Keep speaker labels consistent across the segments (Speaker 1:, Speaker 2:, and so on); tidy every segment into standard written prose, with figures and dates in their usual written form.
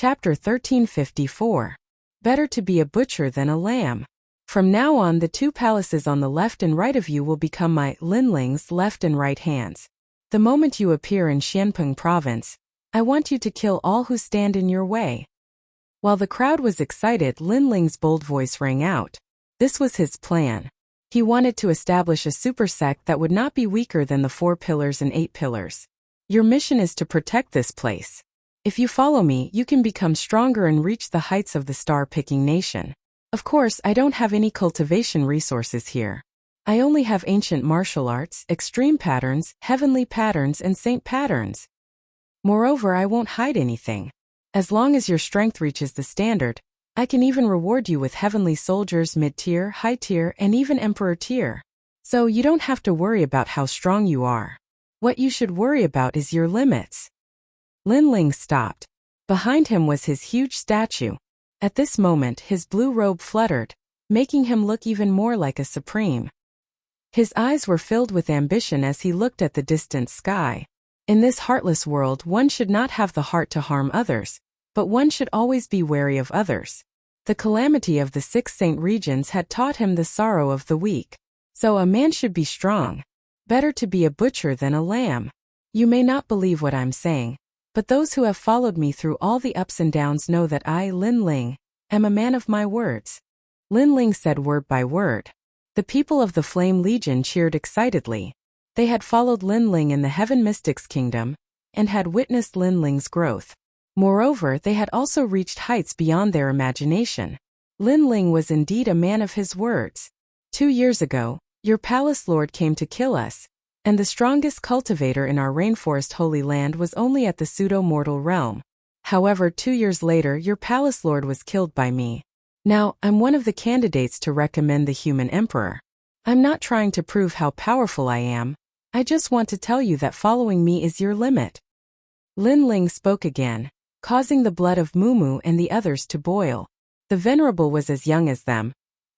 Speaker 1: Chapter 1354. Better to be a butcher than a lamb. From now on, the two palaces on the left and right of you will become my Linling's left and right hands. The moment you appear in Xianpeng province, I want you to kill all who stand in your way. While the crowd was excited, Linling's bold voice rang out. This was his plan. He wanted to establish a super sect that would not be weaker than the 4 pillars and 8 pillars. Your mission is to protect this place. If you follow me, you can become stronger and reach the heights of the star-picking nation. Of course, I don't have any cultivation resources here. I only have ancient martial arts, extreme patterns, heavenly patterns, and saint patterns. Moreover, I won't hide anything. As long as your strength reaches the standard, I can even reward you with heavenly soldiers, mid-tier, high-tier, and even emperor tier. So you don't have to worry about how strong you are. What you should worry about is your limits. Linling stopped. Behind him was his huge statue. At this moment, his blue robe fluttered, making him look even more like a supreme. His eyes were filled with ambition as he looked at the distant sky. In this heartless world, one should not have the heart to harm others, but one should always be wary of others. The calamity of the 6 saint regions had taught him the sorrow of the weak. So a man should be strong. Better to be a butcher than a lamb. You may not believe what I'm saying, but those who have followed me through all the ups and downs know that I, Linling, am a man of my words. Linling said word by word. The people of the Flame Legion cheered excitedly. They had followed Linling in the Heaven Mystics Kingdom, and had witnessed Linling's growth. Moreover, they had also reached heights beyond their imagination. Linling was indeed a man of his words. 2 years ago, your palace lord came to kill us, and the strongest cultivator in our rainforest holy land was only at the pseudo-mortal realm. However, 2 years later, your palace lord was killed by me. Now, I'm one of the candidates to recommend the human emperor. I'm not trying to prove how powerful I am. I just want to tell you that following me is your limit. Linling spoke again, causing the blood of Mumu and the others to boil. The venerable was as young as them,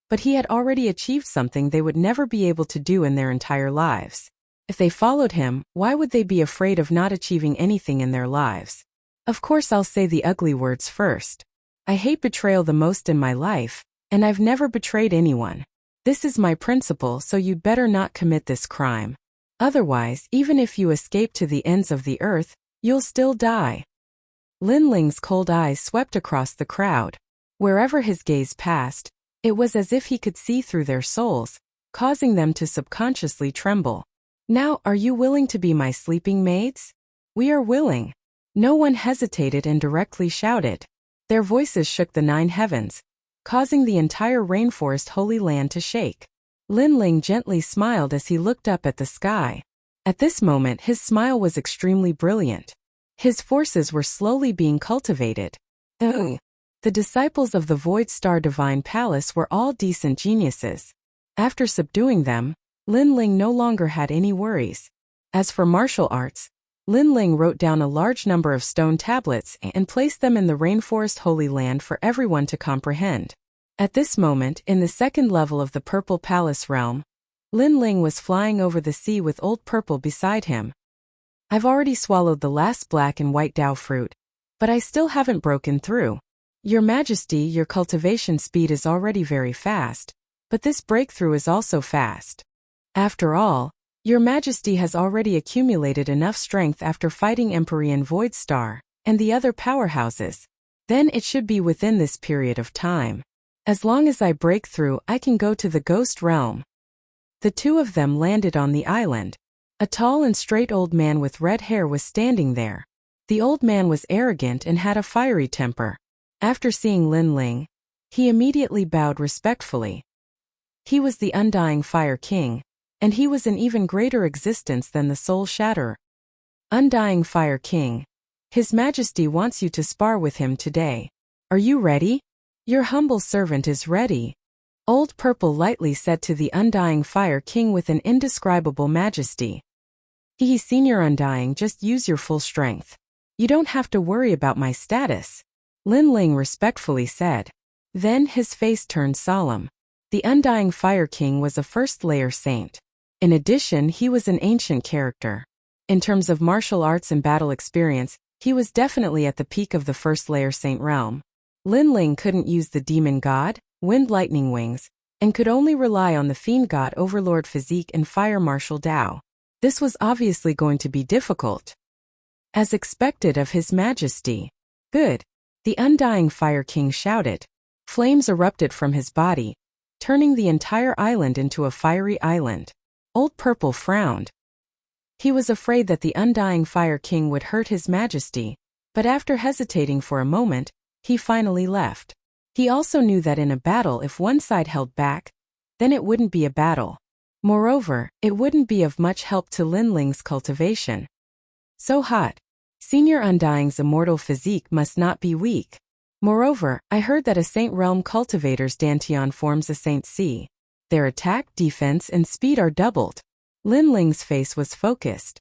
Speaker 1: but he had already achieved something they would never be able to do in their entire lives. If they followed him, why would they be afraid of not achieving anything in their lives? Of course, I'll say the ugly words first. I hate betrayal the most in my life, and I've never betrayed anyone. This is my principle, so you'd better not commit this crime. Otherwise, even if you escape to the ends of the earth, you'll still die. Linling's cold eyes swept across the crowd. Wherever his gaze passed, it was as if he could see through their souls, causing them to subconsciously tremble. Now, are you willing to be my sleeping maids? We are willing. No one hesitated and directly shouted. Their voices shook the 9 heavens, causing the entire rainforest holy land to shake. Linling gently smiled as he looked up at the sky. At this moment, his smile was extremely brilliant. His forces were slowly being cultivated. The disciples of the Void Star Divine Palace were all decent geniuses. After subduing them, Linling no longer had any worries. As for martial arts, Linling wrote down a large number of stone tablets and placed them in the Rainforest Holy Land for everyone to comprehend. At this moment, in the 2nd level of the Purple Palace realm, Linling was flying over the sea with Old Purple beside him. I've already swallowed the last black and white Dao fruit, but I still haven't broken through. Your Majesty, your cultivation speed is already very fast, but this breakthrough is also fast. After all, your Majesty has already accumulated enough strength after fighting Empyrean Void Star and the other powerhouses. Then it should be within this period of time. As long as I break through, I can go to the Ghost Realm. The two of them landed on the island. A tall and straight old man with red hair was standing there. The old man was arrogant and had a fiery temper. After seeing Linling, he immediately bowed respectfully. He was the Undying Fire King, and he was an even greater existence than the Soul Shatterer. Undying Fire King, His Majesty wants you to spar with him today. Are you ready? Your humble servant is ready. Old Purple lightly said to the Undying Fire King with an indescribable majesty. Senior Undying, just use your full strength. You don't have to worry about my status. Linling respectfully said. Then his face turned solemn. The Undying Fire King was a first-layer saint. In addition, he was an ancient character. In terms of martial arts and battle experience, He was definitely at the peak of the first layer Saint Realm. Linling couldn't use the demon god, wind lightning wings, and could only rely on the fiend god overlord physique and fire martial Dao. This was obviously going to be difficult. As expected of His Majesty. Good. The Undying Fire King shouted. Flames erupted from his body, turning the entire island into a fiery island. Old Purple frowned. He was afraid that the Undying Fire King would hurt His Majesty, but after hesitating for a moment, he finally left. He also knew that in a battle, if one side held back, then it wouldn't be a battle. Moreover, it wouldn't be of much help to Linling's cultivation. So hot. Senior Undying's immortal physique must not be weak. Moreover, I heard that a Saint Realm cultivator's Dantian forms a Saint C. Their attack, defense, and speed are doubled. Linling's face was focused.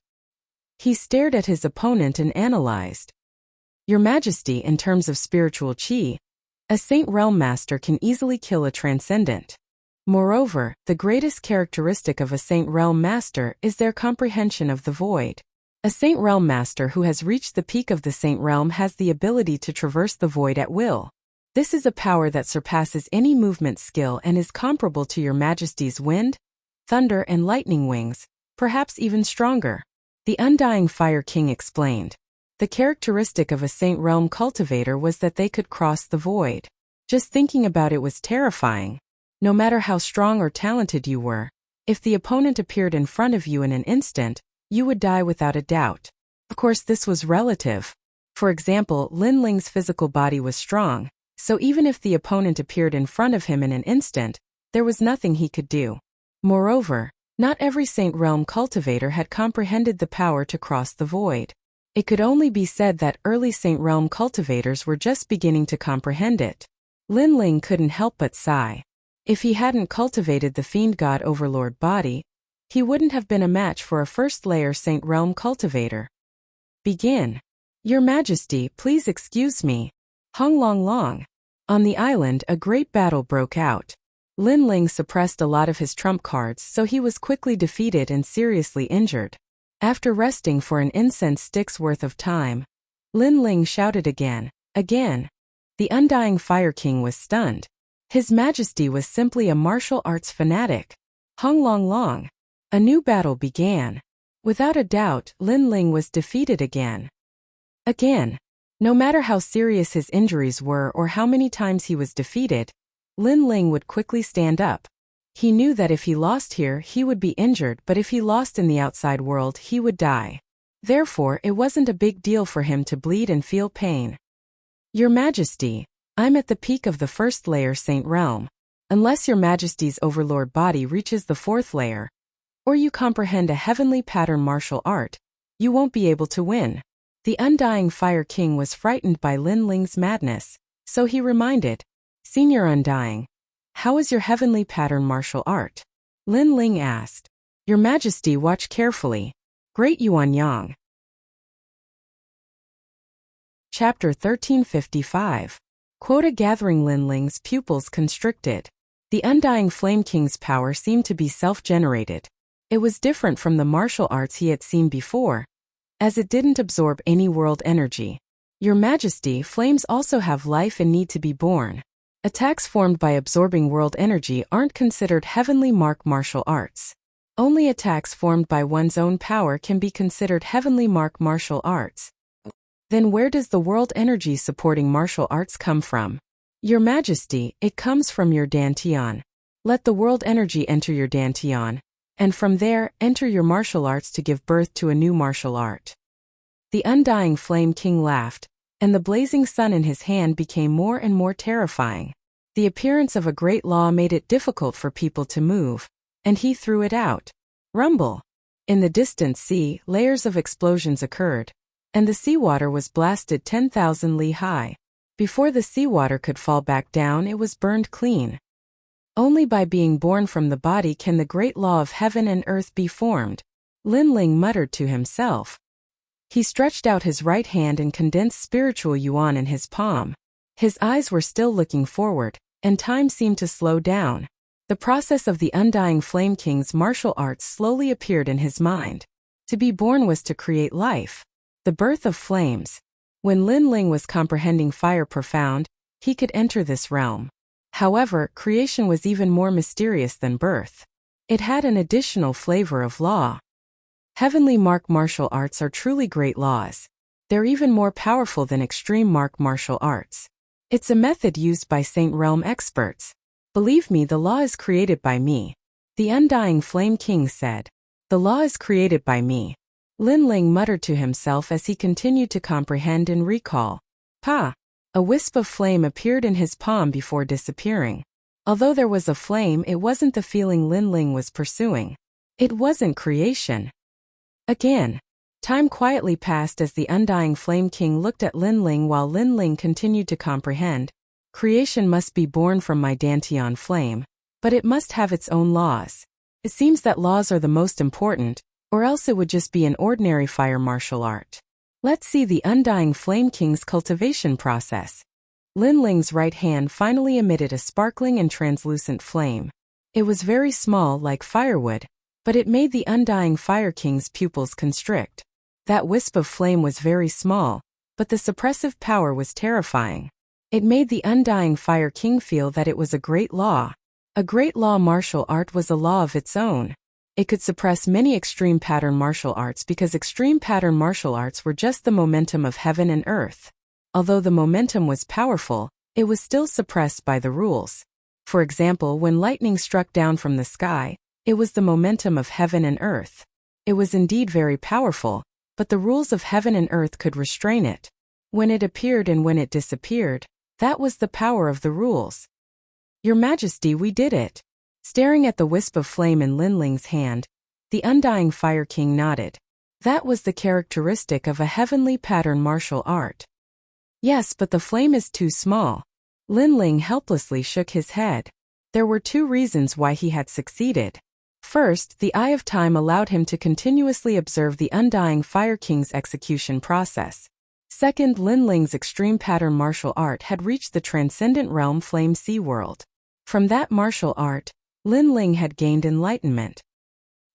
Speaker 1: He stared at his opponent and analyzed. Your Majesty, in terms of spiritual chi, a Saint Realm Master can easily kill a Transcendent. Moreover, the greatest characteristic of a Saint Realm Master is their comprehension of the void. A Saint Realm Master who has reached the peak of the Saint Realm has the ability to traverse the void at will. This is a power that surpasses any movement skill and is comparable to Your Majesty's wind, thunder, and lightning wings, perhaps even stronger. The Undying Fire King explained. The characteristic of a Saint Realm cultivator was that they could cross the void. Just thinking about it was terrifying. No matter how strong or talented you were, if the opponent appeared in front of you in an instant, you would die without a doubt. Of course, this was relative. For example, Linling's physical body was strong, so even if the opponent appeared in front of him in an instant, there was nothing he could do. Moreover, not every Saint Realm cultivator had comprehended the power to cross the void. It could only be said that early Saint Realm cultivators were just beginning to comprehend it. Linling couldn't help but sigh. If he hadn't cultivated the Fiend God Overlord body, he wouldn't have been a match for a first-layer Saint Realm cultivator. Begin. Your Majesty, please excuse me. Hung Long Long. On the island, a great battle broke out. Linling suppressed a lot of his trump cards, so he was quickly defeated and seriously injured. After resting for an incense stick's worth of time, Linling shouted again. The Undying Fire King was stunned. His Majesty was simply a martial arts fanatic. Hung Long Long. A new battle began. Without a doubt, Linling was defeated again. No matter how serious his injuries were or how many times he was defeated, Linling would quickly stand up. He knew that if he lost here, he would be injured, but if he lost in the outside world, he would die. Therefore, it wasn't a big deal for him to bleed and feel pain. Your Majesty, I'm at the peak of the first layer Saint Realm. Unless Your Majesty's Overlord body reaches the fourth layer, or you comprehend a heavenly pattern martial art, you won't be able to win. The Undying Fire King was frightened by Linling's madness, so he reminded, Senior Undying, how is your heavenly pattern martial art? Linling asked. Your Majesty, watch carefully. Great Yuan Yang. Chapter 1355. Quota gathering. Linling's pupils constricted. The Undying Flame King's power seemed to be self-generated. It was different from the martial arts he had seen before, as it didn't absorb any world energy. Your Majesty, flames also have life and need to be born. Attacks formed by absorbing world energy aren't considered heavenly martial arts. Only attacks formed by one's own power can be considered heavenly martial arts. Then where does the world energy supporting martial arts come from? Your Majesty, it comes from your Dantian. Let the world energy enter your Dantian, and from there, enter your martial arts to give birth to a new martial art. The Undying Flame King laughed, and the blazing sun in his hand became more and more terrifying. The appearance of a great law made it difficult for people to move, and he threw it out. Rumble. In the distant sea, layers of explosions occurred, and the seawater was blasted 10,000 li high. Before the seawater could fall back down, it was burned clean. Only by being born from the body can the great law of heaven and earth be formed, Linling muttered to himself. He stretched out his right hand and condensed spiritual yuan in his palm. His eyes were still looking forward, and time seemed to slow down. The process of the Undying Flame King's martial arts slowly appeared in his mind. To be born was to create life. The birth of flames. When Lin Ling was comprehending fire profound, he could enter this realm. However, creation was even more mysterious than birth. It had an additional flavor of law. Heavenly martial arts are truly great laws. They're even more powerful than extreme martial arts. It's a method used by Saint Realm experts. Believe me, the law is created by me. The Undying Flame King said. The law is created by me. Lin Ling muttered to himself as he continued to comprehend and recall. Pa! A wisp of flame appeared in his palm before disappearing. Although there was a flame, it wasn't the feeling Lin Ling was pursuing. It wasn't creation. Again. Time quietly passed as the Undying Flame King looked at Lin Ling while Lin Ling continued to comprehend. Creation must be born from my Dantian flame, but it must have its own laws. It seems that laws are the most important, or else it would just be an ordinary fire martial art. Let's see the Undying Flame King's cultivation process. Lin Ling's right hand finally emitted a sparkling and translucent flame. It was very small, like firewood, but it made the Undying Fire King's pupils constrict. That wisp of flame was very small, but the suppressive power was terrifying. It made the Undying Fire King feel that it was a great law. A great law martial art was a law of its own. It could suppress many extreme pattern martial arts because extreme pattern martial arts were just the momentum of heaven and earth. Although the momentum was powerful, it was still suppressed by the rules. For example, when lightning struck down from the sky, it was the momentum of heaven and earth. It was indeed very powerful, but the rules of heaven and earth could restrain it. When it appeared and when it disappeared, that was the power of the rules. Your Majesty, we did it. Staring at the wisp of flame in Lin Ling's hand, the Undying Fire King nodded. That was the characteristic of a heavenly pattern martial art. Yes, but the flame is too small. Lin Ling helplessly shook his head. There were two reasons why he had succeeded. First, the Eye of Time allowed him to continuously observe the Undying Fire King's execution process. Second, Lin Ling's extreme pattern martial art had reached the transcendent realm Flame Sea World. From that martial art, Lin Ling had gained enlightenment.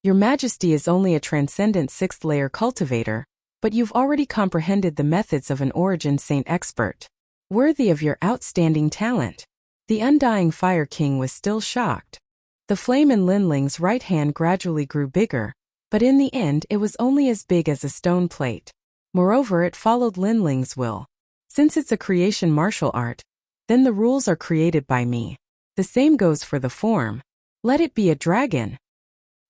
Speaker 1: Your Majesty is only a transcendent 6th layer cultivator, but you've already comprehended the methods of an origin saint expert. Worthy of your outstanding talent. The Undying Fire King was still shocked. The flame in Lin Ling's right hand gradually grew bigger, but in the end it was only as big as a stone plate. Moreover, it followed Lin Ling's will. Since it's a creation martial art, then the rules are created by me. The same goes for the form. Let it be a dragon.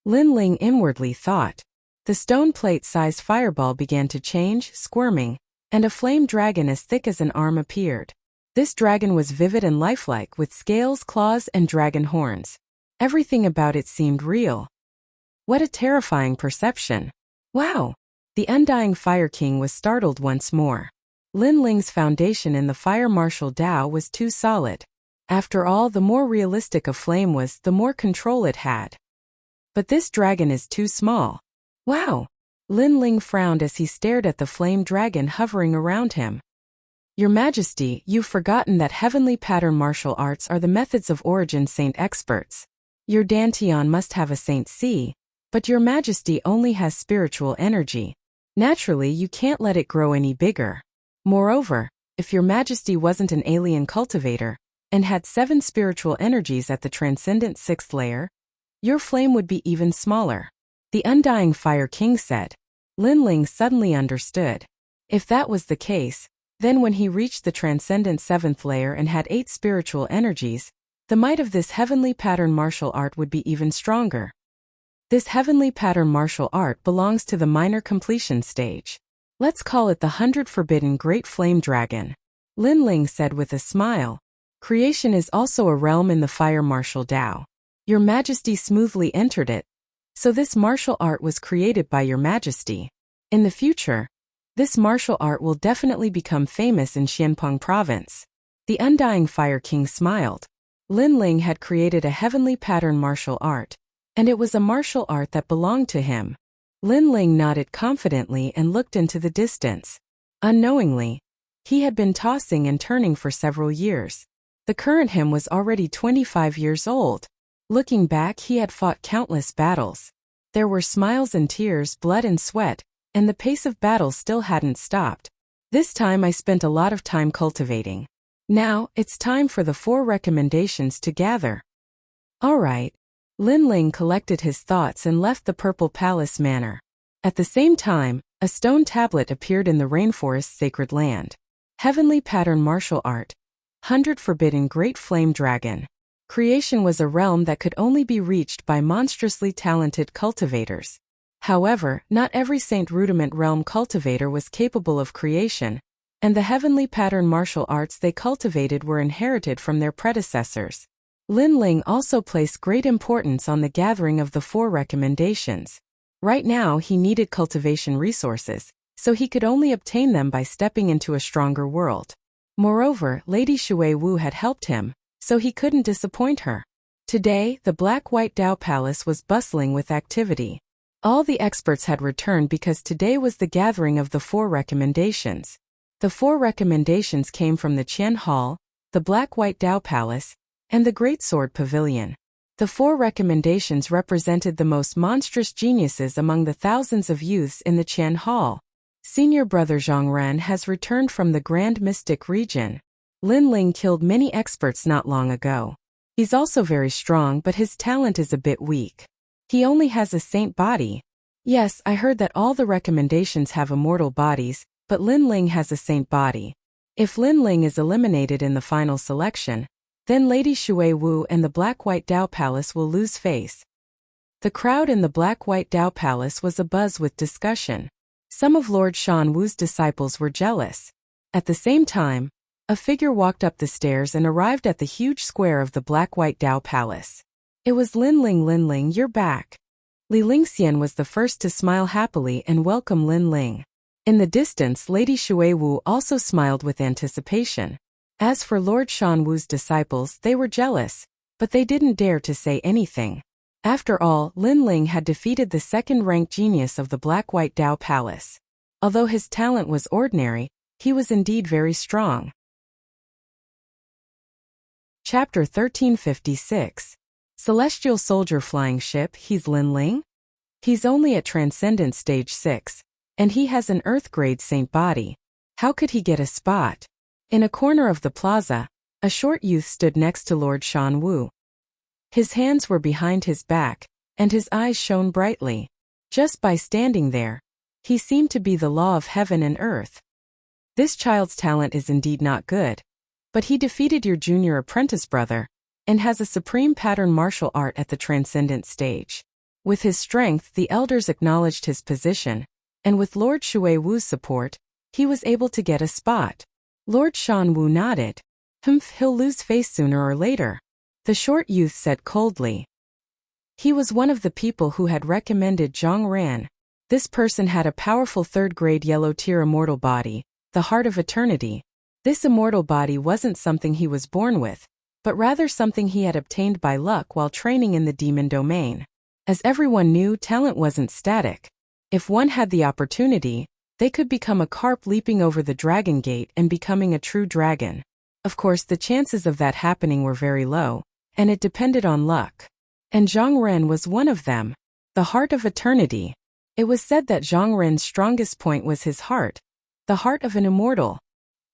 Speaker 1: Lin Ling inwardly thought. The stone plate-sized fireball began to change, squirming, and a flame dragon as thick as an arm appeared. This dragon was vivid and lifelike with scales, claws, and dragon horns. Everything about it seemed real. What a terrifying perception. Wow! The Undying Fire King was startled once more. Lin Ling's foundation in the fire martial Tao was too solid. After all, the more realistic a flame was, the more control it had. But this dragon is too small. Wow! Lin Ling frowned as he stared at the flame dragon hovering around him. Your Majesty, you've forgotten that heavenly pattern martial arts are the methods of origin saint experts. Your Dantian must have a Saint C, but your Majesty only has spiritual energy. Naturally, you can't let it grow any bigger. Moreover, if your Majesty wasn't an alien cultivator, and had 7 spiritual energies at the transcendent 6th layer, your flame would be even smaller. The Undying Fire King said. Lin Ling suddenly understood. If that was the case, then when he reached the transcendent 7th layer and had 8 spiritual energies, the might of this heavenly pattern martial art would be even stronger. This heavenly pattern martial art belongs to the minor completion stage. Let's call it the 100 Forbidden Great Flame Dragon. Lin Ling said with a smile. Creation is also a realm in the fire martial Tao. Your Majesty smoothly entered it. So this martial art was created by your Majesty. In the future, this martial art will definitely become famous in Xianpeng province. The Undying Fire King smiled. Lin Ling had created a heavenly pattern martial art, and it was a martial art that belonged to him. Lin Ling nodded confidently and looked into the distance. Unknowingly, he had been tossing and turning for several years. The current him was already 25 years old. Looking back, he had fought countless battles. There were smiles and tears, blood and sweat, and the pace of battle still hadn't stopped. This time I spent a lot of time cultivating. Now, it's time for the 4 recommendations to gather. Alright. Lin Ling collected his thoughts and left the Purple Palace Manor. At the same time, a stone tablet appeared in the rainforest's sacred land. Heavenly Pattern Martial Art. 100 Forbidden Great Flame Dragon. Creation was a realm that could only be reached by monstrously talented cultivators. However, not every Saint Rudiment realm cultivator was capable of creation, and the Heavenly Pattern martial arts they cultivated were inherited from their predecessors. Lin Ling also placed great importance on the gathering of the 4 recommendations. Right now he needed cultivation resources, so he could only obtain them by stepping into a stronger world. Moreover, Lady Shui Wu had helped him, so he couldn't disappoint her. Today, the Black-White Dao Palace was bustling with activity. All the experts had returned because today was the gathering of the 4 recommendations. The 4 recommendations came from the Qian Hall, the Black-White Dao Palace, and the Great Sword Pavilion. The 4 recommendations represented the most monstrous geniuses among the thousands of youths in the Qian Hall. Senior brother Zhang Ren has returned from the Grand Mystic region. Lin Ling killed many experts not long ago. He's also very strong, but his talent is a bit weak. He only has a saint body. Yes, I heard that all the recommendations have immortal bodies, but Lin Ling has a saint body. If Lin Ling is eliminated in the final selection, then Lady Shui Wu and the Black-White Dao Palace will lose face. The crowd in the Black-White Dao Palace was abuzz with discussion. Some of Lord Shan Wu's disciples were jealous. At the same time, a figure walked up the stairs and arrived at the huge square of the Black-White Dao Palace. It was Lin Ling. Lin Ling, you're back. Li Lingxian was the first to smile happily and welcome Lin Ling. In the distance, Lady Shui Wu also smiled with anticipation. As for Lord Shan Wu's disciples, they were jealous, but they didn't dare to say anything. After all, Lin Ling had defeated the second-ranked genius of the Black-White Dao Palace. Although his talent was ordinary, he was indeed very strong. Chapter 1356. Celestial Soldier Flying Ship. He's Lin Ling? He's only at Transcendent Stage 6, and he has an Earth-grade saint body. How could he get a spot? In a corner of the plaza, a short youth stood next to Lord Shan Wu. His hands were behind his back, and his eyes shone brightly. Just by standing there, he seemed to be the law of heaven and earth. This child's talent is indeed not good, but he defeated your junior apprentice brother, and has a supreme pattern martial art at the Transcendent stage. With his strength, the elders acknowledged his position, and with Lord Shui Wu's support, he was able to get a spot. Lord Shan Wu nodded. He'll lose face sooner or later, the short youth said coldly. He was one of the people who had recommended Zhang Ran. This person had a powerful 3rd-grade yellow-tier immortal body, the Heart of Eternity. This immortal body wasn't something he was born with, but rather something he had obtained by luck while training in the demon domain. As everyone knew, talent wasn't static. If one had the opportunity, they could become a carp leaping over the dragon gate and becoming a true dragon. Of course, the chances of that happening were very low, and it depended on luck. And Zhang Ren was one of them. The Heart of Eternity. It was said that Zhang Ren's strongest point was his heart, the heart of an immortal.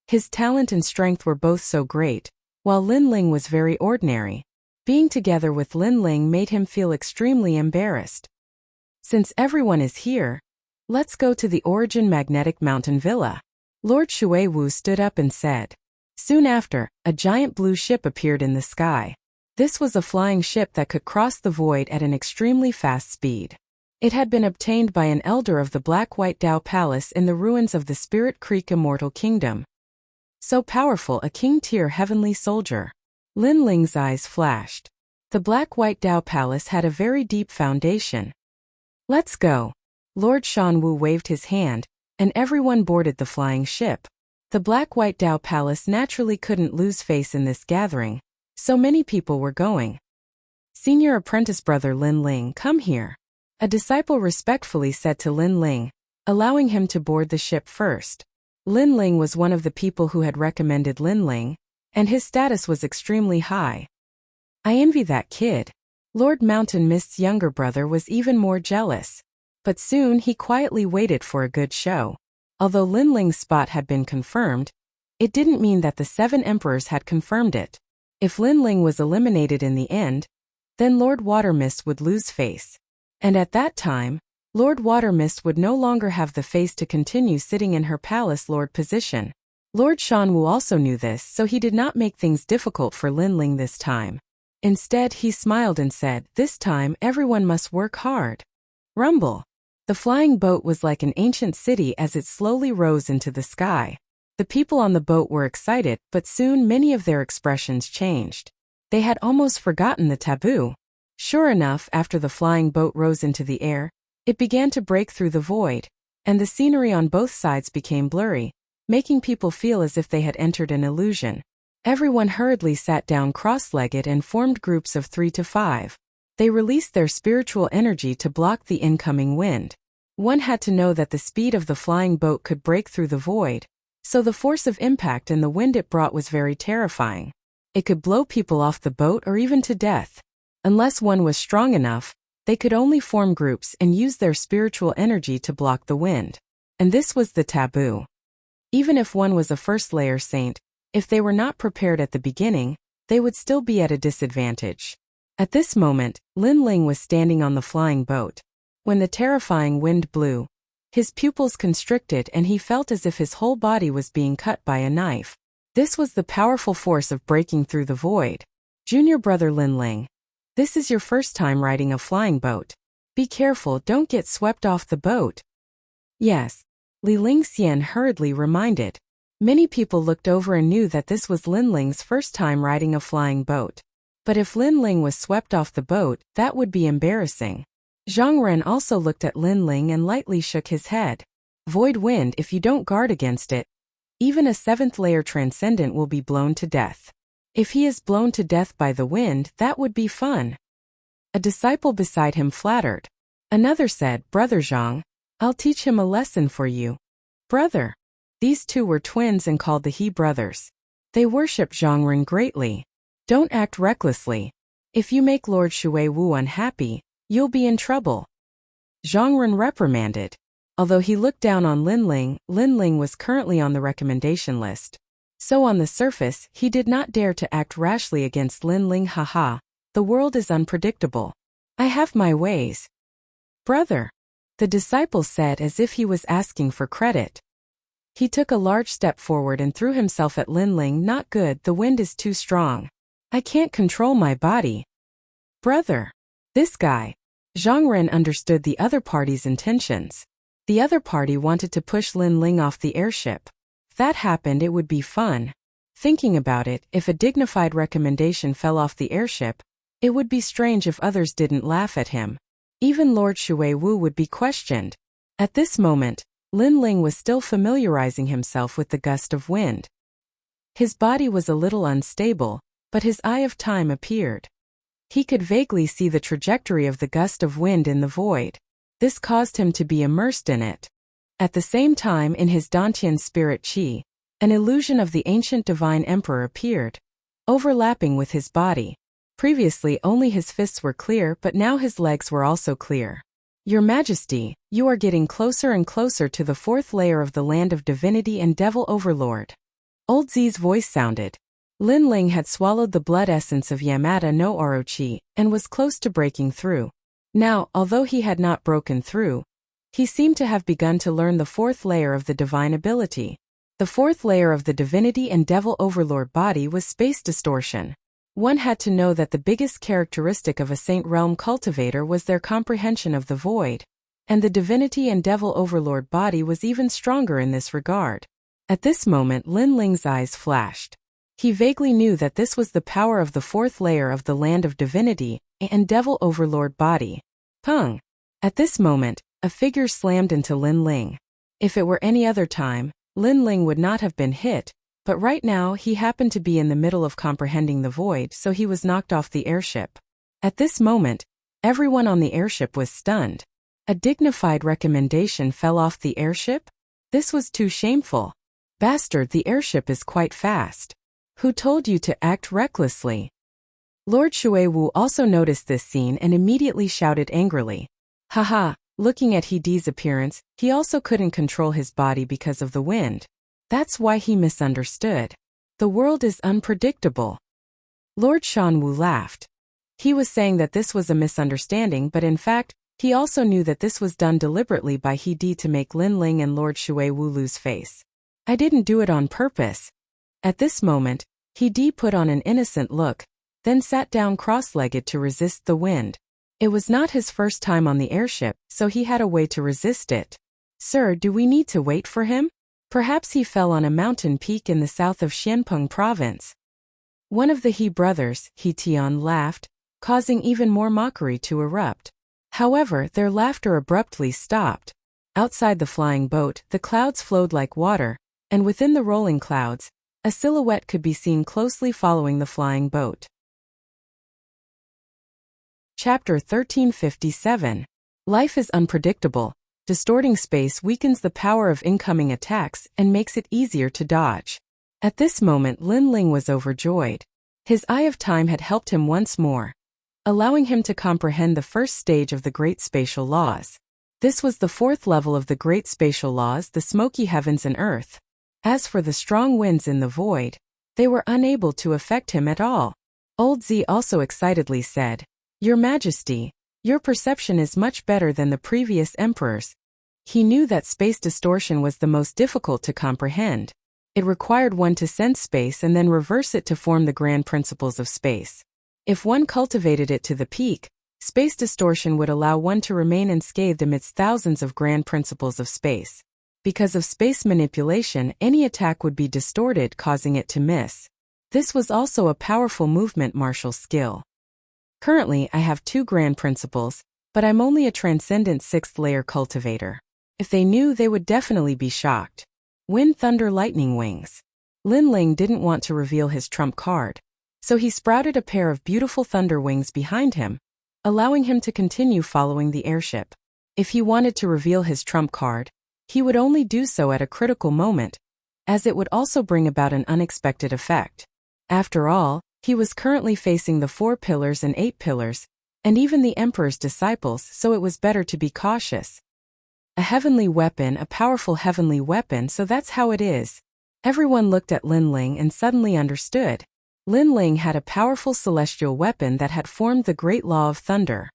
Speaker 1: His talent and strength were both so great, while Lin Ling was very ordinary. Being together with Lin Ling made him feel extremely embarrassed. Since everyone is here, let's go to the Origin Magnetic Mountain Villa. Lord Shui Wu stood up and said. Soon after, a giant blue ship appeared in the sky. This was a flying ship that could cross the void at an extremely fast speed. It had been obtained by an elder of the Black-White Dao Palace in the ruins of the Spirit Creek Immortal Kingdom. So powerful, a king-tier heavenly soldier. Lin Ling's eyes flashed. The Black-White Dao Palace had a very deep foundation. Let's go. Lord Shan Wu waved his hand, and everyone boarded the flying ship. The Black-White Dao Palace naturally couldn't lose face in this gathering, so many people were going. Senior apprentice brother Lin Ling, come here. A disciple respectfully said to Lin Ling, allowing him to board the ship first. Lin Ling was one of the people who had recommended Lin Ling, and his status was extremely high. I envy that kid. Lord Mountain Mist's younger brother was even more jealous. But soon he quietly waited for a good show. Although Lin Ling's spot had been confirmed, it didn't mean that the 7 emperors had confirmed it. If Lin Ling was eliminated in the end, then Lord Watermist would lose face. And at that time, Lord Watermist would no longer have the face to continue sitting in her palace lord position. Lord Shanwu also knew this, so he did not make things difficult for Lin Ling this time. Instead, he smiled and said, "This time everyone must work hard." Rumble. The flying boat was like an ancient city as it slowly rose into the sky. The people on the boat were excited, but soon many of their expressions changed. They had almost forgotten the taboo. Sure enough, after the flying boat rose into the air, it began to break through the void, and the scenery on both sides became blurry, making people feel as if they had entered an illusion. Everyone hurriedly sat down cross-legged and formed groups of 3 to 5. They released their spiritual energy to block the incoming wind. One had to know that the speed of the flying boat could break through the void, so the force of impact and the wind it brought was very terrifying. It could blow people off the boat or even to death. Unless one was strong enough, they could only form groups and use their spiritual energy to block the wind. And this was the taboo. Even if one was a first-layer saint, if they were not prepared at the beginning, they would still be at a disadvantage. At this moment, Lin Ling was standing on the flying boat. When the terrifying wind blew, his pupils constricted and he felt as if his whole body was being cut by a knife. This was the powerful force of breaking through the void. Junior brother Lin Ling, this is your first time riding a flying boat. Be careful, don't get swept off the boat. Yes, Li Lingxian hurriedly reminded. Many people looked over and knew that this was Lin Ling's first time riding a flying boat. But if Lin Ling was swept off the boat, that would be embarrassing. Zhang Ren also looked at Lin Ling and lightly shook his head. Void wind, if you don't guard against it, even a 7th layer transcendent will be blown to death. If he is blown to death by the wind, that would be fun. A disciple beside him flattered. Another said, "Brother Zhang, I'll teach him a lesson for you." Brother. These two were twins and called the He brothers. They worshipped Zhang Ren greatly. Don't act recklessly. If you make Lord Shui Wu unhappy, you'll be in trouble. Zhang Ren reprimanded. Although he looked down on Lin Ling was currently on the recommendation list. So on the surface, he did not dare to act rashly against Lin Ling. Haha, the world is unpredictable. I have my ways. Brother, the disciple said as if he was asking for credit. He took a large step forward and threw himself at Lin Ling. Not good, the wind is too strong. I can't control my body. Brother, this guy. Zhang Ren understood the other party's intentions. The other party wanted to push Lin Ling off the airship. If that happened, it would be fun. Thinking about it, if a dignified recommendation fell off the airship, it would be strange if others didn't laugh at him. Even Lord Shui Wu would be questioned. At this moment, Lin Ling was still familiarizing himself with the gust of wind. His body was a little unstable, but his eye of time appeared. He could vaguely see the trajectory of the gust of wind in the void. This caused him to be immersed in it. At the same time, in his Dantian spirit chi, an illusion of the ancient divine emperor appeared, overlapping with his body. Previously only his fists were clear, but now his legs were also clear. Your Majesty, you are getting closer and closer to the 4th layer of the land of divinity and devil overlord. Old Zi's voice sounded. Lin Ling had swallowed the blood essence of Yamada no Orochi and was close to breaking through. Now, although he had not broken through, he seemed to have begun to learn the 4th layer of the divine ability. The 4th layer of the divinity and devil overlord body was space distortion. One had to know that the biggest characteristic of a Saint Realm cultivator was their comprehension of the void, and the divinity and devil overlord body was even stronger in this regard. At this moment, Lin Ling's eyes flashed. He vaguely knew that this was the power of the 4th layer of the land of divinity and devil overlord body. Pung! At this moment, a figure slammed into Lin Ling. If it were any other time, Lin Ling would not have been hit, but right now he happened to be in the middle of comprehending the void, so he was knocked off the airship. At this moment, everyone on the airship was stunned. A dignified recommendation fell off the airship? This was too shameful. Bastard, the airship is quite fast. Who told you to act recklessly? Lord Shui Wu also noticed this scene and immediately shouted angrily. Haha, Looking at He Di's appearance, he also couldn't control his body because of the wind. That's why he misunderstood. The world is unpredictable. Lord Shanwu laughed. He was saying that this was a misunderstanding, but in fact, he also knew that this was done deliberately by He Di to make Lin Ling and Lord Shui Wu lose face. I didn't do it on purpose. At this moment, He Di put on an innocent look, then sat down cross-legged to resist the wind. It was not his first time on the airship, so he had a way to resist it. Sir, do we need to wait for him? Perhaps he fell on a mountain peak in the south of Xianpeng province. One of the He brothers, He Tian, laughed, causing even more mockery to erupt. However, their laughter abruptly stopped. Outside the flying boat, the clouds flowed like water, and within the rolling clouds, a silhouette could be seen closely following the flying boat. Chapter 1357. Life is unpredictable. Distorting space weakens the power of incoming attacks and makes it easier to dodge. At this moment, Lin Ling was overjoyed. His Eye of Time had helped him once more, allowing him to comprehend the first stage of the Great Spatial Laws. This was the fourth level of the Great Spatial Laws, the smoky heavens and earth. As for the strong winds in the void, they were unable to affect him at all. Old Z also excitedly said, "Your Majesty, your perception is much better than the previous emperors." He knew that space distortion was the most difficult to comprehend. It required one to sense space and then reverse it to form the grand principles of space. If one cultivated it to the peak, space distortion would allow one to remain unscathed amidst thousands of grand principles of space. Because of space manipulation, any attack would be distorted, causing it to miss. This was also a powerful movement martial skill. Currently, I have 2 grand principles, but I'm only a transcendent 6th layer cultivator. If they knew, they would definitely be shocked. Wind, thunder, lightning wings. Lin Ling didn't want to reveal his trump card, so he sprouted a pair of beautiful thunder wings behind him, allowing him to continue following the airship. If he wanted to reveal his trump card, he would only do so at a critical moment, as it would also bring about an unexpected effect. After all, he was currently facing the 4 pillars and 8 pillars, and even the Emperor's disciples, so it was better to be cautious. A heavenly weapon, a powerful heavenly weapon, so that's how it is. Everyone looked at Lin Ling and suddenly understood. Lin Ling had a powerful celestial weapon that had formed the Great Law of Thunder.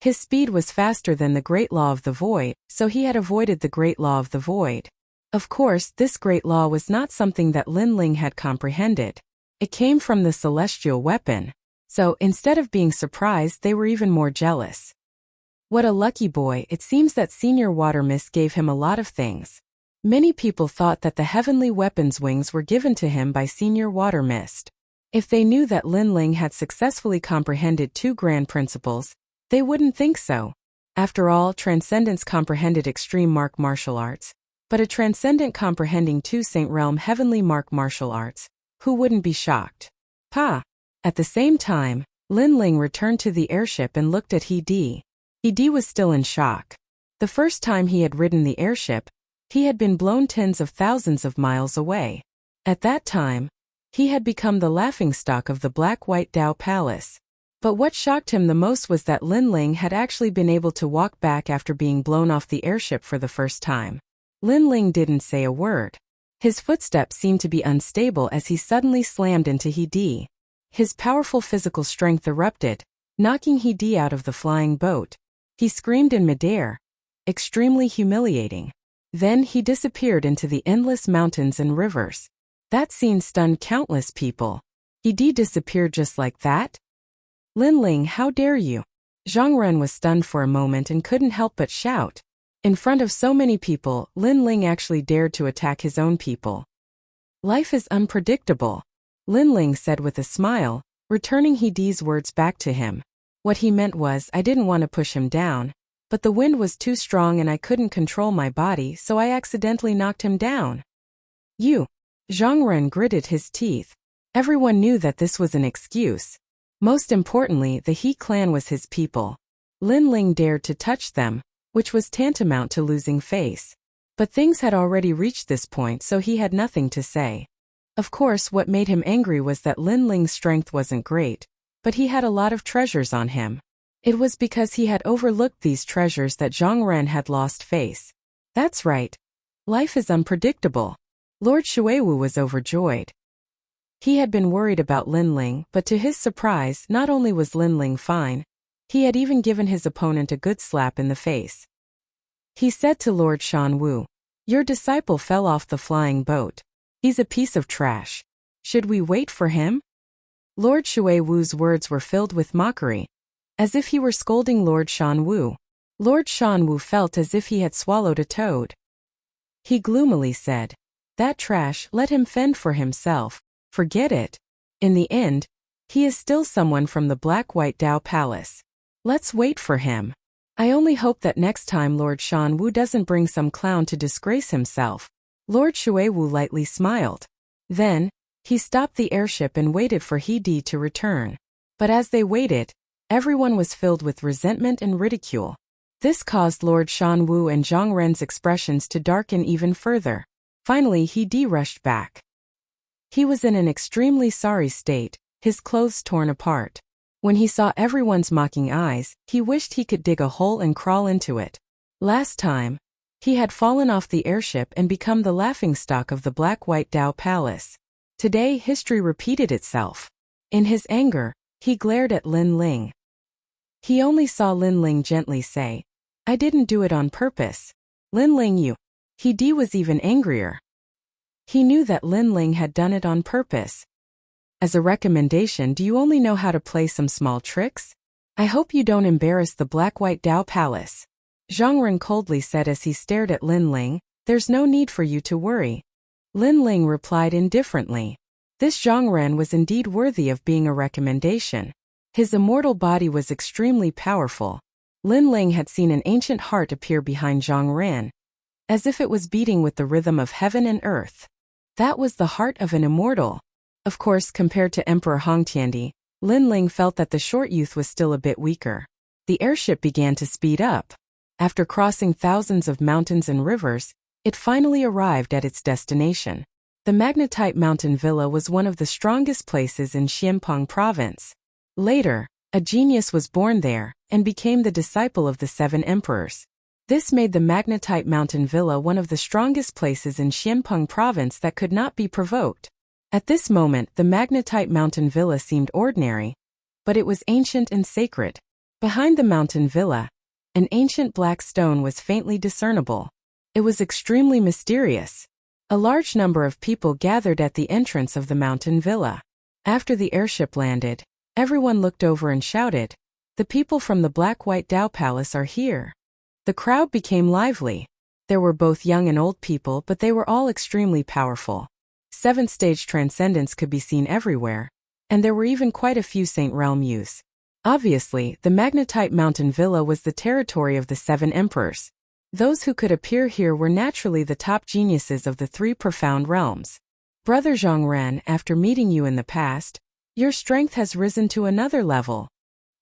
Speaker 1: His speed was faster than the Great Law of the Void, so he had avoided the Great Law of the Void. Of course, this Great Law was not something that Lin Ling had comprehended. It came from the celestial weapon, so instead of being surprised, they were even more jealous. What a lucky boy! It seems that Senior Water Mist gave him a lot of things. Many people thought that the heavenly weapon's wings were given to him by Senior Water Mist. If they knew that Lin Ling had successfully comprehended 2 grand principles, they wouldn't think so. After all, Transcendence comprehended extreme mark martial arts, but a Transcendent comprehending 2 Saint Realm heavenly mark martial arts, who wouldn't be shocked? Pa! At the same time, Lin Ling returned to the airship and looked at He Di. He Di was still in shock. The first time he had ridden the airship, he had been blown tens of thousands of miles away. At that time, he had become the laughingstock of the Black-White Dao Palace. But what shocked him the most was that Lin Ling had actually been able to walk back after being blown off the airship for the first time. Lin Ling didn't say a word. His footsteps seemed to be unstable as he suddenly slammed into He Di. His powerful physical strength erupted, knocking He Di out of the flying boat. He screamed in midair, extremely humiliating. Then he disappeared into the endless mountains and rivers. That scene stunned countless people. He Di disappeared just like that? Lin Ling, how dare you? Zhang Ren was stunned for a moment and couldn't help but shout. In front of so many people, Lin Ling actually dared to attack his own people. Life is unpredictable, Lin Ling said with a smile, returning He Di's words back to him. What he meant was, I didn't want to push him down, but the wind was too strong and I couldn't control my body, so I accidentally knocked him down. You! Zhang Ren gritted his teeth. Everyone knew that this was an excuse. Most importantly, the He clan was his people. Lin Ling dared to touch them, which was tantamount to losing face. But things had already reached this point, so he had nothing to say. Of course, what made him angry was that Lin Ling's strength wasn't great, but he had a lot of treasures on him. It was because he had overlooked these treasures that Zhang Ren had lost face. That's right. Life is unpredictable. Lord Shuiwu was overjoyed. He had been worried about Linling, but to his surprise, not only was Linling fine, he had even given his opponent a good slap in the face. He said to Lord Shanwu, "Your disciple fell off the flying boat. He's a piece of trash. Should we wait for him?" Lord Shuiwu's words were filled with mockery, as if he were scolding Lord Shanwu. Lord Shanwu felt as if he had swallowed a toad. He gloomily said, "That trash, let him fend for himself. Forget it. In the end, he is still someone from the Black-White Dao Palace. Let's wait for him. I only hope that next time Lord Shanwu doesn't bring some clown to disgrace himself." Lord Shuiwu lightly smiled. Then, he stopped the airship and waited for He Di to return. But as they waited, everyone was filled with resentment and ridicule. This caused Lord Shanwu and Zhang Ren's expressions to darken even further. Finally, He Di rushed back. He was in an extremely sorry state, his clothes torn apart. When he saw everyone's mocking eyes, he wished he could dig a hole and crawl into it. Last time, he had fallen off the airship and become the laughingstock of the Black-White Dao Palace. Today, history repeated itself. In his anger, he glared at Lin Ling. He only saw Lin Ling gently say, "I didn't do it on purpose. Lin Ling, you." He Di was even angrier. He knew that Lin Ling had done it on purpose. "As a recommendation, do you only know how to play some small tricks? I hope you don't embarrass the Black-White Dao Palace." Zhang Ren coldly said as he stared at Lin Ling, "There's no need for you to worry." Lin Ling replied indifferently. This Zhang Ren was indeed worthy of being a recommendation. His immortal body was extremely powerful. Lin Ling had seen an ancient heart appear behind Zhang Ren, as if it was beating with the rhythm of heaven and earth. That was the heart of an immortal. Of course, compared to Emperor Hong Tiandi, Lin Ling felt that the short youth was still a bit weaker. The airship began to speed up. After crossing thousands of mountains and rivers, it finally arrived at its destination. The magnetite mountain villa was one of the strongest places in Xianpeng province. Later, a genius was born there, and became the disciple of the 7 emperors. This made the magnetite mountain villa one of the strongest places in Xianpeng province that could not be provoked. At this moment, the magnetite mountain villa seemed ordinary, but it was ancient and sacred. Behind the mountain villa, an ancient black stone was faintly discernible. It was extremely mysterious. A large number of people gathered at the entrance of the mountain villa. After the airship landed, everyone looked over and shouted, "The people from the Black-White Dao Palace are here." The crowd became lively. There were both young and old people, but they were all extremely powerful. 7th-stage transcendence could be seen everywhere, and there were even quite a few Saint Realm youths. Obviously, the magnetite mountain villa was the territory of the 7 emperors. Those who could appear here were naturally the top geniuses of the 3 profound realms. "Brother Zhang Ren, after meeting you in the past, your strength has risen to another level."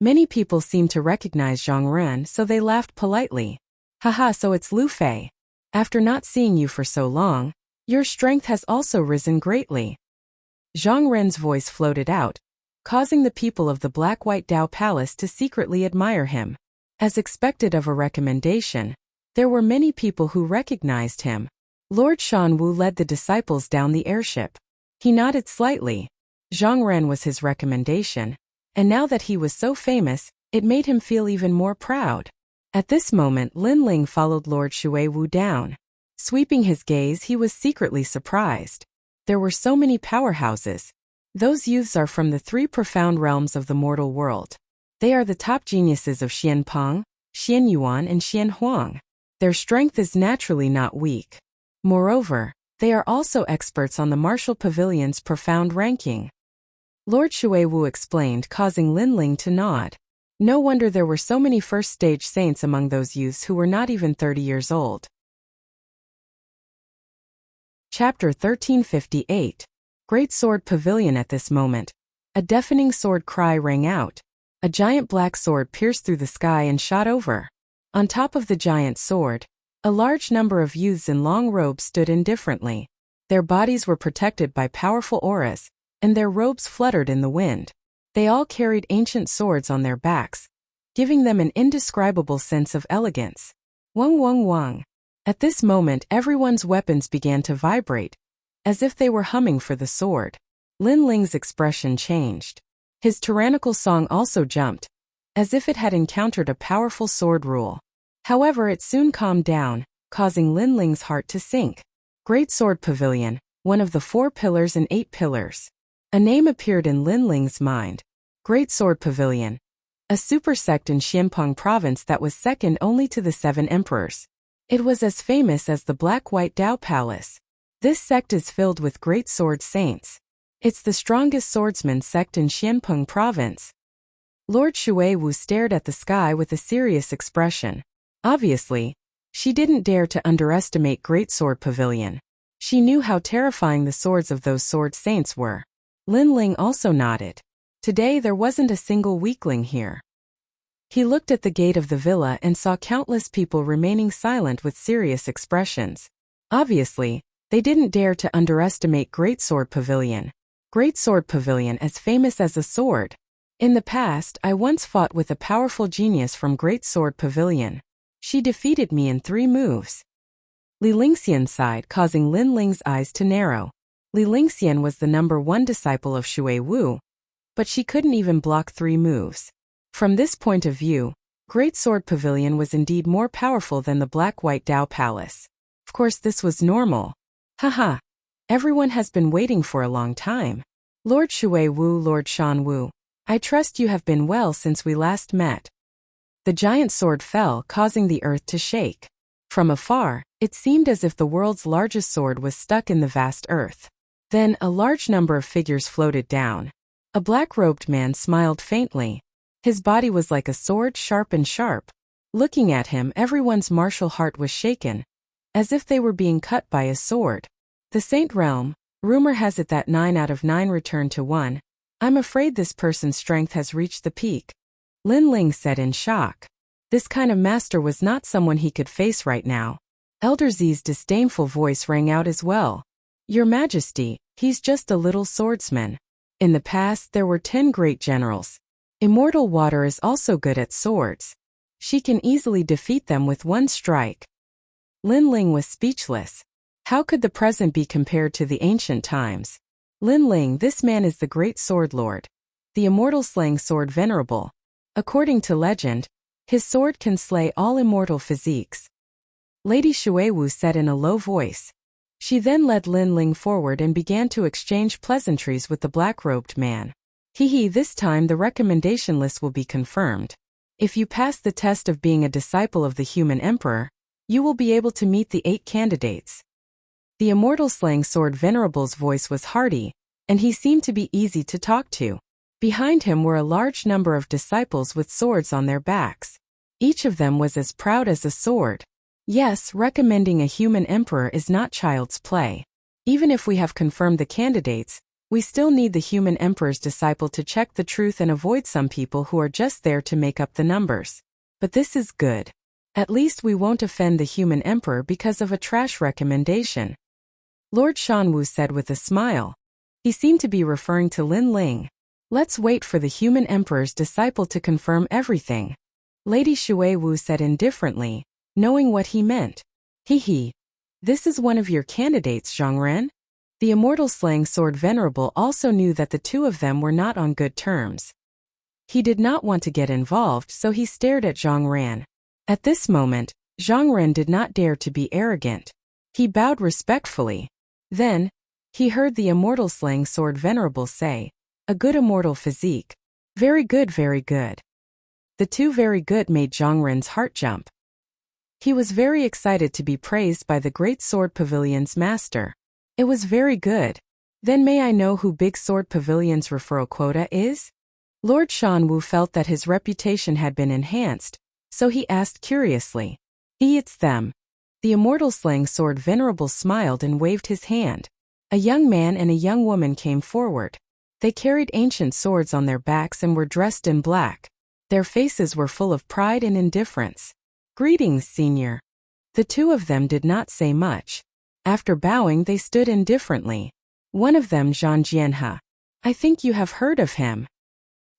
Speaker 1: Many people seemed to recognize Zhang Ren, so they laughed politely. "Haha, so it's Lu Fei. After not seeing you for so long, your strength has also risen greatly." Zhang Ren's voice floated out, causing the people of the Black-White Dao Palace to secretly admire him. As expected of a recommendation, there were many people who recognized him. Lord Shanwu led the disciples down the airship. He nodded slightly. Zhang Ren was his recommendation, and now that he was so famous, it made him feel even more proud. At this moment, Lin Ling followed Lord Shuiwu down. Sweeping his gaze, he was secretly surprised. There were so many powerhouses. Those youths are from the 3 profound realms of the mortal world. They are the top geniuses of Xianpeng, Xianyuan, and Xianhuang. Their strength is naturally not weak. Moreover, they are also experts on the martial pavilion's profound ranking. Lord Shuiwu explained, causing Lin Ling to nod. No wonder there were so many first-stage saints among those youths who were not even 30 years old. Chapter 1358. Great Sword Pavilion. At this moment, a deafening sword cry rang out. A giant black sword pierced through the sky and shot over. On top of the giant sword, a large number of youths in long robes stood indifferently. Their bodies were protected by powerful auras, and their robes fluttered in the wind. They all carried ancient swords on their backs, giving them an indescribable sense of elegance. Wang wang wang. At this moment everyone's weapons began to vibrate, as if they were humming for the sword. Lin Ling's expression changed. His tyrannical song also jumped, as if it had encountered a powerful sword rule. However, it soon calmed down, causing Lin Ling's heart to sink. Great Sword Pavilion, one of the 4 pillars and 8 pillars. A name appeared in Lin Ling's mind. Great Sword Pavilion. A super sect in Xianpeng province that was second only to the 7 emperors. It was as famous as the Black-White Dao Palace. This sect is filled with great sword saints. It's the strongest swordsman sect in Xianpeng province. Lord Shui Wu stared at the sky with a serious expression. Obviously, she didn't dare to underestimate Great Sword Pavilion. She knew how terrifying the swords of those sword saints were. Lin Ling also nodded. Today there wasn't a single weakling here. He looked at the gate of the villa and saw countless people remaining silent with serious expressions. Obviously, they didn't dare to underestimate Great Sword Pavilion. Great Sword Pavilion, as famous as a sword. In the past, I once fought with a powerful genius from Great Sword Pavilion. She defeated me in 3 moves. Li Lingxian sighed, causing Lin Ling's eyes to narrow. Li Lingxian was the #1 disciple of Shui Wu, but she couldn't even block 3 moves. From this point of view, Great Sword Pavilion was indeed more powerful than the Black-White Dao Palace. Of course this was normal. Haha. Everyone has been waiting for a long time. Lord Shui Wu, Lord Shan Wu, I trust you have been well since we last met. The giant sword fell, causing the earth to shake. From afar, it seemed as if the world's largest sword was stuck in the vast earth. Then, a large number of figures floated down. A black-robed man smiled faintly. His body was like a sword, sharp and sharp. Looking at him, everyone's martial heart was shaken, as if they were being cut by a sword. The Saint Realm, rumor has it that 9 out of 9 returned to 1. I'm afraid this person's strength has reached the peak. Lin Ling said in shock. This kind of master was not someone he could face right now. Elder Zi's disdainful voice rang out as well. Your Majesty, he's just a little swordsman. In the past there were 10 great generals. Immortal Water is also good at swords. She can easily defeat them with 1 strike. Lin Ling was speechless. How could the present be compared to the ancient times? Lin Ling, this man is the great sword lord. The immortal slaying sword venerable. According to legend, his sword can slay all immortal physiques. Lady Shui Wu said in a low voice. She then led Lin Ling forward and began to exchange pleasantries with the black-robed man. This time the recommendation list will be confirmed. If you pass the test of being a disciple of the human emperor, you will be able to meet the 8 candidates. The immortal slaying sword venerable's voice was hearty, and he seemed to be easy to talk to. Behind him were a large number of disciples with swords on their backs. Each of them was as proud as a sword. Yes, recommending a human emperor is not child's play. Even if we have confirmed the candidates, we still need the human emperor's disciple to check the truth and avoid some people who are just there to make up the numbers. But this is good. At least we won't offend the human emperor because of a trash recommendation. Lord Shanwu said with a smile. He seemed to be referring to Lin Ling. Let's wait for the human emperor's disciple to confirm everything. Lady Shui Wu said indifferently, knowing what he meant. This is one of your candidates, Zhang Ren? The immortal slaying sword venerable also knew that the 2 of them were not on good terms. He did not want to get involved, so he stared at Zhang Ren. At this moment, Zhang Ren did not dare to be arrogant. He bowed respectfully. Then, he heard the immortal slaying sword venerable say, a good immortal physique. Very good, very good. The 2 very good made Zhang Ren's heart jump. He was very excited to be praised by the Great Sword Pavilion's master. It was very good. Then may I know who Big Sword Pavilion's referral quota is? Lord Shanwu felt that his reputation had been enhanced, so he asked curiously. It's them. The immortal slaying sword venerable smiled and waved his hand. A young man and a young woman came forward. They carried ancient swords on their backs and were dressed in black. Their faces were full of pride and indifference. Greetings, senior. The 2 of them did not say much. After bowing they stood indifferently. One of them, Zhang Jianhe. I think you have heard of him.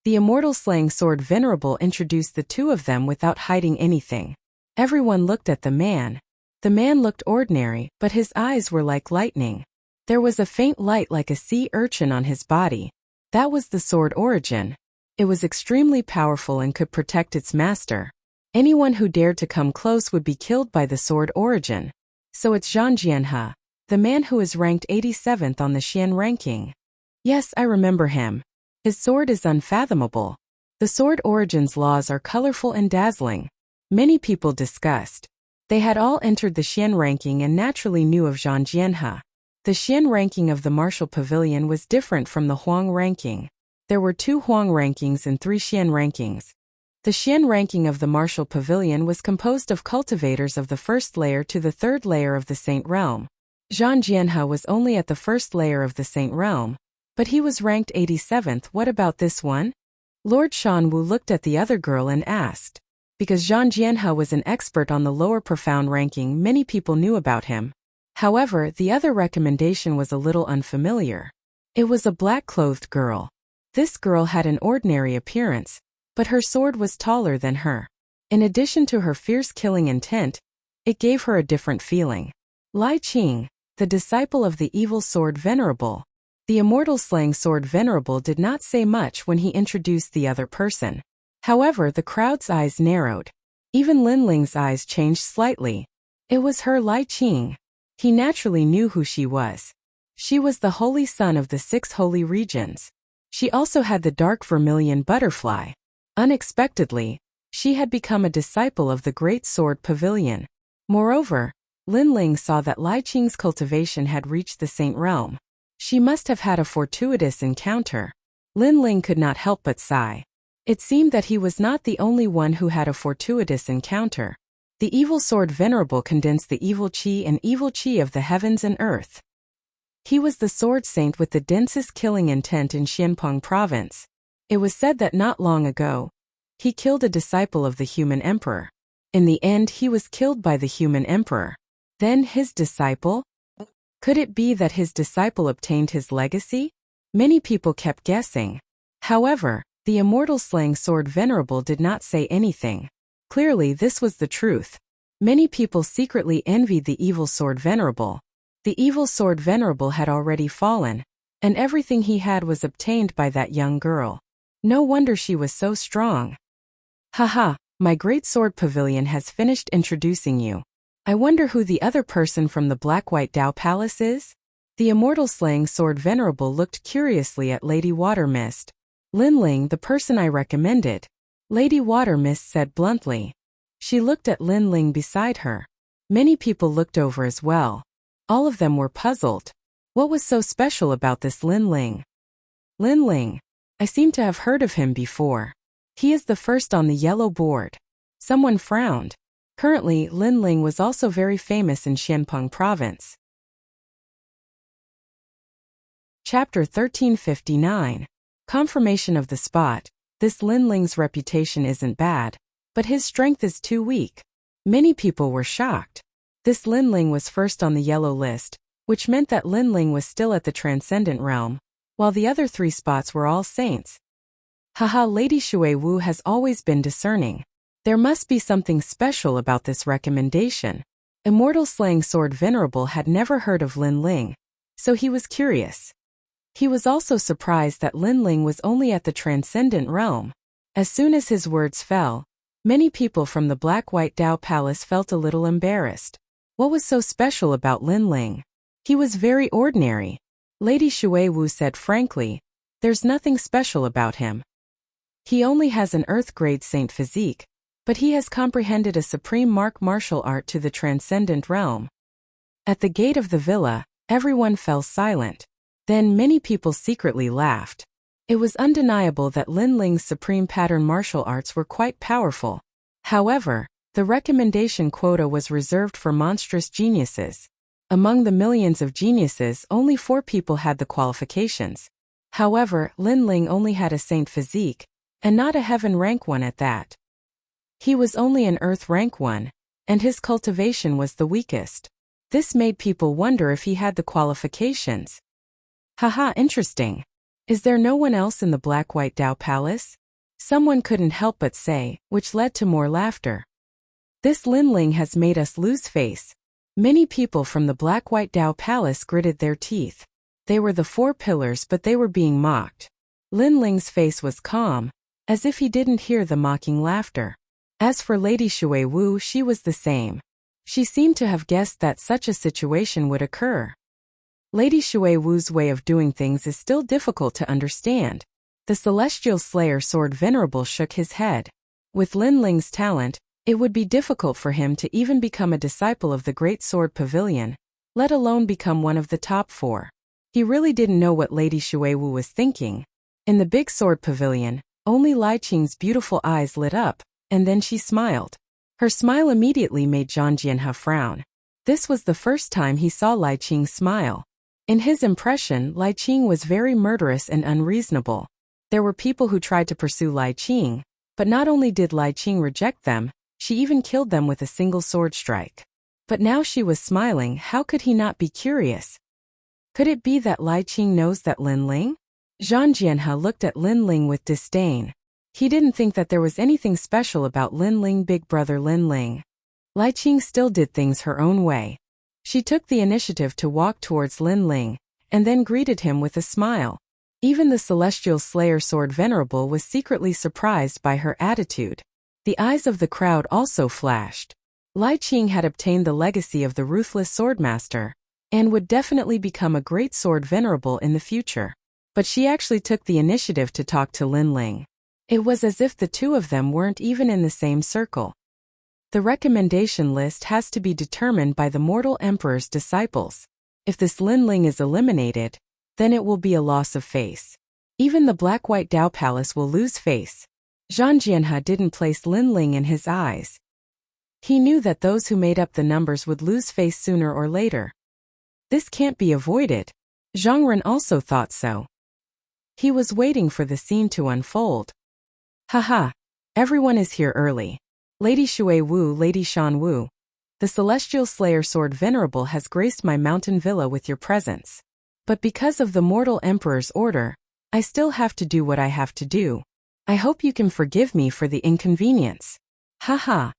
Speaker 1: The immortal slaying sword venerable introduced the two of them without hiding anything. Everyone looked at the man. The man looked ordinary, but his eyes were like lightning. There was a faint light like a sea urchin on his body. That was the sword origin. It was extremely powerful and could protect its master. Anyone who dared to come close would be killed by the sword origin. So it's Zhang Jianhe, the man who is ranked 87th on the Xian ranking. Yes, I remember him. His sword is unfathomable. The sword origin's laws are colorful and dazzling. Many people discussed. They had all entered the Xian ranking and naturally knew of Zhang Jianhe. The Xian ranking of the martial pavilion was different from the Huang ranking. There were 2 Huang rankings and 3 Xian rankings. The Xian ranking of the martial pavilion was composed of cultivators of the first layer to the 3rd layer of the Saint Realm. Zhang Jianhe was only at the 1st layer of the Saint Realm, but he was ranked 87th. What about this one? Lord Shanwu looked at the other girl and asked. Because Zhang Jianhe was an expert on the lower profound ranking, many people knew about him. However, the other recommendation was a little unfamiliar. It was a black-clothed girl. This girl had an ordinary appearance, but her sword was taller than her. In addition to her fierce killing intent, it gave her a different feeling. Lai Qing, the disciple of the evil sword venerable. The immortal slaying sword venerable did not say much when he introduced the other person. However, the crowd's eyes narrowed. Even Lin Ling's eyes changed slightly. It was her, Lai Qing. He naturally knew who she was. She was the holy son of the 6 holy regions. She also had the dark vermilion butterfly. Unexpectedly, she had become a disciple of the Great Sword Pavilion. Moreover, Lin Ling saw that Lai Qing's cultivation had reached the Saint Realm. She must have had a fortuitous encounter. Lin Ling could not help but sigh. It seemed that he was not the only one who had a fortuitous encounter. The evil sword venerable condensed the evil qi and evil qi of the heavens and earth. He was the sword saint with the densest killing intent in Xianpeng province. It was said that not long ago, he killed a disciple of the human emperor. In the end, he was killed by the human emperor. Then his disciple? Could it be that his disciple obtained his legacy? Many people kept guessing. However, the immortal slaying sword venerable did not say anything. Clearly, this was the truth. Many people secretly envied the evil sword venerable. The evil sword venerable had already fallen, and everything he had was obtained by that young girl. No wonder she was so strong. Haha, my great sword pavilion has finished introducing you. I wonder who the other person from the Black-White Dao Palace is? The immortal slaying sword venerable looked curiously at Lady Watermist. Lin Ling, the person I recommended. Lady Watermist said bluntly. She looked at Lin Ling beside her. Many people looked over as well. All of them were puzzled. What was so special about this Lin Ling? Lin Ling. I seem to have heard of him before. He is the first on the yellow board. Someone frowned. Currently, Lin Ling was also very famous in Xianpeng province. Chapter 1359. Confirmation of the spot. This Lin Ling's reputation isn't bad, but his strength is too weak. Many people were shocked. This Lin Ling was first on the yellow list, which meant that Lin Ling was still at the transcendent realm, while the other 3 spots were all saints. Haha, Lady Shui Wu has always been discerning. There must be something special about this recommendation. Immortal slaying sword venerable had never heard of Lin Ling, so he was curious. He was also surprised that Lin Ling was only at the transcendent realm. As soon as his words fell, many people from the Black-White Dao Palace felt a little embarrassed. What was so special about Lin Ling? He was very ordinary. Lady Shui Wu said frankly, there's nothing special about him. He only has an earth-grade saint physique, but he has comprehended a supreme martial art to the transcendent realm. At the gate of the villa, everyone fell silent. Then many people secretly laughed. It was undeniable that Lin Ling's supreme pattern martial arts were quite powerful. However, the recommendation quota was reserved for monstrous geniuses. Among the millions of geniuses, only 4 people had the qualifications. However, Lin Ling only had a saint physique, and not a heaven rank one at that. He was only an earth rank one, and his cultivation was the weakest. This made people wonder if he had the qualifications. Haha, interesting. Is there no one else in the Black-White Dao Palace? Someone couldn't help but say, which led to more laughter. This Linling has made us lose face. Many people from the Black-White Dao Palace gritted their teeth. They were the four pillars, but they were being mocked. Linling's face was calm, as if he didn't hear the mocking laughter. As for Lady Shui Wu, she was the same. She seemed to have guessed that such a situation would occur. Lady Shui Wu's way of doing things is still difficult to understand. The Celestial Slayer Sword Venerable shook his head. With Linling's talent, it would be difficult for him to even become a disciple of the Great Sword Pavilion, let alone become one of the top 4. He really didn't know what Lady Shui Wu was thinking. In the big sword pavilion, only Lai Qing's beautiful eyes lit up, and then she smiled. Her smile immediately made Zhang Jianhe frown. This was the first time he saw Lai Qing smile. In his impression, Lai Qing was very murderous and unreasonable. There were people who tried to pursue Lai Qing, but not only did Lai Qing reject them, she even killed them with a single sword strike. But now she was smiling. How could he not be curious? Could it be that Lai Qing knows that Linling? Zhang Jianhe looked at Linling with disdain. He didn't think that there was anything special about Linling, big brother Linling. Lai Qing still did things her own way. She took the initiative to walk towards Linling, and then greeted him with a smile. Even the Celestial Slayer Sword Venerable was secretly surprised by her attitude. The eyes of the crowd also flashed. Lai Qing had obtained the legacy of the ruthless swordmaster, and would definitely become a great sword venerable in the future. But she actually took the initiative to talk to Linling. It was as if the two of them weren't even in the same circle. The recommendation list has to be determined by the Mortal Emperor's disciples. If this Linling is eliminated, then it will be a loss of face. Even the Black-White Dao Palace will lose face. Zhang Jianhe didn't place Linling in his eyes. He knew that those who made up the numbers would lose face sooner or later. This can't be avoided. Zhang Ren also thought so. He was waiting for the scene to unfold. Haha, everyone is here early. Lady Shui Wu, Lady Shan Wu. The Celestial Slayer Sword Venerable has graced my mountain villa with your presence. But because of the Mortal Emperor's order, I still have to do what I have to do. I hope you can forgive me for the inconvenience. Haha.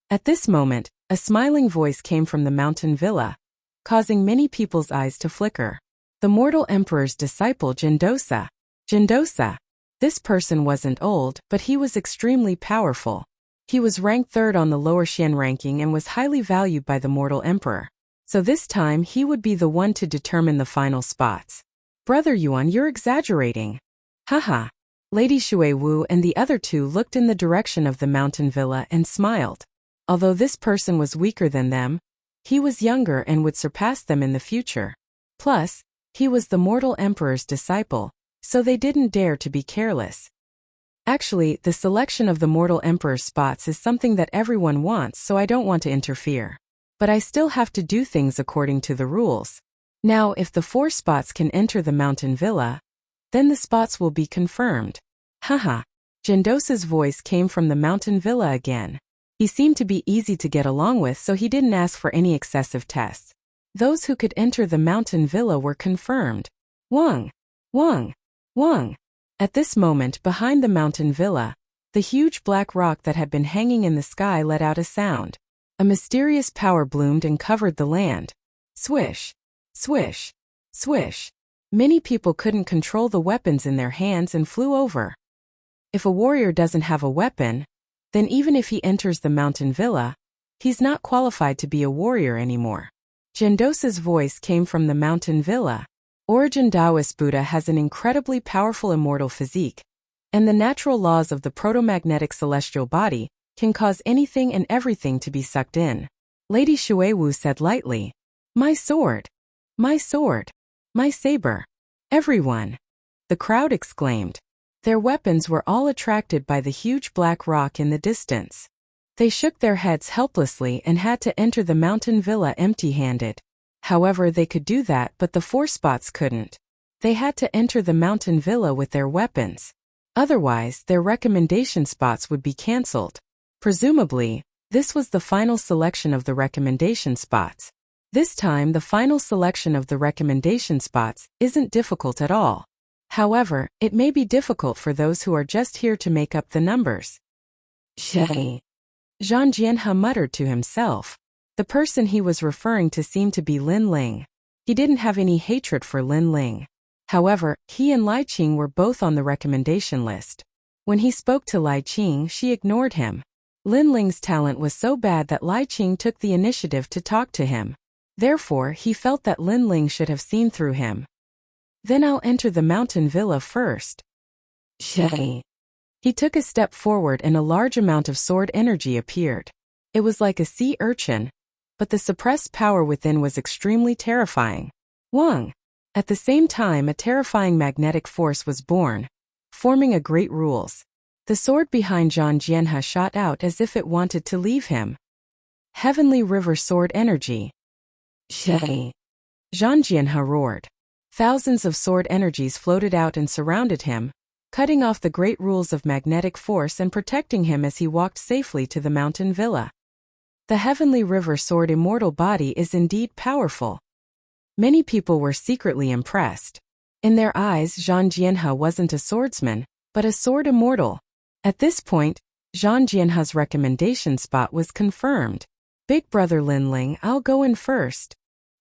Speaker 1: At this moment, a smiling voice came from the mountain villa, causing many people's eyes to flicker. The Mortal Emperor's disciple Jindosa. Jindosa. This person wasn't old, but he was extremely powerful. He was ranked 3rd on the lower Xian ranking and was highly valued by the Mortal Emperor. So this time he would be the one to determine the final spots. Brother Yuan, you're exaggerating. Haha. Lady Shui Wu and the other two looked in the direction of the mountain villa and smiled. Although this person was weaker than them, he was younger and would surpass them in the future. Plus, he was the Mortal Emperor's disciple, so they didn't dare to be careless. Actually, the selection of the Mortal Emperor's spots is something that everyone wants, so I don't want to interfere. But I still have to do things according to the rules. Now, if the 4 spots can enter the mountain villa, then the spots will be confirmed. Haha. Jindosa's voice came from the mountain villa again. He seemed to be easy to get along with, so he didn't ask for any excessive tests. Those who could enter the mountain villa were confirmed. Wang! Wang! Wang! At this moment, behind the mountain villa, the huge black rock that had been hanging in the sky let out a sound. A mysterious power bloomed and covered the land. Swish! Swish! Swish! Many people couldn't control the weapons in their hands and flew over. If a warrior doesn't have a weapon, then even if he enters the mountain villa, he's not qualified to be a warrior anymore. Jindosa's voice came from the mountain villa. Origin Taoist Buddha has an incredibly powerful immortal physique, and the natural laws of the proto-magnetic celestial body can cause anything and everything to be sucked in. Lady Shui Wu said lightly, "My sword! My sword! My saber! Everyone!" The crowd exclaimed. Their weapons were all attracted by the huge black rock in the distance. They shook their heads helplessly and had to enter the mountain villa empty-handed. However, they could do that, but the 4 spots couldn't. They had to enter the mountain villa with their weapons. Otherwise, their recommendation spots would be cancelled. Presumably, this was the final selection of the recommendation spots. This time, the final selection of the recommendation spots isn't difficult at all. However, it may be difficult for those who are just here to make up the numbers. Zhang Jianhe muttered to himself. The person he was referring to seemed to be Lin Ling. He didn't have any hatred for Lin Ling. However, he and Lai Qing were both on the recommendation list. When he spoke to Lai Qing, she ignored him. Lin Ling's talent was so bad that Lai Qing took the initiative to talk to him. Therefore, he felt that Lin Ling should have seen through him. Then I'll enter the mountain villa first. He took a step forward and a large amount of sword energy appeared. It was like a sea urchin, but the suppressed power within was extremely terrifying. Wang. At the same time, a terrifying magnetic force was born, forming a great rules. The sword behind Zhang Jianhe shot out as if it wanted to leave him. Heavenly River Sword Energy. Zhang Jianhe roared. Thousands of sword energies floated out and surrounded him, cutting off the great rules of magnetic force and protecting him as he walked safely to the mountain villa. The Heavenly River Sword immortal body is indeed powerful. Many people were secretly impressed. In their eyes, Zhang Jianhe wasn't a swordsman, but a sword immortal. At this point, Zhang Jianhe's recommendation spot was confirmed. Big brother Lin Ling, I'll go in first.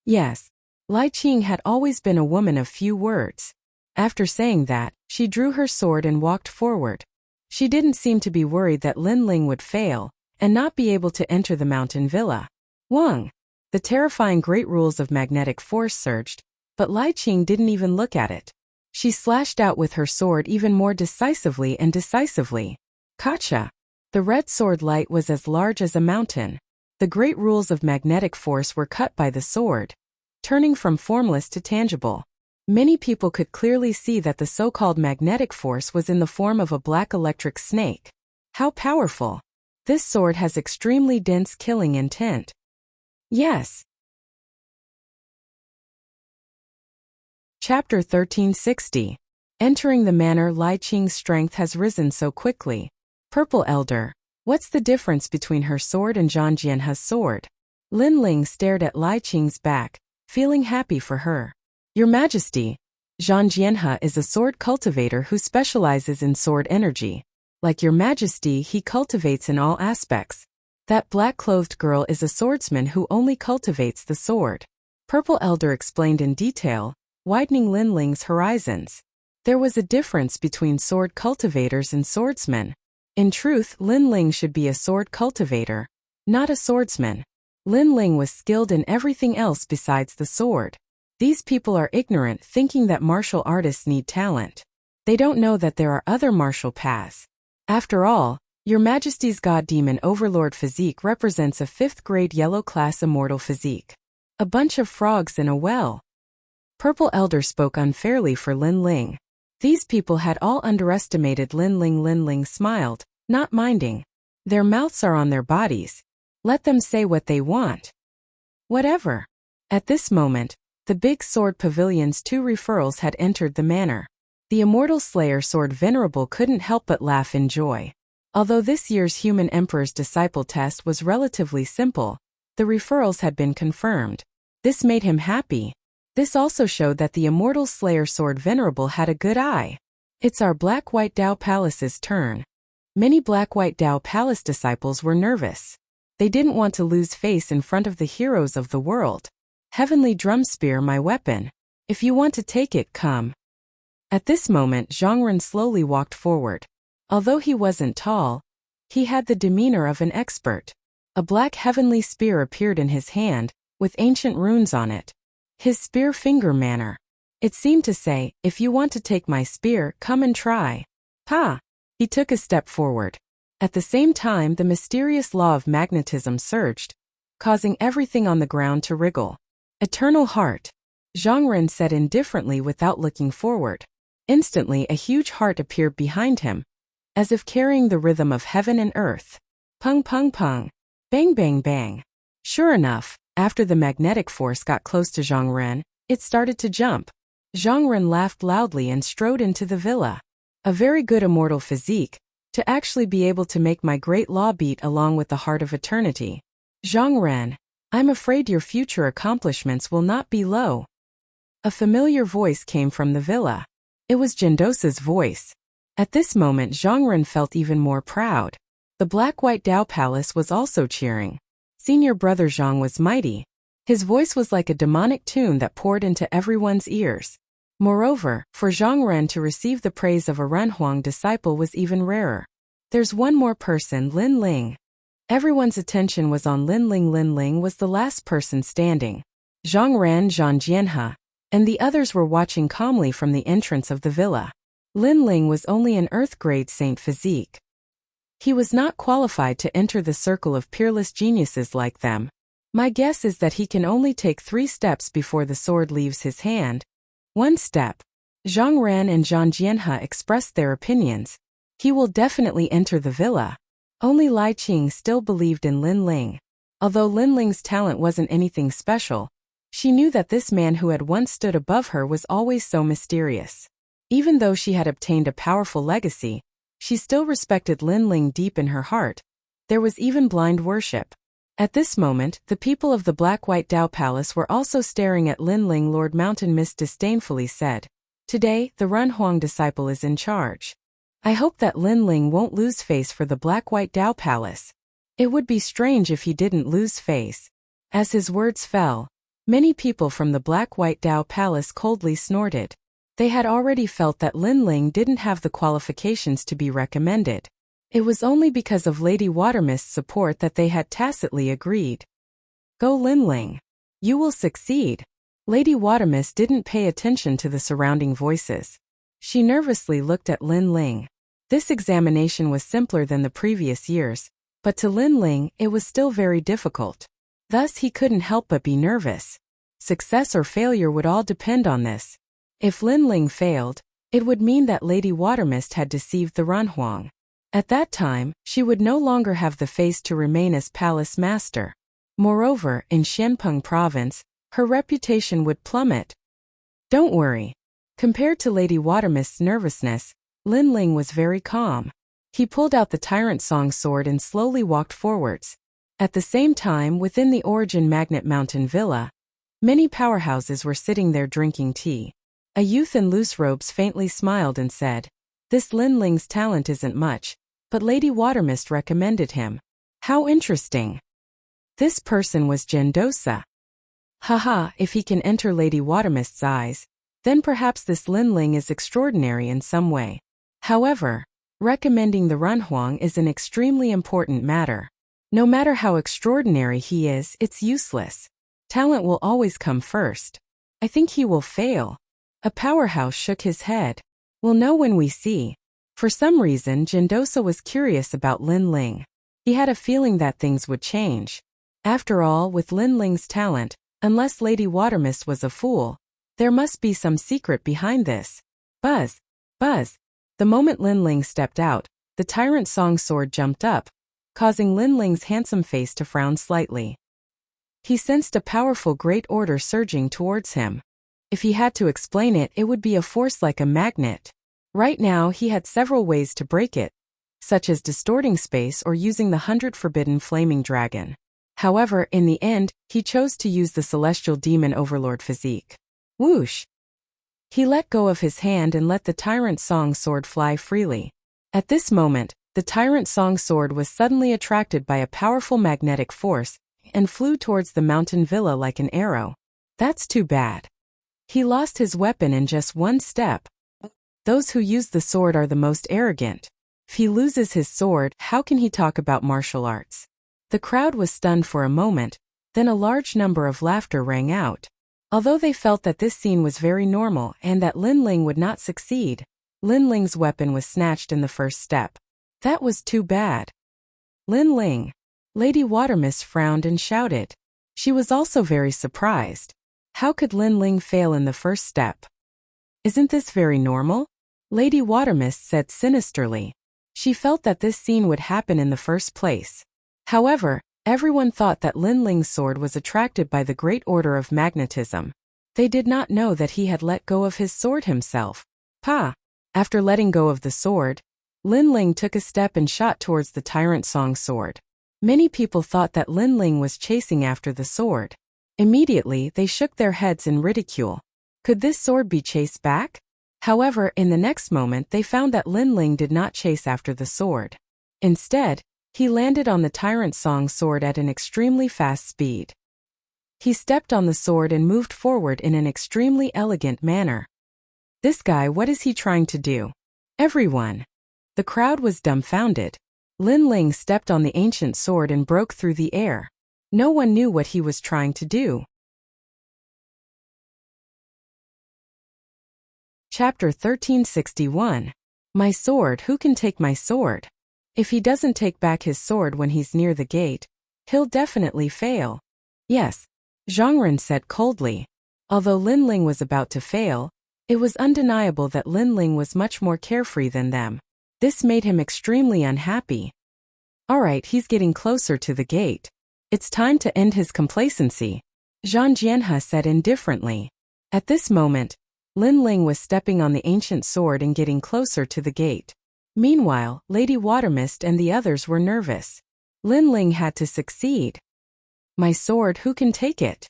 Speaker 1: Yes. Lai Qing had always been a woman of few words. After saying that, she drew her sword and walked forward. She didn't seem to be worried that Lin Ling would fail and not be able to enter the mountain villa. Wang. The terrifying great rules of magnetic force surged, but Lai Qing didn't even look at it. She slashed out with her sword even more decisively and decisively. Kacha. The red sword light was as large as a mountain. The great rules of magnetic force were cut by the sword, turning from formless to tangible. Many people could clearly see that the so-called magnetic force was in the form of a black electric snake. How powerful! This sword has extremely dense killing intent. Yes. Chapter 1360. Entering the manor. Lai Qing's strength has risen so quickly. Purple Elder. What's the difference between her sword and Zhang Jianhe's sword? Lin Ling stared at Lai Qing's back, feeling happy for her. Your Majesty, Zhang Jianhe is a sword cultivator who specializes in sword energy. Like Your Majesty, he cultivates in all aspects. That black-clothed girl is a swordsman who only cultivates the sword. Purple Elder explained in detail, widening Lin Ling's horizons. There was a difference between sword cultivators and swordsmen. In truth, Lin Ling should be a sword cultivator, not a swordsman. Lin Ling was skilled in everything else besides the sword. These people are ignorant, thinking that martial artists need talent. They don't know that there are other martial paths. After all, Your Majesty's God Demon Overlord physique represents a 5th grade yellow class immortal physique. A bunch of frogs in a well. Purple Elder spoke unfairly for Lin Ling. These people had all underestimated Lin Ling. Lin Ling smiled, not minding. Their mouths are on their bodies. Let them say what they want. Whatever. At this moment, the big sword pavilion's 2 referrals had entered the manor. The immortal slayer sword Venerable couldn't help but laugh in joy. Although this year's Human Emperor's Disciple test was relatively simple, the referrals had been confirmed. This made him happy. This also showed that the immortal slayer sword Venerable had a good eye. It's our Black-White Dao Palace's turn. Many Black-White Dao Palace disciples were nervous. They didn't want to lose face in front of the heroes of the world. Heavenly Drum Spear, my weapon. If you want to take it, come. At this moment, Zhongren slowly walked forward. Although he wasn't tall, he had the demeanor of an expert. A black heavenly spear appeared in his hand, with ancient runes on it. His spear finger manner. It seemed to say, if you want to take my spear, come and try. Pa! He took a step forward. At the same time, the mysterious law of magnetism surged, causing everything on the ground to wriggle. Eternal heart. Zhongren said indifferently without looking forward. Instantly, a huge heart appeared behind him, as if carrying the rhythm of heaven and earth. Pung pung pung. Bang bang bang. Sure enough, after the magnetic force got close to Zhongren, it started to jump. Zhongren laughed loudly and strode into the villa. A very good immortal physique, to actually be able to make my great law beat along with the heart of eternity. Zhongren, I'm afraid your future accomplishments will not be low. A familiar voice came from the villa. It was Gendosa's voice. At this moment Zhang Ren felt even more proud. The black-white Dao Palace was also cheering. Senior brother Zhang was mighty. His voice was like a demonic tune that poured into everyone's ears. Moreover, for Zhang Ren to receive the praise of a Renhuang disciple was even rarer. There's one more person, Lin Ling. Everyone's attention was on Lin Ling. Lin Ling was the last person standing. Zhang Ren, Zhang Jianhe, and the others were watching calmly from the entrance of the villa. Lin Ling was only an Earth-grade Saint physique. He was not qualified to enter the circle of peerless geniuses like them. My guess is that he can only take 3 steps before the sword leaves his hand. 1 step. Zhang Ren and Zhang Jianhe expressed their opinions. He will definitely enter the villa. Only Lai Qing still believed in Lin Ling. Although Lin Ling's talent wasn't anything special, she knew that this man who had once stood above her was always so mysterious. Even though she had obtained a powerful legacy, she still respected Lin Ling deep in her heart. There was even blind worship. At this moment, the people of the Black-White Dao Palace were also staring at Lin Ling. Lord Mountain Mist disdainfully said, "Today, the Renhuang disciple is in charge. I hope that Lin Ling won't lose face for the Black-White Dao Palace. It would be strange if he didn't lose face." As his words fell, many people from the Black-White Dao Palace coldly snorted. They had already felt that Lin Ling didn't have the qualifications to be recommended. It was only because of Lady Watermist's support that they had tacitly agreed. "Go Lin Ling. You will succeed." Lady Watermist didn't pay attention to the surrounding voices. She nervously looked at Lin Ling. This examination was simpler than the previous years, but to Lin Ling it was still very difficult. Thus he couldn't help but be nervous. Success or failure would all depend on this. If Lin Ling failed, it would mean that Lady Watermist had deceived the Renhuang. At that time, she would no longer have the face to remain as palace master. Moreover, in Xianpeng province, her reputation would plummet. Don't worry. Compared to Lady Watermist's nervousness, Lin Ling was very calm. He pulled out the Tyrant Song sword and slowly walked forwards. At the same time, within the Origin Magnet Mountain Villa, many powerhouses were sitting there drinking tea. A youth in loose robes faintly smiled and said, "This Lin Ling's talent isn't much, but Lady Watermist recommended him. How interesting." This person was Gendosa. Haha, if he can enter Lady Watermist's eyes, then perhaps this Lin Ling is extraordinary in some way. However, recommending the Renhuang is an extremely important matter. No matter how extraordinary he is, it's useless. Talent will always come first. I think he will fail. A powerhouse shook his head. We'll know when we see. For some reason, Gendosa was curious about Lin Ling. He had a feeling that things would change. After all, with Lin Ling's talent, unless Lady Watermist was a fool, there must be some secret behind this. Buzz! Buzz! The moment Lin Ling stepped out, the Tyrant Song sword jumped up, causing Lin Ling's handsome face to frown slightly. He sensed a powerful great order surging towards him. If he had to explain it, it would be a force like a magnet. Right now he had several ways to break it, such as distorting space or using the 100 Forbidden Flaming Dragon. However, in the end, he chose to use the Celestial Demon Overlord physique. Whoosh! He let go of his hand and let the Tyrant Song sword fly freely. At this moment, the Tyrant Song sword was suddenly attracted by a powerful magnetic force and flew towards the mountain villa like an arrow. That's too bad. He lost his weapon in just 1 step. Those who use the sword are the most arrogant. If he loses his sword, how can he talk about martial arts? The crowd was stunned for a moment, then a large number of laughter rang out. Although they felt that this scene was very normal and that Lin Ling would not succeed, Lin Ling's weapon was snatched in the first step. That was too bad. Lin Ling. Lady Watermist frowned and shouted. She was also very surprised. How could Lin Ling fail in the first step? Isn't this very normal? Lady Watermist said sinisterly. She felt that this scene would happen in the first place. However, everyone thought that Lin Ling's sword was attracted by the Great Order of Magnetism. They did not know that he had let go of his sword himself. Pa! After letting go of the sword, Lin Ling took a step and shot towards the Tyrant Song sword. Many people thought that Lin Ling was chasing after the sword. Immediately, they shook their heads in ridicule. Could this sword be chased back? However, in the next moment they found that Lin Ling did not chase after the sword. Instead, he landed on the Tyrant Song sword at an extremely fast speed. He stepped on the sword and moved forward in an extremely elegant manner. This guy, what is he trying to do? Everyone. The crowd was dumbfounded. Lin Ling stepped on the ancient sword and broke through the air. No one knew what he was trying to do. Chapter 1361. My sword, who can take my sword? If he doesn't take back his sword when he's near the gate, he'll definitely fail. Yes, Zhang Ren said coldly. Although Lin Ling was about to fail, it was undeniable that Lin Ling was much more carefree than them. This made him extremely unhappy. Alright, he's getting closer to the gate. It's time to end his complacency, Zhang Jianhe said indifferently. At this moment, Lin Ling was stepping on the ancient sword and getting closer to the gate. Meanwhile, Lady Watermist and the others were nervous. Lin Ling had to succeed. My sword, who can take it?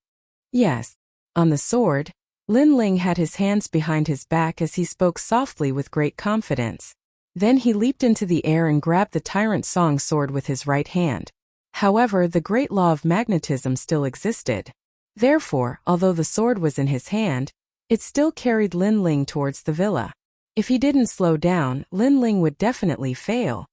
Speaker 1: Yes. On the sword, Lin Ling had his hands behind his back as he spoke softly with great confidence. Then he leaped into the air and grabbed the Tyrant Song sword with his right hand. However, the great law of magnetism still existed. Therefore, although the sword was in his hand, it still carried Lin Ling towards the villa. If he didn't slow down, Lin Ling would definitely fail.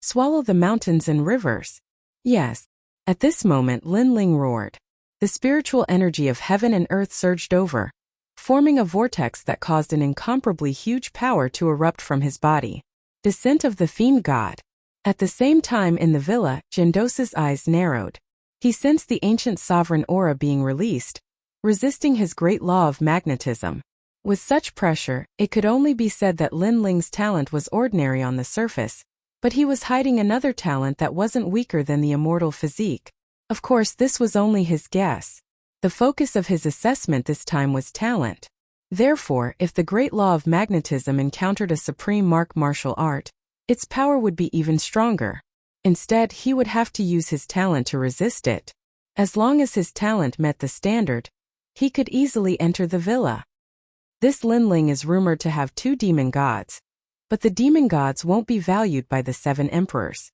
Speaker 1: Swallow the mountains and rivers. Yes. At this moment Lin Ling roared. The spiritual energy of heaven and earth surged over, forming a vortex that caused an incomparably huge power to erupt from his body. Descent of the Fiend God. At the same time in the villa, Jindosa's eyes narrowed. He sensed the ancient sovereign aura being released, resisting his great law of magnetism. With such pressure, it could only be said that Lin Ling's talent was ordinary on the surface, but he was hiding another talent that wasn't weaker than the immortal physique. Of course, this was only his guess. The focus of his assessment this time was talent. Therefore, if the great law of magnetism encountered a supreme martial art, its power would be even stronger. Instead, he would have to use his talent to resist it. As long as his talent met the standard, he could easily enter the villa. This Lin Ling is rumored to have 2 demon gods, but the demon gods won't be valued by the 7 emperors.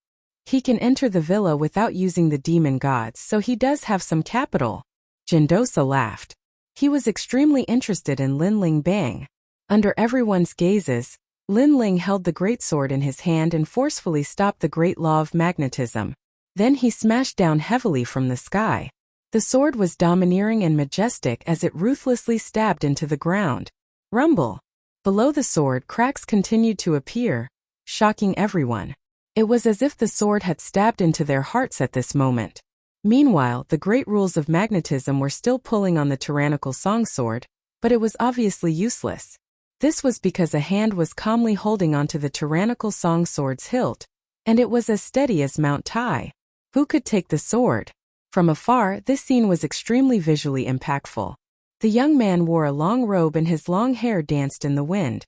Speaker 1: He can enter the villa without using the demon gods, so he does have some capital. Jindosa laughed. He was extremely interested in Lin Ling Bang. Under everyone's gazes, Lin Ling held the great sword in his hand and forcefully stopped the great law of magnetism. Then he smashed down heavily from the sky. The sword was domineering and majestic as it ruthlessly stabbed into the ground. Rumble. Below the sword, cracks continued to appear, shocking everyone. It was as if the sword had stabbed into their hearts at this moment. Meanwhile, the great rules of magnetism were still pulling on the tyrannical song sword, but it was obviously useless. This was because a hand was calmly holding onto the tyrannical song sword's hilt, and it was as steady as Mount Tai. Who could take the sword? From afar, this scene was extremely visually impactful. The young man wore a long robe and his long hair danced in the wind.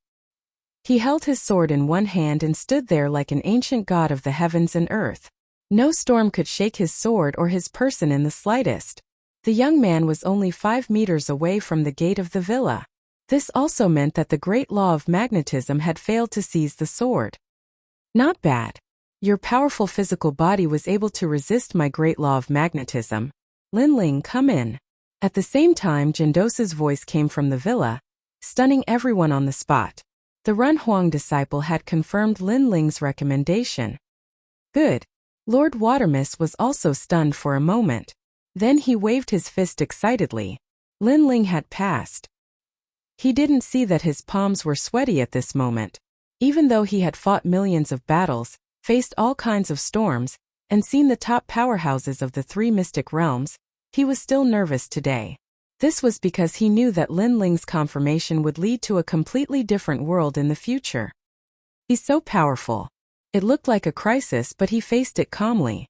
Speaker 1: He held his sword in one hand and stood there like an ancient god of the heavens and earth. No storm could shake his sword or his person in the slightest. The young man was only 5 meters away from the gate of the villa. This also meant that the great law of magnetism had failed to seize the sword. Not bad. Your powerful physical body was able to resist my great law of magnetism. Lin Ling, come in. At the same time, Jindosa's voice came from the villa, stunning everyone on the spot. The Run Huang disciple had confirmed Lin Ling's recommendation. Good. Lord Watermist was also stunned for a moment. Then he waved his fist excitedly. Lin Ling had passed. He didn't see that his palms were sweaty at this moment. Even though he had fought millions of battles, faced all kinds of storms, and seen the top powerhouses of the 3 mystic realms, he was still nervous today. This was because he knew that Lin Ling's confirmation would lead to a completely different world in the future. He's so powerful. It looked like a crisis, but he faced it calmly.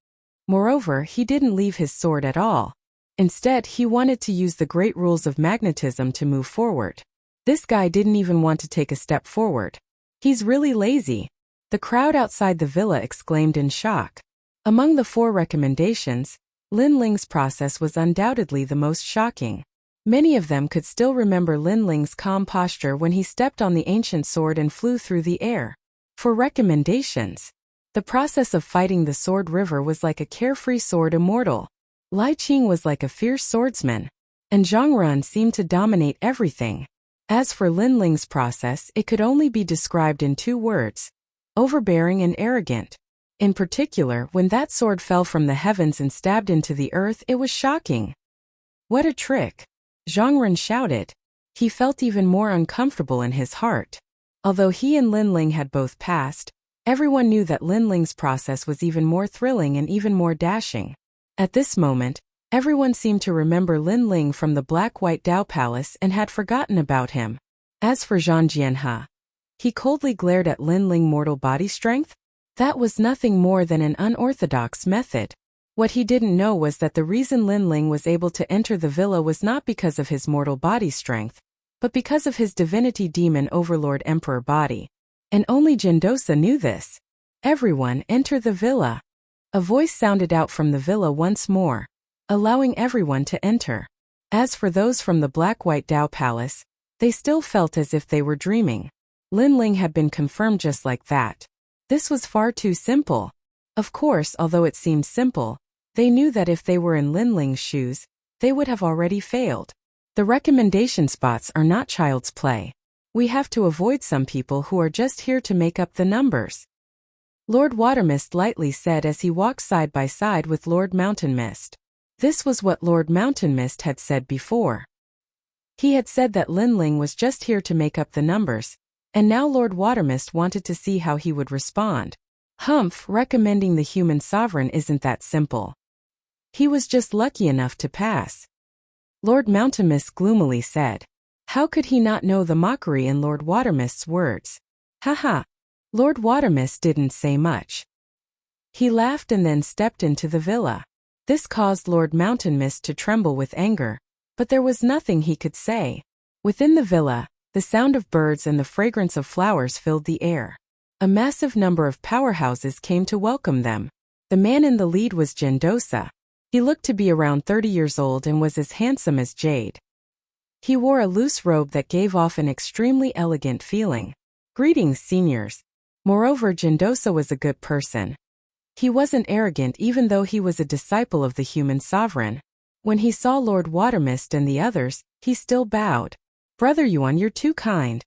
Speaker 1: Moreover, he didn't leave his sword at all. Instead, he wanted to use the great rules of magnetism to move forward. This guy didn't even want to take a step forward. He's really lazy. The crowd outside the villa exclaimed in shock. Among the 4 recommendations, Lin Ling's process was undoubtedly the most shocking. Many of them could still remember Lin Ling's calm posture when he stepped on the ancient sword and flew through the air. For recommendations. The process of fighting the Sword River was like a carefree sword immortal. Lai Qing was like a fierce swordsman. And Zhang Ren seemed to dominate everything. As for Lin Ling's process, it could only be described in 2 words. Overbearing and arrogant. In particular, when that sword fell from the heavens and stabbed into the earth, it was shocking. What a trick! Zhang Ren shouted. He felt even more uncomfortable in his heart. Although he and Lin Ling had both passed, everyone knew that Lin Ling's process was even more thrilling and even more dashing. At this moment, everyone seemed to remember Lin Ling from the Black-White Dao Palace and had forgotten about him. As for Zhang Jianhe, he coldly glared at Lin Ling's mortal body strength. That was nothing more than an unorthodox method. What he didn't know was that the reason Lin Ling was able to enter the villa was not because of his mortal body strength, but because of his divinity demon overlord emperor body. And only Gendosa knew this. Everyone, enter the villa. A voice sounded out from the villa once more, allowing everyone to enter. As for those from the Black-White Dao Palace, they still felt as if they were dreaming. Lin Ling had been confirmed just like that. This was far too simple. Of course, although it seemed simple, they knew that if they were in Lin Ling's shoes, they would have already failed. The recommendation spots are not child's play. We have to avoid some people who are just here to make up the numbers. Lord Watermist lightly said as he walked side by side with Lord Mountain Mist. This was what Lord Mountain Mist had said before. He had said that Lin Ling was just here to make up the numbers, and now Lord Watermist wanted to see how he would respond. Humph, recommending the human sovereign isn't that simple. He was just lucky enough to pass. Lord Mountain Mist gloomily said. How could he not know the mockery in Lord Watermist's words? Haha. Lord Watermist didn't say much. He laughed and then stepped into the villa. This caused Lord Mountain Mist to tremble with anger, but there was nothing he could say. Within the villa, the sound of birds and the fragrance of flowers filled the air. A massive number of powerhouses came to welcome them. The man in the lead was Gendosa. He looked to be around 30 years old and was as handsome as jade. He wore a loose robe that gave off an extremely elegant feeling. Greetings, seniors. Moreover, Gendosa was a good person. He wasn't arrogant even though he was a disciple of the human sovereign. When he saw Lord Watermist and the others, he still bowed. Brother Yuan, you're too kind.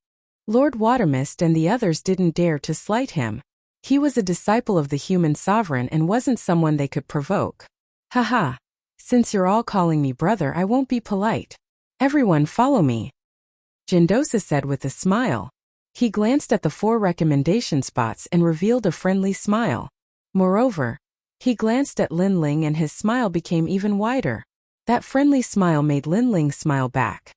Speaker 1: Lord Watermist and the others didn't dare to slight him. He was a disciple of the human sovereign and wasn't someone they could provoke. Haha. Since you're all calling me brother, I won't be polite. Everyone follow me. Gendosa said with a smile. He glanced at the 4 recommendation spots and revealed a friendly smile. Moreover, he glanced at Lin Ling and his smile became even wider. That friendly smile made Lin Ling smile back.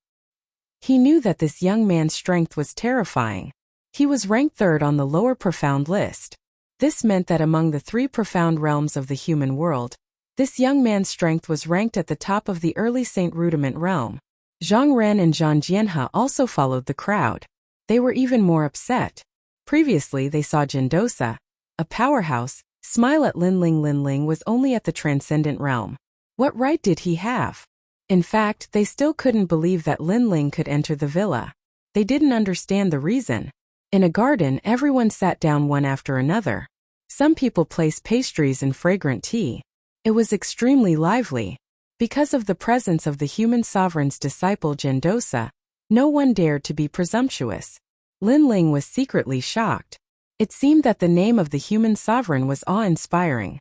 Speaker 1: He knew that this young man's strength was terrifying. He was ranked 3rd on the lower profound list. This meant that among the 3 profound realms of the human world, this young man's strength was ranked at the top of the early Saint Rudiment realm. Zhang Ren and Zhang Jianhe also followed the crowd. They were even more upset. Previously they saw Gendosa, a powerhouse, smile at Lin Ling. Lin Ling was only at the transcendent realm. What right did he have? In fact, they still couldn't believe that Lin Ling could enter the villa. They didn't understand the reason. In a garden, everyone sat down one after another. Some people placed pastries and fragrant tea. It was extremely lively. Because of the presence of the human sovereign's disciple Gendosa, no one dared to be presumptuous. Lin Ling was secretly shocked. It seemed that the name of the human sovereign was awe-inspiring.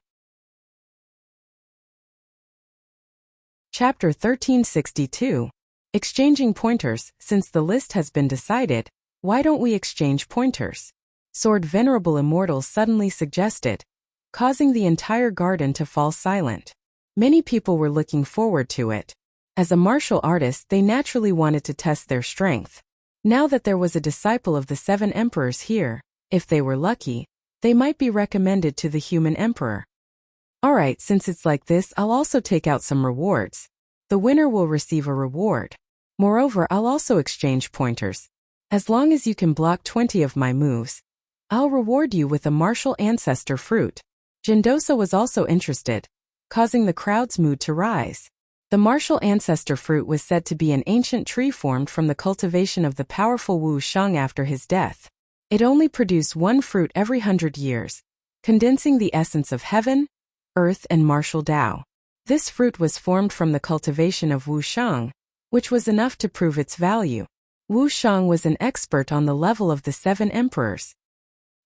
Speaker 1: Chapter 1362. Exchanging pointers. Since the list has been decided, why don't we exchange pointers? Sword Venerable Immortal suddenly suggested, causing the entire garden to fall silent. Many people were looking forward to it. As a martial artist, they naturally wanted to test their strength. Now that there was a disciple of the 7 emperors here, if they were lucky, they might be recommended to the human emperor. Alright, since it's like this, I'll also take out some rewards. The winner will receive a reward. Moreover, I'll also exchange pointers. As long as you can block 20 of my moves, I'll reward you with a martial ancestor fruit. Gendosa was also interested, causing the crowd's mood to rise. The martial ancestor fruit was said to be an ancient tree formed from the cultivation of the powerful Wu Sheng after his death. It only produced one fruit every 100 years, condensing the essence of heaven, earth and martial Tao. This fruit was formed from the cultivation of Wu Sheng, which was enough to prove its value. Wu Sheng was an expert on the level of the 7 emperors.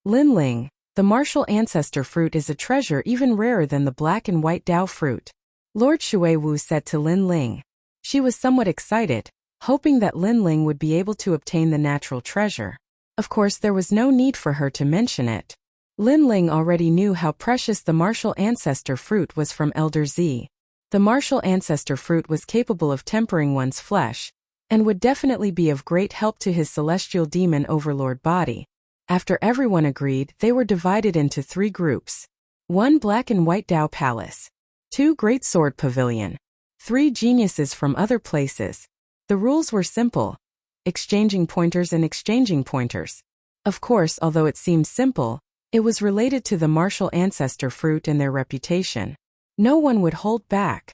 Speaker 1: Linling, the martial ancestor fruit, is a treasure even rarer than the black and white Tao fruit. Lord Shui Wu said to Linling. She was somewhat excited, hoping that Linling would be able to obtain the natural treasure. Of course, there was no need for her to mention it. Linling already knew how precious the martial ancestor fruit was from Elder Z. The martial ancestor fruit was capable of tempering one's flesh, and would definitely be of great help to his celestial demon overlord body. After everyone agreed, they were divided into 3 groups. 1 black and white Tao palace. 2 great sword pavilion. 3 geniuses from other places. The rules were simple. Exchanging pointers and exchanging pointers. Of course, although it seems simple, it was related to the martial ancestor fruit and their reputation. No one would hold back.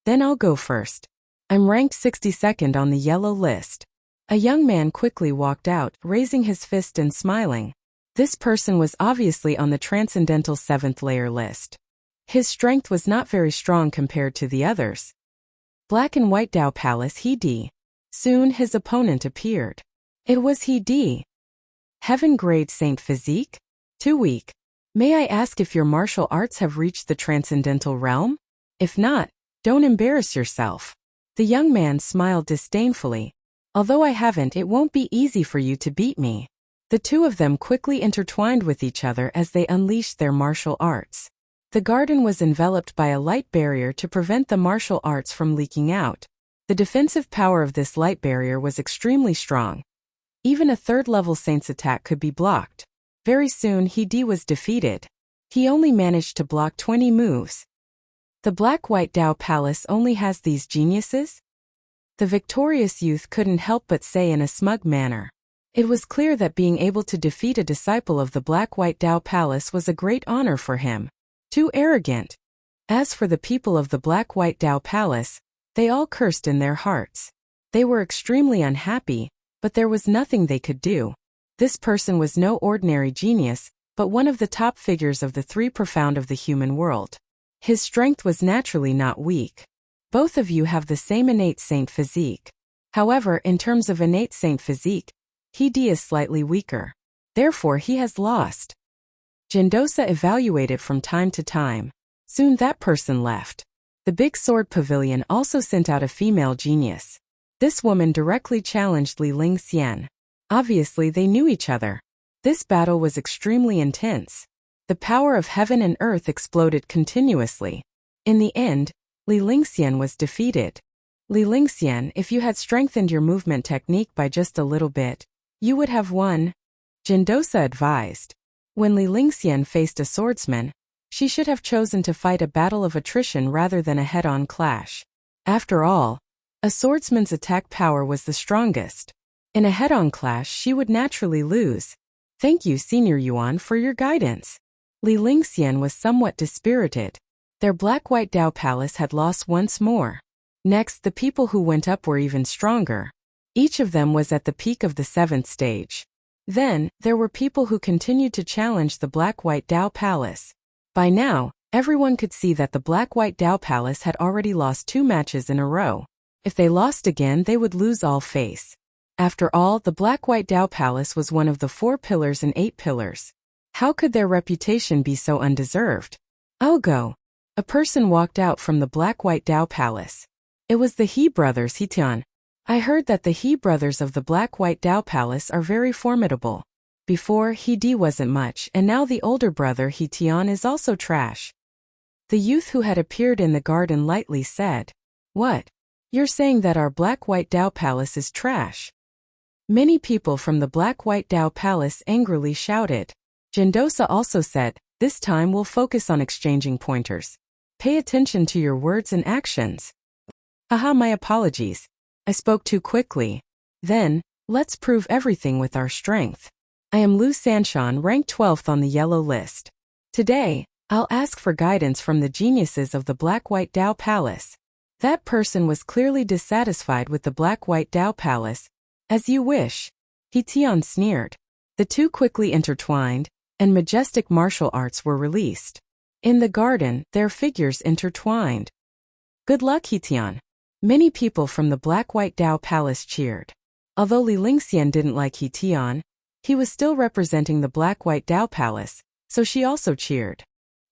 Speaker 1: Then I'll go first. I'm ranked 62nd on the yellow list. A young man quickly walked out, raising his fist and smiling. This person was obviously on the transcendental 7th layer list. His strength was not very strong compared to the others. Black and white Tao Palace He Di. Soon his opponent appeared. It was He Di. Heaven grade Saint Physique? Too weak. May I ask if your martial arts have reached the transcendental realm? If not, don't embarrass yourself. The young man smiled disdainfully. Although I haven't, it won't be easy for you to beat me. The two of them quickly intertwined with each other as they unleashed their martial arts. The garden was enveloped by a light barrier to prevent the martial arts from leaking out. The defensive power of this light barrier was extremely strong. Even a 3rd-level saint's attack could be blocked. Very soon He Di was defeated. He only managed to block 20 moves. The black-white Tao Palace only has these geniuses? The victorious youth couldn't help but say in a smug manner. It was clear that being able to defeat a disciple of the black-white Tao Palace was a great honor for him. Too arrogant. As for the people of the black-white Tao Palace, they all cursed in their hearts. They were extremely unhappy, but there was nothing they could do. This person was no ordinary genius, but one of the top figures of the 3 profound of the human world. His strength was naturally not weak. Both of you have the same innate saint physique. However, in terms of innate saint physique, He Di is slightly weaker. Therefore he has lost. Gendosa evaluated from time to time. Soon that person left. The big sword pavilion also sent out a female genius. This woman directly challenged Li Lingxian. Obviously they knew each other. This battle was extremely intense. The power of heaven and earth exploded continuously. In the end, Li Lingxian was defeated. Li Lingxian, if you had strengthened your movement technique by just a little bit, you would have won, Gendosa advised. When Li Lingxian faced a swordsman, she should have chosen to fight a battle of attrition rather than a head-on clash. After all, a swordsman's attack power was the strongest. In a head-on clash, she would naturally lose. Thank you, Senior Yuan, for your guidance. Li Lingxian was somewhat dispirited. Their black-white Tao Palace had lost once more. Next, the people who went up were even stronger. Each of them was at the peak of the 7th stage. Then, there were people who continued to challenge the black-white Tao Palace. By now, everyone could see that the black-white Tao Palace had already lost 2 matches in a row. If they lost again, they would lose all face. After all, the black-white Tao Palace was one of the 4 pillars and 8 pillars. How could their reputation be so undeserved? I'll go. A person walked out from the black-white Tao Palace. It was the He brothers He Tian. I heard that the He brothers of the black-white Tao Palace are very formidable. Before, He Di wasn't much, and now the older brother He Tian is also trash. The youth who had appeared in the garden lightly said, "What? You're saying that our black-white Tao Palace is trash?" Many people from the black-white Tao Palace angrily shouted. Gendosa also said, "This time we'll focus on exchanging pointers. Pay attention to your words and actions." Aha, my apologies. I spoke too quickly. Then, let's prove everything with our strength. I am Lu Sanshan, ranked 12th on the yellow list. Today, I'll ask for guidance from the geniuses of the black-white Tao Palace. That person was clearly dissatisfied with the black-white Dao Palace. As you wish. He Tian sneered. The two quickly intertwined, and majestic martial arts were released. In the garden, their figures intertwined. Good luck, He Tian. Many people from the black-white Dao Palace cheered. Although Li Lingxian didn't like He Tian, he was still representing the black-white Dao Palace, so she also cheered.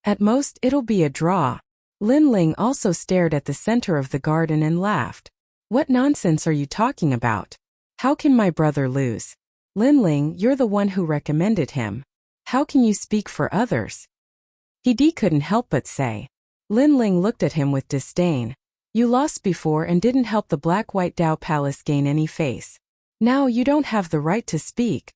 Speaker 1: At most, it'll be a draw. Lin Ling also stared at the center of the garden and laughed. What nonsense are you talking about? How can my brother lose? Lin Ling, you're the one who recommended him. How can you speak for others? He couldn't help but say. Lin Ling looked at him with disdain. You lost before and didn't help the black-white Dao Palace gain any face. Now you don't have the right to speak.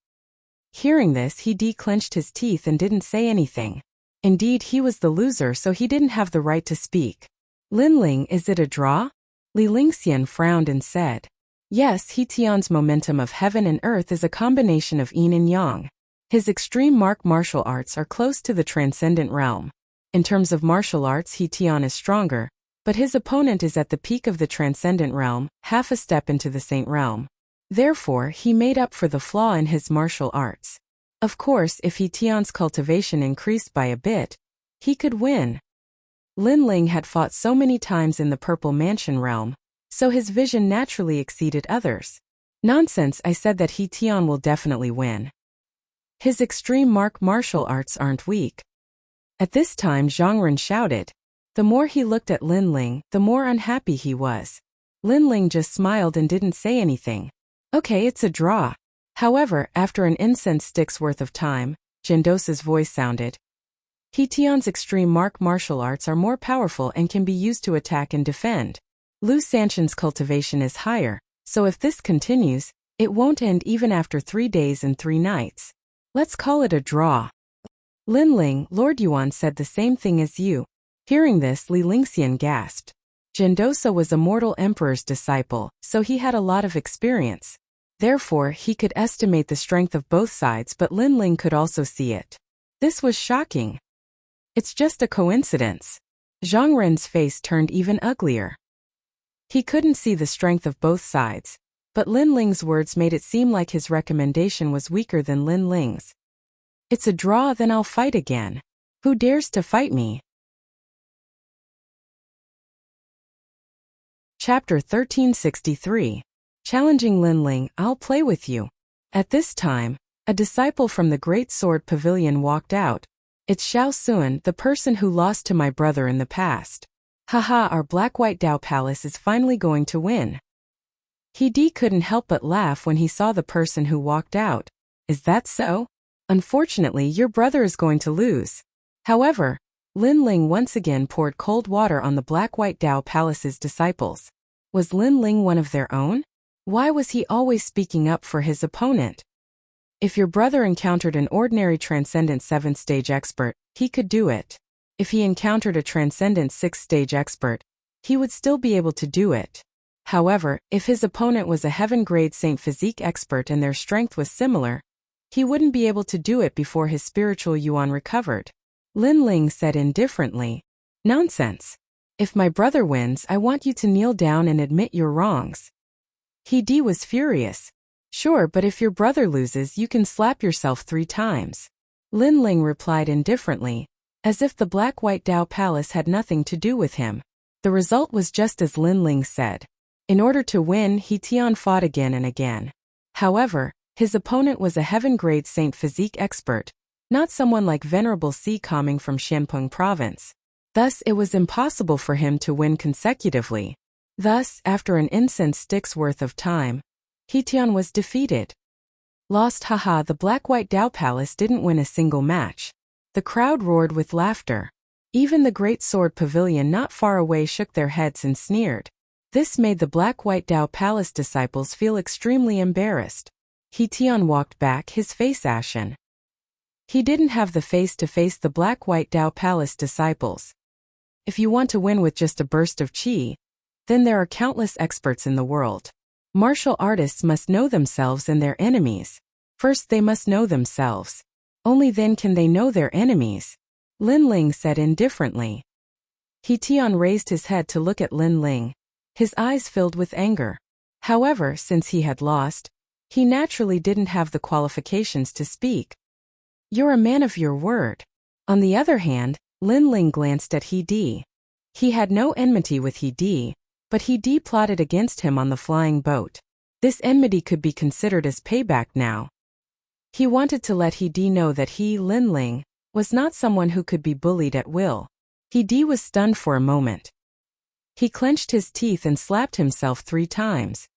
Speaker 1: Hearing this, he clenched his teeth and didn't say anything. Indeed, he was the loser, so he didn't have the right to speak. Lin Ling, is it a draw? Li Lingxian frowned and said. Yes, He Tian's momentum of heaven and earth is a combination of yin and yang. His extreme martial arts are close to the transcendent realm. In terms of martial arts, He Tian is stronger, but his opponent is at the peak of the transcendent realm, half a step into the saint realm. Therefore, he made up for the flaw in his martial arts. Of course, if He Tian's cultivation increased by a bit, he could win. Lin Ling had fought so many times in the Purple Mansion realm, so his vision naturally exceeded others. Nonsense, I said that He Tian will definitely win. His extreme martial arts aren't weak. At this time Zhang Ren shouted. The more he looked at Lin Ling, the more unhappy he was. Lin Ling just smiled and didn't say anything. Okay, it's a draw. However, after an incense stick's worth of time, Jindosa's voice sounded. He Tian's extreme martial arts are more powerful and can be used to attack and defend. Lu Sanqian's cultivation is higher, so if this continues, it won't end even after 3 days and 3 nights. Let's call it a draw. Lin Ling, Lord Yuan said the same thing as you. Hearing this, Li Lingxian gasped. Jindosa was a mortal emperor's disciple, so he had a lot of experience. Therefore, he could estimate the strength of both sides, but Lin Ling could also see it. This was shocking. It's just a coincidence. Zhang Ren's face turned even uglier. He couldn't see the strength of both sides, but Lin Ling's words made it seem like his recommendation was weaker than Lin Ling's. It's a draw, then I'll fight again. Who dares to fight me? Chapter 1363. Challenging Lin Ling, I'll play with you. At this time, a disciple from the Great Sword Pavilion walked out. It's Xiao Sun, the person who lost to my brother in the past. Haha, our black-white Dao Palace is finally going to win. He couldn't help but laugh when he saw the person who walked out. Is that so? Unfortunately, your brother is going to lose. However, Lin Ling once again poured cold water on the black-white Dao Palace's disciples. Was Lin Ling one of their own? Why was he always speaking up for his opponent? If your brother encountered an ordinary Transcendent 7th stage expert, he could do it. If he encountered a Transcendent 6th stage expert, he would still be able to do it. However, if his opponent was a heaven-grade Saint Physique expert and their strength was similar, he wouldn't be able to do it before his spiritual yuan recovered. Lin Ling said indifferently, Nonsense. If my brother wins, I want you to kneel down and admit your wrongs. He was furious. Sure, but if your brother loses, you can slap yourself 3 times. Lin Ling replied indifferently, as if the black-white Dao Palace had nothing to do with him. The result was just as Lin Ling said. In order to win, He Tian fought again and again. However, his opponent was a heaven-grade Saint Physique expert, not someone like Venerable Si coming from Shanpeng province. Thus, it was impossible for him to win consecutively. Thus, after an incense stick's worth of time, He Tian was defeated. Lost, haha, the black-white Dao Palace didn't win a single match. The crowd roared with laughter. Even the Great Sword Pavilion not far away shook their heads and sneered. This made the black-white Dao Palace disciples feel extremely embarrassed. He Tian walked back, his face ashen. He didn't have the face to face the black-white Dao Palace disciples. If you want to win with just a burst of qi, then there are countless experts in the world. Martial artists must know themselves and their enemies. First they must know themselves. Only then can they know their enemies. Lin Ling said indifferently. He Tian raised his head to look at Lin Ling. His eyes filled with anger. However, since he had lost, he naturally didn't have the qualifications to speak. You're a man of your word. On the other hand, Lin Ling glanced at He Di. He had no enmity with He Di, but He Di plotted against him on the flying boat. This enmity could be considered as payback now. He wanted to let He Di know that he, Lin Ling, was not someone who could be bullied at will. He Di was stunned for a moment. He clenched his teeth and slapped himself 3 times.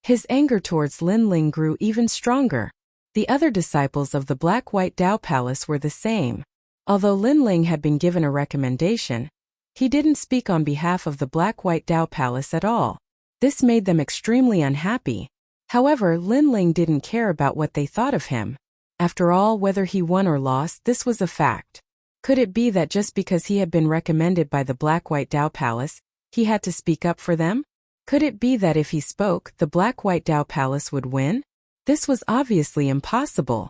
Speaker 1: His anger towards Lin Ling grew even stronger. The other disciples of the Black-White Dao Palace were the same. Although Lin Ling had been given a recommendation, he didn't speak on behalf of the Black-White Dao Palace at all. This made them extremely unhappy. However, Lin Ling didn't care about what they thought of him. After all, whether he won or lost, this was a fact. Could it be that just because he had been recommended by the Black-White Dao Palace, he had to speak up for them? Could it be that if he spoke, the Black-White Dao Palace would win? This was obviously impossible.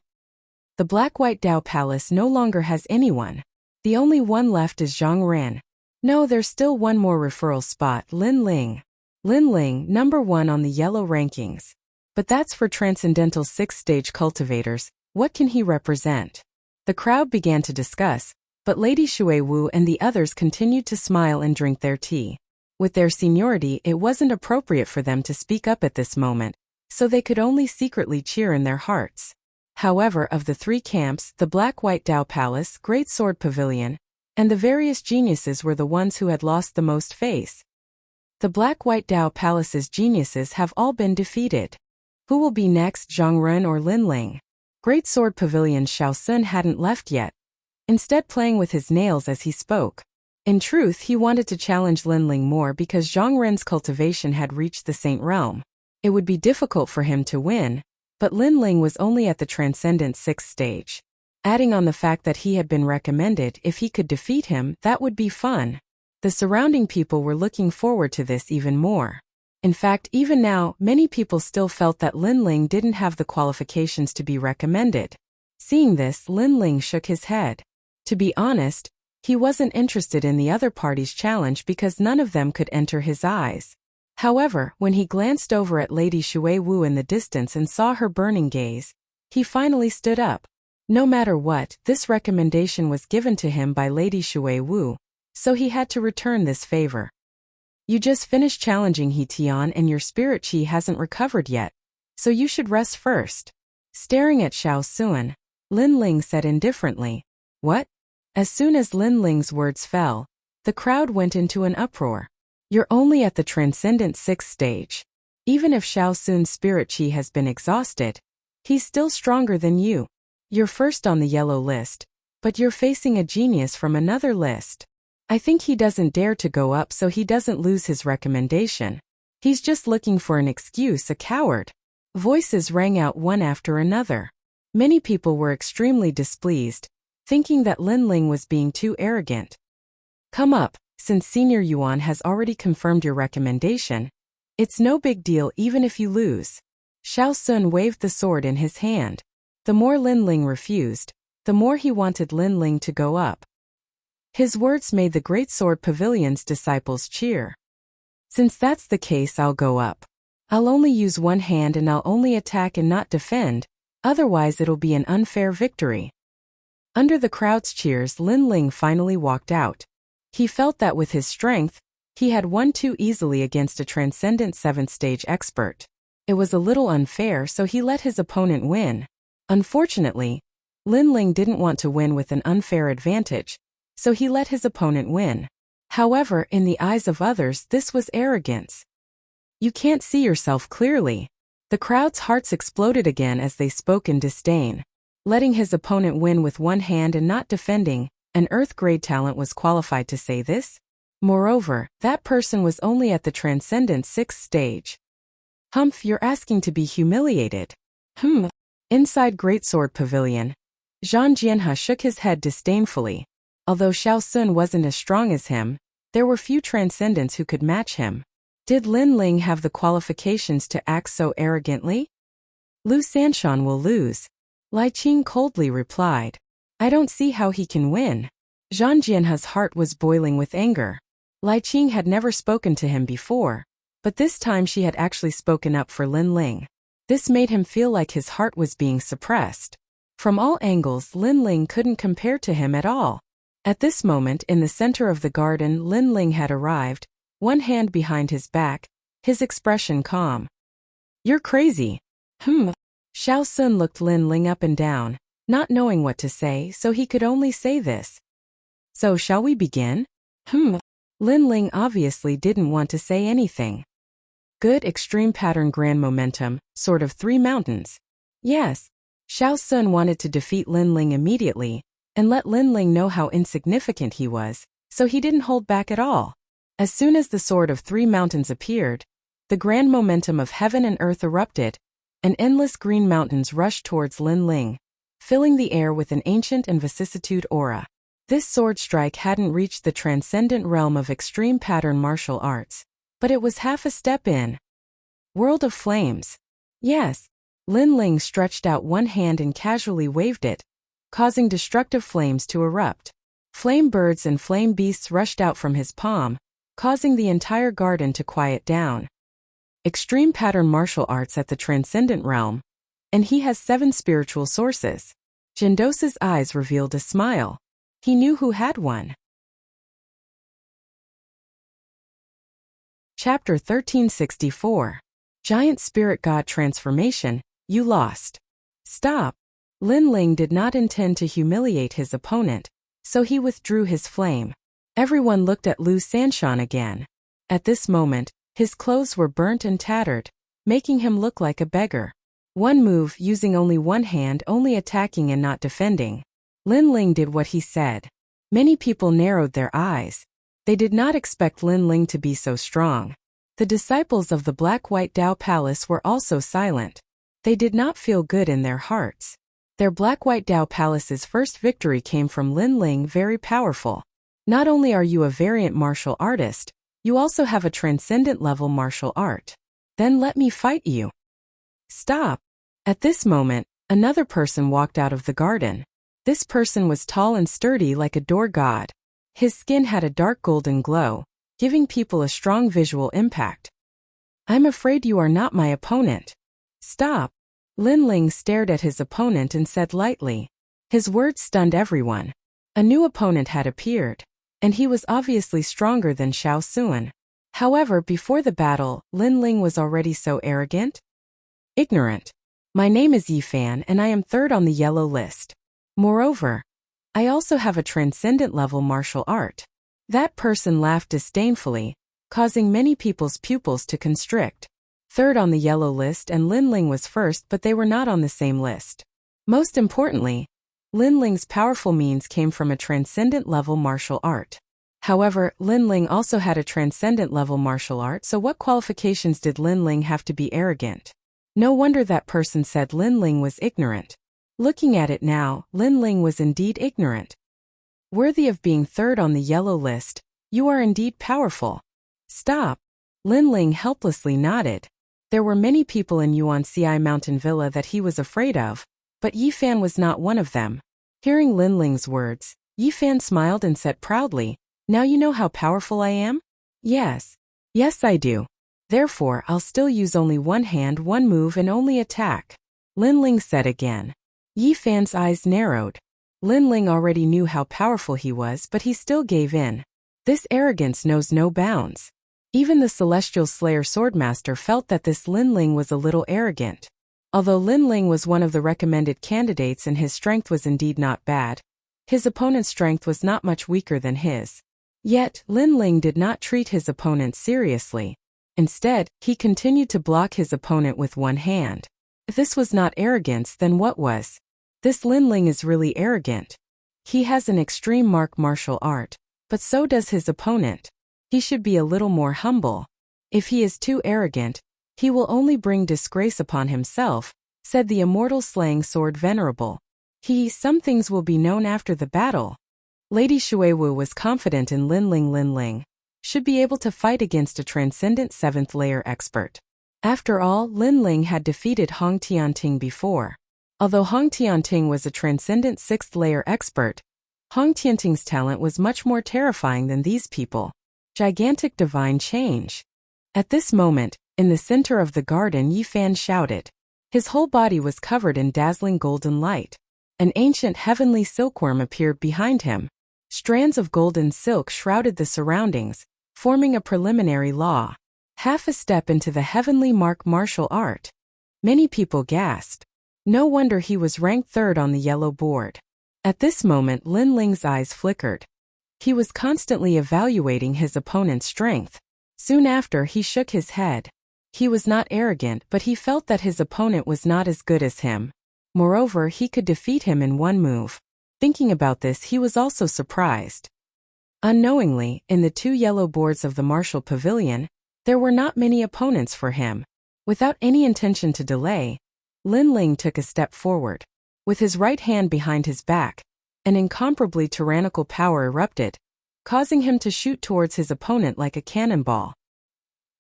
Speaker 1: The Black-White Dao Palace no longer has anyone. The only one left is Zhang Ren. No, there's still one more referral spot, Lin Ling. Lin Ling, number 1 on the yellow rankings. But that's for Transcendental 6th-stage cultivators. What can he represent? The crowd began to discuss, but Lady Shui Wu and the others continued to smile and drink their tea. With their seniority, it wasn't appropriate for them to speak up at this moment, so they could only secretly cheer in their hearts. However, of the 3 camps, the Black-White Dao Palace, Great Sword Pavilion, and the various geniuses were the ones who had lost the most face. The Black-White Dao Palace's geniuses have all been defeated. Who will be next, Zhang Ren or Lin Ling? Great Sword Pavilion's Xiao Sun hadn't left yet, instead playing with his nails as he spoke. In truth, he wanted to challenge Lin Ling more because Zhang Ren's cultivation had reached the Saint Realm. It would be difficult for him to win, but Lin Ling was only at the Transcendent 6th stage. Adding on the fact that he had been recommended, if he could defeat him, that would be fun. The surrounding people were looking forward to this even more. In fact, even now, many people still felt that Lin Ling didn't have the qualifications to be recommended. Seeing this, Lin Ling shook his head. To be honest, he wasn't interested in the other party's challenge because none of them could enter his eyes. However, when he glanced over at Lady Shui Wu in the distance and saw her burning gaze, he finally stood up. No matter what, this recommendation was given to him by Lady Shui Wu, so he had to return this favor. You just finished challenging He Tian and your spirit chi hasn't recovered yet, so you should rest first. Staring at Xiao Sun, Lin Ling said indifferently, "What?" As soon as Lin Ling's words fell, the crowd went into an uproar. You're only at the Transcendent 6th stage. Even if Xiao Sun's spirit chi has been exhausted, he's still stronger than you. You're first on the yellow list, but you're facing a genius from another list. I think he doesn't dare to go up so he doesn't lose his recommendation. He's just looking for an excuse, a coward. Voices rang out one after another. Many people were extremely displeased, thinking that Lin Ling was being too arrogant. Come up, since Senior Yuan has already confirmed your recommendation. It's no big deal even if you lose. Xiao Sun waved the sword in his hand. The more Lin Ling refused, the more he wanted Lin Ling to go up. His words made the Great Sword Pavilion's disciples cheer. Since that's the case, I'll go up. I'll only use one hand and I'll only attack and not defend, otherwise it'll be an unfair victory. Under the crowd's cheers, Lin Ling finally walked out. He felt that with his strength, he had won too easily against a Transcendent 7th stage expert. It was a little unfair, so he let his opponent win. Unfortunately, Lin Ling didn't want to win with an unfair advantage, so he let his opponent win. However, in the eyes of others, this was arrogance. You can't see yourself clearly. The crowd's hearts exploded again as they spoke in disdain. Letting his opponent win with one hand and not defending, an Earth-grade talent was qualified to say this? Moreover, that person was only at the Transcendent 6th stage. Humph, you're asking to be humiliated. Inside Great Sword Pavilion, Zhang Jianhe shook his head disdainfully. Although Xiao Sun wasn't as strong as him, there were few Transcendents who could match him. Did Lin Ling have the qualifications to act so arrogantly? Lu Sanshan will lose. Lai Qing coldly replied. I don't see how he can win. Zhang Jianhe's heart was boiling with anger. Lai Qing had never spoken to him before, but this time she had actually spoken up for Lin Ling. This made him feel like his heart was being suppressed. From all angles, Lin Ling couldn't compare to him at all. At this moment, in the center of the garden, Lin Ling had arrived, one hand behind his back, his expression calm. "You're crazy." Xiao Sun looked Lin Ling up and down, not knowing what to say, so he could only say this. "So shall we begin?" Lin Ling obviously didn't want to say anything. "Good extreme pattern grand momentum, sort of 3 mountains." Yes. Xiao Sun wanted to defeat Lin Ling immediately, and let Lin Ling know how insignificant he was, so he didn't hold back at all. As soon as the sword of 3 mountains appeared, the grand momentum of heaven and earth erupted, and endless green mountains rushed towards Lin Ling, filling the air with an ancient and vicissitude aura. This sword strike hadn't reached the transcendent realm of extreme pattern martial arts, but it was half a step in. World of Flames. Yes. Lin Ling stretched out one hand and casually waved it, causing destructive flames to erupt. Flame birds and flame beasts rushed out from his palm, causing the entire garden to quiet down. Extreme pattern martial arts at the transcendent realm, and he has 7 spiritual sources. Jindos's eyes revealed a smile. He knew who had one. Chapter 1364. Giant Spirit God Transformation. You lost. Stop. Lin Ling did not intend to humiliate his opponent, so he withdrew his flame. Everyone looked at Lu Sanshan again. At this moment, his clothes were burnt and tattered, making him look like a beggar. One move, using only one hand, only attacking and not defending. Lin Ling did what he said. Many people narrowed their eyes. They did not expect Lin Ling to be so strong. The disciples of the Black-White Dao Palace were also silent. They did not feel good in their hearts. Their Black-White Dao Palace's first victory came from Lin Ling, very powerful. Not only are you a variant martial artist, you also have a transcendent level martial art. Then let me fight you. Stop. At this moment, another person walked out of the garden. This person was tall and sturdy like a door god. His skin had a dark golden glow, giving people a strong visual impact. "I'm afraid you are not my opponent." Stop. Lin Ling stared at his opponent and said lightly. His words stunned everyone. A new opponent had appeared, and he was obviously stronger than Xiao Sun. However, before the battle, Lin Ling was already so arrogant. "Ignorant. My name is Yifan and I am 3rd on the yellow list. Moreover, I also have a transcendent level martial art." That person laughed disdainfully, causing many people's pupils to constrict. 3rd on the yellow list and Lin Ling was 1st, but they were not on the same list. Most importantly, Lin Ling's powerful means came from a transcendent level martial art. However, Lin Ling also had a transcendent level martial art, so what qualifications did Lin Ling have to be arrogant? No wonder that person said Lin Ling was ignorant. Looking at it now, Lin Ling was indeed ignorant. Worthy of being 3rd on the yellow list, you are indeed powerful. Stop. Lin Ling helplessly nodded. There were many people in Yuanci Mountain Villa that he was afraid of, but Yifan was not one of them. Hearing Lin Ling's words, Yifan smiled and said proudly, "Now you know how powerful I am?" "Yes. Yes, I do. Therefore, I'll still use only one hand, one move, and only attack," Lin Ling said again. Yifan's eyes narrowed. Lin Ling already knew how powerful he was, but he still gave in. This arrogance knows no bounds. Even the Celestial Slayer Swordmaster felt that this Lin Ling was a little arrogant. Although Lin Ling was one of the recommended candidates and his strength was indeed not bad, his opponent's strength was not much weaker than his. Yet, Lin Ling did not treat his opponent seriously. Instead, he continued to block his opponent with one hand. If this was not arrogance, then what was? This Lin Ling is really arrogant. He has an extreme martial art, but so does his opponent. He should be a little more humble. If he is too arrogant, he will only bring disgrace upon himself, said the immortal slaying sword venerable. Some things will be known after the battle. Lady Shuiwu was confident in Lin Ling. Lin Ling should be able to fight against a transcendent 7th layer expert. After all, Lin Ling had defeated Hong Tianting before. Although Hong Tianting was a transcendent 6th layer expert, Hong Tianting's talent was much more terrifying than these people. Gigantic divine change. At this moment, in the center of the garden, Yifan shouted. His whole body was covered in dazzling golden light. An ancient heavenly silkworm appeared behind him. Strands of golden silk shrouded the surroundings, forming a preliminary law. Half a step into the heavenly martial art. Many people gasped. No wonder he was ranked third on the yellow board. At this moment, Lin Ling's eyes flickered. He was constantly evaluating his opponent's strength. Soon after, he shook his head. He was not arrogant, but he felt that his opponent was not as good as him. Moreover, he could defeat him in one move. Thinking about this, he was also surprised. Unknowingly, in the two yellow boards of the martial pavilion, there were not many opponents for him. Without any intention to delay, Lin Ling took a step forward. With his right hand behind his back, an incomparably tyrannical power erupted, causing him to shoot towards his opponent like a cannonball.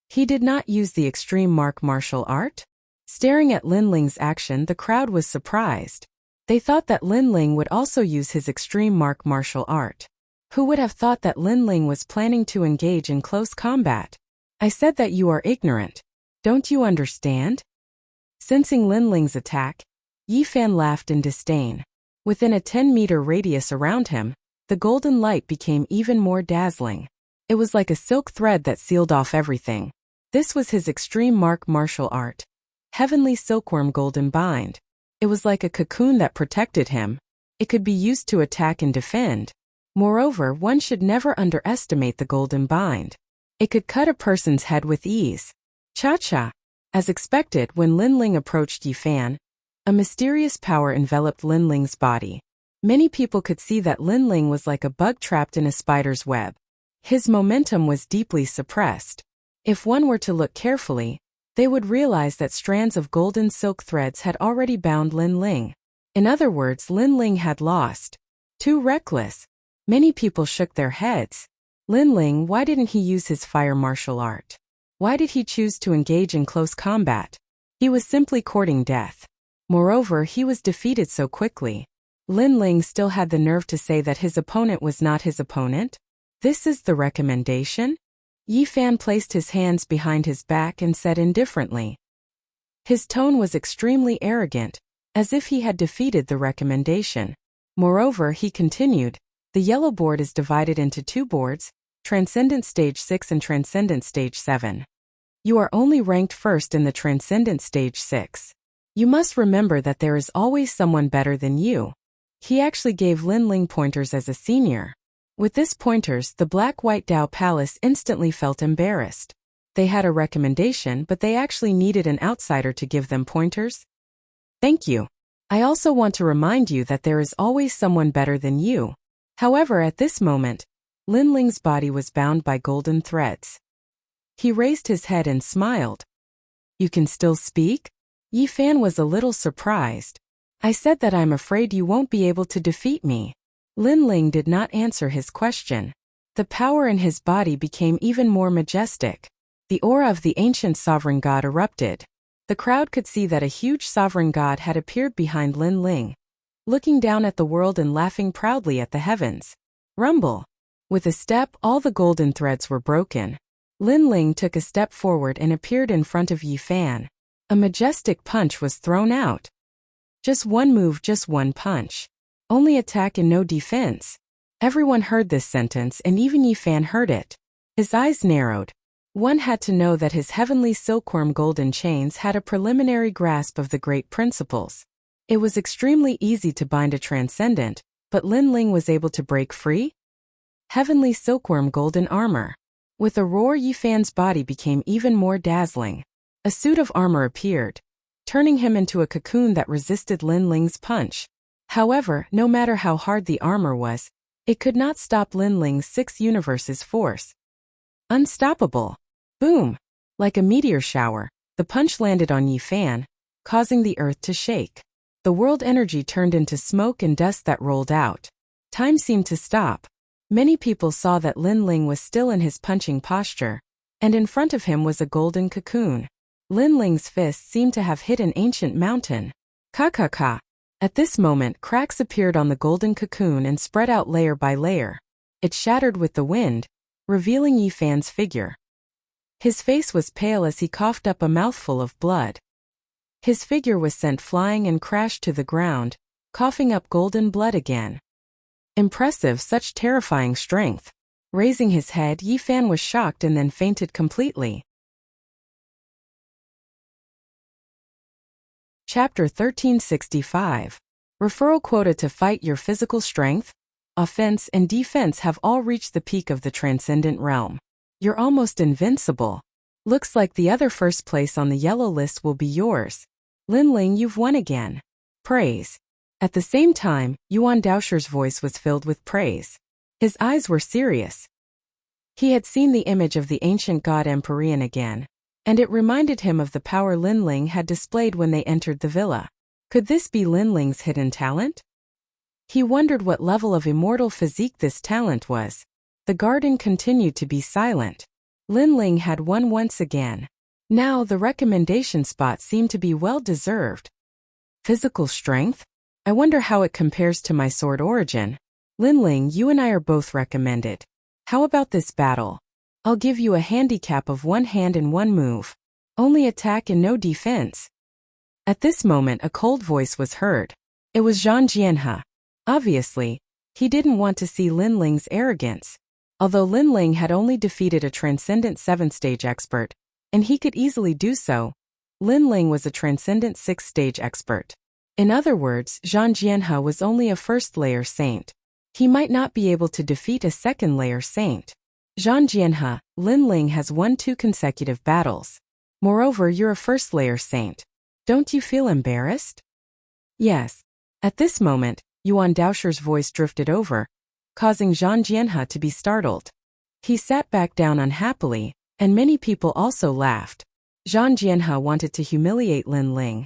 Speaker 1: He did not use the extreme martial art? Staring at Lin Ling's action, the crowd was surprised. They thought that Lin Ling would also use his extreme martial art. Who would have thought that Lin Ling was planning to engage in close combat? I said that you are ignorant. Don't you understand? Sensing Lin Ling's attack, Yifan laughed in disdain. Within a 10-meter radius around him, the golden light became even more dazzling. It was like a silk thread that sealed off everything. This was his extreme martial art. Heavenly silkworm golden bind. It was like a cocoon that protected him. It could be used to attack and defend. Moreover, one should never underestimate the golden bind. It could cut a person's head with ease. Cha-cha. As expected, when Lin Ling approached Yifan, a mysterious power enveloped Lin Ling's body. Many people could see that Lin Ling was like a bug trapped in a spider's web. His momentum was deeply suppressed. If one were to look carefully, they would realize that strands of golden silk threads had already bound Lin Ling. In other words, Lin Ling had lost. Too reckless. Many people shook their heads. Lin Ling, why didn't he use his fire martial art? Why did he choose to engage in close combat? He was simply courting death. Moreover, he was defeated so quickly. Lin Ling still had the nerve to say that his opponent was not his opponent? This is the recommendation? Yifan placed his hands behind his back and said indifferently. His tone was extremely arrogant, as if he had defeated the recommendation. Moreover, he continued, the yellow board is divided into two boards, Transcendent Stage 6 and Transcendent Stage 7. You are only ranked first in the Transcendent Stage 6. You must remember that there is always someone better than you. He actually gave Lin Ling pointers as a senior. With this pointers, the Black-White Dao Palace instantly felt embarrassed. They had a recommendation, but they actually needed an outsider to give them pointers. Thank you. I also want to remind you that there is always someone better than you. However, at this moment, Lin Ling's body was bound by golden threads. He raised his head and smiled. You can still speak? Yifan was a little surprised. I said that I'm afraid you won't be able to defeat me. Lin Ling did not answer his question. The power in his body became even more majestic. The aura of the ancient sovereign god erupted. The crowd could see that a huge sovereign god had appeared behind Lin Ling, looking down at the world and laughing proudly at the heavens. Rumble. With a step, all the golden threads were broken. Lin Ling took a step forward and appeared in front of Yifan. A majestic punch was thrown out. Just one move, just one punch. Only attack and no defense. Everyone heard this sentence, and even Yifan heard it. His eyes narrowed. One had to know that his heavenly silkworm golden chains had a preliminary grasp of the great principles. It was extremely easy to bind a transcendent, but Lin Ling was able to break free? Heavenly silkworm golden armor. With a roar, Yifan's body became even more dazzling. A suit of armor appeared, turning him into a cocoon that resisted Lin Ling's punch. However, no matter how hard the armor was, it could not stop Lin Ling's 6 universes force. Unstoppable. Boom! Like a meteor shower, the punch landed on Yifan, causing the earth to shake. The world energy turned into smoke and dust that rolled out. Time seemed to stop. Many people saw that Lin Ling was still in his punching posture, and in front of him was a golden cocoon. Lin Ling's fist seemed to have hit an ancient mountain. Ka-ka-ka. At this moment, cracks appeared on the golden cocoon and spread out layer by layer. It shattered with the wind, revealing Yi Fan's figure. His face was pale as he coughed up a mouthful of blood. His figure was sent flying and crashed to the ground, coughing up golden blood again. Impressive, such terrifying strength. Raising his head, Yi Fan was shocked and then fainted completely. Chapter 1365. Referral quota to fight. Your physical strength, offense and defense have all reached the peak of the transcendent realm. You're almost invincible. Looks like the other first place on the yellow list will be yours. Linling, you've won again. Praise. At the same time, Yuan Daosher's voice was filled with praise. His eyes were serious. He had seen the image of the ancient god Empyrean again, and it reminded him of the power Linling had displayed when they entered the villa. Could this be Linling's hidden talent? He wondered what level of immortal physique this talent was. The garden continued to be silent. Linling had won once again. Now the recommendation spot seemed to be well deserved. Physical strength? I wonder how it compares to my sword origin. Linling, you and I are both recommended. How about this battle? I'll give you a handicap of 1 hand and 1 move. Only attack and no defense. At this moment a cold voice was heard. It was Zhang Jianhe. Obviously, he didn't want to see Linling's arrogance. Although Linling had only defeated a transcendent 7th-stage expert, and he could easily do so, Linling was a transcendent 6th-stage expert. In other words, Zhang Jianhe was only a 1st-layer saint. He might not be able to defeat a 2nd-layer saint. Zhang Jianhe, Linling has won 2 consecutive battles. Moreover, you're a 1st-layer saint. Don't you feel embarrassed? Yes. At this moment, Yuan Daosher's voice drifted over, causing Zhang Jianhe to be startled. He sat back down unhappily, and many people also laughed. Zhang Jianhe wanted to humiliate Linling,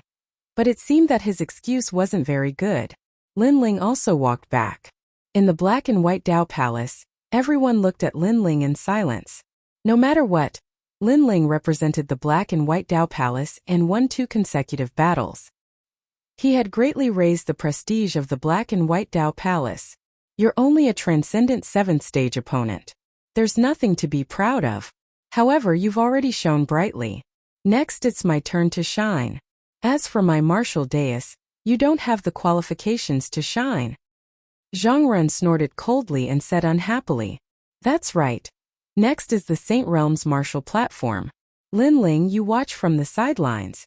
Speaker 1: but it seemed that his excuse wasn't very good. Linling also walked back. In the black and white Dao Palace, everyone looked at Linling in silence. No matter what, Linling represented the black and white Dao Palace and won 2 consecutive battles. He had greatly raised the prestige of the black and white Dao Palace. You're only a transcendent 7th-stage opponent. There's nothing to be proud of. However, you've already shone brightly. Next it's my turn to shine. As for my martial dais, you don't have the qualifications to shine. Zhang Ren snorted coldly and said unhappily. That's right. Next is the Saint Realm's martial platform. Linling, you watch from the sidelines.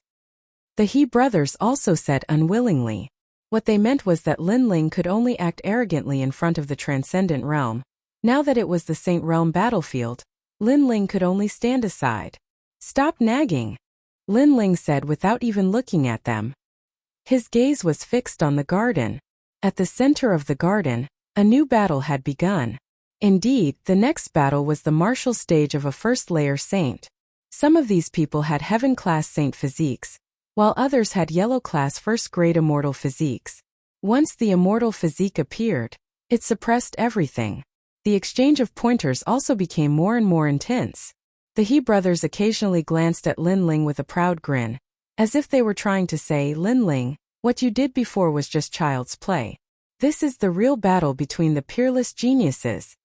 Speaker 1: The He brothers also said unwillingly. What they meant was that Linling could only act arrogantly in front of the transcendent realm. Now that it was the Saint Realm battlefield, Linling could only stand aside. Stop nagging, Linling said without even looking at them. His gaze was fixed on the garden. At the center of the garden, a new battle had begun. Indeed, the next battle was the martial stage of a 1st-layer saint. Some of these people had heaven-class saint physiques, while others had yellow-class 1st-grade immortal physiques. Once the immortal physique appeared, it suppressed everything. The exchange of pointers also became more and more intense. The He brothers occasionally glanced at Linling with a proud grin, as if they were trying to say, Linling, what you did before was just child's play. This is the real battle between the peerless geniuses.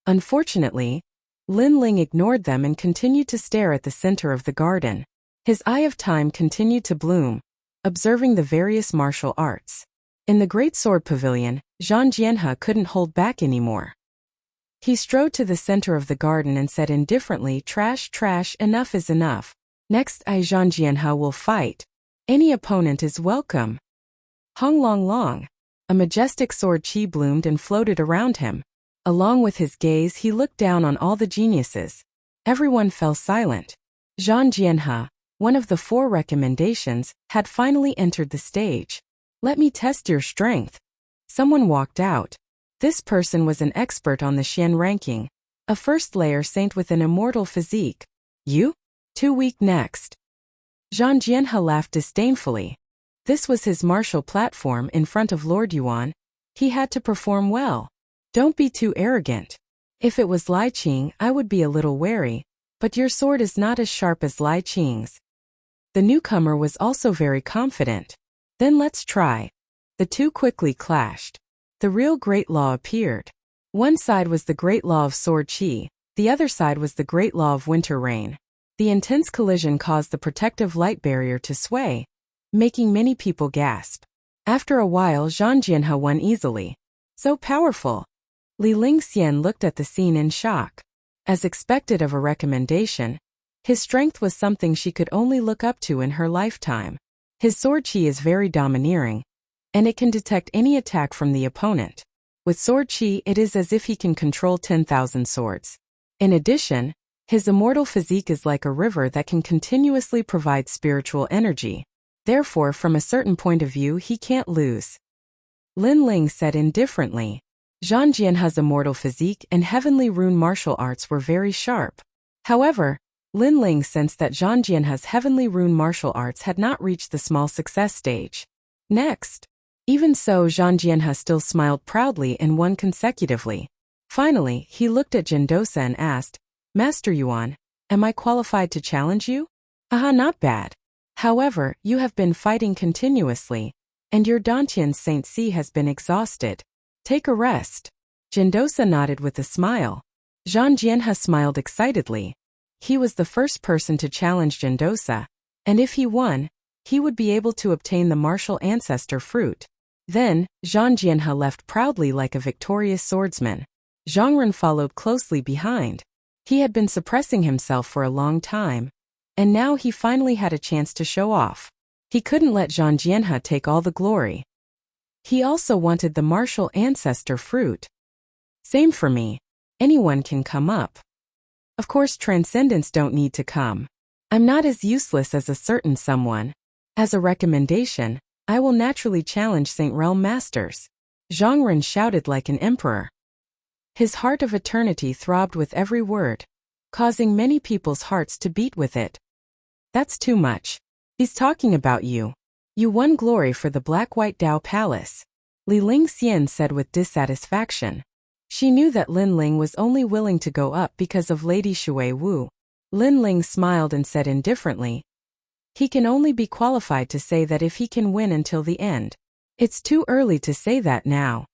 Speaker 1: Unfortunately, Linling ignored them and continued to stare at the center of the garden. His eye of time continued to bloom, observing the various martial arts. In the Great Sword Pavilion, Zhang Jianhe couldn't hold back anymore. He strode to the center of the garden and said indifferently, trash, trash, enough is enough. Next Zhang Jianhe will fight. Any opponent is welcome. Hong Long Long. A majestic sword chi bloomed and floated around him. Along with his gaze, he looked down on all the geniuses. Everyone fell silent. Zhang Jianhe, one of the 4 recommendations, had finally entered the stage. Let me test your strength. Someone walked out. This person was an expert on the Xian ranking, a 1st-layer saint with an immortal physique. You? Too weak. Next. Zhang Jianhe laughed disdainfully. This was his martial platform in front of Lord Yuan. He had to perform well. Don't be too arrogant. If it was Lai Qing, I would be a little wary, but your sword is not as sharp as Lai Qing's. The newcomer was also very confident. Then let's try. The two quickly clashed. The real Great Law appeared. One side was the Great Law of Sword Qi, The other side was the great law of winter rain. The intense collision caused the protective light barrier to sway, making many people gasp. After a while, Zhang Jianhe won easily. So powerful. Li Lingxian looked at the scene in shock. As expected of a recommendation, his strength was something she could only look up to in her lifetime. His sword chi is very domineering, and it can detect any attack from the opponent. With sword chi, it is as if he can control 10,000 swords. In addition, his immortal physique is like a river that can continuously provide spiritual energy. Therefore, from a certain point of view, he can't lose. Lin Ling said indifferently. Zhang Jianhe's immortal physique and heavenly rune martial arts were very sharp. However, Lin Ling sensed that Zhang Jianhe's heavenly rune martial arts had not reached the small success stage. Next. Even so, Zhang Jianhe still smiled proudly and won consecutively. Finally, he looked at Jindosa and asked, Master Yuan, am I qualified to challenge you? Aha, not bad. However, you have been fighting continuously, and your Dantian Saint Si has been exhausted. Take a rest. Jindosa nodded with a smile. Zhang Jianhe smiled excitedly. He was the first person to challenge Jindosa, and if he won, he would be able to obtain the martial ancestor fruit. Then, Zhang Jianhe left proudly like a victorious swordsman. Zhang Ren followed closely behind. He had been suppressing himself for a long time, and now he finally had a chance to show off. He couldn't let Zhang Jianhe take all the glory. He also wanted the martial ancestor fruit. Same for me. Anyone can come up. Of course, transcendents don't need to come. I'm not as useless as a certain someone. As a recommendation, I will naturally challenge Saint Realm Masters. Zhang Ren shouted like an emperor. His heart of eternity throbbed with every word, causing many people's hearts to beat with it. That's too much. He's talking about you. You won glory for the Black-White Dao Palace. Li Lingxian said with dissatisfaction. She knew that Lin Ling was only willing to go up because of Lady Shui Wu. Lin Ling smiled and said indifferently, he can only be qualified to say that if he can win until the end. It's too early to say that now.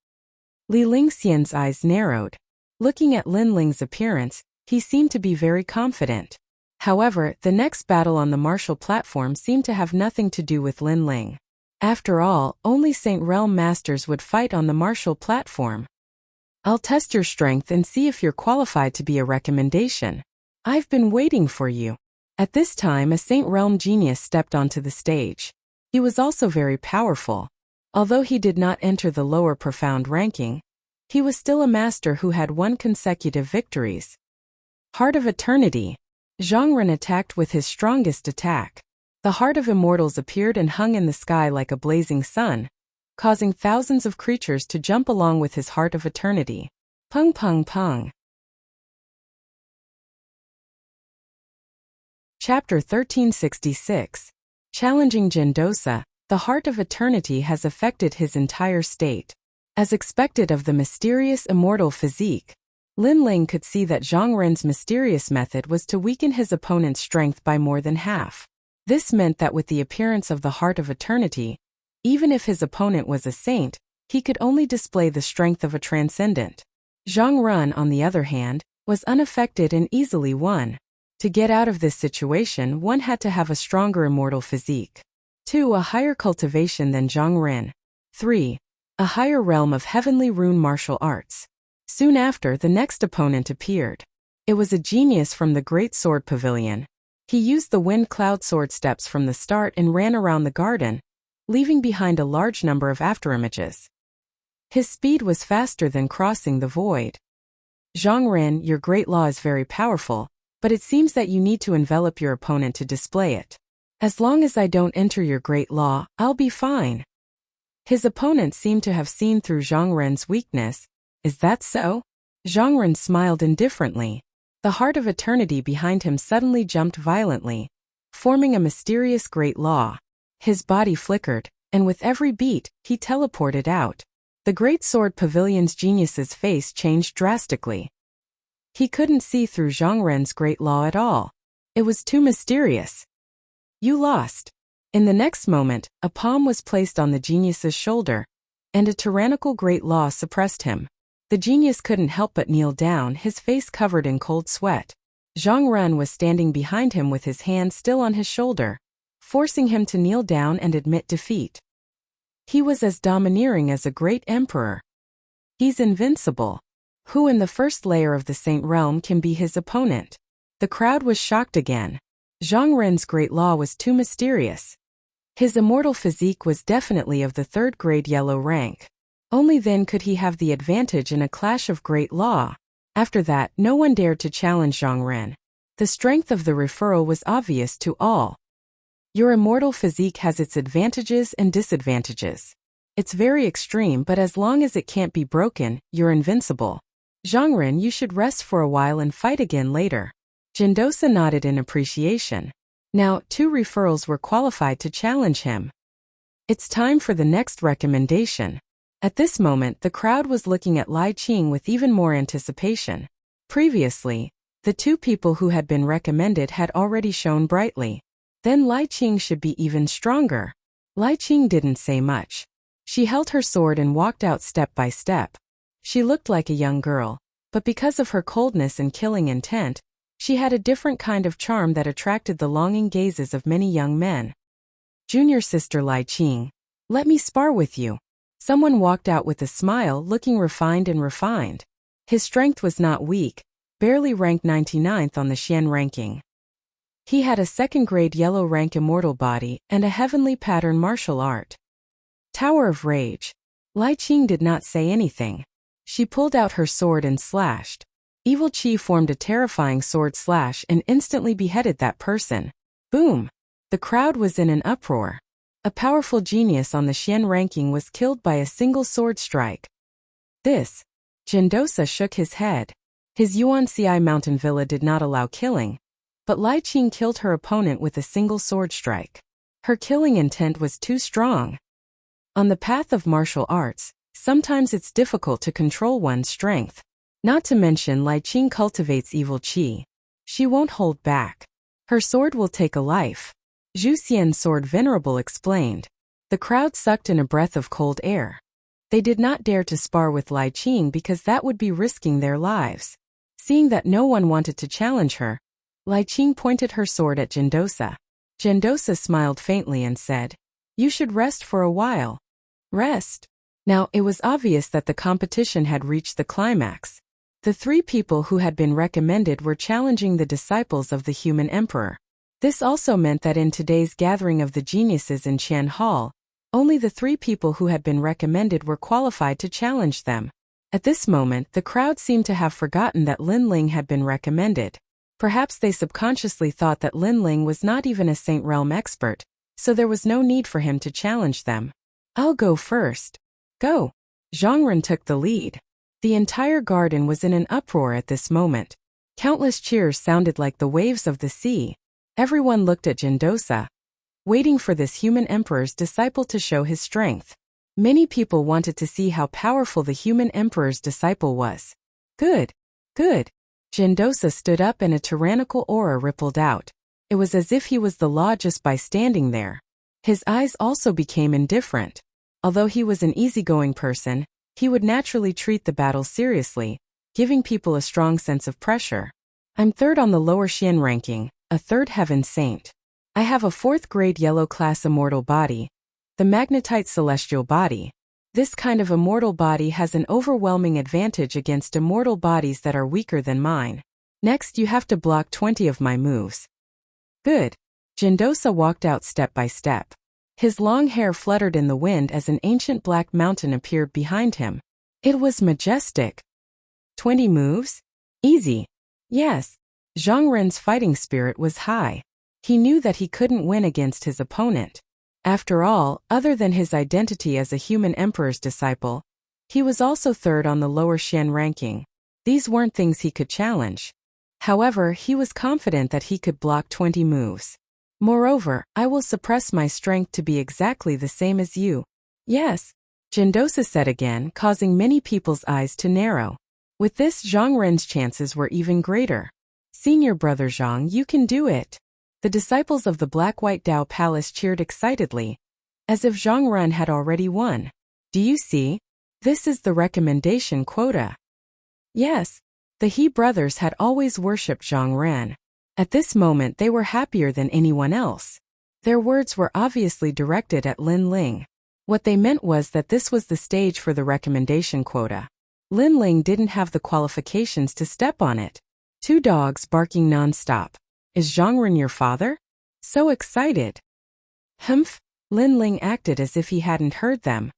Speaker 1: Li Lingxian's eyes narrowed. Looking at Lin Ling's appearance, he seemed to be very confident. However, the next battle on the martial platform seemed to have nothing to do with Lin Ling. After all, only Saint Realm Masters would fight on the martial platform. I'll test your strength and see if you're qualified to be a recommendation. I've been waiting for you. At this time, a Saint Realm genius stepped onto the stage. He was also very powerful. Although he did not enter the lower profound ranking, he was still a master who had won consecutive victories. Heart of Eternity. Zhang Ren attacked with his strongest attack. The Heart of Immortals appeared and hung in the sky like a blazing sun, causing thousands of creatures to jump along with his Heart of Eternity. Pung pung pung. Chapter 1366. Challenging Jindosa, the Heart of Eternity has affected his entire state. As expected of the mysterious immortal physique, Lin Ling could see that Zhang Ren's mysterious method was to weaken his opponent's strength by more than half. This meant that with the appearance of the Heart of Eternity, even if his opponent was a saint, he could only display the strength of a transcendent. Zhang Ren, on the other hand, was unaffected and easily won. To get out of this situation, one had to have a stronger immortal physique. 2. A higher cultivation than Zhang Ren. 3. A higher realm of heavenly rune martial arts. Soon after, the next opponent appeared. It was a genius from the Great Sword Pavilion. He used the wind cloud sword steps from the start and ran around the garden, leaving behind a large number of afterimages. His speed was faster than crossing the void. Zhang Ren, your great law is very powerful, but it seems that you need to envelop your opponent to display it. As long as I don't enter your great law, I'll be fine. His opponent seemed to have seen through Zhang Ren's weakness. Is that so? Zhang Ren smiled indifferently. The Heart of Eternity behind him suddenly jumped violently, forming a mysterious great law. His body flickered, and with every beat, he teleported out. The Great Sword Pavilion's genius's face changed drastically. He couldn't see through Zhang Ren's great law at all. It was too mysterious. You lost. In the next moment, a palm was placed on the genius's shoulder, and a tyrannical great law suppressed him. The genius couldn't help but kneel down, his face covered in cold sweat. Zhang Ren was standing behind him with his hand still on his shoulder, forcing him to kneel down and admit defeat. He was as domineering as a great emperor. He's invincible. Who in the first layer of the Saint Realm can be his opponent? The crowd was shocked again. Zhang Ren's great law was too mysterious. His immortal physique was definitely of the third-grade yellow rank. Only then could he have the advantage in a clash of great law. After that, no one dared to challenge Zhang Ren. The strength of the referral was obvious to all. Your immortal physique has its advantages and disadvantages. It's very extreme, but as long as it can't be broken, you're invincible. Zhang Ren, you should rest for a while and fight again later. Jindosa nodded in appreciation. Now, 2 referrals were qualified to challenge him. It's time for the next recommendation. At this moment, the crowd was looking at Lai Qing with even more anticipation. Previously, the 2 people who had been recommended had already shone brightly. Then Lai Qing should be even stronger. Lai Qing didn't say much. She held her sword and walked out step by step. She looked like a young girl, but because of her coldness and killing intent, she had a different kind of charm that attracted the longing gazes of many young men. Junior sister Lai Qing, let me spar with you. Someone walked out with a smile, looking refined and refined. His strength was not weak, barely ranked 99th on the Xian ranking. He had a second-grade yellow rank immortal body and a heavenly pattern martial art. Tower of Rage. Lai Qing did not say anything. She pulled out her sword and slashed. Evil Qi formed a terrifying sword slash and instantly beheaded that person. Boom! The crowd was in an uproar. A powerful genius on the Xian ranking was killed by a single sword strike. This. Jindosa shook his head. His Yuanxi mountain villa did not allow killing, but Lai Qing killed her opponent with a single sword strike. Her killing intent was too strong. On the path of martial arts, sometimes it's difficult to control one's strength. Not to mention Lai Qing cultivates evil qi. She won't hold back. Her sword will take a life. Zhu Xian's sword venerable explained. The crowd sucked in a breath of cold air. They did not dare to spar with Lai Qing because that would be risking their lives. Seeing that no one wanted to challenge her, Lai Qing pointed her sword at Jindosa. Jindosa smiled faintly and said, "You should rest for a while." Rest? Now, it was obvious that the competition had reached the climax. The 3 people who had been recommended were challenging the disciples of the human emperor. This also meant that in today's gathering of the geniuses in Qian Hall, only the 3 people who had been recommended were qualified to challenge them. At this moment, the crowd seemed to have forgotten that Lin Ling had been recommended. Perhaps they subconsciously thought that Lin Ling was not even a Saint Realm expert, so there was no need for him to challenge them. I'll go first. Go. Zhang Ren took the lead. The entire garden was in an uproar at this moment. Countless cheers sounded like the waves of the sea. Everyone looked at Jindosa, waiting for this human emperor's disciple to show his strength. Many people wanted to see how powerful the human emperor's disciple was. Good. Good. Jindosa stood up and a tyrannical aura rippled out. It was as if he was the law just by standing there. His eyes also became indifferent. Although he was an easygoing person, he would naturally treat the battle seriously, giving people a strong sense of pressure. I'm 3rd on the lower Xian ranking, a 3rd heaven saint. I have a 4th-grade yellow class immortal body, the magnetite celestial body. This kind of immortal body has an overwhelming advantage against immortal bodies that are weaker than mine. Next, you have to block 20 of my moves. Good. Jindosa walked out step by step. His long hair fluttered in the wind as an ancient black mountain appeared behind him. It was majestic. 20 moves? Easy. Yes. Zhang Ren's fighting spirit was high. He knew that he couldn't win against his opponent. After all, other than his identity as a human emperor's disciple, he was also 3rd on the lower Xian ranking. These weren't things he could challenge. However, he was confident that he could block 20 moves. Moreover, I will suppress my strength to be exactly the same as you. Yes. Jindosa said again, causing many people's eyes to narrow. With this, Zhang Ren's chances were even greater. Senior brother Zhang, you can do it. The disciples of the Black-White Dao Palace cheered excitedly, as if Zhang Ren had already won. Do you see? This is the recommendation quota. Yes, the He brothers had always worshipped Zhang Ren. At this moment they were happier than anyone else. Their words were obviously directed at Lin Ling. What they meant was that this was the stage for the recommendation quota. Lin Ling didn't have the qualifications to step on it. Two dogs barking non-stop. Is Zhang Ren your father? So excited. Humph, Lin Ling acted as if he hadn't heard them.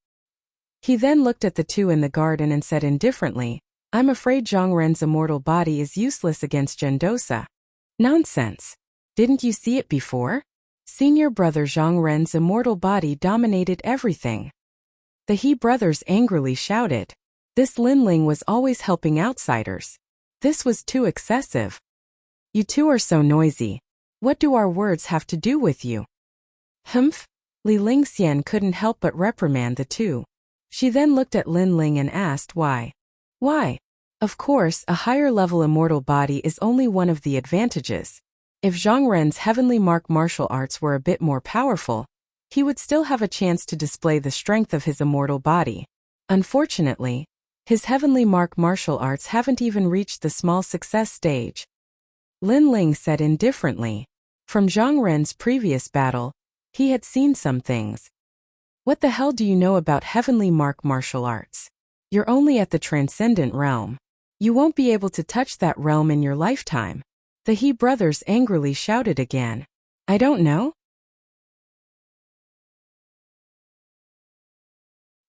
Speaker 1: He then looked at the two in the garden and said indifferently, I'm afraid Zhang Ren's immortal body is useless against Gendosa. Nonsense. Didn't you see it before? Senior brother Zhang Ren's immortal body dominated everything. The He brothers angrily shouted. This Lin Ling was always helping outsiders. This was too excessive. You two are so noisy. What do our words have to do with you? Humph. Li Lingxian couldn't help but reprimand the two. She then looked at Lin Ling and asked why. Why? Of course, a higher-level immortal body is only one of the advantages. If Zhang Ren's heavenly mark martial arts were a bit more powerful, he would still have a chance to display the strength of his immortal body. Unfortunately, his heavenly mark martial arts haven't even reached the small success stage. Lin Ling said indifferently. From Zhang Ren's previous battle, he had seen some things. What the hell do you know about heavenly mark martial arts? You're only at the transcendent realm. You won't be able to touch that realm in your lifetime. The He brothers angrily shouted again. I don't know.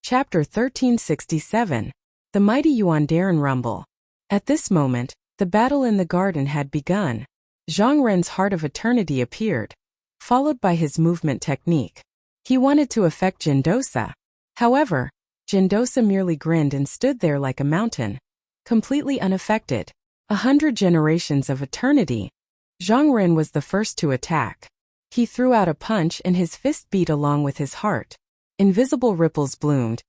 Speaker 1: Chapter 1367. The Mighty Yuan Darren Rumble. At this moment, the battle in the garden had begun. Zhang Ren's Heart of Eternity appeared, followed by his movement technique. He wanted to affect Gendosa. However, Gendosa merely grinned and stood there like a mountain, completely unaffected. 100 generations of eternity. Zhang Ren was the first to attack. He threw out a punch and his fist beat along with his heart. Invisible ripples bloomed,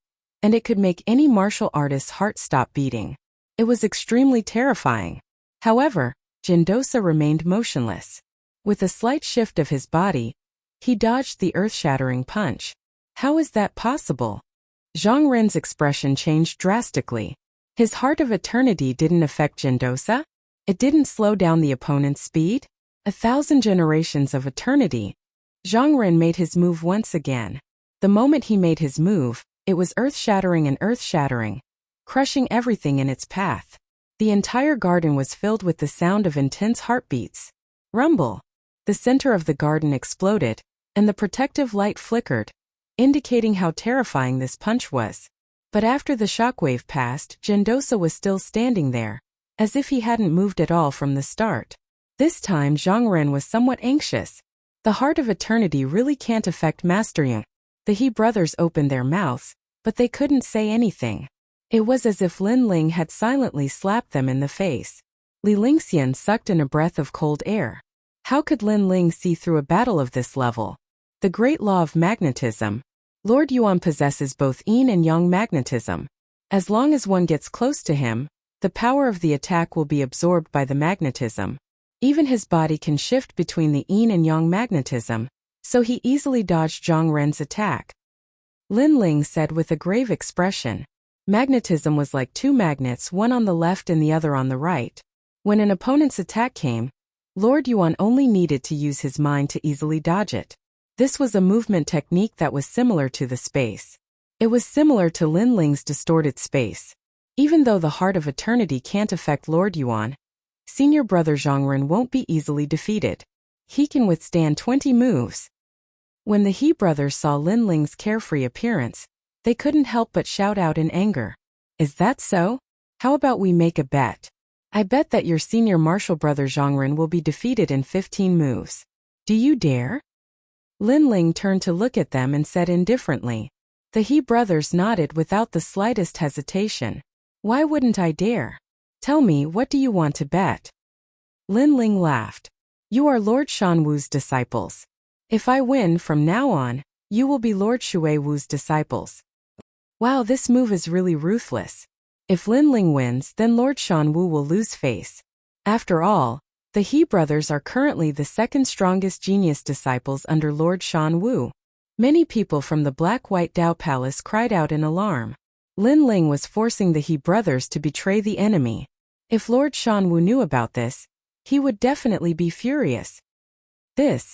Speaker 1: and it could make any martial artist's heart stop beating. It was extremely terrifying. However, Gendosa remained motionless. With a slight shift of his body, he dodged the earth-shattering punch. How is that possible? Zhang Ren's expression changed drastically. His Heart of Eternity didn't affect Gendosa? It didn't slow down the opponent's speed? 1,000 generations of eternity. Zhang Ren made his move once again. The moment he made his move, it was earth-shattering, crushing everything in its path. The entire garden was filled with the sound of intense heartbeats. Rumble. The center of the garden exploded, and the protective light flickered, indicating how terrifying this punch was. But after the shockwave passed, Gendosa was still standing there, as if he hadn't moved at all from the start. This time Zhang Ren was somewhat anxious. The Heart of Eternity really can't affect Master Yang. The He brothers opened their mouths, but they couldn't say anything. It was as if Lin Ling had silently slapped them in the face. Li Lingxian sucked in a breath of cold air. How could Lin Ling see through a battle of this level? The great law of magnetism. Lord Yuan possesses both yin and yang magnetism. As long as one gets close to him, the power of the attack will be absorbed by the magnetism. Even his body can shift between the yin and yang magnetism, so he easily dodged Zhang Ren's attack. Lin Ling said with a grave expression. Magnetism was like two magnets, one on the left and the other on the right. When an opponent's attack came, Lord Yuan only needed to use his mind to easily dodge it. This was a movement technique that was similar to the space. It was similar to Lin Ling's distorted space. Even though the Heart of Eternity can't affect Lord Yuan, senior brother Zhang Ren won't be easily defeated. He can withstand 20 moves. When the He brothers saw Lin Ling's carefree appearance, they couldn't help but shout out in anger. Is that so? How about we make a bet? I bet that your senior martial brother Zhang Ren will be defeated in 15 moves. Do you dare? Lin Ling turned to look at them and said indifferently. The He brothers nodded without the slightest hesitation. Why wouldn't I dare? Tell me, what do you want to bet? Lin Ling laughed. You are Lord Shan Wu's disciples. If I win from now on, you will be Lord Shui Wu's disciples. Wow, this move is really ruthless. If Lin Ling wins, then Lord Shan Wu will lose face. After all, the He brothers are currently the second strongest genius disciples under Lord Shan Wu. Many people from the Black-White Dao Palace cried out in alarm. Lin Ling was forcing the He brothers to betray the enemy. If Lord Shanwu knew about this, he would definitely be furious. The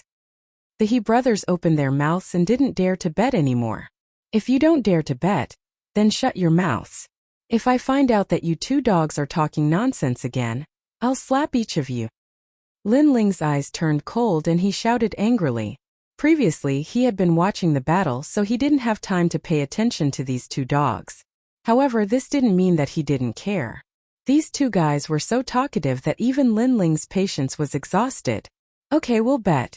Speaker 1: He brothers opened their mouths and didn't dare to bet anymore. If you don't dare to bet, then shut your mouths. If I find out that you two dogs are talking nonsense again, I'll slap each of you. Lin Ling's eyes turned cold and he shouted angrily. Previously, he had been watching the battle, so he didn't have time to pay attention to these two dogs. However, this didn't mean that he didn't care. These two guys were so talkative that even Lin Ling's patience was exhausted. Okay, we'll bet.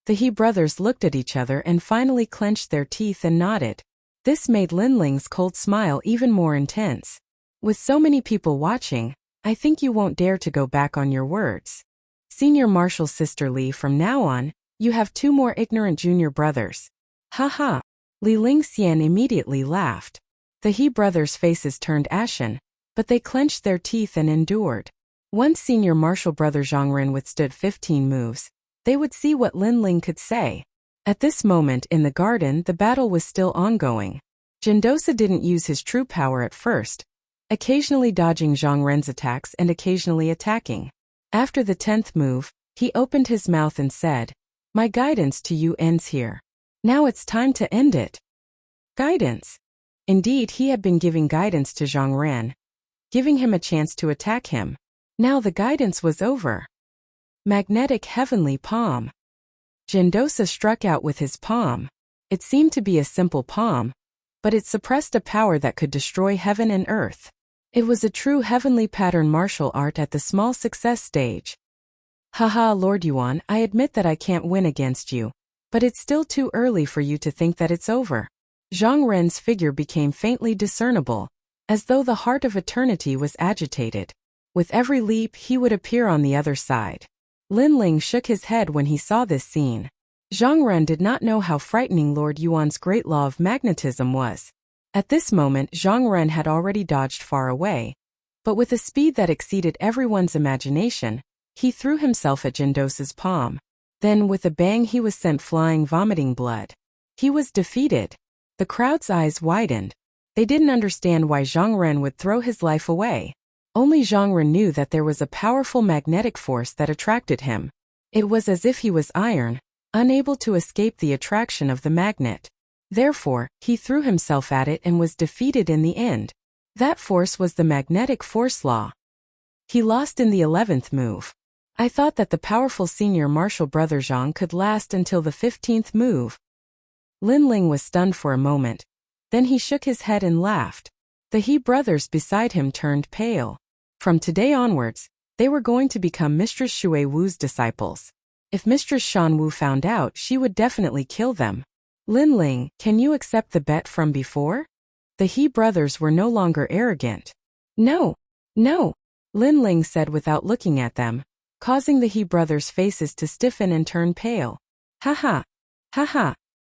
Speaker 1: The He brothers looked at each other and finally clenched their teeth and nodded. This made Lin Ling's cold smile even more intense. With so many people watching, I think you won't dare to go back on your words. Senior Marshal Sister Li, from now on, you have two more ignorant junior brothers. Ha. Li Lingxian immediately laughed. The He brothers' faces turned ashen, but they clenched their teeth and endured. Once Senior Marshal Brother Zhongren withstood 15 moves, they would see what Lin Ling could say. At this moment in the garden, the battle was still ongoing. Jindosa didn't use his true power at first, occasionally dodging Zhongren's attacks and occasionally attacking. After the 10th move, he opened his mouth and said, "My guidance to you ends here. Now it's time to end it." Guidance. Indeed, he had been giving guidance to Zhongren, giving him a chance to attack him. Now the guidance was over. Magnetic Heavenly Palm. Jindosa struck out with his palm. It seemed to be a simple palm, but it suppressed a power that could destroy heaven and earth. It was a true heavenly pattern martial art at the small success stage. Haha, Lord Yuan, I admit that I can't win against you, but it's still too early for you to think that it's over. Zhang Ren's figure became faintly discernible, as though the heart of eternity was agitated. With every leap, he would appear on the other side. Lin Ling shook his head when he saw this scene. Zhang Ren did not know how frightening Lord Yuan's great law of magnetism was. At this moment, Zhang Ren had already dodged far away, but with a speed that exceeded everyone's imagination, he threw himself at Jindosa's palm. Then, with a bang, he was sent flying, vomiting blood. He was defeated. The crowd's eyes widened. They didn't understand why Zhang Ren would throw his life away. Only Zhang Ren knew that there was a powerful magnetic force that attracted him. It was as if he was iron, unable to escape the attraction of the magnet. Therefore, he threw himself at it and was defeated in the end. That force was the magnetic force law. He lost in the 11th move. I thought that the powerful senior martial brother Zhang could last until the 15th move. Lin Ling was stunned for a moment. Then he shook his head and laughed. The He brothers beside him turned pale. From today onwards, they were going to become Mistress Shui Wu's disciples. If Mistress Shan Wu found out, she would definitely kill them. Lin Ling, can you accept the bet from before? The He brothers were no longer arrogant. No. Lin Ling said without looking at them, causing the He brothers' faces to stiffen and turn pale. Ha.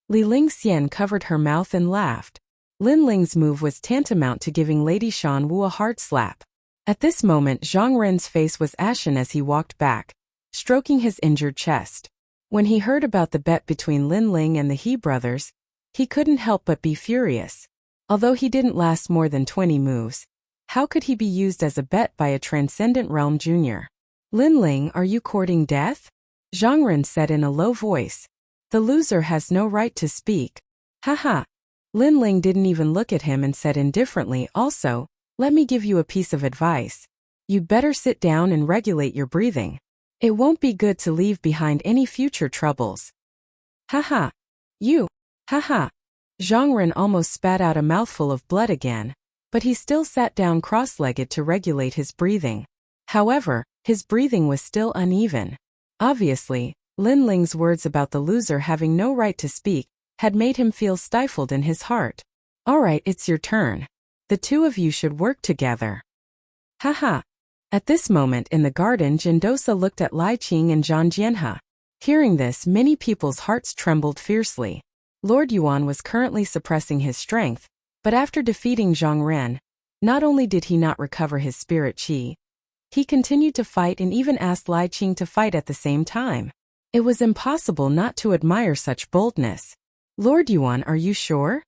Speaker 1: Li Lingxian covered her mouth and laughed. Lin Ling's move was tantamount to giving Lady Shan Wu a hard slap. At this moment, Zhang Ren's face was ashen as he walked back, stroking his injured chest. When he heard about the bet between Lin Ling and the He brothers, he couldn't help but be furious. Although he didn't last more than 20 moves, how could he be used as a bet by a Transcendent Realm Junior? Lin Ling, are you courting death? Zhang Ren said in a low voice. The loser has no right to speak. Haha. Lin Ling didn't even look at him and said indifferently, also, let me give you a piece of advice. You'd better sit down and regulate your breathing. It won't be good to leave behind any future troubles. Haha. You. Haha. Zhang Ren almost spat out a mouthful of blood again, but he still sat down cross-legged to regulate his breathing. However, his breathing was still uneven. Obviously, Lin Ling's words about the loser having no right to speak had made him feel stifled in his heart. All right, it's your turn. The two of you should work together. Haha. At this moment in the garden, Jindosa looked at Lai Qing and Zhang Jianhe. Hearing this, many people's hearts trembled fiercely. Lord Yuan was currently suppressing his strength, but after defeating Zhang Ren, not only did he not recover his spirit qi, he continued to fight and even asked Lai Qing to fight at the same time. It was impossible not to admire such boldness. Lord Yuan, are you sure?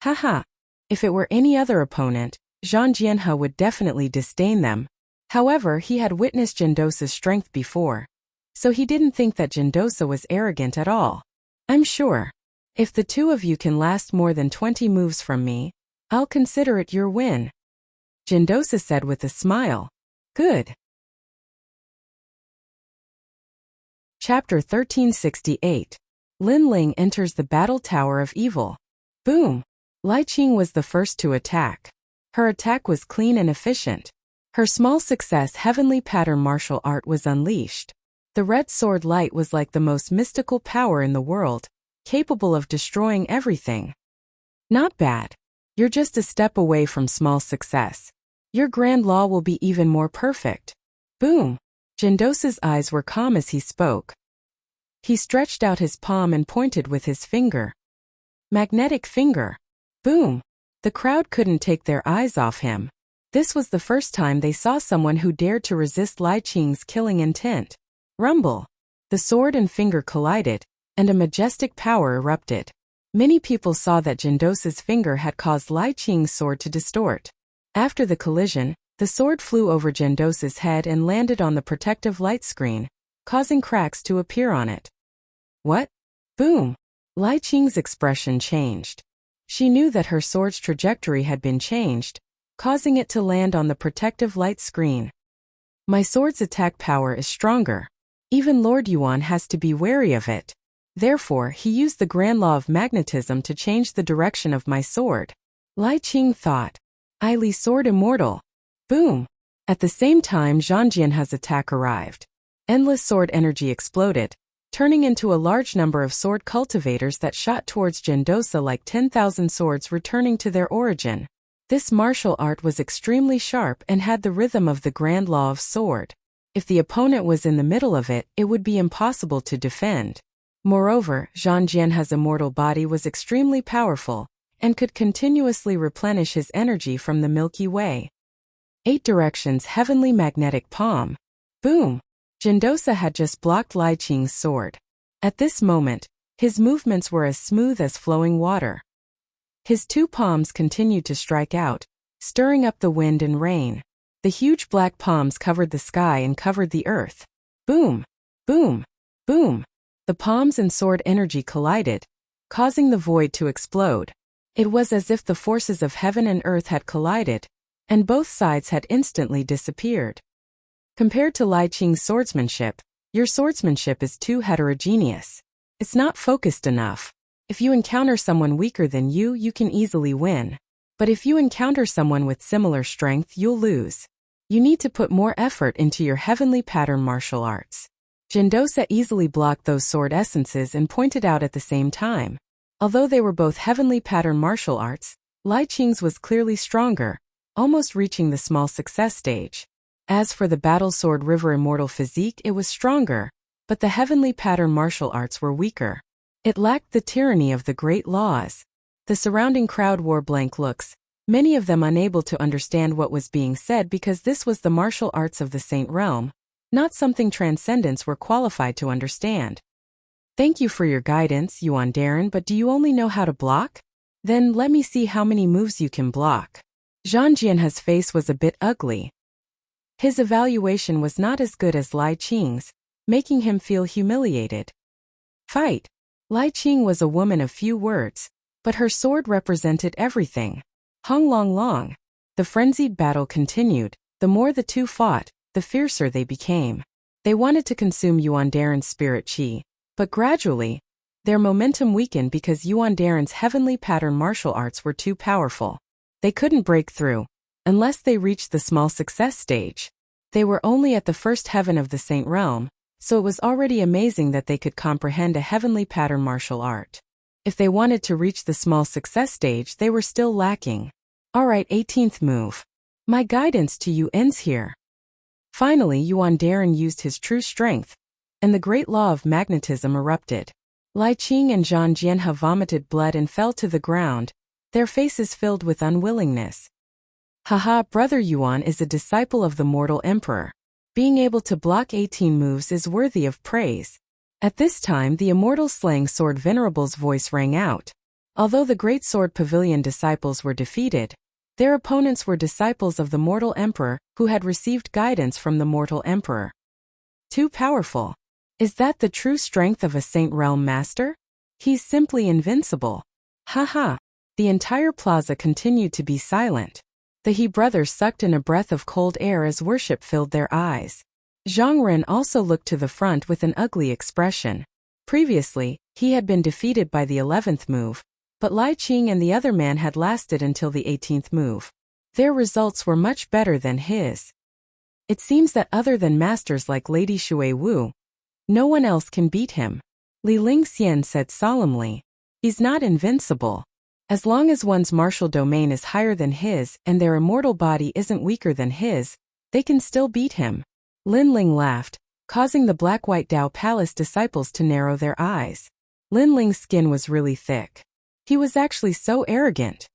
Speaker 1: Haha. If it were any other opponent, Zhang Jianhe would definitely disdain them. However, he had witnessed Jindosa's strength before, so he didn't think that Jindosa was arrogant at all. I'm sure, if the two of you can last more than 20 moves from me, I'll consider it your win, Jindosa said with a smile. Good. Chapter 1368. Lin Ling enters the battle tower of evil. Boom! Lai Qing was the first to attack. Her attack was clean and efficient. Her small success heavenly pattern martial art was unleashed. The red sword light was like the most mystical power in the world, capable of destroying everything. Not bad. You're just a step away from small success. Your grand law will be even more perfect. Boom! Jindosa's eyes were calm as he spoke. He stretched out his palm and pointed with his finger. Magnetic finger. Boom! The crowd couldn't take their eyes off him. This was the first time they saw someone who dared to resist Lai Qing's killing intent. Rumble! The sword and finger collided, and a majestic power erupted. Many people saw that Jindosa's finger had caused Lai Qing's sword to distort. After the collision, the sword flew over Jindosa's head and landed on the protective light screen, causing cracks to appear on it. What? Boom! Lai Qing's expression changed. She knew that her sword's trajectory had been changed, causing it to land on the protective light screen. My sword's attack power is stronger. Even Lord Yuan has to be wary of it. Therefore, he used the grand law of magnetism to change the direction of my sword. Lai Qing thought. Li sword immortal. Boom! At the same time, Zhang Jianhe's attack arrived. Endless sword energy exploded, turning into a large number of sword cultivators that shot towards Jindosa like 10,000 swords returning to their origin. This martial art was extremely sharp and had the rhythm of the grand law of sword. If the opponent was in the middle of it, it would be impossible to defend. Moreover, Zhang Jianhe's immortal body was extremely powerful, and could continuously replenish his energy from the Milky Way. 8 directions heavenly magnetic palm. Boom! Jindosa had just blocked Lai Qing's sword. At this moment, his movements were as smooth as flowing water. His 2 palms continued to strike out, stirring up the wind and rain. The huge black palms covered the sky and covered the earth. Boom! Boom! Boom! The palms and sword energy collided, causing the void to explode. It was as if the forces of heaven and earth had collided, and both sides had instantly disappeared. Compared to Lai Qing's swordsmanship, your swordsmanship is too heterogeneous. It's not focused enough. If you encounter someone weaker than you, you can easily win. But if you encounter someone with similar strength, you'll lose. You need to put more effort into your heavenly pattern martial arts. Jindosa easily blocked those sword essences and pointed out at the same time. Although they were both heavenly pattern martial arts, Lai Qing's was clearly stronger, almost reaching the small success stage. As for the battle sword river immortal physique, it was stronger, but the heavenly pattern martial arts were weaker. It lacked the tyranny of the great laws. The surrounding crowd wore blank looks, many of them unable to understand what was being said because this was the martial arts of the Saint Realm, not something transcendents were qualified to understand. Thank you for your guidance, Yuan Darren, but do you only know how to block? Then let me see how many moves you can block. Zhang Jianhe's face was a bit ugly. His evaluation was not as good as Lai Qing's, making him feel humiliated. Fight! Lai Qing was a woman of few words, but her sword represented everything. Hung Long Long. The frenzied battle continued. The more the two fought, the fiercer they became. They wanted to consume Yuan Darren's spirit chi, but gradually, their momentum weakened because Yuan Darren's heavenly pattern martial arts were too powerful. They couldn't break through, unless they reached the small success stage. They were only at the first heaven of the Saint Realm, so it was already amazing that they could comprehend a heavenly pattern martial art. If they wanted to reach the small success stage, they were still lacking. Alright, 18th move. My guidance to you ends here. Finally, Yuan Darren used his true strength, and the great law of magnetism erupted. Lai Qing and Zhang Jianhe vomited blood and fell to the ground, their faces filled with unwillingness. Haha, Brother Yuan is a disciple of the mortal emperor. Being able to block 18 moves is worthy of praise. At this time, the immortal slaying sword Venerable's voice rang out. Although the Great Sword Pavilion disciples were defeated, their opponents were disciples of the mortal emperor who had received guidance from the mortal emperor. Too powerful. Is that the true strength of a Saint Realm master? He's simply invincible. Haha. The entire plaza continued to be silent. The He brothers sucked in a breath of cold air as worship filled their eyes. Zhang Ren also looked to the front with an ugly expression. Previously, he had been defeated by the 11th move, but Lai Qing and the other man had lasted until the 18th move. Their results were much better than his. It seems that other than masters like Lady Shui Wu, no one else can beat him. Li Lingxian said solemnly. He's not invincible. As long as one's martial domain is higher than his and their immortal body isn't weaker than his, they can still beat him. Lin Ling laughed, causing the Black-White Dao Palace disciples to narrow their eyes. Lin Ling's skin was really thick. He was actually so arrogant.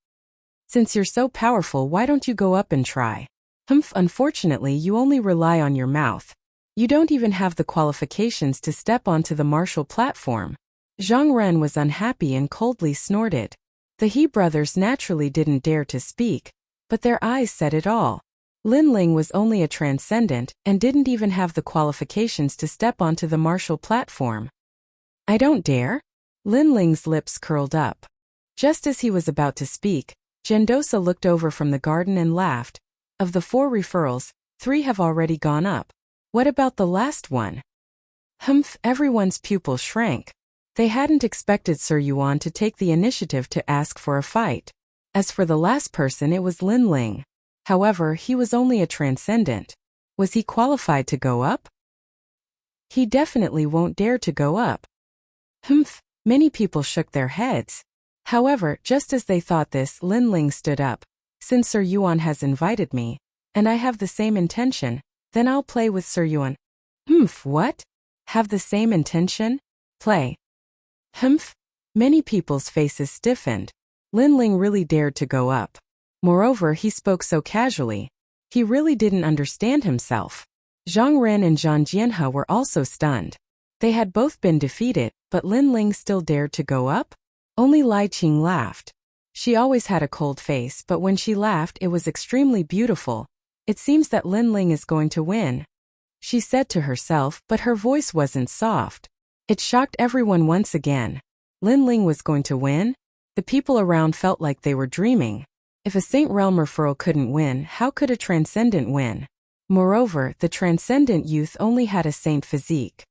Speaker 1: Since you're so powerful, why don't you go up and try? Unfortunately, you only rely on your mouth. You don't even have the qualifications to step onto the martial platform. Zhang Ren was unhappy and coldly snorted. The He brothers naturally didn't dare to speak, but their eyes said it all. Lin Ling was only a transcendent and didn't even have the qualifications to step onto the martial platform. I don't dare? Lin Ling's lips curled up. Just as he was about to speak, Gendosa looked over from the garden and laughed. Of the 4 referrals, 3 have already gone up. What about the last one? Everyone's pupils shrank. They hadn't expected Sir Yuan to take the initiative to ask for a fight. As for the last person, it was Lin Ling. However, he was only a transcendent. Was he qualified to go up? He definitely won't dare to go up. Many people shook their heads. However, just as they thought this, Lin Ling stood up. Since Sir Yuan has invited me, and I have the same intention, then I'll play with Sir Yuan. What? Have the same intention? Play. Many people's faces stiffened. Lin Ling really dared to go up. Moreover, he spoke so casually. He really didn't understand himself. Zhang Ren and Zhang Jianhe were also stunned. They had both been defeated, but Lin Ling still dared to go up? Only Lai Qing laughed. She always had a cold face, but when she laughed it was extremely beautiful. It seems that Lin Ling is going to win, she said to herself, but her voice wasn't soft. It shocked everyone once again. Lin Ling was going to win? The people around felt like they were dreaming. If a Saint Realm referral couldn't win, how could a Transcendent win? Moreover, the Transcendent youth only had a saint physique.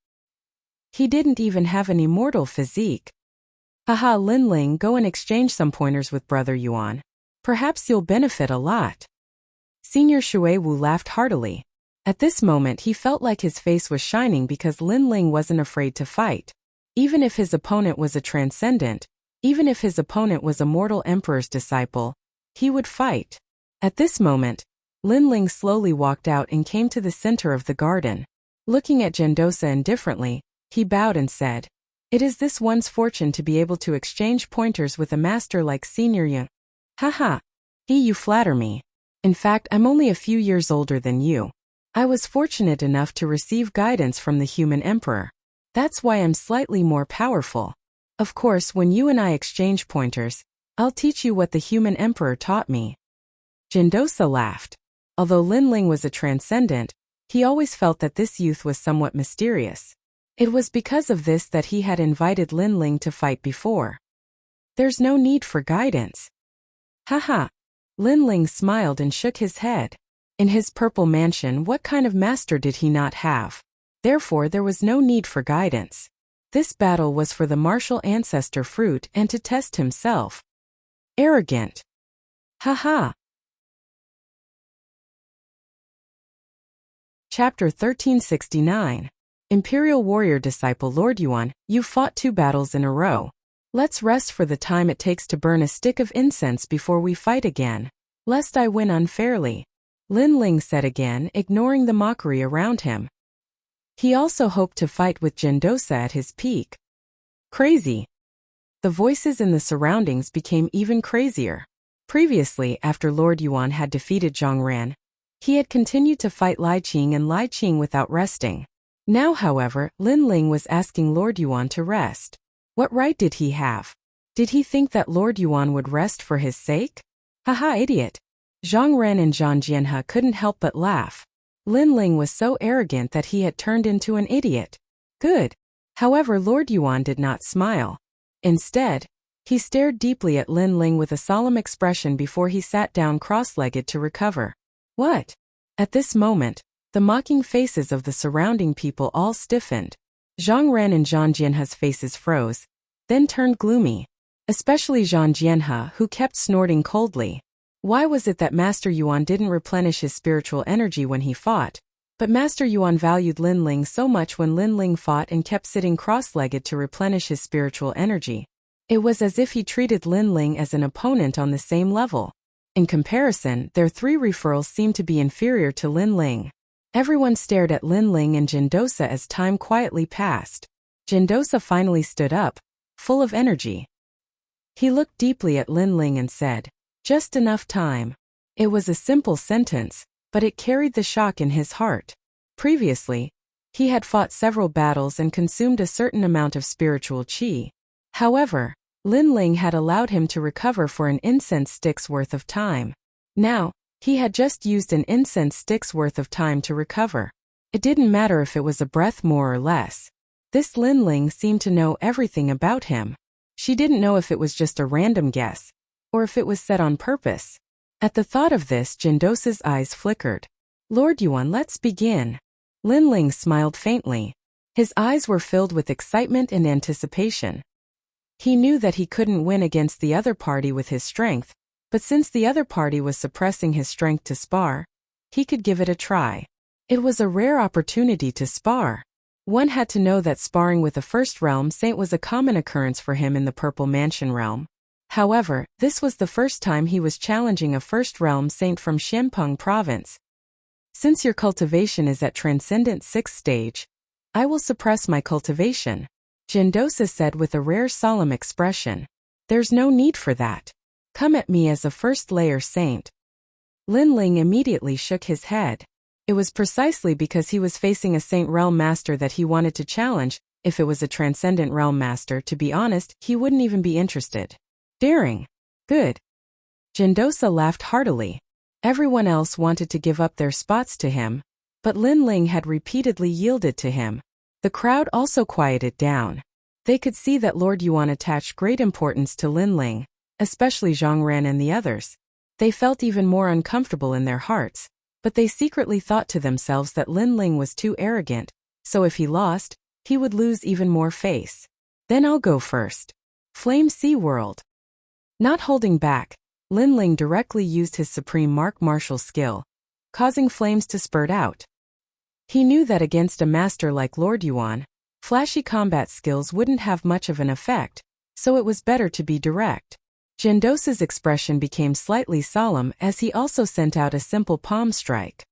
Speaker 1: He didn't even have an immortal physique. Haha, Lin Ling, go and exchange some pointers with Brother Yuan. Perhaps you'll benefit a lot. Senior Shui Wu laughed heartily. At this moment he felt like his face was shining because Lin Ling wasn't afraid to fight. Even if his opponent was a Transcendent, even if his opponent was a mortal emperor's disciple, he would fight. At this moment, Lin Ling slowly walked out and came to the center of the garden. Looking at Gendosa indifferently, he bowed and said, "It is this one's fortune to be able to exchange pointers with a master like Senior Yang." Haha. You flatter me. In fact, I'm only a few years older than you. I was fortunate enough to receive guidance from the human emperor. That's why I'm slightly more powerful. Of course, when you and I exchange pointers, I'll teach you what the human emperor taught me. Gendosa laughed. Although Lin Ling was a transcendent, he always felt that this youth was somewhat mysterious. It was because of this that he had invited Lin Ling to fight before. There's no need for guidance. Haha. Lin Ling smiled and shook his head. In his purple mansion, what kind of master did he not have? Therefore, there was no need for guidance. This battle was for the martial ancestor fruit and to test himself. Arrogant. Haha. Chapter 1369. Imperial Warrior Disciple Lord Yuan, you fought 2 battles in a row. Let's rest for the time it takes to burn a stick of incense before we fight again, lest I win unfairly. Lin Ling said again, ignoring the mockery around him. He also hoped to fight with Gendosa at his peak. Crazy. The voices in the surroundings became even crazier. Previously, after Lord Yuan had defeated Zhang Ren, he had continued to fight Lai Qing without resting. Now, however, Lin Ling was asking Lord Yuan to rest. What right did he have? Did he think that Lord Yuan would rest for his sake? Haha, idiot. Zhang Ren and Zhang Jianhe couldn't help but laugh. Lin Ling was so arrogant that he had turned into an idiot. Good. However, Lord Yuan did not smile. Instead, he stared deeply at Lin Ling with a solemn expression before he sat down cross-legged to recover. What? At this moment, the mocking faces of the surrounding people all stiffened. Zhang Ren and Zhang Jianhe's faces froze, then turned gloomy. Especially Zhang Jianhe, who kept snorting coldly. Why was it that Master Yuan didn't replenish his spiritual energy when he fought? But Master Yuan valued Lin Ling so much when Lin Ling fought and kept sitting cross-legged to replenish his spiritual energy. It was as if he treated Lin Ling as an opponent on the same level. In comparison, their 3 referrals seemed to be inferior to Lin Ling. Everyone stared at Lin Ling and Jindosa as time quietly passed. Jindosa finally stood up, full of energy. He looked deeply at Lin Ling and said, "Just enough time." It was a simple sentence, but it carried the shock in his heart. Previously, he had fought several battles and consumed a certain amount of spiritual qi. However, Lin Ling had allowed him to recover for an incense stick's worth of time. Now, he had just used an incense stick's worth of time to recover. It didn't matter if it was a breath more or less. This Lin Ling seemed to know everything about him. She didn't know if it was just a random guess, or if it was said on purpose. At the thought of this, Jindosa's eyes flickered. "Lord Yuan, let's begin." Lin Ling smiled faintly. His eyes were filled with excitement and anticipation. He knew that he couldn't win against the other party with his strength, but since the other party was suppressing his strength to spar, he could give it a try. It was a rare opportunity to spar. One had to know that sparring with a First Realm Saint was a common occurrence for him in the Purple Mansion realm. However, this was the first time he was challenging a First Realm Saint from Xianpeng province. "Since your cultivation is at Transcendent 6th stage, I will suppress my cultivation," Jindosa said with a rare solemn expression. "There's no need for that. Come at me as a first layer saint." Lin Ling immediately shook his head. It was precisely because he was facing a Saint Realm Master that he wanted to challenge. If it was a Transcendent Realm Master, to be honest, he wouldn't even be interested. Daring. Good. Jindosa laughed heartily. Everyone else wanted to give up their spots to him, but Lin Ling had repeatedly yielded to him. The crowd also quieted down. They could see that Lord Yuan attached great importance to Lin Ling, especially Zhang Ren and the others. They felt even more uncomfortable in their hearts, but they secretly thought to themselves that Lin Ling was too arrogant, so if he lost, he would lose even more face. "Then I'll go first. Flame Sea World." Not holding back, Lin Ling directly used his supreme martial skill, causing flames to spurt out. He knew that against a master like Lord Yuan, flashy combat skills wouldn't have much of an effect, so it was better to be direct. Jindosa's expression became slightly solemn as he also sent out a simple palm strike.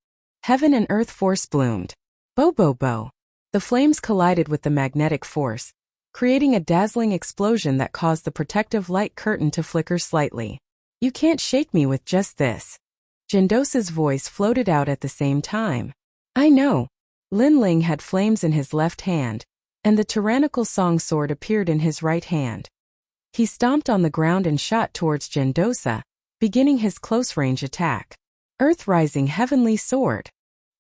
Speaker 1: Heaven and earth force bloomed. Bo bo bo. The flames collided with the magnetic force, creating a dazzling explosion that caused the protective light curtain to flicker slightly. "You can't shake me with just this." Jindosa's voice floated out at the same time. "I know." Lin Ling had flames in his left hand, and the tyrannical song sword appeared in his right hand. He stomped on the ground and shot towards Jindosa, beginning his close-range attack. Earth-rising heavenly sword.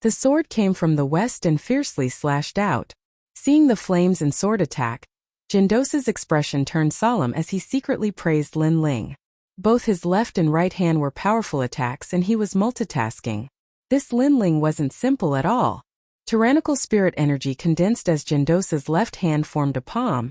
Speaker 1: The sword came from the west and fiercely slashed out. Seeing the flames and sword attack, Jindosa's expression turned solemn as he secretly praised Lin Ling. Both his left and right hand were powerful attacks and he was multitasking. This Lin Ling wasn't simple at all. Tyrannical spirit energy condensed as Jindosa's left hand formed a palm,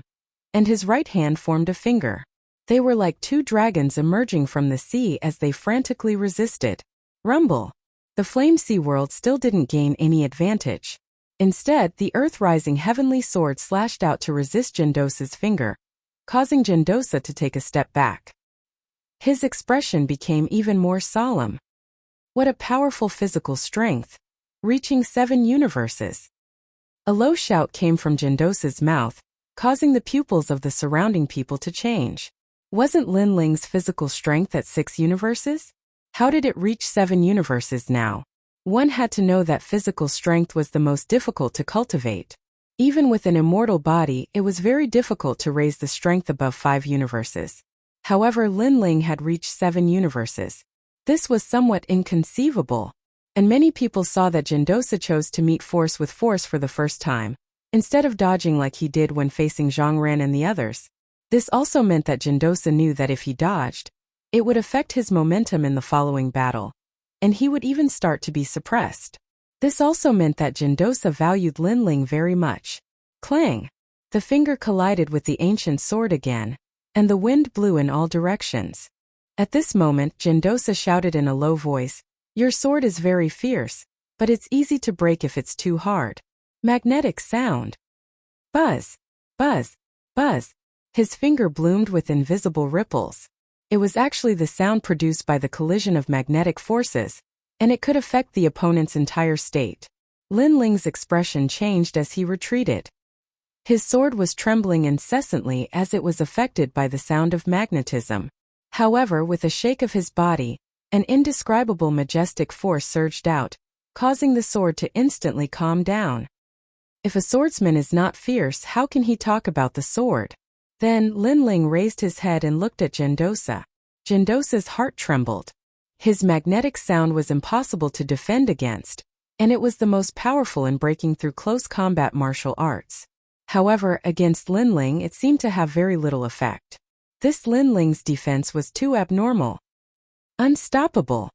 Speaker 1: and his right hand formed a finger. They were like 2 dragons emerging from the sea as they frantically resisted. Rumble. The Flame Sea World still didn't gain any advantage. Instead, the earth-rising heavenly sword slashed out to resist Jindosa's finger, causing Jindosa to take a step back. His expression became even more solemn. What a powerful physical strength, reaching 7 universes. A low shout came from Jindosa's mouth, causing the pupils of the surrounding people to change. Wasn't Lin Ling's physical strength at 6 universes? How did it reach 7 universes now? One had to know that physical strength was the most difficult to cultivate. Even with an immortal body, it was very difficult to raise the strength above 5 universes. However, Lin Ling had reached 7 universes. This was somewhat inconceivable. And many people saw that Jindosa chose to meet force with force for the first time, instead of dodging like he did when facing Zhang Ran and the others. This also meant that Jindosa knew that if he dodged, it would affect his momentum in the following battle, and he would even start to be suppressed. This also meant that Jindosa valued Lin Ling very much. Clang! The finger collided with the ancient sword again, and the wind blew in all directions. At this moment, Jindosa shouted in a low voice, "Your sword is very fierce, but it's easy to break if it's too hard." Magnetic sound. Buzz! Buzz! Buzz! His finger bloomed with invisible ripples. It was actually the sound produced by the collision of magnetic forces, and it could affect the opponent's entire state. Lin Ling's expression changed as he retreated. His sword was trembling incessantly as it was affected by the sound of magnetism. However, with a shake of his body, an indescribable majestic force surged out, causing the sword to instantly calm down. If a swordsman is not fierce, how can he talk about the sword? Then, Lin Ling raised his head and looked at Jindosa. Jindosa's heart trembled. His magnetic sound was impossible to defend against, and it was the most powerful in breaking through close combat martial arts. However, against Lin Ling it seemed to have very little effect. This Lin Ling's defense was too abnormal. Unstoppable.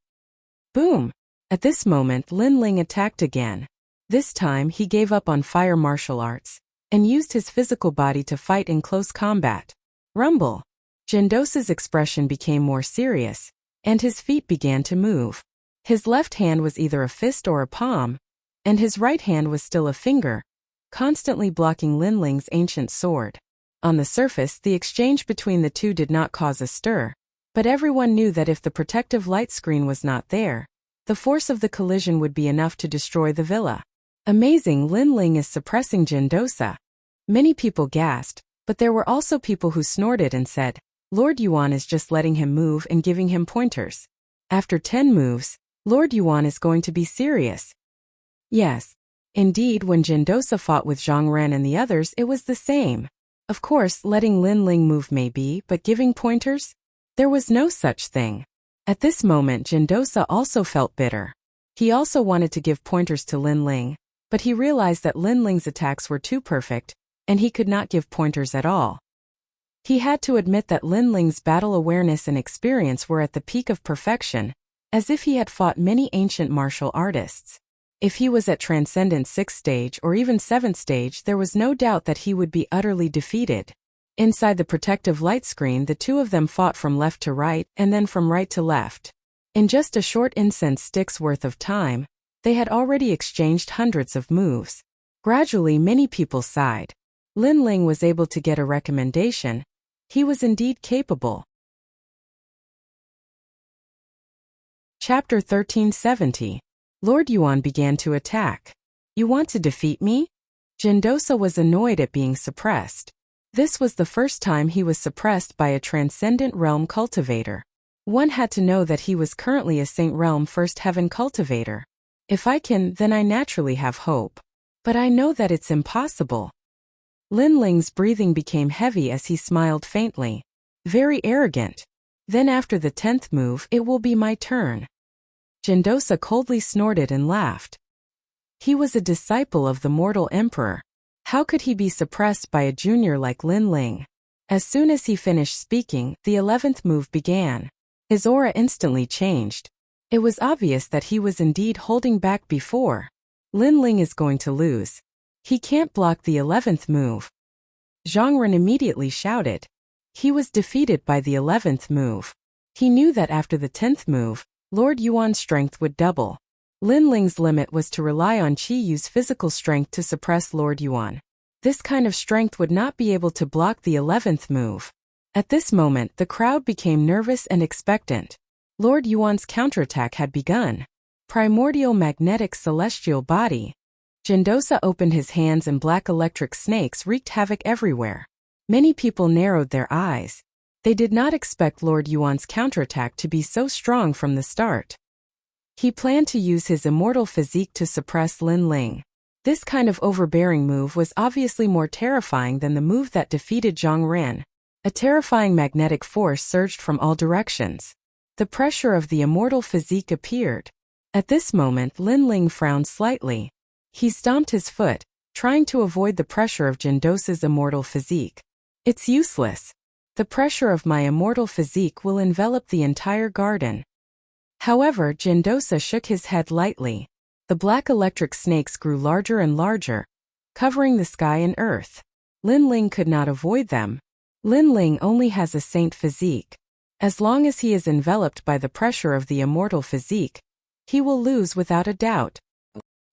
Speaker 1: Boom! At this moment, Lin Ling attacked again. This time he gave up on fire martial arts, and used his physical body to fight in close combat. Rumble! Jindosa's expression became more serious, and his feet began to move. His left hand was either a fist or a palm, and his right hand was still a finger, constantly blocking Lin Ling's ancient sword. On the surface, the exchange between the two did not cause a stir, but everyone knew that if the protective light screen was not there, the force of the collision would be enough to destroy the villa. Amazing, Lin Ling is suppressing Jindosa. Many people gasped, but there were also people who snorted and said, Lord Yuan is just letting him move and giving him pointers. After 10 moves, Lord Yuan is going to be serious. Yes. Indeed, when Jindosa fought with Zhang Ran and the others, it was the same. Of course, letting Lin Ling move may be, but giving pointers? There was no such thing. At this moment, Jindosa also felt bitter. He also wanted to give pointers to Lin Ling, but he realized that Lin Ling's attacks were too perfect, and he could not give pointers at all. He had to admit that Lin Ling's battle awareness and experience were at the peak of perfection, as if he had fought many ancient martial artists. If he was at Transcendent 6th stage or even 7th stage, there was no doubt that he would be utterly defeated. Inside the protective light screen, the two of them fought from left to right and then from right to left. In just a short incense stick's worth of time, they had already exchanged hundreds of moves. Gradually, many people sighed. Lin Ling was able to get a recommendation. He was indeed capable. Chapter 1370. Lord Yuan began to attack. You want to defeat me? Jindosa was annoyed at being suppressed. This was the first time he was suppressed by a Transcendent Realm cultivator. One had to know that he was currently a Saint Realm First Heaven cultivator. If I can, then I naturally have hope. But I know that it's impossible. Lin Ling's breathing became heavy as he smiled faintly. Very arrogant. Then after the 10th move, it will be my turn. Jindosa coldly snorted and laughed. He was a disciple of the mortal emperor. How could he be suppressed by a junior like Lin Ling? As soon as he finished speaking, the 11th move began. His aura instantly changed. It was obvious that he was indeed holding back before. Lin Ling is going to lose. He can't block the 11th move. Zhang Ren immediately shouted. He was defeated by the 11th move. He knew that after the 10th move, Lord Yuan's strength would double. Lin Ling's limit was to rely on Qi Yu's physical strength to suppress Lord Yuan. This kind of strength would not be able to block the 11th move. At this moment, the crowd became nervous and expectant. Lord Yuan's counterattack had begun. Primordial magnetic celestial body. Jindosa opened his hands and black electric snakes wreaked havoc everywhere. Many people narrowed their eyes. They did not expect Lord Yuan's counterattack to be so strong from the start. He planned to use his immortal physique to suppress Lin Ling. This kind of overbearing move was obviously more terrifying than the move that defeated Zhang Ren. A terrifying magnetic force surged from all directions. The pressure of the immortal physique appeared. At this moment, Lin Ling frowned slightly. He stomped his foot, trying to avoid the pressure of Jindosa's immortal physique. It's useless. The pressure of my immortal physique will envelop the entire garden. However, Jindosa shook his head lightly. The black electric snakes grew larger and larger, covering the sky and earth. Lin Ling could not avoid them. Lin Ling only has a saint physique. As long as he is enveloped by the pressure of the immortal physique, he will lose without a doubt.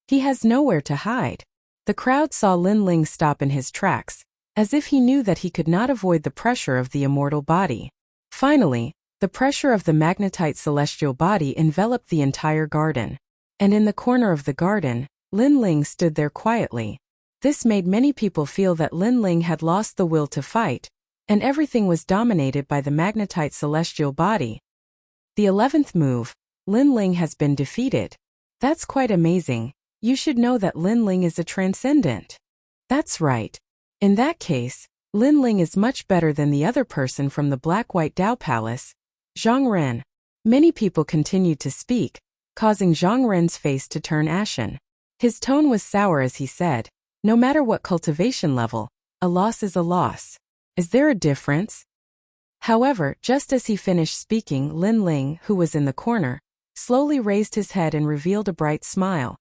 Speaker 1: He has nowhere to hide. The crowd saw Lin Ling stop in his tracks, as if he knew that he could not avoid the pressure of the immortal body. Finally, the pressure of the magnetite celestial body enveloped the entire garden. And in the corner of the garden, Lin Ling stood there quietly. This made many people feel that Lin Ling had lost the will to fight, and everything was dominated by the magnetite celestial body. The 11th move, Lin Ling has been defeated. That's quite amazing. You should know that Lin Ling is a transcendent. That's right. In that case, Lin Ling is much better than the other person from the Black-White Dao Palace, Zhang Ren. Many people continued to speak, causing Zhang Ren's face to turn ashen. His tone was sour as he said, "No matter what cultivation level, a loss is a loss. Is there a difference?" However, just as he finished speaking, Lin Ling, who was in the corner, slowly raised his head and revealed a bright smile.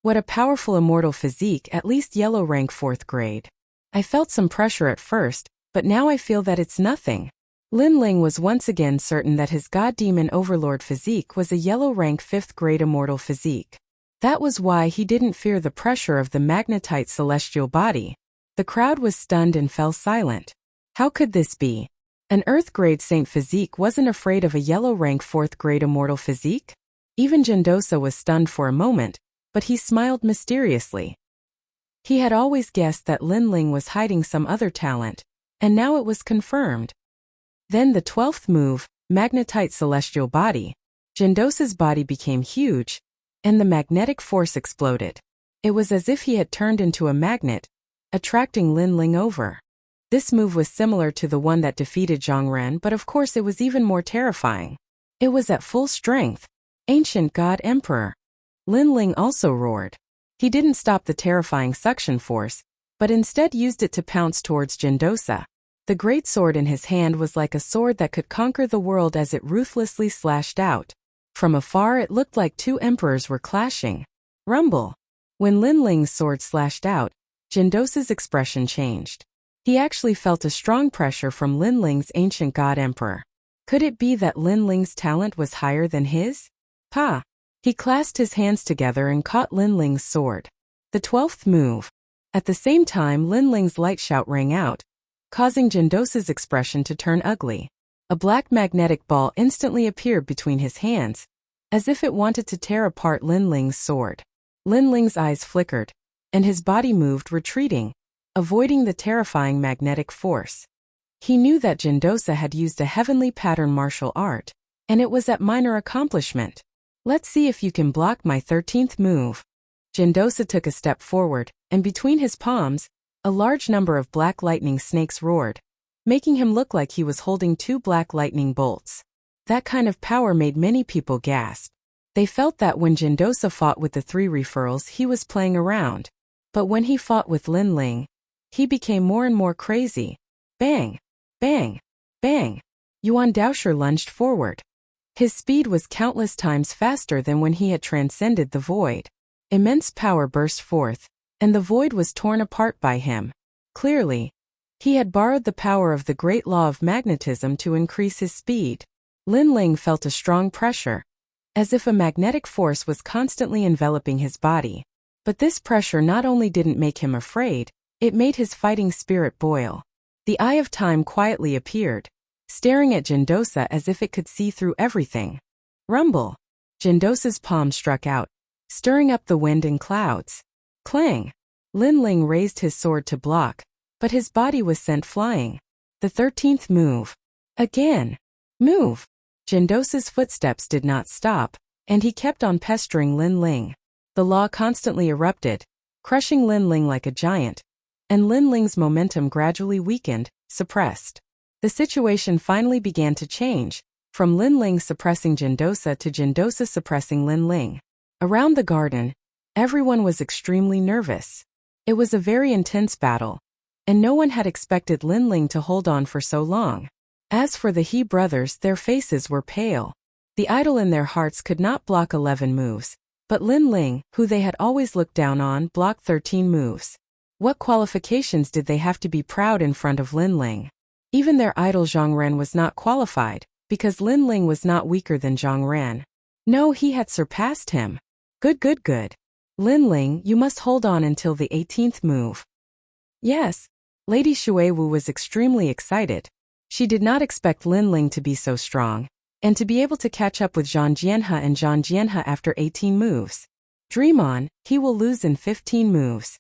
Speaker 1: What a powerful immortal physique, at least yellow rank 4th grade. I felt some pressure at first, but now I feel that it's nothing. Lin Ling was once again certain that his God Demon Overlord physique was a yellow rank 5th grade immortal physique. That was why he didn't fear the pressure of the magnetite celestial body. The crowd was stunned and fell silent. How could this be? An Earth grade saint physique wasn't afraid of a yellow rank 4th grade immortal physique? Even Jindosa was stunned for a moment, but he smiled mysteriously. He had always guessed that Lin Ling was hiding some other talent, and now it was confirmed. Then the 12th move, magnetite celestial body. Jindosa's body became huge, and the magnetic force exploded. It was as if he had turned into a magnet, attracting Lin Ling over. This move was similar to the one that defeated Zhang Ren, but of course it was even more terrifying. It was at full strength. Ancient God Emperor. Lin Ling also roared. He didn't stop the terrifying suction force, but instead used it to pounce towards Jindosa. The great sword in his hand was like a sword that could conquer the world as it ruthlessly slashed out. From afar it looked like two emperors were clashing. Rumble. When Lin Ling's sword slashed out, Jindosa's expression changed. He actually felt a strong pressure from Lin Ling's ancient god emperor. Could it be that Lin Ling's talent was higher than his? Pa! He clasped his hands together and caught Lin Ling's sword. The 12th move. At the same time, Lin Ling's light shout rang out, causing Jindosa's expression to turn ugly. A black magnetic ball instantly appeared between his hands, as if it wanted to tear apart Lin Ling's sword. Lin Ling's eyes flickered, and his body moved, retreating, avoiding the terrifying magnetic force. He knew that Jindosa had used a heavenly pattern martial art, and it was at minor accomplishment. Let's see if you can block my 13th move. Jindosa took a step forward, and between his palms, a large number of black lightning snakes roared, making him look like he was holding two black lightning bolts. That kind of power made many people gasp. They felt that when Jindosa fought with the three referrals he was playing around. But when he fought with Lin Ling, he became more and more crazy. Bang! Bang! Bang! Yuan Daosher lunged forward. His speed was countless times faster than when he had transcended the void. Immense power burst forth, and the void was torn apart by him. Clearly, he had borrowed the power of the great law of magnetism to increase his speed. Lin Ling felt a strong pressure, as if a magnetic force was constantly enveloping his body. But this pressure not only didn't make him afraid, it made his fighting spirit boil. The Eye of Time quietly appeared, staring at Jindosa as if it could see through everything. Rumble! Jindosa's palm struck out, stirring up the wind and clouds. Clang! Lin Ling raised his sword to block, but his body was sent flying. The 13th move. Again! Move! Jindosa's footsteps did not stop, and he kept on pestering Lin Ling. The law constantly erupted, crushing Lin Ling like a giant, and Lin Ling's momentum gradually weakened, suppressed. The situation finally began to change, from Lin Ling suppressing Jindosa to Jindosa suppressing Lin Ling. Around the garden, everyone was extremely nervous. It was a very intense battle, and no one had expected Lin Ling to hold on for so long. As for the He brothers, their faces were pale. The idol in their hearts could not block 11 moves, but Lin Ling, who they had always looked down on, blocked 13 moves. What qualifications did they have to be proud in front of Lin Ling? Even their idol Zhang Ren was not qualified, because Lin Ling was not weaker than Zhang Ren. No, he had surpassed him. Good. Lin Ling, you must hold on until the 18th move. Yes. Lady Xuewu was extremely excited. She did not expect Lin Ling to be so strong, and to be able to catch up with Zhang Jianhe and Zhang Jianhe after 18 moves. Dream on, he will lose in 15 moves.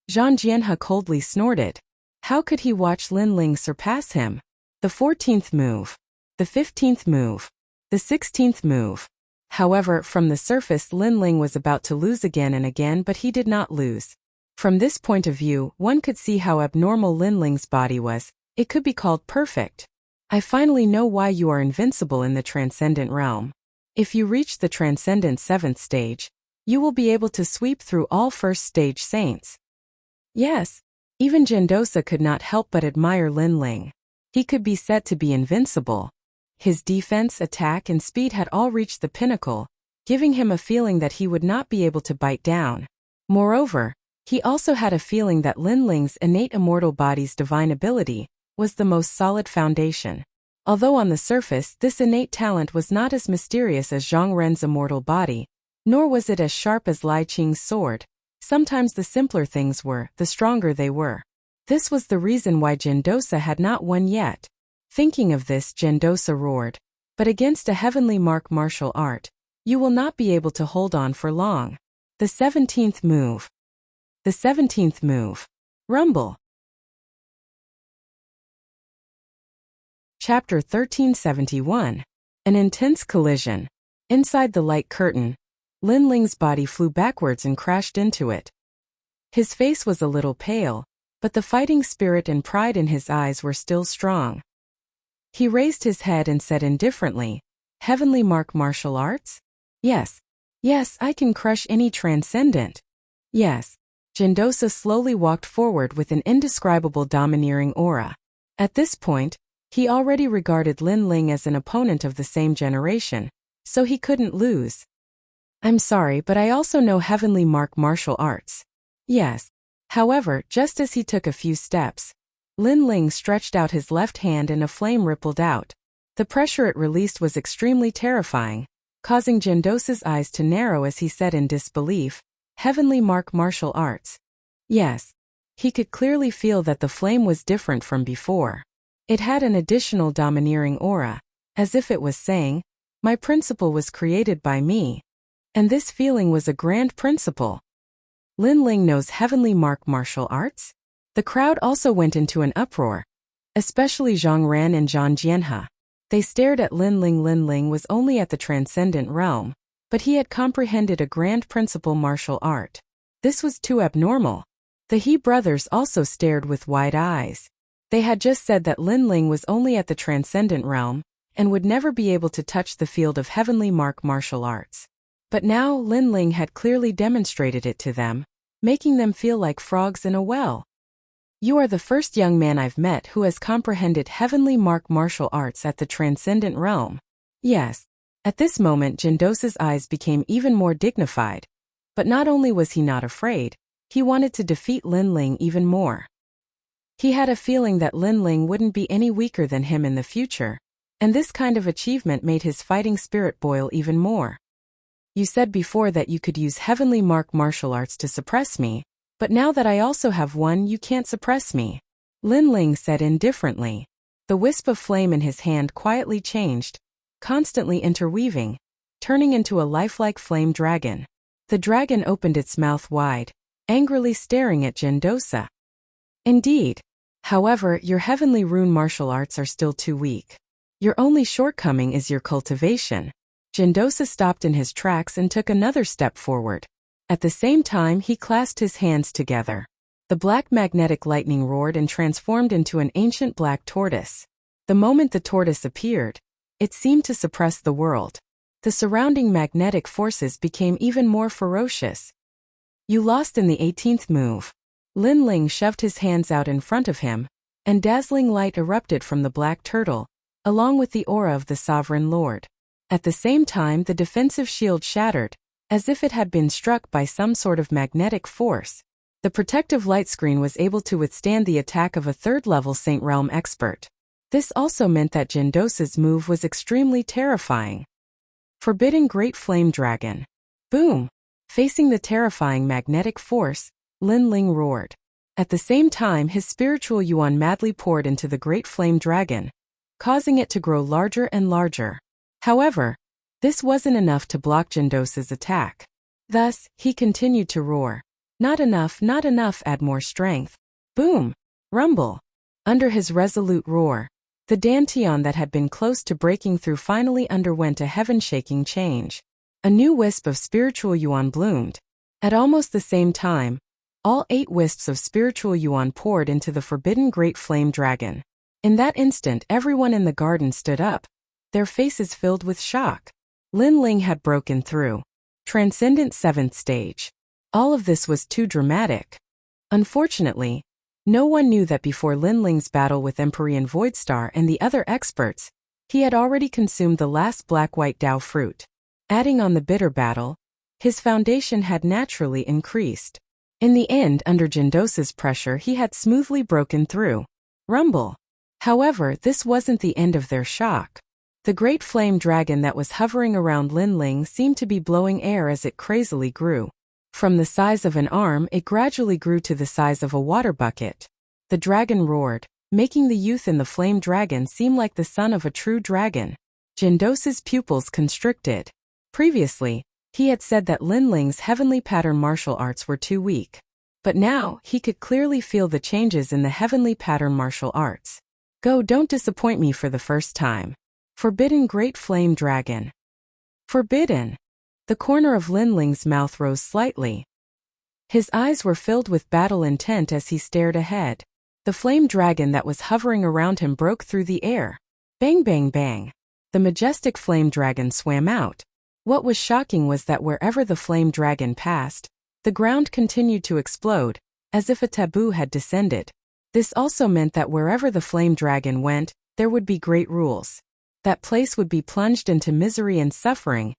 Speaker 1: Zhang Jianhe coldly snorted. How could he watch Lin Ling surpass him? The 14th move. The 15th move. The 16th move. However, from the surface Lin Ling was about to lose again and again, but he did not lose. From this point of view, one could see how abnormal Lin Ling's body was. It could be called perfect. I finally know why you are invincible in the transcendent realm. If you reach the transcendent 7th stage, you will be able to sweep through all first stage saints. Yes, even Jindosa could not help but admire Lin Ling. He could be said to be invincible. His defense, attack, and speed had all reached the pinnacle, giving him a feeling that he would not be able to bite down. Moreover, he also had a feeling that Lin Ling's innate immortal body's divine ability was the most solid foundation. Although on the surface this innate talent was not as mysterious as Zhang Ren's immortal body, nor was it as sharp as Lai Qing's sword, sometimes the simpler things were, the stronger they were. This was the reason why Jindosa had not won yet. Thinking of this, Jindosa roared. But against a heavenly mark martial art, you will not be able to hold on for long. The 17th move. The 17th move. Rumble. Chapter 1371. An intense collision. Inside the light curtain, Lin Ling's body flew backwards and crashed into it. His face was a little pale, but the fighting spirit and pride in his eyes were still strong. He raised his head and said indifferently, "Heavenly mark martial arts? Yes, I can crush any transcendent. Yes." Jindosa slowly walked forward with an indescribable domineering aura. At this point, he already regarded Lin Ling as an opponent of the same generation, so he couldn't lose. "I'm sorry, but I also know heavenly mark martial arts." Yes. However, just as he took a few steps, Lin Ling stretched out his left hand and a flame rippled out. The pressure it released was extremely terrifying, causing Jindosa's eyes to narrow as he said in disbelief, "Heavenly mark martial arts." Yes. He could clearly feel that the flame was different from before. It had an additional domineering aura, as if it was saying, "My principle was created by me." And this feeling was a grand principle. Lin Ling knows heavenly mark martial arts? The crowd also went into an uproar, especially Zhang Ren and Zhang Jianhe. They stared at Lin Ling. Lin Ling was only at the transcendent realm, but he had comprehended a grand principle martial art. This was too abnormal. The He brothers also stared with wide eyes. They had just said that Lin Ling was only at the transcendent realm, and would never be able to touch the field of heavenly mark martial arts. But now Lin Ling had clearly demonstrated it to them, making them feel like frogs in a well. "You are the first young man I've met who has comprehended heavenly mark martial arts at the transcendent realm." Yes. At this moment Jindosa's eyes became even more dignified. But not only was he not afraid, he wanted to defeat Lin Ling even more. He had a feeling that Lin Ling wouldn't be any weaker than him in the future, and this kind of achievement made his fighting spirit boil even more. "You said before that you could use heavenly mark martial arts to suppress me, but now that I also have one, you can't suppress me," Lin Ling said indifferently. The wisp of flame in his hand quietly changed, constantly interweaving, turning into a lifelike flame dragon. The dragon opened its mouth wide, angrily staring at Jindosa. "Indeed. However, your heavenly rune martial arts are still too weak. Your only shortcoming is your cultivation." Jindosa stopped in his tracks and took another step forward. At the same time, he clasped his hands together. The black magnetic lightning roared and transformed into an ancient black tortoise. The moment the tortoise appeared, it seemed to suppress the world. The surrounding magnetic forces became even more ferocious. You lost in the 18th move. Lin Ling shoved his hands out in front of him, and dazzling light erupted from the black turtle, along with the aura of the sovereign lord. At the same time, the defensive shield shattered, as if it had been struck by some sort of magnetic force. The protective light screen was able to withstand the attack of a third-level Saint Realm expert. This also meant that Jindosa's move was extremely terrifying. Forbidden Great Flame Dragon. Boom! Facing the terrifying magnetic force, Lin Ling roared. At the same time, his spiritual yuan madly poured into the Great Flame Dragon, causing it to grow larger and larger. However, this wasn't enough to block Jindosa's attack. Thus, he continued to roar. Not enough, add more strength. Boom! Rumble! Under his resolute roar, the dantian that had been close to breaking through finally underwent a heaven-shaking change. A new wisp of spiritual yuan bloomed. At almost the same time, all 8 wisps of spiritual yuan poured into the forbidden Great Flame Dragon. In that instant, everyone in the garden stood up, their faces filled with shock. Lin Ling had broken through. Transcendent 7th stage. All of this was too dramatic. Unfortunately, no one knew that before Lin Ling's battle with Empyrean Voidstar and the other experts, he had already consumed the last black-white Dao fruit. Adding on the bitter battle, his foundation had naturally increased. In the end, under Jindosa's pressure, he had smoothly broken through. Rumble. However, this wasn't the end of their shock. The Great Flame Dragon that was hovering around Lin Ling seemed to be blowing air as it crazily grew. From the size of an arm, it gradually grew to the size of a water bucket. The dragon roared, making the youth in the flame dragon seem like the son of a true dragon. Jindosa's pupils constricted. Previously, he had said that Lin Ling's heavenly pattern martial arts were too weak. But now, he could clearly feel the changes in the heavenly pattern martial arts. Go, don't disappoint me for the first time. Forbidden Great Flame Dragon. Forbidden. The corner of Lin Ling's mouth rose slightly. His eyes were filled with battle intent as he stared ahead. The flame dragon that was hovering around him broke through the air. Bang, bang, bang. The majestic flame dragon swam out. What was shocking was that wherever the flame dragon passed, the ground continued to explode, as if a taboo had descended. This also meant that wherever the flame dragon went, there would be great rules. That place would be plunged into misery and suffering.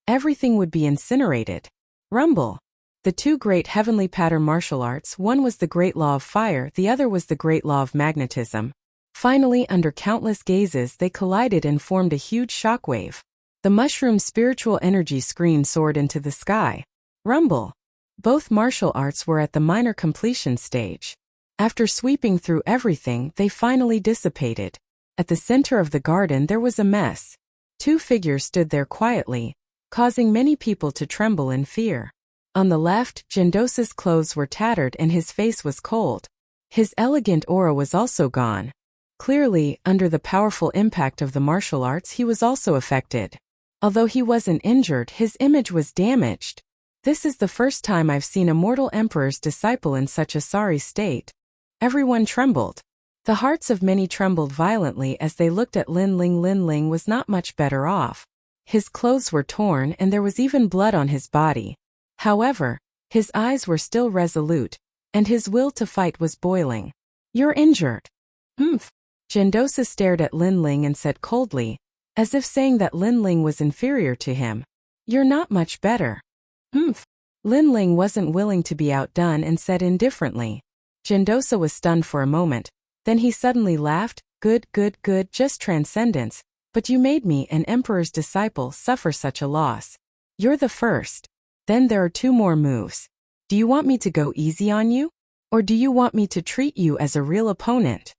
Speaker 1: Everything would be incinerated. Rumble. The 2 great heavenly pattern martial arts, one was the great law of fire, the other was the great law of magnetism. Finally, under countless gazes, they collided and formed a huge shockwave. The mushroom spiritual energy screen soared into the sky. Rumble. Both martial arts were at the minor completion stage. After sweeping through everything, they finally dissipated. At the center of the garden there was a mess. 2 figures stood there quietly, causing many people to tremble in fear. On the left, Jindosa's clothes were tattered and his face was cold. His elegant aura was also gone. Clearly, under the powerful impact of the martial arts, he was also affected. Although he wasn't injured, his image was damaged. This is the first time I've seen a mortal emperor's disciple in such a sorry state. Everyone trembled. The hearts of many trembled violently as they looked at Lin Ling. Lin Ling was not much better off. His clothes were torn and there was even blood on his body. However, his eyes were still resolute, and his will to fight was boiling. You're injured. Jindosa stared at Lin Ling and said coldly, as if saying that Lin Ling was inferior to him. You're not much better. Lin Ling wasn't willing to be outdone and said indifferently. Jindosa was stunned for a moment, then he suddenly laughed, good, just transcendence. But you made me, an emperor's disciple, suffer such a loss. You're the first. Then there are 2 more moves. Do you want me to go easy on you? Or do you want me to treat you as a real opponent?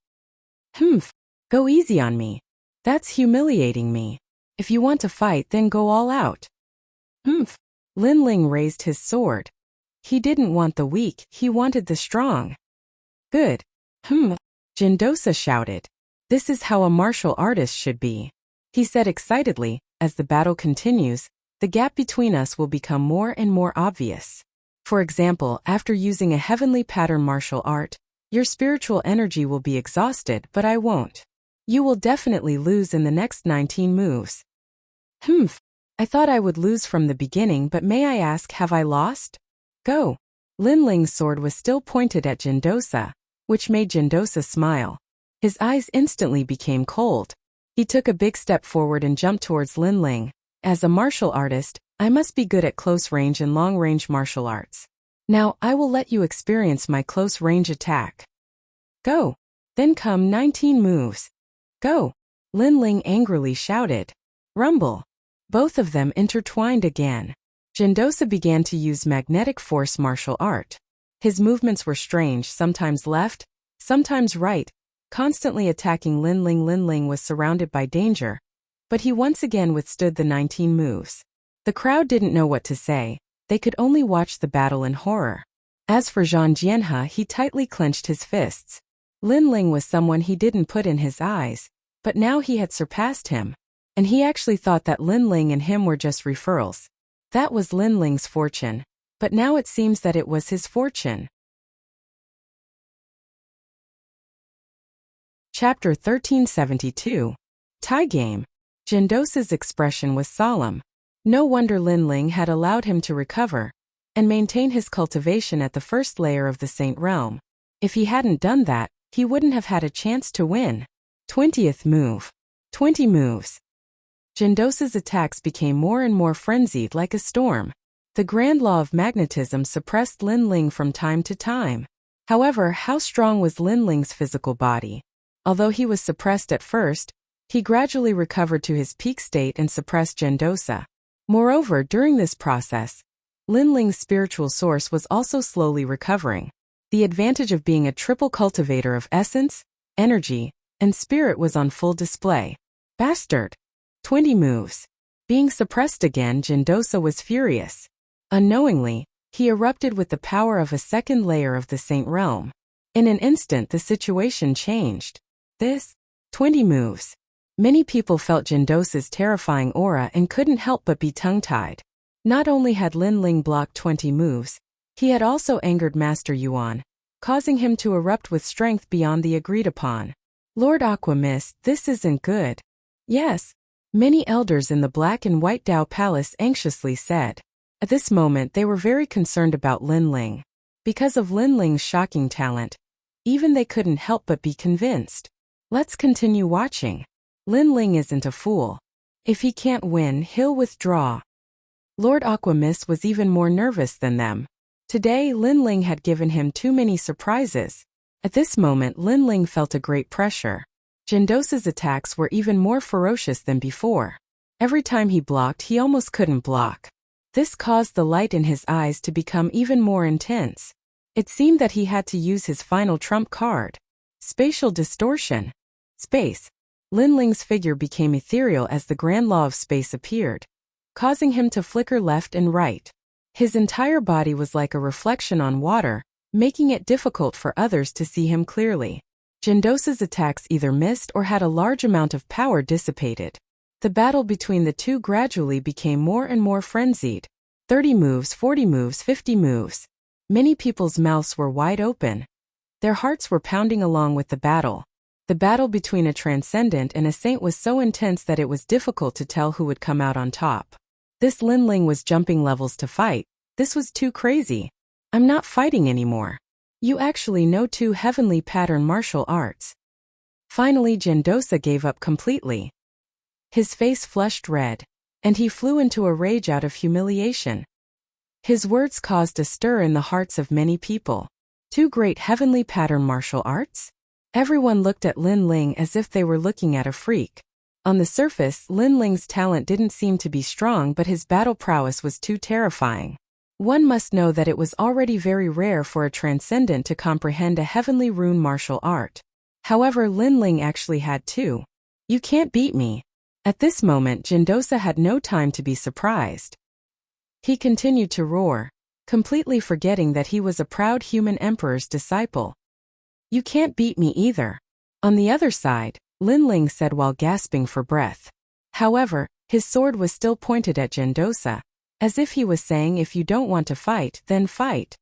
Speaker 1: Go easy on me. That's humiliating me. If you want to fight, then go all out. Lin Ling raised his sword. He didn't want the weak, he wanted the strong. Good. Jindosa shouted. This is how a martial artist should be. He said excitedly, as the battle continues, the gap between us will become more and more obvious. For example, after using a heavenly pattern martial art, your spiritual energy will be exhausted, but I won't. You will definitely lose in the next 19 moves. I thought I would lose from the beginning, but may I ask, have I lost? Go. Lin Ling's sword was still pointed at Jindosa, which made Jindosa smile. His eyes instantly became cold. He took a big step forward and jumped towards Lin Ling. As a martial artist, I must be good at close range and long range martial arts. Now, I will let you experience my close range attack. Go. Then come 19 moves. Go. Lin Ling angrily shouted. Rumble. Both of them intertwined again. Jindosa began to use magnetic force martial art. His movements were strange, sometimes left, sometimes right, constantly attacking Lin Ling. Lin Ling was surrounded by danger, but he once again withstood the 19 moves. The crowd didn't know what to say, they could only watch the battle in horror. As for Zhang Jianhe, he tightly clenched his fists. Lin Ling was someone he didn't put in his eyes, but now he had surpassed him, and he actually thought that Lin Ling and him were just referrals. That was Lin Ling's fortune, but now it seems that it was his fortune. Chapter 1372. Tie Game. Jindosa's expression was solemn. No wonder Lin Ling had allowed him to recover and maintain his cultivation at the first layer of the Saint Realm. If he hadn't done that, he wouldn't have had a chance to win. 20th move. 20 moves. Jindosa's attacks became more and more frenzied, like a storm. The grand law of magnetism suppressed Lin Ling from time to time. However, how strong was Lin Ling's physical body? Although he was suppressed at first, he gradually recovered to his peak state and suppressed Jindosa. Moreover, during this process, Lin Ling's spiritual source was also slowly recovering. The advantage of being a triple cultivator of essence, energy, and spirit was on full display. Bastard! 20 moves. Being suppressed again, Jindosa was furious. Unknowingly, he erupted with the power of a second layer of the Saint Realm. In an instant, the situation changed. 20 moves. Many people felt Jindosa's terrifying aura and couldn't help but be tongue-tied. Not only had Lin Ling blocked 20 moves, he had also angered Master Yuan, causing him to erupt with strength beyond the agreed upon. Lord Aqua Mist, this isn't good. Yes. Many elders in the Black and White Dao Palace anxiously said. At this moment they were very concerned about Lin Ling. Because of Lin Ling's shocking talent, even they couldn't help but be convinced. Let's continue watching. Lin Ling isn't a fool. If he can't win, he'll withdraw. Lord Aqua Mist was even more nervous than them. Today, Lin Ling had given him too many surprises. At this moment, Lin Ling felt a great pressure. Jindosa's attacks were even more ferocious than before. Every time he blocked, he almost couldn't block. This caused the light in his eyes to become even more intense. It seemed that he had to use his final trump card. Spatial distortion. Space. Lin Ling's figure became ethereal as the grand law of space appeared, causing him to flicker left and right. His entire body was like a reflection on water, making it difficult for others to see him clearly. Jindosa's attacks either missed or had a large amount of power dissipated. The battle between the two gradually became more and more frenzied. 30 moves, 40 moves, 50 moves. Many people's mouths were wide open. Their hearts were pounding along with the battle. The battle between a transcendent and a saint was so intense that it was difficult to tell who would come out on top. This Lin Ling was jumping levels to fight. This was too crazy. I'm not fighting anymore. You actually know 2 heavenly pattern martial arts. Finally, Jindosa gave up completely. His face flushed red, and he flew into a rage out of humiliation. His words caused a stir in the hearts of many people. 2 great heavenly pattern martial arts? Everyone looked at Lin Ling as if they were looking at a freak. On the surface, Lin Ling's talent didn't seem to be strong, but his battle prowess was too terrifying. One must know that it was already very rare for a transcendent to comprehend a heavenly rune martial art. However, Lin Ling actually had 2. You can't beat me. At this moment, Jindosa had no time to be surprised. He continued to roar, completely forgetting that he was a proud human emperor's disciple. You can't beat me either. On the other side, Lin Ling said while gasping for breath. However, his sword was still pointed at Jindosa. as if he was saying if you don't want to fight, then fight.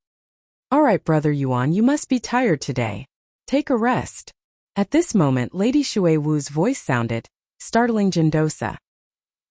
Speaker 1: All right, Brother Yuan, you must be tired today. Take a rest. At this moment Lady Shui Wu's voice sounded, startling Jindosa.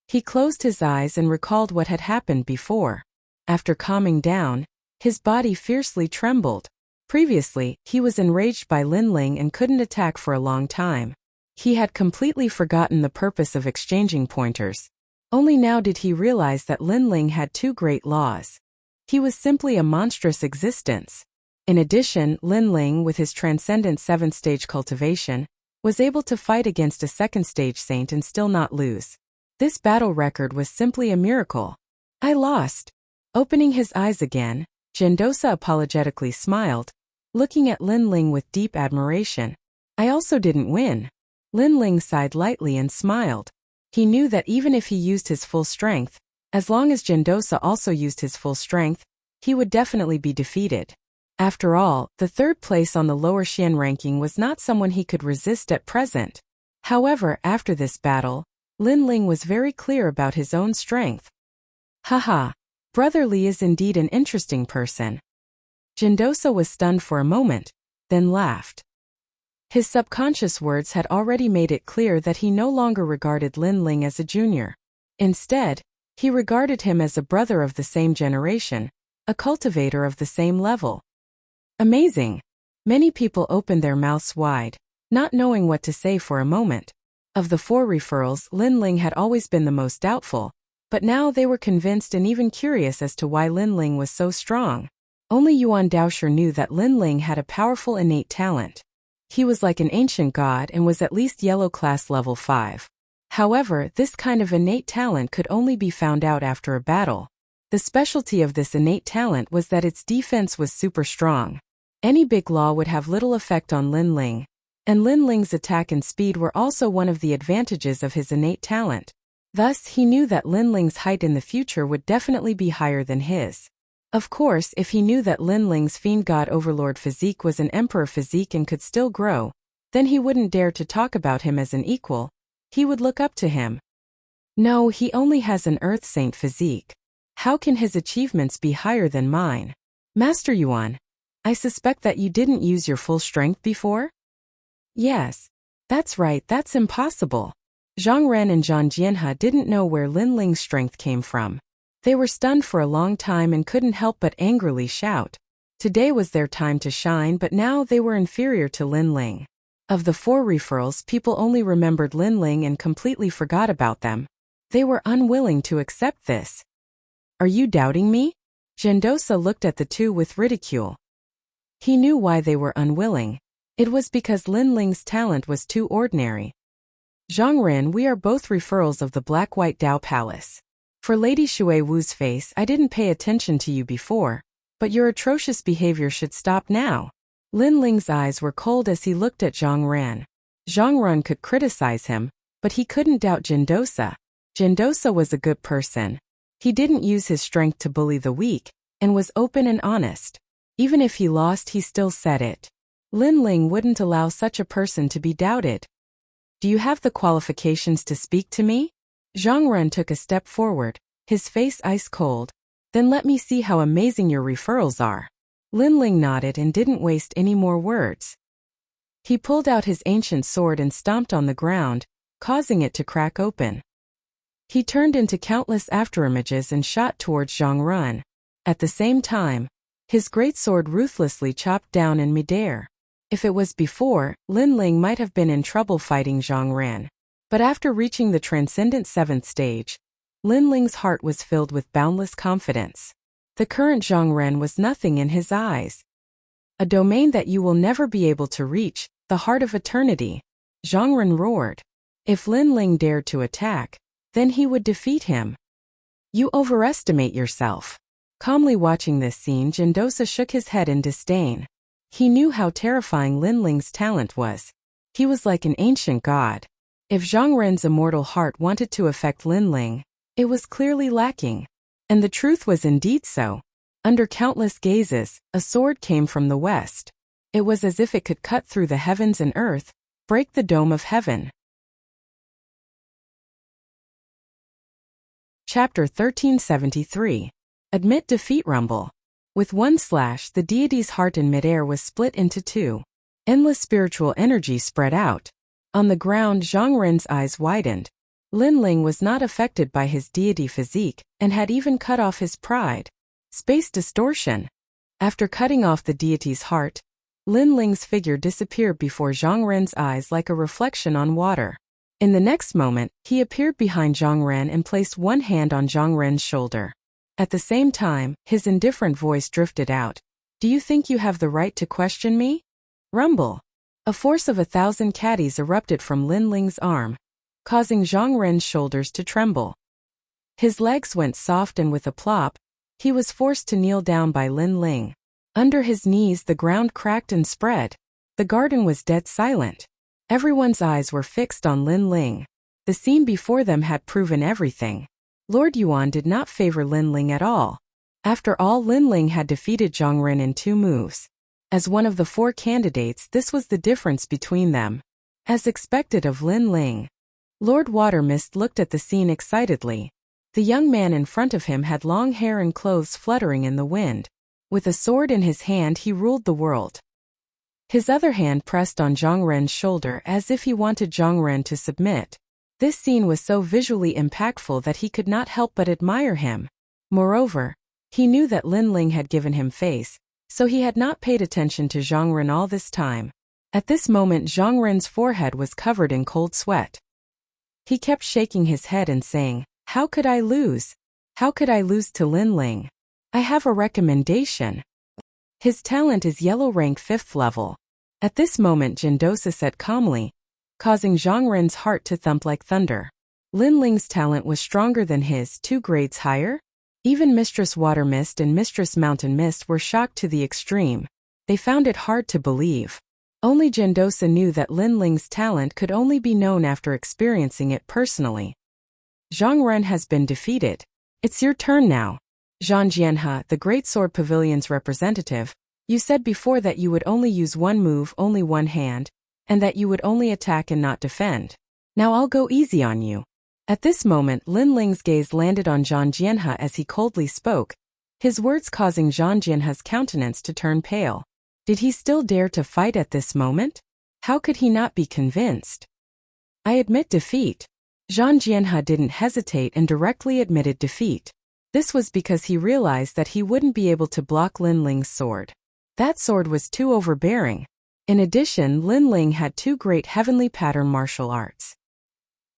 Speaker 1: He closed his eyes and recalled what had happened before. After calming down, his body fiercely trembled. Previously, he was enraged by Linling and couldn't attack for a long time. He had completely forgotten the purpose of exchanging pointers. Only now did he realize that Linling had two great laws. He was simply a monstrous existence. In addition, Linling, with his transcendent 7th stage cultivation, was able to fight against a 2nd stage saint and still not lose. This battle record was simply a miracle. I lost. Opening his eyes again, Jindosa apologetically smiled, looking at Linling with deep admiration. I also didn't win. Linling sighed lightly and smiled. He knew that even if he used his full strength, as long as Jindosa also used his full strength, he would definitely be defeated. After all, the 3rd place on the lower Xian ranking was not someone he could resist at present. However, after this battle, Linling was very clear about his own strength. Haha, Brother Li is indeed an interesting person. Jindosa was stunned for a moment, then laughed. His subconscious words had already made it clear that he no longer regarded Linling as a junior. Instead, he regarded him as a brother of the same generation, a cultivator of the same level. Amazing! Many people opened their mouths wide, not knowing what to say for a moment. Of the 4 referrals, Linling had always been the most doubtful, but now they were convinced and even curious as to why Linling was so strong. Only Yuan Daosher knew that Linling had a powerful innate talent. He was like an ancient god and was at least yellow class level 5. However, this kind of innate talent could only be found out after a battle. The specialty of this innate talent was that its defense was super strong. Any big law would have little effect on Linling, and Linling's attack and speed were also one of the advantages of his innate talent. Thus, he knew that Linling's height in the future would definitely be higher than his. Of course, if he knew that Linling's Fiend God Overlord physique was an Emperor physique and could still grow, then he wouldn't dare to talk about him as an equal. He would look up to him. No, he only has an Earth Saint physique. How can his achievements be higher than mine? Master Yuan, I suspect that you didn't use your full strength before? Yes. That's right, that's impossible. Zhang Ren and Zhang Jianhe didn't know where Linling's strength came from. They were stunned for a long time and couldn't help but angrily shout. Today was their time to shine, but now they were inferior to Linling. Of the 4 referrals, people only remembered Linling and completely forgot about them. They were unwilling to accept this. Are you doubting me? Jindosa looked at the two with ridicule. He knew why they were unwilling. It was because Linling's talent was too ordinary. Zhang Ren, we are both referrals of the Black-White Dao Palace. For Lady Shui Wu's face, I didn't pay attention to you before, but your atrocious behavior should stop now. Linling's eyes were cold as he looked at Zhang Ren. Zhang Ren could criticize him, but he couldn't doubt Jindosa. Jindosa was a good person. He didn't use his strength to bully the weak, and was open and honest. Even if he lost, he still said it. Linling wouldn't allow such a person to be doubted. Do you have the qualifications to speak to me? Zhang Ren took a step forward, his face ice cold. Then let me see how amazing your referrals are. Linling nodded and didn't waste any more words. He pulled out his ancient sword and stomped on the ground, causing it to crack open. He turned into countless afterimages and shot towards Zhang Ren. At the same time, his great sword ruthlessly chopped down in midair. If it was before, Linling might have been in trouble fighting Zhang Ren. But after reaching the transcendent 7th stage, Linling's heart was filled with boundless confidence. The current Zhang Ren was nothing in his eyes. A domain that you will never be able to reach, the heart of eternity. Zhang Ren roared. If Linling dared to attack, then he would defeat him. You overestimate yourself. Calmly watching this scene, Jindosa shook his head in disdain. He knew how terrifying Linling's talent was. He was like an ancient god. If Zhang Ren's immortal heart wanted to affect Linling, it was clearly lacking. And the truth was indeed so. Under countless gazes, a sword came from the west. It was as if it could cut through the heavens and earth, break the dome of heaven. Chapter 1373. Admit defeat. Rumble. With one slash, the deity's heart in midair was split into two. Endless spiritual energy spread out. On the ground, Zhang Ren's eyes widened. Lin Ling was not affected by his deity physique, and had even cut off his pride. Space distortion. After cutting off the deity's heart, Lin Ling's figure disappeared before Zhang Ren's eyes like a reflection on water. In the next moment, he appeared behind Zhang Ren and placed one hand on Zhang Ren's shoulder. At the same time, his indifferent voice drifted out. Do you think you have the right to question me? Rumble. A force of 1,000 caddies erupted from Lin Ling's arm, causing Zhang Ren's shoulders to tremble. His legs went soft and with a plop, he was forced to kneel down by Lin Ling. Under his knees the ground cracked and spread. The garden was dead silent. Everyone's eyes were fixed on Lin Ling. The scene before them had proven everything. Lord Yuan did not favor Lin Ling at all. After all, Lin Ling had defeated Zhang Ren in 2 moves. As one of the 4 candidates, this was the difference between them. As expected of Lin Ling. Lord Watermist looked at the scene excitedly. The young man in front of him had long hair and clothes fluttering in the wind. With a sword in his hand, he ruled the world. His other hand pressed on Zhang Ren's shoulder as if he wanted Zhang Ren to submit. This scene was so visually impactful that he could not help but admire him. Moreover, he knew that Lin Ling had given him face, so he had not paid attention to Zhang Ren all this time. At this moment, Zhang Ren's forehead was covered in cold sweat. He kept shaking his head and saying, "How could I lose? How could I lose to Lin Ling? I have a recommendation. His talent is yellow rank 5th level." At this moment, Jindosa said calmly, causing Zhang Ren's heart to thump like thunder. Lin Ling's talent was stronger than his, 2 grades higher? Even Mistress Water Mist and Mistress Mountain Mist were shocked to the extreme. They found it hard to believe. Only Jindosa knew that Lin Ling's talent could only be known after experiencing it personally. Zhang Ren has been defeated. It's your turn now. Zhang Jianhe, the Great Sword Pavilion's representative, you said before that you would only use one move, only one hand, and that you would only attack and not defend. Now I'll go easy on you. At this moment, Lin Ling's gaze landed on Zhang Jianhe as he coldly spoke, his words causing Zhang Jianhe's countenance to turn pale. Did he still dare to fight at this moment? How could he not be convinced? I admit defeat. Zhang Jianhe didn't hesitate and directly admitted defeat. This was because he realized that he wouldn't be able to block Lin Ling's sword. That sword was too overbearing. In addition, Lin Ling had 2 great heavenly pattern martial arts.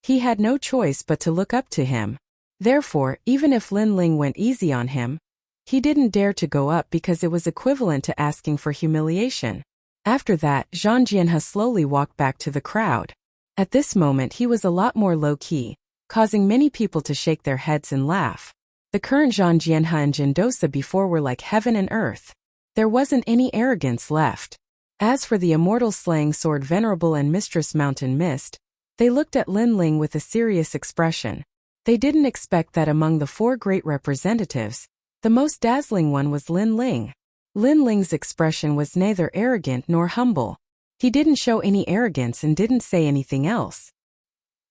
Speaker 1: He had no choice but to look up to him. Therefore, even if Lin Ling went easy on him, he didn't dare to go up because it was equivalent to asking for humiliation. After that, Zhang Jianhe slowly walked back to the crowd. At this moment, he was a lot more low-key, causing many people to shake their heads and laugh. The current Zhang Jianhe and Jindosa before were like heaven and earth. There wasn't any arrogance left. As for the immortal slaying sword Venerable and Mistress Mountain Mist, they looked at Lin Ling with a serious expression. They didn't expect that among the 4 great representatives, the most dazzling one was Lin Ling. Lin Ling's expression was neither arrogant nor humble. He didn't show any arrogance and didn't say anything else.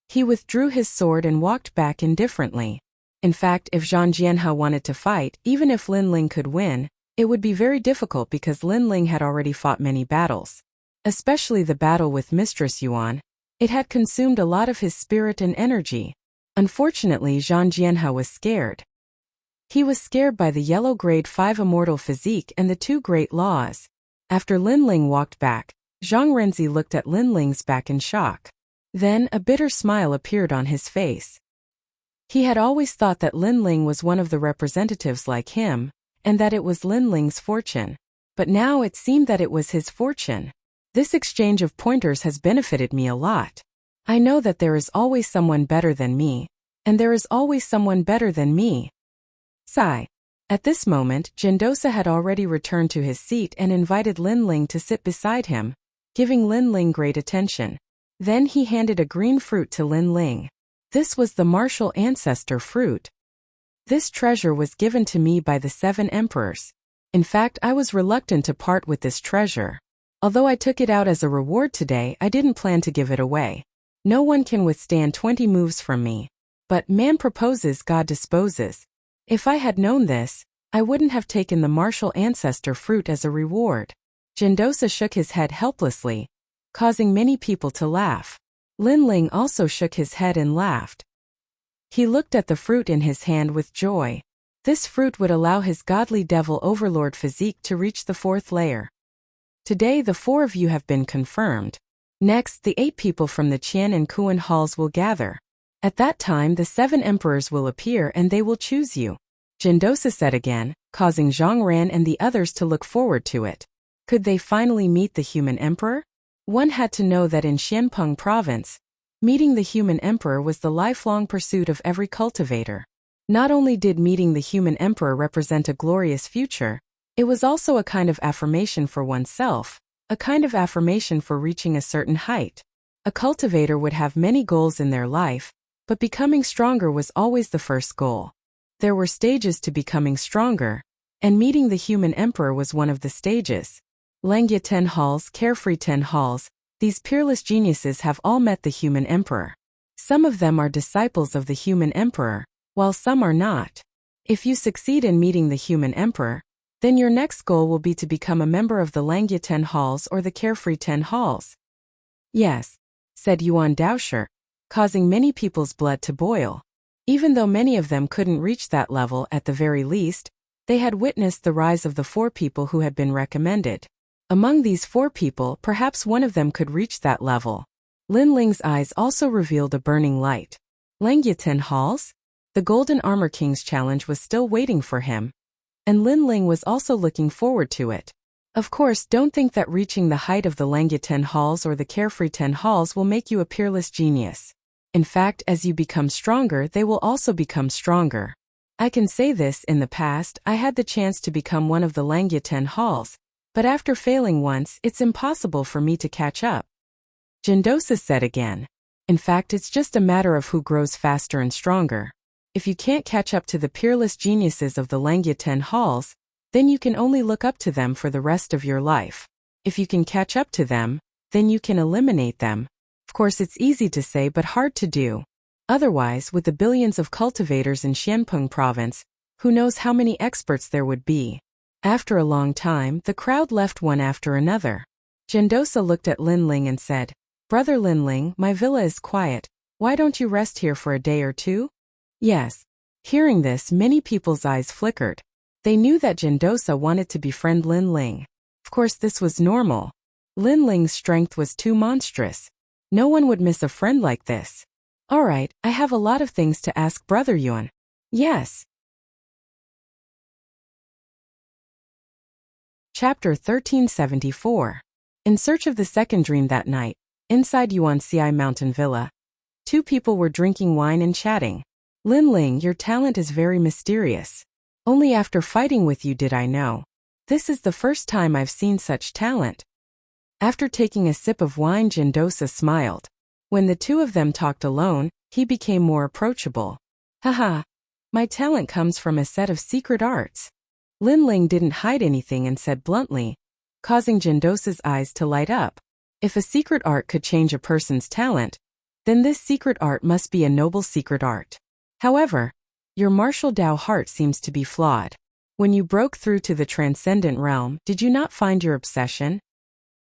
Speaker 1: He withdrew his sword and walked back indifferently. In fact, if Zhang Jianhe wanted to fight, even if Lin Ling could win, it would be very difficult because Lin Ling had already fought many battles. Especially the battle with Mistress Yuan. It had consumed a lot of his spirit and energy. Unfortunately, Zhang Jianhe was scared. He was scared by the yellow grade 5 immortal physique and the 2 great laws. After Lin Ling walked back, Zhang Renzi looked at Lin Ling's back in shock. Then, a bitter smile appeared on his face. He had always thought that Lin Ling was one of the representatives like him, and that it was Lin Ling's fortune. But now it seemed that it was his fortune. This exchange of pointers has benefited me a lot. I know that there is always someone better than me, and there is always someone better than me. Sigh. At this moment, Jindosa had already returned to his seat and invited Lin Ling to sit beside him, giving Lin Ling great attention. Then he handed a green fruit to Lin Ling. This was the martial ancestor fruit. This treasure was given to me by the 7 emperors. In fact, I was reluctant to part with this treasure. Although I took it out as a reward today, I didn't plan to give it away. No one can withstand 20 moves from me. But man proposes, God disposes. If I had known this, I wouldn't have taken the martial ancestor fruit as a reward. Jindosa shook his head helplessly, causing many people to laugh. Linling also shook his head and laughed. He looked at the fruit in his hand with joy. This fruit would allow his godly devil overlord physique to reach the 4th layer. Today the 4 of you have been confirmed. Next, the 8 people from the Qian and Kuan halls will gather. At that time the 7 emperors will appear and they will choose you. Jindosa said again, causing Zhang Ran and the others to look forward to it. Could they finally meet the human emperor? One had to know that in Xianpeng province, meeting the human emperor was the lifelong pursuit of every cultivator. Not only did meeting the human emperor represent a glorious future, it was also a kind of affirmation for oneself, a kind of affirmation for reaching a certain height. A cultivator would have many goals in their life, but becoming stronger was always the first goal. There were stages to becoming stronger, and meeting the human emperor was one of the stages. Langya 10 halls, Carefree 10 halls, these peerless geniuses have all met the human emperor. Some of them are disciples of the human emperor, while some are not. If you succeed in meeting the human emperor, then your next goal will be to become a member of the Langya 10 halls or the Carefree 10 halls. Yes, said Yuan Daosher, causing many people's blood to boil. Even though many of them couldn't reach that level at the very least, they had witnessed the rise of the 4 people who had been recommended. Among these 4 people, perhaps one of them could reach that level. Linling's eyes also revealed a burning light. Langya 10 halls? The Golden Armor King's challenge was still waiting for him, and Linling was also looking forward to it. Of course, don't think that reaching the height of the Langya 10 halls or the Carefree 10 halls will make you a peerless genius. In fact, as you become stronger, they will also become stronger. I can say this, in the past, I had the chance to become one of the Langya 10 halls, but after failing once, it's impossible for me to catch up. Jindosa said again. In fact, it's just a matter of who grows faster and stronger. If you can't catch up to the peerless geniuses of the Langya 10 halls, then you can only look up to them for the rest of your life. If you can catch up to them, then you can eliminate them. Of course, it's easy to say but hard to do. Otherwise, with the billions of cultivators in Xianpeng province, who knows how many experts there would be. After a long time, the crowd left one after another. Jindosa looked at Linling and said, "Brother Linling, my villa is quiet. Why don't you rest here for a day or two?" Yes. Hearing this, many people's eyes flickered. They knew that Jindosa wanted to befriend Linling. Of course, this was normal. Linling's strength was too monstrous. No one would miss a friend like this. All right, I have a lot of things to ask Brother Yuan. Yes. Chapter 1374. In search of the second dream that night, inside Yuanxi Mountain Villa, 2 people were drinking wine and chatting. Linling, your talent is very mysterious. Only after fighting with you did I know. This is the first time I've seen such talent. After taking a sip of wine, Jindosa smiled. When the 2 of them talked alone, he became more approachable. Haha, my talent comes from a set of secret arts. Linling didn't hide anything and said bluntly, causing Jindosa's eyes to light up. If a secret art could change a person's talent, then this secret art must be a noble secret art. However, your martial Dao heart seems to be flawed. When you broke through to the transcendent realm, did you not find your obsession?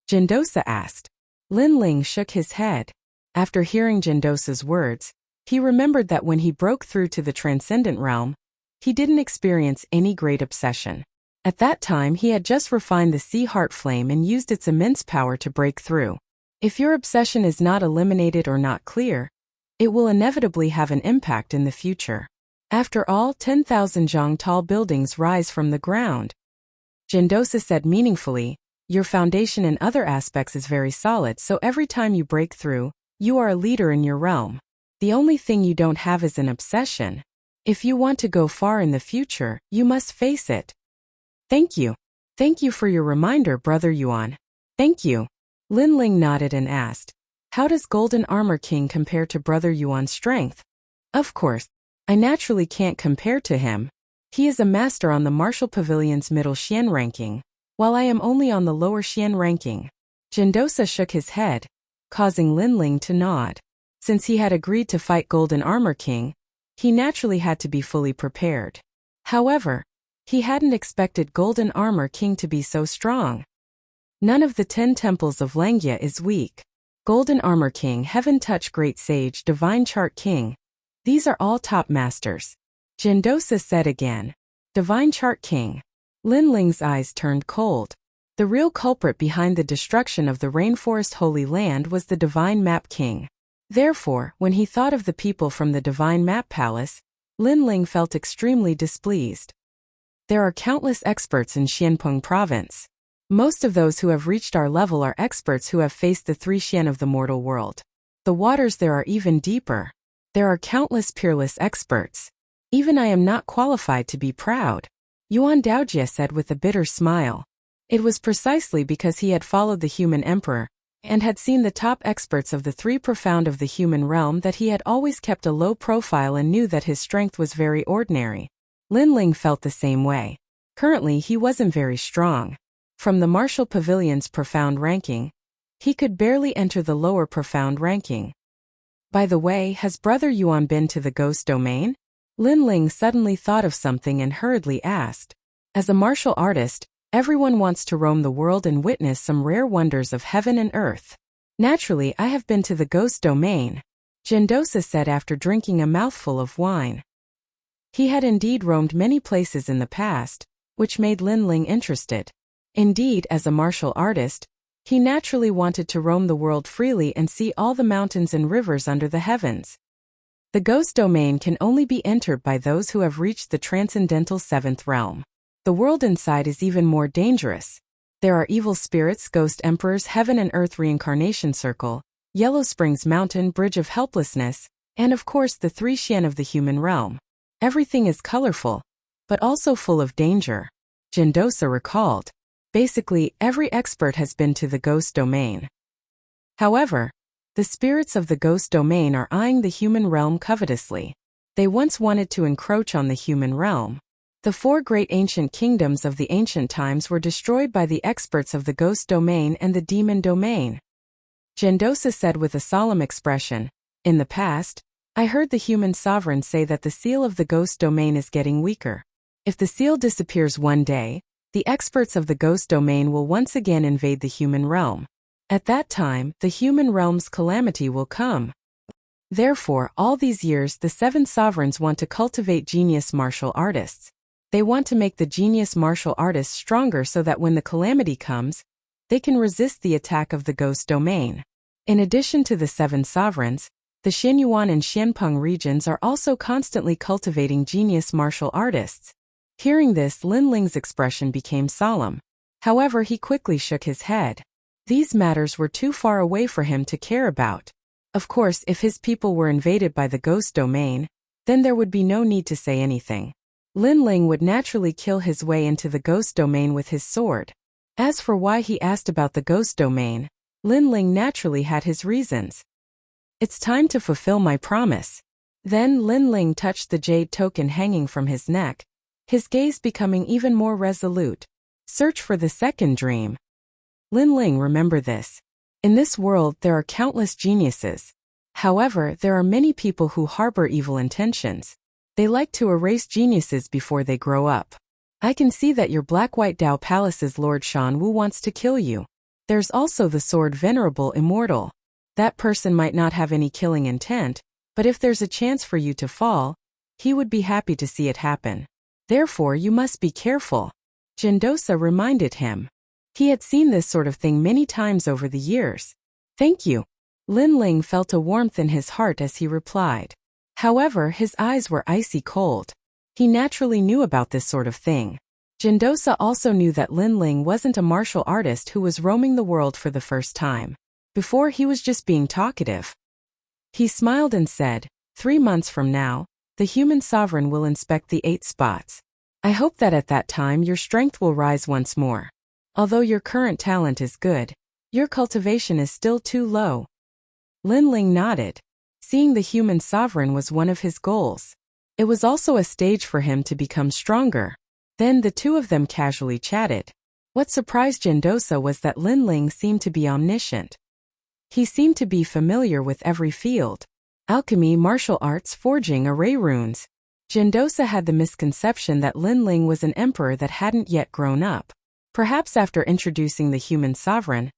Speaker 1: Jindosa asked. Linling shook his head. After hearing Jindosa's words, he remembered that when he broke through to the transcendent realm, he didn't experience any great obsession. At that time, he had just refined the sea heart flame and used its immense power to break through. If your obsession is not eliminated or not clear, it will inevitably have an impact in the future. After all, 10,000 zhang tall buildings rise from the ground. Jindosa said meaningfully, your foundation in other aspects is very solid, so every time you break through, you are a leader in your realm. The only thing you don't have is an obsession. If you want to go far in the future, you must face it. Thank you. Thank you for your reminder, Brother Yuan. Thank you. Linling nodded and asked, how does Golden Armor King compare to Brother Yuan's strength? Of course, I naturally can't compare to him. He is a master on the Martial Pavilion's middle Xian ranking, while I am only on the lower Xian ranking. Jindosa shook his head, causing Linling to nod. Since he had agreed to fight Golden Armor King, He naturally had to be fully prepared. However, he hadn't expected Golden Armor King to be so strong. None of the 10 temples of Langya is weak. Golden Armor King, Heaven Touch Great Sage, Divine Chart King. These are all top masters. Jindosa said again. Divine Chart King. Lin Ling's eyes turned cold. The real culprit behind the destruction of the Rainforest Holy Land was the Divine Map King. Therefore, when he thought of the people from the Divine Map Palace, Lin Ling felt extremely displeased. There are countless experts in Xianpeng Province. Most of those who have reached our level are experts who have faced the 3 Xian of the mortal world. The waters there are even deeper. There are countless peerless experts. Even I am not qualified to be proud, Yuan Daojie said with a bitter smile. It was precisely because he had followed the human emperor, and had seen the top experts of the 3 profound of the human realm that he had always kept a low profile and knew that his strength was very ordinary. Lin Ling felt the same way. Currently he wasn't very strong. From the martial pavilion's profound ranking, he could barely enter the lower profound ranking. By the way, has Brother Yuan been to the ghost domain? Lin Ling suddenly thought of something and hurriedly asked. As a martial artist, everyone wants to roam the world and witness some rare wonders of heaven and earth. Naturally, I have been to the ghost domain, Jindosa said after drinking a mouthful of wine. He had indeed roamed many places in the past, which made Lin Ling interested. Indeed, as a martial artist, he naturally wanted to roam the world freely and see all the mountains and rivers under the heavens. The ghost domain can only be entered by those who have reached the transcendental 7th realm. The world inside is even more dangerous. There are evil spirits, ghost emperors, heaven and earth reincarnation circle, Yellow Springs Mountain, Bridge of Helplessness, and of course the 3 Xian of the human realm. Everything is colorful, but also full of danger, Jindosa recalled. Basically, every expert has been to the ghost domain. However, the spirits of the ghost domain are eyeing the human realm covetously. They once wanted to encroach on the human realm. The 4 great ancient kingdoms of the ancient times were destroyed by the experts of the ghost domain and the demon domain. Jindosa said with a solemn expression, in the past, I heard the human sovereign say that the seal of the ghost domain is getting weaker. If the seal disappears one day, the experts of the ghost domain will once again invade the human realm. At that time, the human realm's calamity will come. Therefore, all these years the 7 sovereigns want to cultivate genius martial artists. They want to make the genius martial artists stronger so that when the calamity comes, they can resist the attack of the ghost domain. In addition to the 7 sovereigns, the Xianyuan and Xianpeng regions are also constantly cultivating genius martial artists. Hearing this, Lin Ling's expression became solemn. However, he quickly shook his head. These matters were too far away for him to care about. Of course, if his people were invaded by the ghost domain, then there would be no need to say anything. Lin Ling would naturally kill his way into the ghost domain with his sword. As for why he asked about the ghost domain, Lin Ling naturally had his reasons. It's time to fulfill my promise. Then Lin Ling touched the jade token hanging from his neck, his gaze becoming even more resolute. Search for the second dream. Lin Ling, remember this. In this world there are countless geniuses. However, there are many people who harbor evil intentions. They like to erase geniuses before they grow up. I can see that your Black-White Dao Palace's Lord Shan Wu wants to kill you. There's also the sword Venerable Immortal. That person might not have any killing intent, but if there's a chance for you to fall, he would be happy to see it happen. Therefore you must be careful. Jindosa reminded him. He had seen this sort of thing many times over the years. Thank you. Lin Ling felt a warmth in his heart as he replied. However, his eyes were icy cold. He naturally knew about this sort of thing. Jindosa also knew that Lin Ling wasn't a martial artist who was roaming the world for the first time. Before, he was just being talkative. He smiled and said, 3 months from now, the human sovereign will inspect the 8 spots. I hope that at that time your strength will rise once more. Although your current talent is good, your cultivation is still too low. Lin Ling nodded. Seeing the human sovereign was one of his goals. It was also a stage for him to become stronger. Then the two of them casually chatted. What surprised Jindosa was that Lin Ling seemed to be omniscient. He seemed to be familiar with every field. Alchemy, martial arts, forging, array runes. Gendosa had the misconception that Linling was an emperor that hadn't yet grown up. Perhaps after introducing the human sovereign,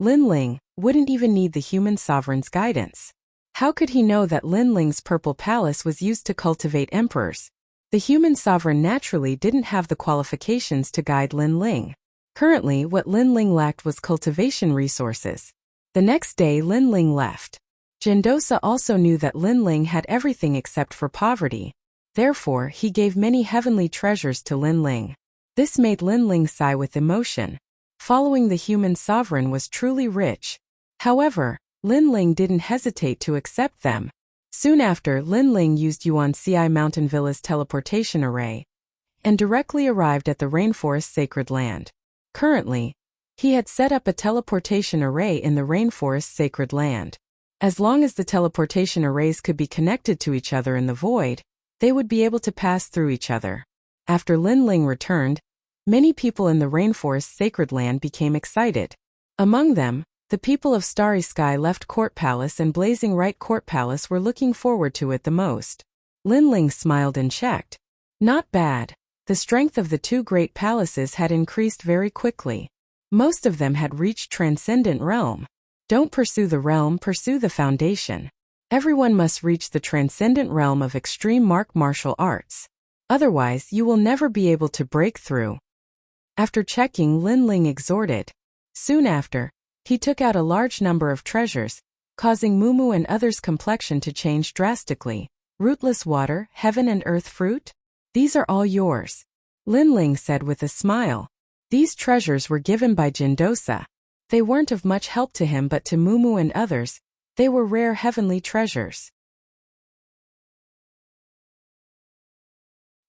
Speaker 1: Linling wouldn't even need the human sovereign's guidance. How could he know that Linling's purple palace was used to cultivate emperors? The human sovereign naturally didn't have the qualifications to guide Linling. Currently, what Linling lacked was cultivation resources. The next day, Linling left. Gendosa also knew that Linling had everything except for poverty. Therefore, he gave many heavenly treasures to Linling. This made Linling sigh with emotion. Following the human sovereign was truly rich. However, Linling didn't hesitate to accept them. Soon after, Linling used Yuan-Ci Mountain Villa's teleportation array and directly arrived at the rainforest sacred land. Currently, he had set up a teleportation array in the rainforest sacred land. As long as the teleportation arrays could be connected to each other in the void, they would be able to pass through each other. After Linling returned, many people in the rainforest sacred land became excited. Among them, the people of Starry Sky Left Court Palace and Blazing Right Court Palace were looking forward to it the most. Linling smiled and checked. Not bad. The strength of the two great palaces had increased very quickly. Most of them had reached Transcendent Realm. Don't pursue the realm, pursue the foundation. Everyone must reach the Transcendent Realm of Extreme Martial Arts. Otherwise, you will never be able to break through. After checking, Linling exhorted. Soon after, he took out a large number of treasures, causing Mumu and others' complexion to change drastically. Rootless water, heaven and earth fruit? These are all yours, Linling said with a smile. These treasures were given by Gendosa. They weren't of much help to him, but to Mumu and others, they were rare heavenly treasures.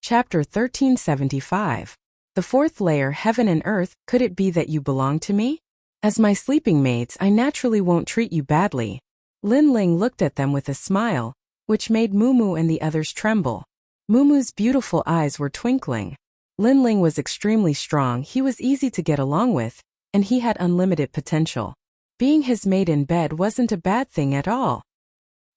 Speaker 1: Chapter 1375. The fourth layer, Heaven and Earth. Could it be that you belong to me? As my sleeping maids, I naturally won't treat you badly. Linling looked at them with a smile, which made Mumu and the others tremble. Mumu's beautiful eyes were twinkling. Linling was extremely strong, he was easy to get along with, and he had unlimited potential. Being his maid in bed wasn't a bad thing at all.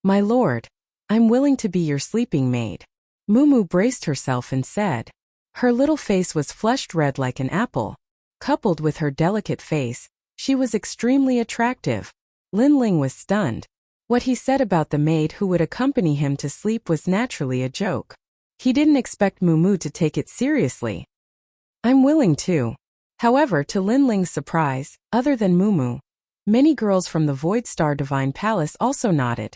Speaker 1: My lord, I'm willing to be your sleeping maid. Mumu braced herself and said. Her little face was flushed red like an apple. Coupled with her delicate face, she was extremely attractive. Linling was stunned. What he said about the maid who would accompany him to sleep was naturally a joke. He didn't expect Mumu to take it seriously. I'm willing to. However, to Linling's surprise, other than Mumu, many girls from the Void Star Divine Palace also nodded,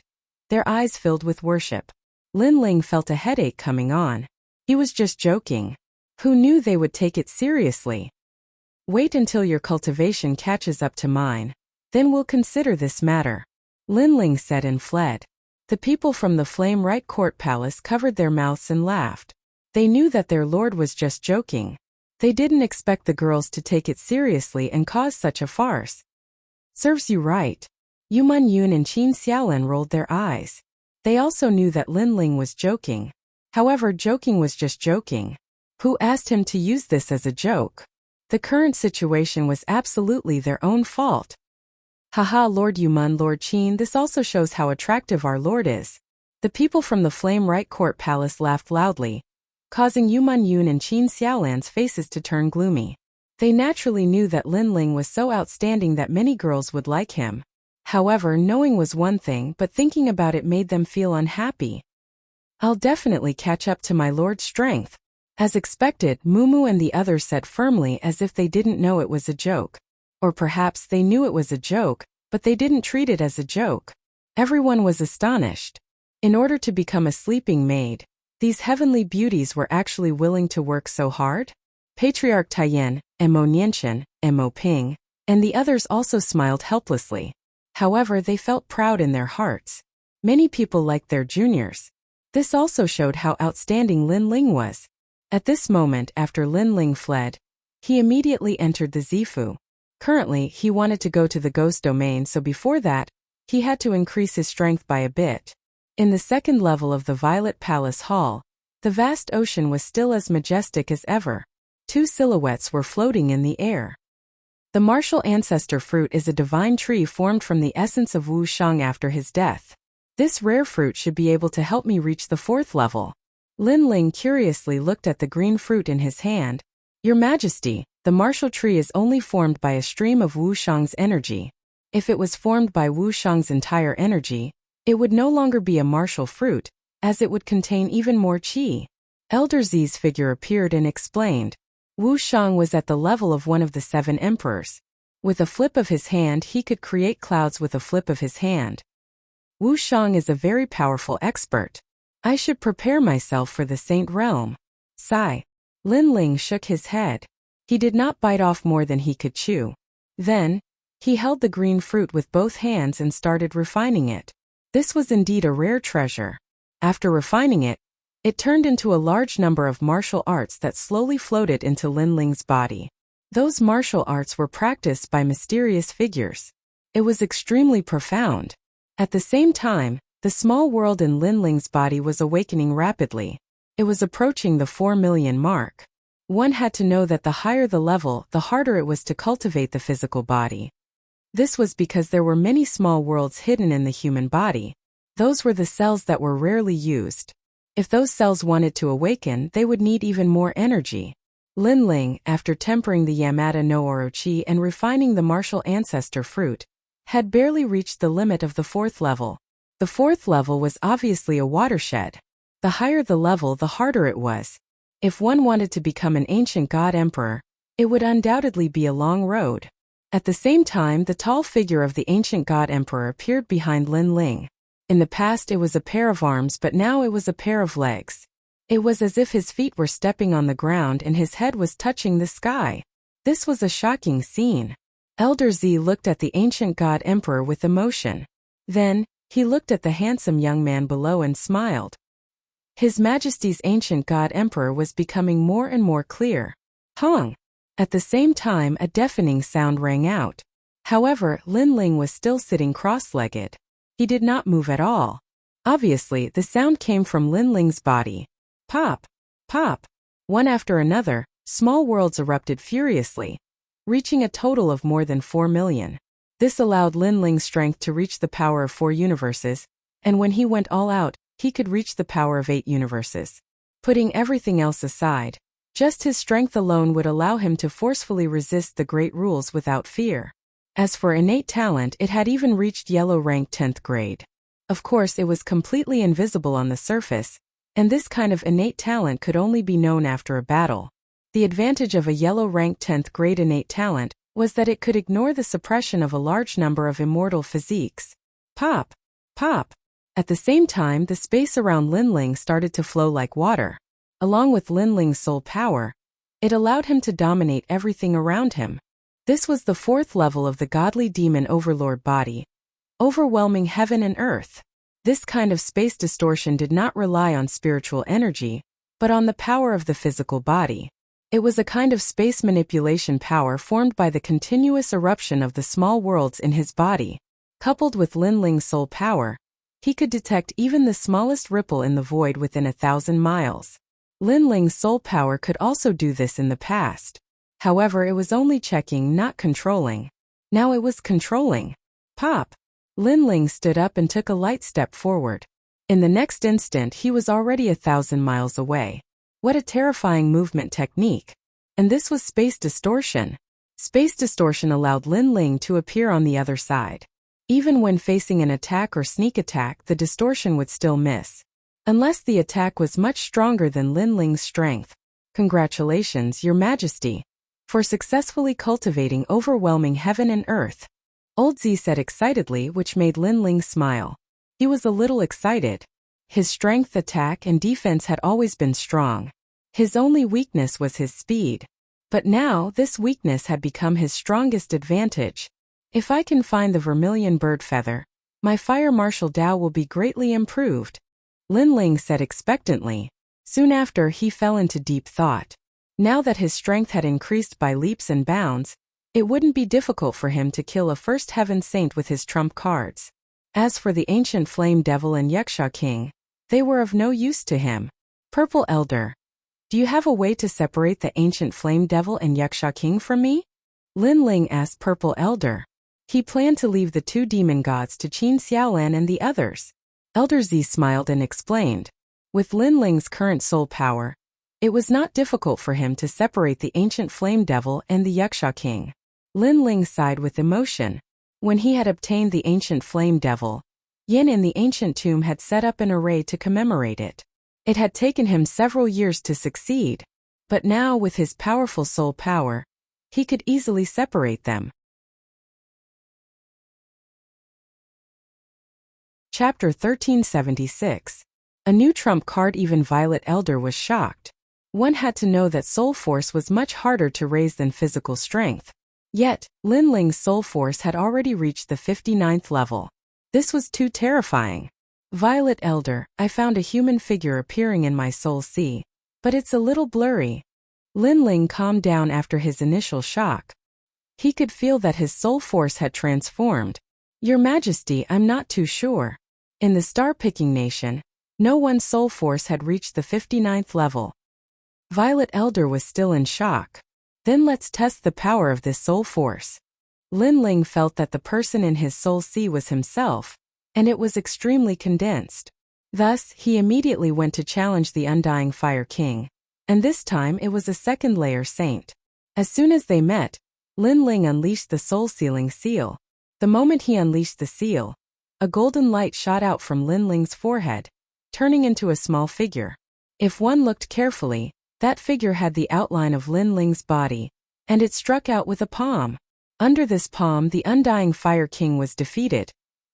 Speaker 1: their eyes filled with worship. Linling felt a headache coming on. He was just joking. Who knew they would take it seriously? Wait until your cultivation catches up to mine. Then we'll consider this matter, Linling said and fled. The people from the Flame Right Court Palace covered their mouths and laughed. They knew that their lord was just joking. They didn't expect the girls to take it seriously and cause such a farce. Serves you right. Yuman Yun and Qin Xiaolan rolled their eyes. They also knew that Linling was joking. However, joking was just joking. Who asked him to use this as a joke? The current situation was absolutely their own fault. Haha, Lord Yuman, Lord Qin, this also shows how attractive our lord is. The people from the Flame Right Court Palace laughed loudly, causing Yuman Yun and Qin Xiaolan's faces to turn gloomy. They naturally knew that Linling was so outstanding that many girls would like him. However, knowing was one thing, but thinking about it made them feel unhappy. I'll definitely catch up to my lord's strength. As expected, Mumu and the others said firmly as if they didn't know it was a joke. Or perhaps they knew it was a joke, but they didn't treat it as a joke. Everyone was astonished. In order to become a sleeping maid, these heavenly beauties were actually willing to work so hard? Patriarch Taiyan, Mo Nianchen, Mo Ping, and the others also smiled helplessly. However, they felt proud in their hearts. Many people liked their juniors. This also showed how outstanding Linling was. At this moment, after Linling fled, he immediately entered the Zifu. Currently, he wanted to go to the ghost domain, so before that, he had to increase his strength by a bit. In the second level of the Violet Palace Hall, the vast ocean was still as majestic as ever. Two silhouettes were floating in the air. The martial ancestor fruit is a divine tree formed from the essence of Wu Shang after his death. This rare fruit should be able to help me reach the 4th level. Lin Ling curiously looked at the green fruit in his hand. Your Majesty, the martial tree is only formed by a stream of Wu Shang's energy. If it was formed by Wu Shang's entire energy, it would no longer be a martial fruit, as it would contain even more qi. Elder Zi's figure appeared and explained. Wu Shang was at the level of one of the 7 emperors. With a flip of his hand he could create clouds with a flip of his hand. Wu Shang is a very powerful expert. I should prepare myself for the Saint Realm. Sigh. Lin Ling shook his head. He did not bite off more than he could chew. Then, he held the green fruit with both hands and started refining it. This was indeed a rare treasure. After refining it, it turned into a large number of martial arts that slowly floated into Lin Ling's body. Those martial arts were practiced by mysterious figures. It was extremely profound. At the same time, the small world in Lin Ling's body was awakening rapidly. It was approaching the 4 million mark. One had to know that the higher the level, the harder it was to cultivate the physical body. This was because there were many small worlds hidden in the human body. Those were the cells that were rarely used. If those cells wanted to awaken, they would need even more energy. Lin Ling, after tempering the Yamada no Orochi and refining the martial ancestor fruit, had barely reached the limit of the 4th level. The 4th level was obviously a watershed. The higher the level, the harder it was. If one wanted to become an ancient god emperor, it would undoubtedly be a long road. At the same time, the tall figure of the ancient god emperor appeared behind Lin Ling. In the past it was a pair of arms, but now it was a pair of legs. It was as if his feet were stepping on the ground and his head was touching the sky. This was a shocking scene. Elder Z looked at the ancient god emperor with emotion. Then, he looked at the handsome young man below and smiled. His Majesty's ancient god emperor was becoming more and more clear. Hong! At the same time a deafening sound rang out. However, Lin Ling was still sitting cross-legged. He did not move at all. Obviously, the sound came from Lin Ling's body. Pop! Pop! One after another, small worlds erupted furiously, reaching a total of more than 4 million. This allowed Lin Ling's strength to reach the power of 4 universes, and when he went all out, he could reach the power of 8 universes. Putting everything else aside, just his strength alone would allow him to forcefully resist the great rules without fear. As for innate talent, it had even reached yellow rank 10th grade. Of course, it was completely invisible on the surface, and this kind of innate talent could only be known after a battle. The advantage of a yellow rank 10th grade innate talent was that it could ignore the suppression of a large number of immortal physiques. Pop! Pop! At the same time, the space around Lin Ling started to flow like water. Along with Lin Ling's soul power, it allowed him to dominate everything around him. This was the 4th level of the godly demon overlord body, overwhelming heaven and earth. This kind of space distortion did not rely on spiritual energy, but on the power of the physical body. It was a kind of space manipulation power formed by the continuous eruption of the small worlds in his body. Coupled with Lin Ling's soul power, he could detect even the smallest ripple in the void within 1,000 miles. Lin Ling's soul power could also do this in the past. However, it was only checking, not controlling. Now it was controlling. Pop! Lin Ling stood up and took a light step forward. In the next instant he was already 1,000 miles away. What a terrifying movement technique. And this was space distortion. Space distortion allowed Lin Ling to appear on the other side. Even when facing an attack or sneak attack, the distortion would still miss. Unless the attack was much stronger than Lin Ling's strength. Congratulations, Your Majesty, for successfully cultivating overwhelming heaven and earth. Old Z said excitedly, which made Lin Ling smile. He was a little excited. His strength, attack, and defense had always been strong. His only weakness was his speed. But now, this weakness had become his strongest advantage. If I can find the vermilion bird feather, my fire martial Dao will be greatly improved. Lin Ling said expectantly. Soon after, he fell into deep thought. Now that his strength had increased by leaps and bounds, it wouldn't be difficult for him to kill a first heaven saint with his trump cards. As for the ancient flame devil and Yaksha king, they were of no use to him. Purple Elder, do you have a way to separate the ancient flame devil and Yaksha king from me? Lin Ling asked Purple Elder. He planned to leave the 2 demon gods to Qin Xiaolan and the others. Elder Z smiled and explained. With Lin Ling's current soul power, it was not difficult for him to separate the ancient flame devil and the Yaksha king. Lin Ling sighed with emotion. When he had obtained the ancient flame devil, Yin in the ancient tomb had set up an array to commemorate it. It had taken him several years to succeed, but now with his powerful soul power, he could easily separate them. Chapter 1376. A new trump card. Even Violet Elder was shocked. One had to know that soul force was much harder to raise than physical strength. Yet, Lin Ling's soul force had already reached the 59th level. This was too terrifying. Violet Elder, I found a human figure appearing in my soul sea, but it's a little blurry. Lin Ling calmed down after his initial shock. He could feel that his soul force had transformed. Your Majesty, I'm not too sure. In the star-picking nation, no one's soul force had reached the 59th level. Violet Elder was still in shock. Then let's test the power of this soul force. Lin Ling felt that the person in his soul sea was himself, and it was extremely condensed. Thus, he immediately went to challenge the Undying Fire King, and this time it was a second-layer saint. As soon as they met, Lin Ling unleashed the soul-sealing seal. The moment he unleashed the seal, a golden light shot out from Lin Ling's forehead, turning into a small figure. If one looked carefully, that figure had the outline of Lin Ling's body, and it struck out with a palm. Under this palm, the Undying Fire King was defeated,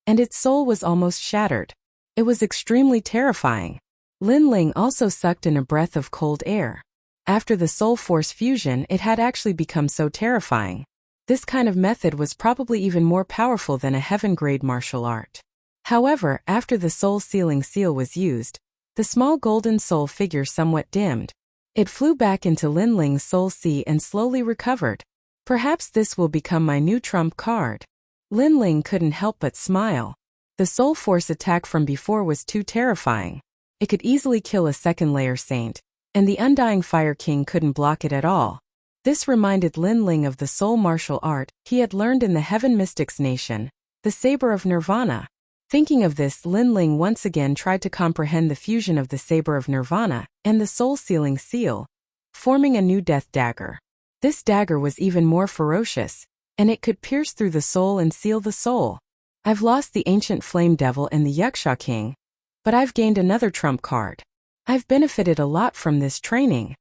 Speaker 1: and its soul was almost shattered. It was extremely terrifying. Lin Ling also sucked in a breath of cold air. After the soul force fusion, it had actually become so terrifying. This kind of method was probably even more powerful than a heaven-grade martial art. However, after the soul-sealing seal was used, the small golden soul figure somewhat dimmed. It flew back into Lin Ling's soul sea and slowly recovered. Perhaps this will become my new trump card. Lin Ling couldn't help but smile. The soul force attack from before was too terrifying. It could easily kill a second-layer saint, and the Undying Fire King couldn't block it at all. This reminded Lin Ling of the soul martial art he had learned in the Heaven Mystics Nation, the Saber of Nirvana. Thinking of this, Lin Ling once again tried to comprehend the fusion of the Saber of Nirvana and the soul-sealing seal, forming a new death dagger. This dagger was even more ferocious, and it could pierce through the soul and seal the soul. I've lost the ancient flame devil and the Yaksha king, but I've gained another trump card. I've benefited a lot from this training.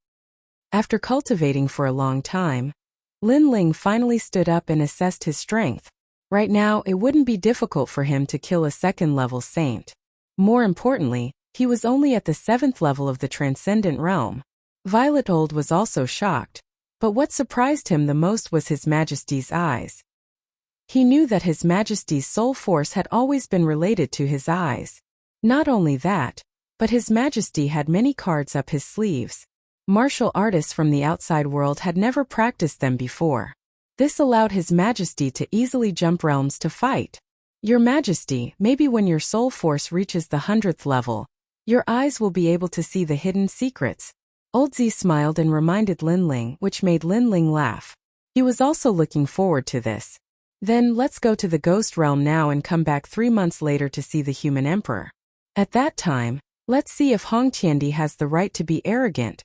Speaker 1: After cultivating for a long time, Lin Ling finally stood up and assessed his strength. Right now, it wouldn't be difficult for him to kill a second-level saint. More importantly, he was only at the 7th level of the Transcendent Realm. Violet Old was also shocked, but what surprised him the most was His Majesty's eyes. He knew that His Majesty's soul force had always been related to his eyes. Not only that, but His Majesty had many cards up his sleeves. Martial artists from the outside world had never practiced them before. This allowed His Majesty to easily jump realms to fight. Your Majesty, maybe when your soul force reaches the 100th level, your eyes will be able to see the hidden secrets. Old Z smiled and reminded Lin Ling, which made Lin Ling laugh. He was also looking forward to this. Then let's go to the ghost realm now and come back 3 months later to see the human emperor. At that time, let's see if Hong Tiandi has the right to be arrogant.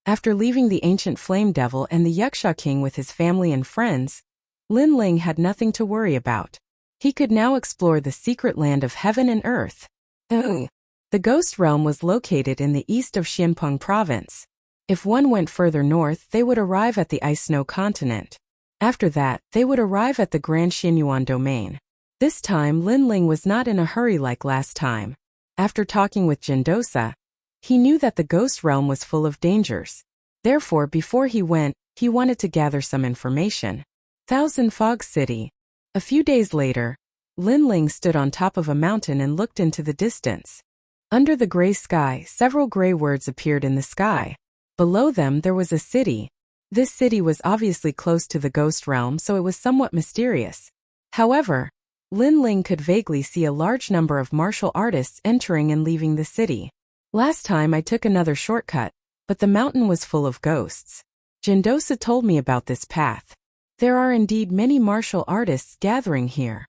Speaker 1: After leaving the ancient flame devil and the Yaksha king with his family and friends, Lin Ling had nothing to worry about. He could now explore the secret land of heaven and earth. The ghost realm was located in the east of Xinpeng province. If one went further north, they would arrive at the ice snow continent. After that, they would arrive at the Grand Xinyuan domain. This time, Lin Ling was not in a hurry like last time. After talking with Jindosa, he knew that the ghost realm was full of dangers. Therefore, before he went, he wanted to gather some information. Thousand Fog City. A few days later, Lin Ling stood on top of a mountain and looked into the distance. Under the gray sky, several gray words appeared in the sky. Below them, there was a city. This city was obviously close to the ghost realm, so it was somewhat mysterious. However, Lin Ling could vaguely see a large number of martial artists entering and leaving the city. Last time I took another shortcut, but the mountain was full of ghosts. Jindosa told me about this path. There are indeed many martial artists gathering here.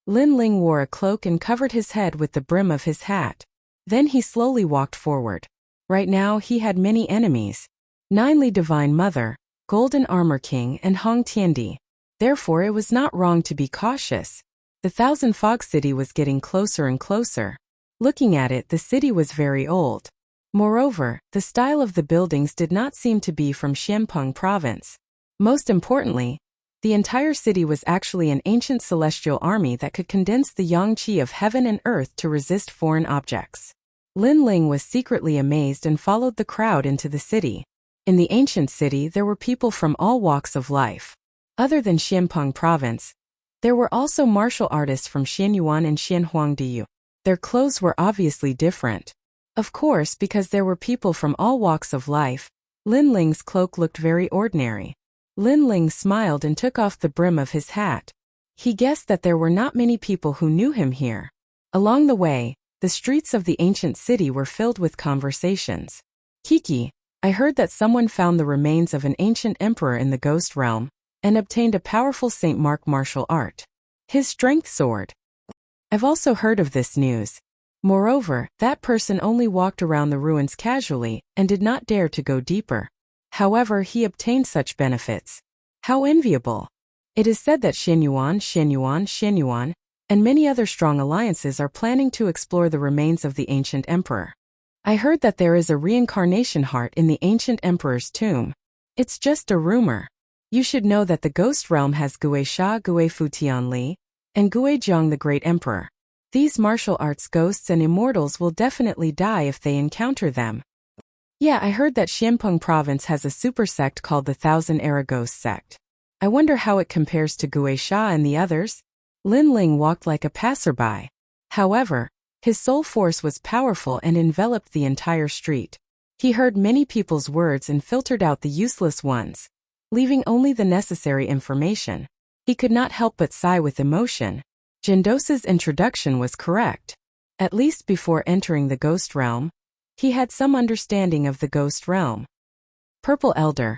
Speaker 1: Lin Ling wore a cloak and covered his head with the brim of his hat. Then he slowly walked forward. Right now he had many enemies. Ninely Divine Mother, Golden Armor King and Hong Tiandi. Therefore it was not wrong to be cautious. The Thousand Fog City was getting closer and closer. Looking at it, the city was very old. Moreover, the style of the buildings did not seem to be from Xianpeng province. Most importantly, the entire city was actually an ancient celestial army that could condense the yang qi of heaven and earth to resist foreign objects. Lin Ling was secretly amazed and followed the crowd into the city. In the ancient city there were people from all walks of life. Other than Xianpeng province, there were also martial artists from Xianyuan and Xianhuangdiyu. Their clothes were obviously different. Of course, because there were people from all walks of life, Lin Ling's cloak looked very ordinary. Lin Ling smiled and took off the brim of his hat. He guessed that there were not many people who knew him here. Along the way, the streets of the ancient city were filled with conversations. Kiki, I heard that someone found the remains of an ancient emperor in the ghost realm, and obtained a powerful Saint Mark martial art. His strength sword. I've also heard of this news. Moreover, that person only walked around the ruins casually, and did not dare to go deeper. However, he obtained such benefits. How enviable! It is said that Xianyuan, and many other strong alliances are planning to explore the remains of the ancient emperor. I heard that there is a reincarnation heart in the ancient emperor's tomb. It's just a rumor. You should know that the ghost realm has Gui Sha Gui Futianli, and Gui Jiang the great emperor. These martial arts ghosts and immortals will definitely die if they encounter them. Yeah, I heard that Xianpeng province has a super sect called the Thousand Era Ghost sect. I wonder how it compares to Gui Sha and the others. Lin Ling walked like a passerby. However, his soul force was powerful and enveloped the entire street. He heard many people's words and filtered out the useless ones, leaving only the necessary information. He could not help but sigh with emotion. Jindos's introduction was correct. At least before entering the ghost realm, he had some understanding of the ghost realm. Purple Elder.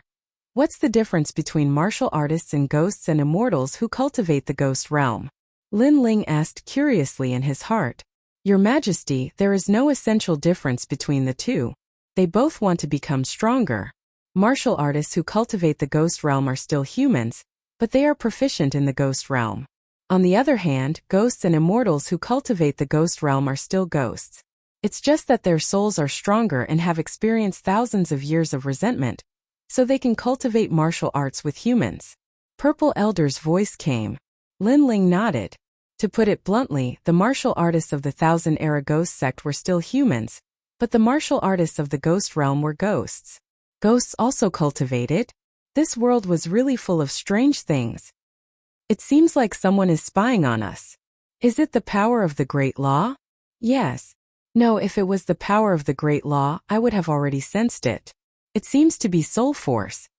Speaker 1: What's the difference between martial artists and ghosts and immortals who cultivate the ghost realm? Lin Ling asked curiously in his heart. Your Majesty, there is no essential difference between the two. They both want to become stronger. Martial artists who cultivate the ghost realm are still humans, but they are proficient in the ghost realm. On the other hand, ghosts and immortals who cultivate the ghost realm are still ghosts. It's just that their souls are stronger and have experienced thousands of years of resentment, so they can cultivate martial arts with humans. Purple Elder's voice came. Lin Ling nodded. To put it bluntly, the martial artists of the Thousand Era Ghost sect were still humans, but the martial artists of the ghost realm were ghosts. Ghosts also cultivated? This world was really full of strange things. It seems like someone is spying on us. Is it the power of the Great Law? Yes. No, if it was the power of the Great Law, I would have already sensed it. It seems to be soul force.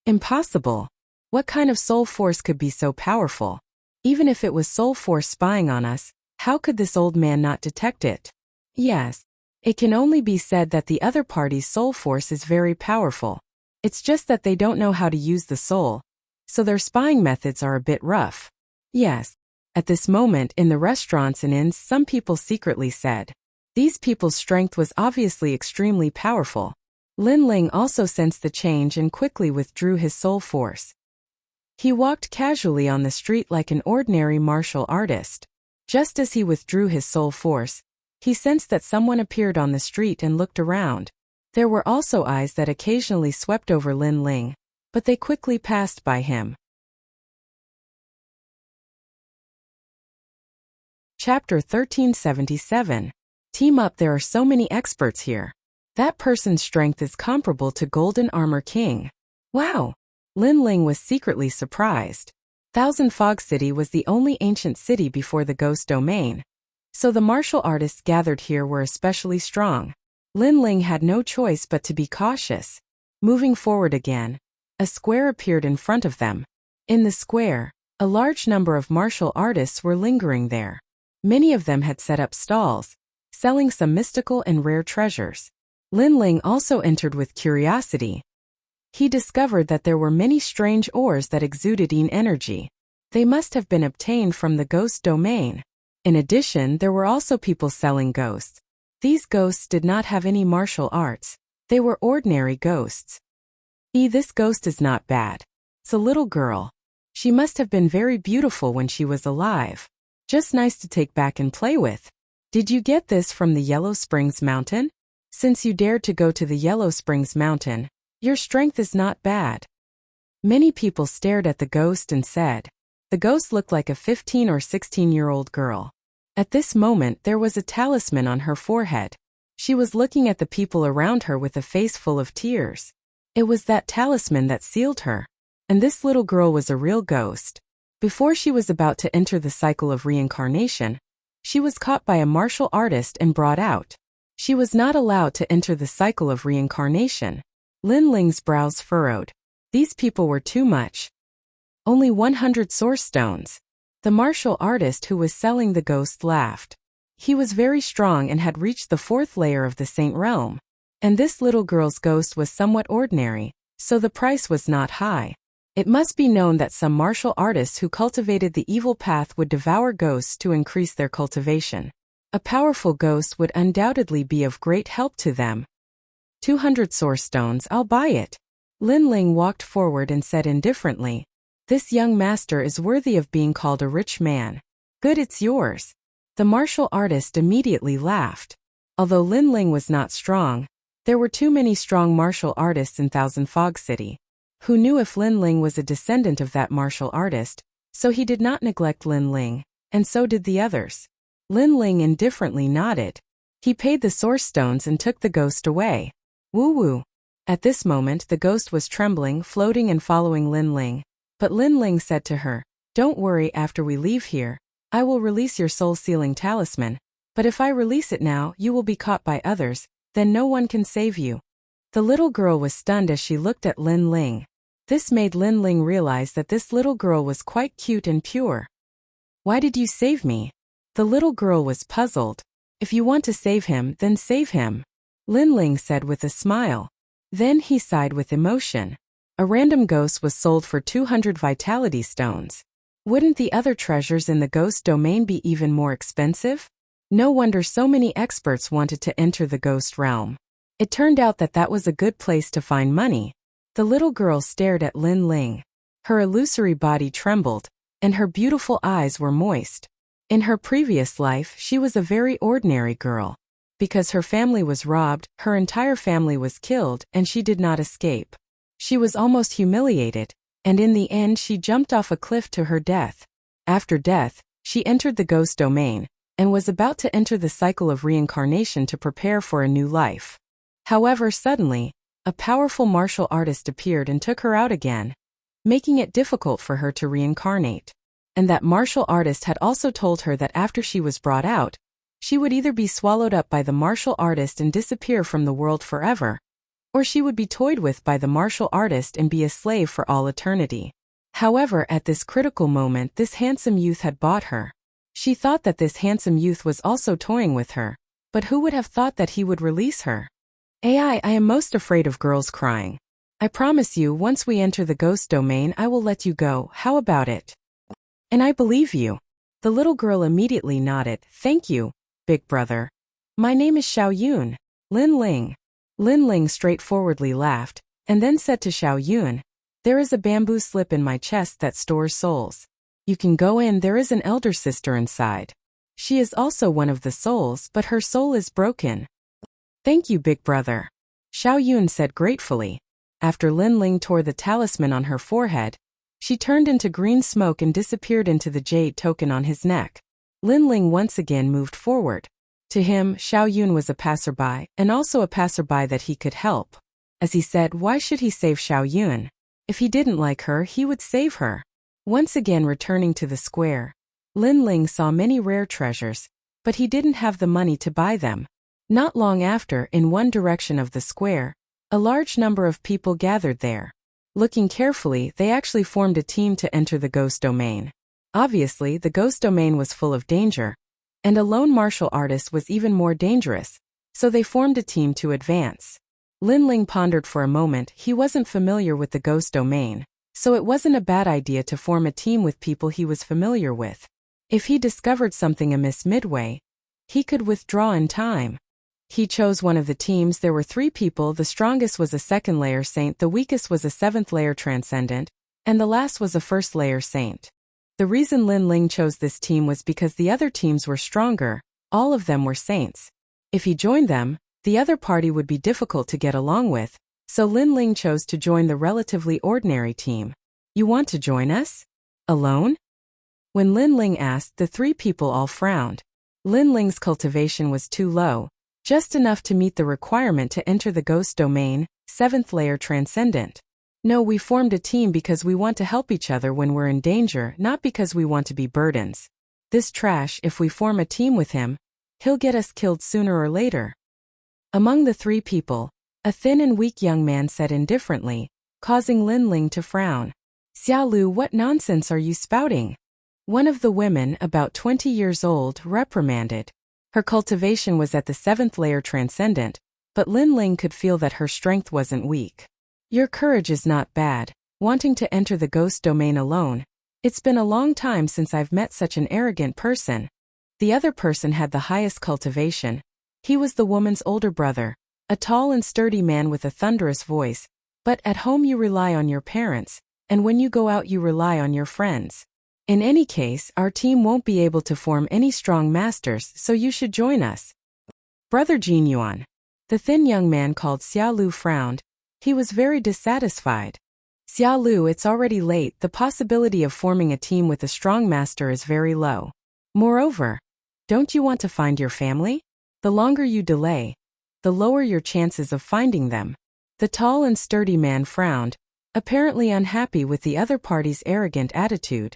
Speaker 1: Impossible. What kind of soul force could be so powerful? Even if it was soul force spying on us, how could this old man not detect it? Yes. It can only be said that the other party's soul force is very powerful. It's just that they don't know how to use the soul, so their spying methods are a bit rough. Yes. At this moment in the restaurants and inns, some people secretly said. These people's strength was obviously extremely powerful. Lin Ling also sensed the change and quickly withdrew his soul force. He walked casually on the street like an ordinary martial artist. Just as he withdrew his soul force, he sensed that someone appeared on the street and looked around. There were also eyes that occasionally swept over Lin Ling, but they quickly passed by him. Chapter 1377. Team up. There are so many experts here. That person's strength is comparable to Golden Armor King. Wow! Lin Ling was secretly surprised. Thousand Fog City was the only ancient city before the ghost domain, so the martial artists gathered here were especially strong. Lin Ling had no choice but to be cautious. Moving forward again, a square appeared in front of them. In the square, a large number of martial artists were lingering there. Many of them had set up stalls, selling some mystical and rare treasures. Lin Ling also entered with curiosity. He discovered that there were many strange ores that exuded yin energy. They must have been obtained from the ghost domain. In addition, there were also people selling ghosts. These ghosts did not have any martial arts. They were ordinary ghosts. This ghost is not bad. It's a little girl. She must have been very beautiful when she was alive. Just nice to take back and play with. Did you get this from the Yellow Springs Mountain? Since you dared to go to the Yellow Springs Mountain, your strength is not bad. Many people stared at the ghost and said, the ghost looked like a 15 or 16-year-old girl. At this moment there was a talisman on her forehead. She was looking at the people around her with a face full of tears. It was that talisman that sealed her. And this little girl was a real ghost. Before she was about to enter the cycle of reincarnation, she was caught by a martial artist and brought out. She was not allowed to enter the cycle of reincarnation. Lin Ling's brows furrowed. These people were too much. Only 100 source stones. The martial artist who was selling the ghost laughed. He was very strong and had reached the 4th layer of the Saint Realm. And this little girl's ghost was somewhat ordinary, so the price was not high. It must be known that some martial artists who cultivated the evil path would devour ghosts to increase their cultivation. A powerful ghost would undoubtedly be of great help to them. 200 source stones, I'll buy it. Lin Ling walked forward and said indifferently, this young master is worthy of being called a rich man. Good, it's yours. The martial artist immediately laughed. Although Lin Ling was not strong, there were too many strong martial artists in Thousand Fog City. Who knew if Lin Ling was a descendant of that martial artist, so he did not neglect Lin Ling, and so did the others. Lin Ling indifferently nodded. He paid the source stones and took the ghost away. Woo-woo. At this moment the ghost was trembling, floating and following Lin Ling. But Lin Ling said to her, don't worry, after we leave here, I will release your soul-sealing talisman. But if I release it now, you will be caught by others, then no one can save you. The little girl was stunned as she looked at Lin Ling. This made Lin Ling realize that this little girl was quite cute and pure. Why did you save me? The little girl was puzzled. If you want to save him, then save him. Lin Ling said with a smile. Then he sighed with emotion. A random ghost was sold for 200 vitality stones. Wouldn't the other treasures in the ghost domain be even more expensive? No wonder so many experts wanted to enter the ghost realm. It turned out that that was a good place to find money. The little girl stared at Lin Ling. Her illusory body trembled, and her beautiful eyes were moist. In her previous life, she was a very ordinary girl. Because her family was robbed, her entire family was killed, and she did not escape. She was almost humiliated, and in the end she jumped off a cliff to her death. After death, she entered the ghost domain, and was about to enter the cycle of reincarnation to prepare for a new life. However, suddenly, a powerful martial artist appeared and took her out again, making it difficult for her to reincarnate. And that martial artist had also told her that after she was brought out, she would either be swallowed up by the martial artist and disappear from the world forever, or she would be toyed with by the martial artist and be a slave for all eternity. However, at this critical moment this handsome youth had bought her. She thought that this handsome youth was also toying with her, but who would have thought that he would release her? I am most afraid of girls crying. I promise you, once we enter the ghost domain I will let you go, how about it? And I believe you. The little girl immediately nodded. Thank you, big brother. My name is Xiao Yun. Lin Ling. Lin Ling straightforwardly laughed, and then said to Xiao Yun, there is a bamboo slip in my chest that stores souls. You can go in, there is an elder sister inside. She is also one of the souls, but her soul is broken. Thank you, big brother. Xiao Yun said gratefully. After Lin Ling tore the talisman on her forehead, she turned into green smoke and disappeared into the jade token on his neck. Lin Ling once again moved forward. To him, Xiao Yun was a passerby, and also a passerby that he could help. As he said, why should he save Xiao Yun? If he didn't like her, he would save her. Once again returning to the square, Lin Ling saw many rare treasures, but he didn't have the money to buy them. Not long after, in one direction of the square, a large number of people gathered there. Looking carefully, they actually formed a team to enter the ghost domain. Obviously, the ghost domain was full of danger, and a lone martial artist was even more dangerous, so they formed a team to advance. Lin Ling pondered for a moment. He wasn't familiar with the ghost domain, so it wasn't a bad idea to form a team with people he was familiar with. If he discovered something amiss midway, he could withdraw in time. He chose one of the teams. There were 3 people. The strongest was a 2nd layer saint, the weakest was a 7th layer transcendent, and the last was a 1st layer saint. The reason Lin Ling chose this team was because the other teams were stronger, all of them were saints. If he joined them, the other party would be difficult to get along with, so Lin Ling chose to join the relatively ordinary team. You want to join us? Alone? When Lin Ling asked, the 3 people all frowned. Lin Ling's cultivation was too low, just enough to meet the requirement to enter the ghost domain, 7th layer transcendent. No, we formed a team because we want to help each other when we're in danger, not because we want to be burdens. This trash, if we form a team with him, he'll get us killed sooner or later. Among the 3 people, a thin and weak young man said indifferently, causing Lin Ling to frown. Xia Lu, what nonsense are you spouting? One of the women, about 20 years old, reprimanded. Her cultivation was at the 7th layer transcendent, but Lin Ling could feel that her strength wasn't weak. Your courage is not bad, wanting to enter the ghost domain alone. It's been a long time since I've met such an arrogant person. The other person had the highest cultivation. He was the woman's older brother, a tall and sturdy man with a thunderous voice. But at home you rely on your parents, and when you go out you rely on your friends. In any case, our team won't be able to form any strong masters, so you should join us. Brother Jin Yuan. The thin young man called Xia Lu frowned. He was very dissatisfied. Xia Lu, it's already late. The possibility of forming a team with a strong master is very low. Moreover, don't you want to find your family? The longer you delay, the lower your chances of finding them. The tall and sturdy man frowned, apparently unhappy with the other party's arrogant attitude.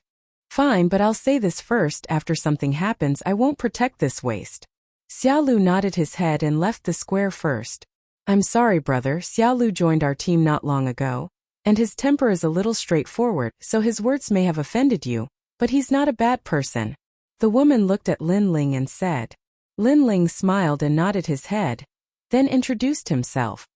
Speaker 1: Fine, but I'll say this first, after something happens I won't protect this waste. Xia Lu nodded his head and left the square first. I'm sorry, brother, Xia Lu joined our team not long ago, and his temper is a little straightforward, so his words may have offended you, but he's not a bad person. The woman looked at Lin Ling and said. Lin Ling smiled and nodded his head, then introduced himself.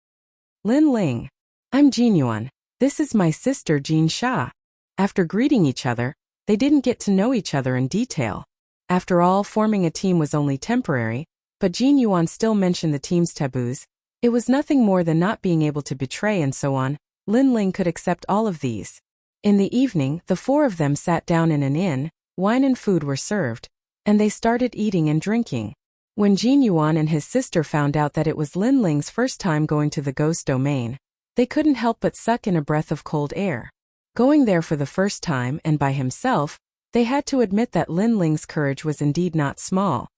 Speaker 1: Lin Ling. I'm Jin Yuan. This is my sister Jin Sha. After greeting each other, they didn't get to know each other in detail. After all, forming a team was only temporary, but Jin Yuan still mentioned the team's taboos. It was nothing more than not being able to betray and so on. Lin Ling could accept all of these. In the evening, the 4 of them sat down in an inn, wine and food were served, and they started eating and drinking. When Jin Yuan and his sister found out that it was Lin Ling's first time going to the ghost domain, they couldn't help but suck in a breath of cold air. Going there for the first time and by himself, they had to admit that Lin Ling's courage was indeed not small.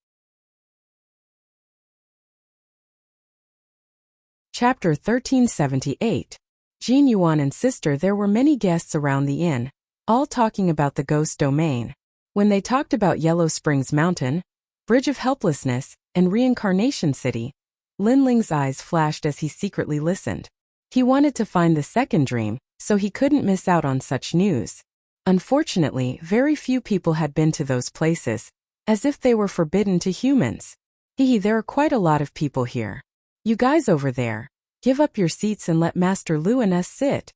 Speaker 1: Chapter 1378. Jin Yuan and sister. There were many guests around the inn, all talking about the ghost domain. When they talked about Yellow Springs Mountain, Bridge of Helplessness, and Reincarnation City, Lin Ling's eyes flashed as he secretly listened. He wanted to find the second dream, so he couldn't miss out on such news. Unfortunately, very few people had been to those places, as if they were forbidden to humans. There are quite a lot of people here. You guys over there, give up your seats and let Master Lu and us sit.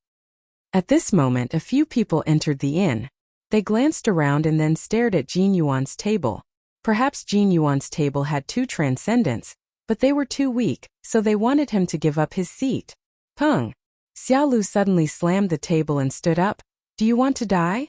Speaker 1: At this moment a few people entered the inn. They glanced around and then stared at Jin Yuan's table. Perhaps Jin Yuan's table had 2 transcendents, but they were too weak, so they wanted him to give up his seat. Peng! Xia Lu suddenly slammed the table and stood up. Do you want to die?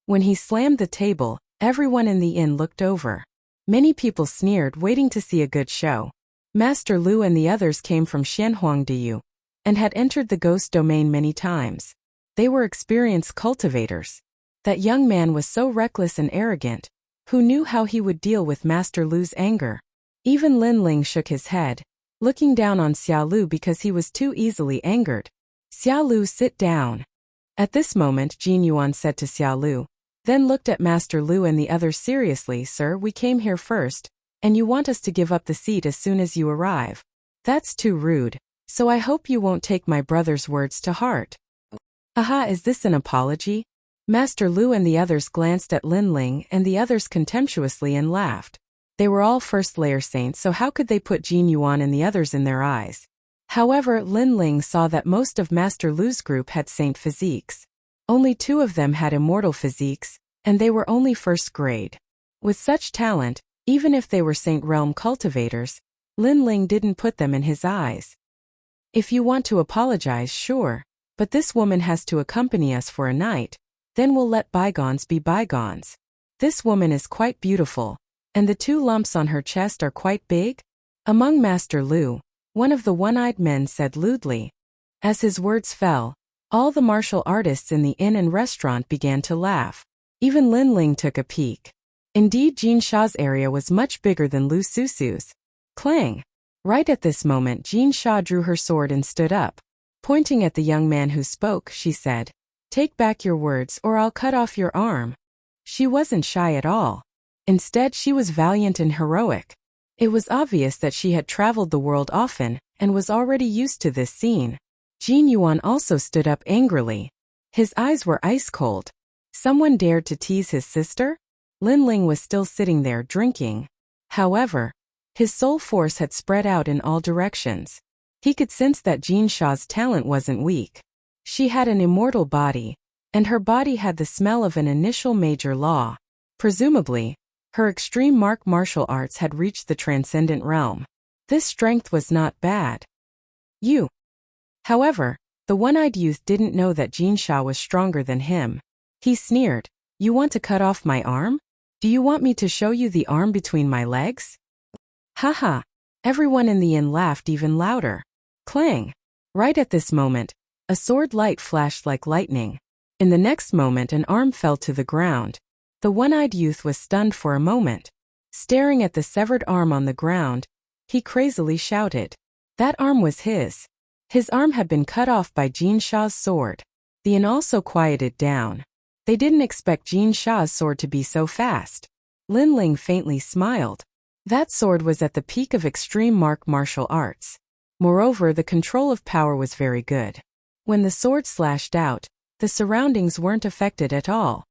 Speaker 1: When he slammed the table, everyone in the inn looked over. Many people sneered, waiting to see a good show. Master Lu and the others came from Xianhuangdiyu, and had entered the ghost domain many times. They were experienced cultivators. That young man was so reckless and arrogant. Who knew how he would deal with Master Lu's anger? Even Lin Ling shook his head, looking down on Xia Lu because he was too easily angered. Xia Lu, sit down. At this moment Jin Yuan said to Xia Lu, then looked at Master Lu and the others seriously. Sir, we came here first, and you want us to give up the seat as soon as you arrive. That's too rude, so I hope you won't take my brother's words to heart. Aha, is this an apology? Master Lu and the others glanced at Lin Ling and the others contemptuously and laughed. They were all first-layer saints, so how could they put Jin Yuan and the others in their eyes? However, Lin Ling saw that most of Master Lu's group had saint physiques. Only 2 of them had immortal physiques, and they were only first grade. With such talent, even if they were Saint Realm cultivators, Lin Ling didn't put them in his eyes. If you want to apologize, sure, but this woman has to accompany us for a night, then we'll let bygones be bygones. This woman is quite beautiful, and the 2 lumps on her chest are quite big? Among Master Lu, one of the one-eyed men said lewdly. As his words fell, all the martial artists in the inn and restaurant began to laugh. Even Lin Ling took a peek. Indeed, Jin Sha's area was much bigger than Lu Susu's. Clang! Right at this moment, Jin Sha drew her sword and stood up. Pointing at the young man who spoke, she said, "Take back your words or I'll cut off your arm." She wasn't shy at all. Instead, she was valiant and heroic. It was obvious that she had traveled the world often and was already used to this scene. Jin Yuan also stood up angrily. His eyes were ice cold. Someone dared to tease his sister? Lin Ling was still sitting there drinking. However, his soul force had spread out in all directions. He could sense that Jin Sha's talent wasn't weak. She had an immortal body, and her body had the smell of an initial major law. Presumably, her extreme martial arts had reached the transcendent realm. This strength was not bad. However, the one-eyed youth didn't know that Jin Sha was stronger than him. He sneered, "You want to cut off my arm? Do you want me to show you the arm between my legs?" Haha! Everyone in the inn laughed even louder. Clang! Right at this moment, a sword light flashed like lightning. In the next moment, an arm fell to the ground. The one-eyed youth was stunned for a moment. Staring at the severed arm on the ground, he crazily shouted. That arm was his. His arm had been cut off by Jin Sha's sword. The inn also quieted down. They didn't expect Jin Sha's sword to be so fast. Lin Ling faintly smiled. That sword was at the peak of extreme martial arts. Moreover, the control of power was very good. When the sword slashed out, the surroundings weren't affected at all.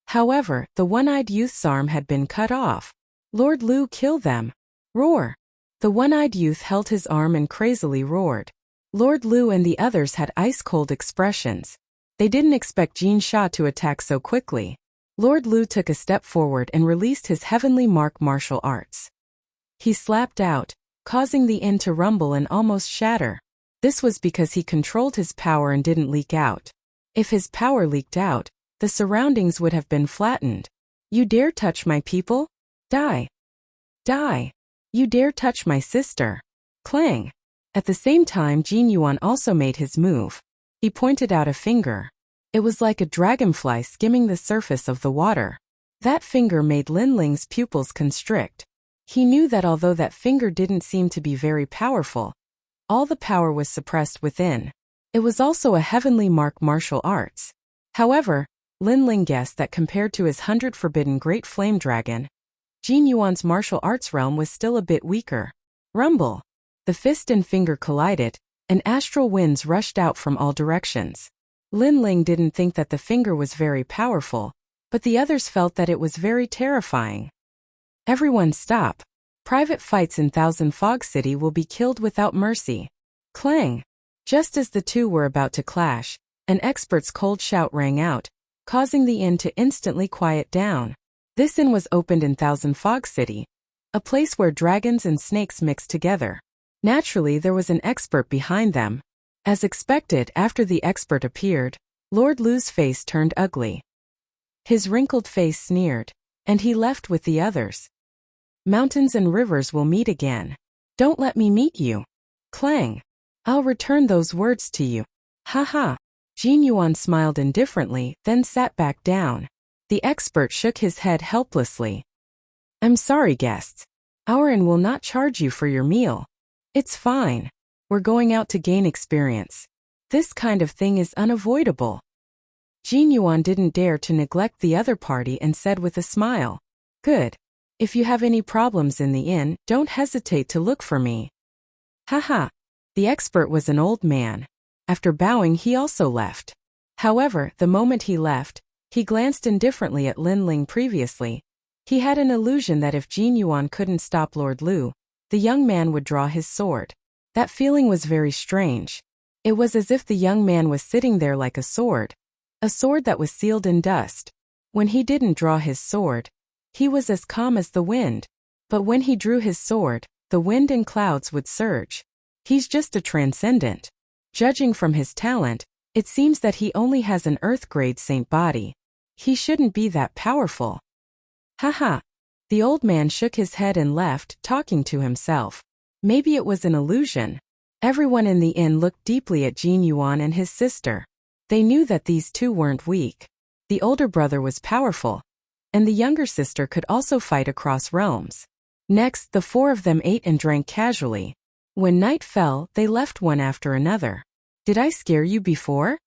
Speaker 1: However, the one-eyed youth's arm had been cut off. Lord Lu, kill them! Roar! The one-eyed youth held his arm and crazily roared. Lord Lu and the others had ice-cold expressions. They didn't expect Jin Sha to attack so quickly. Lord Lu took a step forward and released his heavenly martial arts. He slapped out, causing the inn to rumble and almost shatter. This was because he controlled his power and didn't leak out. If his power leaked out, the surroundings would have been flattened. You dare touch my people? Die! Die! You dare touch my sister? Clang! At the same time, Jin Yuan also made his move. He pointed out a finger. It was like a dragonfly skimming the surface of the water. That finger made Lin Ling's pupils constrict. He knew that although that finger didn't seem to be very powerful, all the power was suppressed within. It was also a heavenly martial arts. However, Lin Ling guessed that compared to his 100 forbidden great flame dragon, Jin Yuan's martial arts realm was still a bit weaker. Rumble! The fist and finger collided, and astral winds rushed out from all directions. Lin Ling didn't think that the finger was very powerful, but the others felt that it was very terrifying. Everyone stop. Private fights in Thousand Fog City will be killed without mercy. Clang! Just as the 2 were about to clash, an expert's cold shout rang out, causing the inn to instantly quiet down. This inn was opened in Thousand Fog City, a place where dragons and snakes mixed together. Naturally, there was an expert behind them. As expected, after the expert appeared, Lord Lu's face turned ugly. His wrinkled face sneered, and he left with the others. Mountains and rivers will meet again. Don't let me meet you. Clang! I'll return those words to you. Ha ha! Jin Yuan smiled indifferently, then sat back down. The expert shook his head helplessly. I'm sorry, guests. Our inn will not charge you for your meal. It's fine. We're going out to gain experience. This kind of thing is unavoidable. Jin Yuan didn't dare to neglect the other party and said with a smile. Good. If you have any problems in the inn, don't hesitate to look for me. Haha. The expert was an old man. After bowing, he also left. However, the moment he left, he glanced indifferently at Lin Ling previously. He had an illusion that if Jin Yuan couldn't stop Lord Lu, the young man would draw his sword. That feeling was very strange. It was as if the young man was sitting there like a sword, A sword that was sealed in dust. When he didn't draw his sword, he was as calm as the wind. But when he drew his sword, the wind and clouds would surge. He's just a transcendent. Judging from his talent, it seems that he only has an Earth-grade saint body. He shouldn't be that powerful. Haha. The old man shook his head and left, talking to himself. Maybe it was an illusion. Everyone in the inn looked deeply at Jin Yuan and his sister. They knew that these two weren't weak. The older brother was powerful, and the younger sister could also fight across realms. Next, the four of them ate and drank casually. When night fell, they left one after another. Did I scare you before?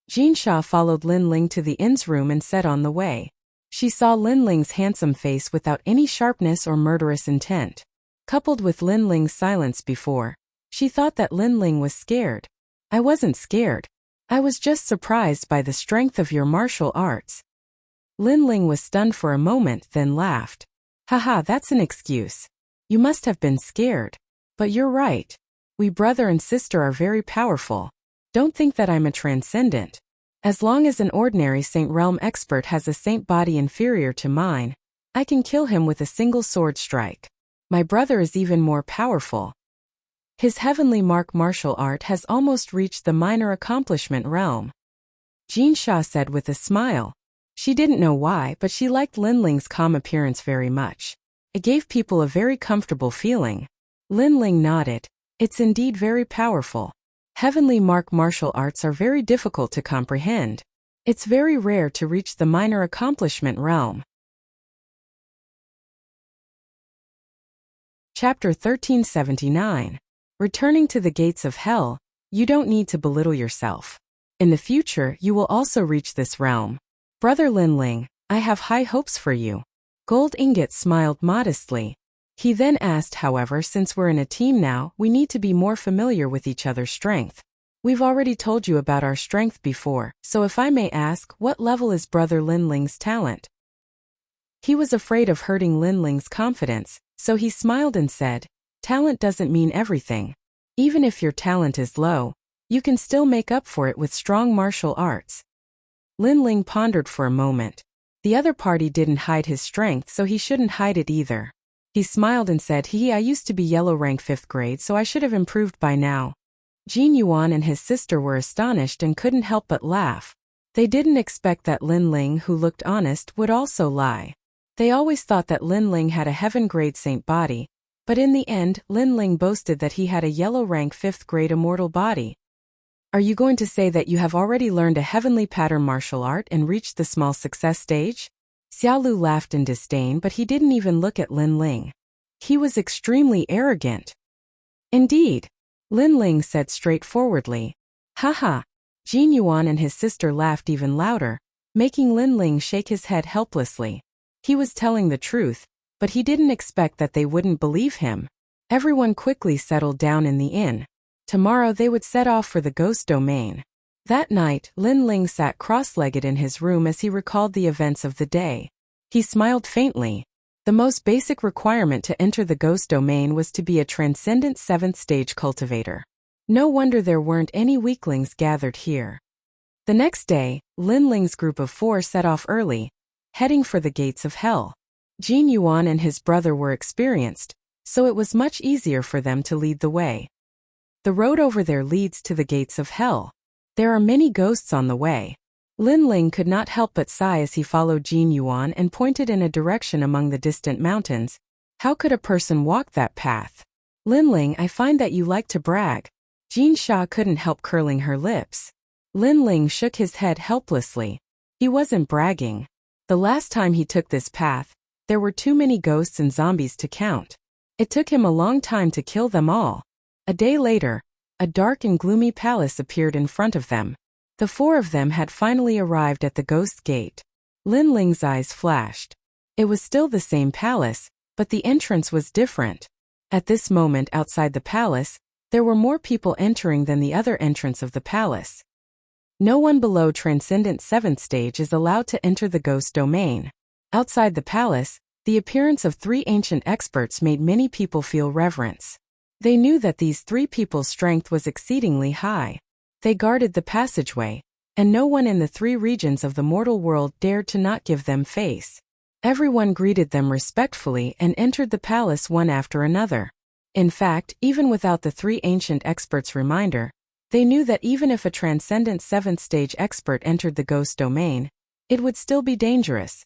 Speaker 1: Jin Sha followed Lin Ling to the inn's room and said on the way. She saw Lin Ling's handsome face without any sharpness or murderous intent. Coupled with Lin Ling's silence before, she thought that Lin Ling was scared. I wasn't scared. I was just surprised by the strength of your martial arts. Lin Ling was stunned for a moment, then laughed. Haha, that's an excuse. You must have been scared. But you're right. We brother and sister are very powerful. Don't think that I'm a transcendent. As long as an ordinary Saint Realm expert has a saint body inferior to mine, I can kill him with a single sword strike. My brother is even more powerful. His heavenly mark martial art has almost reached the minor accomplishment realm. Jin Sha said with a smile. She didn't know why, but she liked Lin Ling's calm appearance very much. It gave people a very comfortable feeling. Lin Ling nodded. It's indeed very powerful. Heavenly mark martial arts are very difficult to comprehend. It's very rare to reach the minor accomplishment realm. Chapter 1379. Returning to the gates of hell, you don't need to belittle yourself. In the future, you will also reach this realm. Brother Lin Ling, I have high hopes for you. Gold Ingot smiled modestly. He then asked, however, since we're in a team now, we need to be more familiar with each other's strength. We've already told you about our strength before, so if I may ask, what level is Brother Lin Ling's talent? He was afraid of hurting Lin Ling's confidence, so he smiled and said, talent doesn't mean everything. Even if your talent is low, you can still make up for it with strong martial arts. Lin Ling pondered for a moment. The other party didn't hide his strength, so he shouldn't hide it either. He smiled and said, I used to be yellow rank 5th grade, so I should have improved by now. Jin Yuan and his sister were astonished and couldn't help but laugh. They didn't expect that Lin Ling, who looked honest, would also lie. They always thought that Lin Ling had a heaven grade saint body, but in the end, Lin Ling boasted that he had a yellow rank 5th grade immortal body. Are you going to say that you have already learned a heavenly pattern martial art and reached the small success stage? Xiaolu laughed in disdain, but he didn't even look at Lin Ling. He was extremely arrogant. Indeed, Lin Ling said straightforwardly. Haha. Jin Yuan and his sister laughed even louder, making Lin Ling shake his head helplessly. He was telling the truth, but he didn't expect that they wouldn't believe him. Everyone quickly settled down in the inn. Tomorrow they would set off for the ghost domain. That night, Lin Ling sat cross-legged in his room as he recalled the events of the day. He smiled faintly. The most basic requirement to enter the ghost domain was to be a transcendent 7th stage cultivator. No wonder there weren't any weaklings gathered here. The next day, Lin Ling's group of 4 set off early, heading for the gates of hell. Jin Yuan and his brother were experienced, so it was much easier for them to lead the way. The road over there leads to the gates of hell. There are many ghosts on the way. Lin Ling could not help but sigh as he followed Jin Yuan and pointed in a direction among the distant mountains. How could a person walk that path? Lin Ling, I find that you like to brag. Jin Sha couldn't help curling her lips. Lin Ling shook his head helplessly. He wasn't bragging. The last time he took this path, there were too many ghosts and zombies to count. It took him a long time to kill them all. A day later, a dark and gloomy palace appeared in front of them. The 4 of them had finally arrived at the ghost gate. Lin Ling's eyes flashed. It was still the same palace, but the entrance was different. At this moment outside the palace, there were more people entering than the other entrance of the palace. No one below Transcendent 7th stage is allowed to enter the ghost domain. Outside the palace, the appearance of 3 ancient experts made many people feel reverence. They knew that these 3 people's strength was exceedingly high. They guarded the passageway, and no one in the 3 regions of the mortal world dared to not give them face. Everyone greeted them respectfully and entered the palace one after another. In fact, even without the 3 ancient experts' reminder, they knew that even if a transcendent 7th stage expert entered the ghost domain, it would still be dangerous.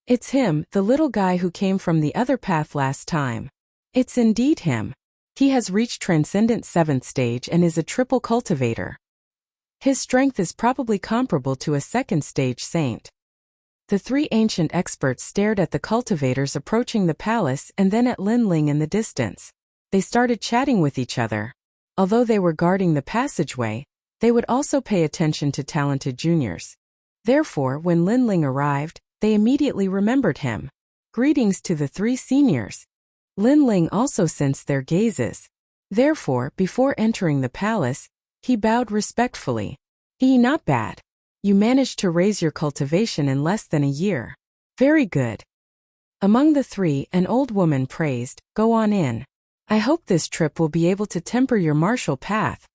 Speaker 1: It's him, the little guy who came from the other path last time. It's indeed him. He has reached transcendent 7th stage and is a triple cultivator. His strength is probably comparable to a 2nd stage saint. The 3 ancient experts stared at the cultivators approaching the palace and then at Lin Ling in the distance. They started chatting with each other. Although they were guarding the passageway, they would also pay attention to talented juniors. Therefore, when Lin Ling arrived, they immediately remembered him. Greetings to the 3 seniors. Lin Ling also sensed their gazes. Therefore, before entering the palace, he bowed respectfully. Not bad. You managed to raise your cultivation in less than a year. Very good. Among the 3, an old woman praised, go on in. I hope this trip will be able to temper your martial path.